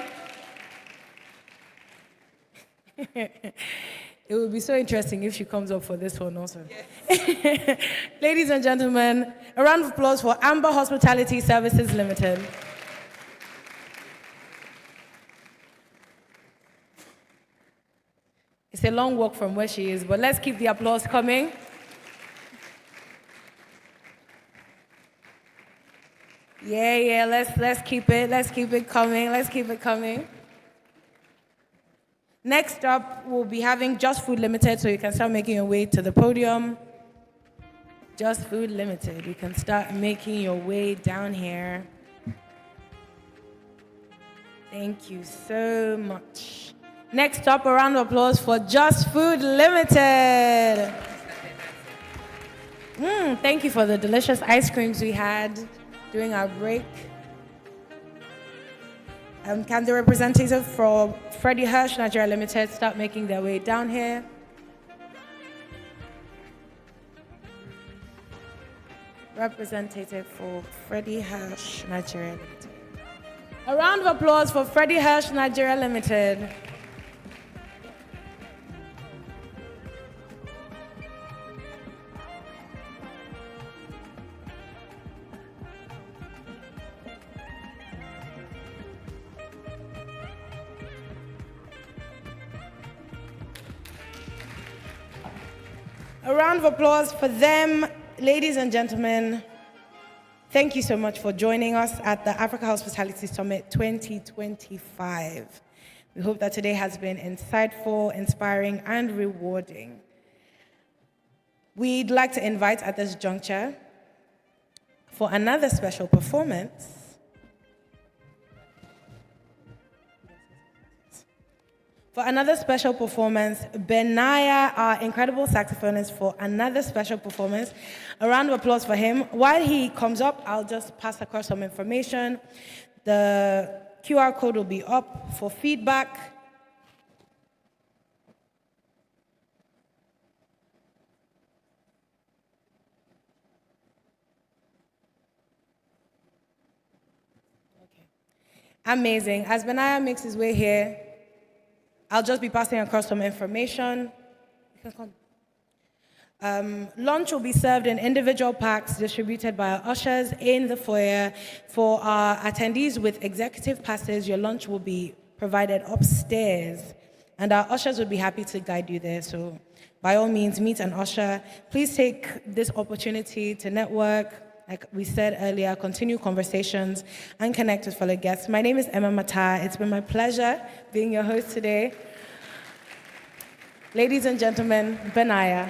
It would be so interesting if she comes up for this one also. Yes. Ladies and gentlemen, a round of applause for Amber Hospitality Services Limited. It's a long walk from where she is, but let's keep the applause coming. Yeah, let's keep it coming. Next up, we'll be having Just Food Limited, so you can start making your way to the podium. Just Food Limited, you can start making your way down here. Thank you so much. Next up, a round of applause for Just Food Limited. Thank you for the delicious ice creams we had during our break. Can the representative for Freddie Hirsch Nigeria Limited start making their way down here? Representative for Freddie Hirsch Nigeria Limited. A round of applause for Freddie Hirsch Nigeria Limited. A round of applause for them. Ladies and gentlemen, thank you so much for joining us at the Africa Hospitality Summit 2025. We hope that today has been insightful, inspiring, and rewarding. We'd like to invite at this juncture for another special performance for another special performance. Benaya, our incredible saxophonist, for another special performance. A round of applause for him. While he comes up, I'll just pass across some information. The QR code will be up for feedback. Amazing. As Benaya makes his way here, I'll just be passing across some information. You can come. Lunch will be served in individual packs distributed by our ushers in the foyer. For our attendees with executive passes, your lunch will be provided upstairs, and our ushers will be happy to guide you there. So by all means, meet an usher. Please take this opportunity to network, like we said earlier, continue conversations, and connect with fellow guests. My name is Emma Mata. It's been my pleasure being your host today. Ladies and gentlemen, Benaya.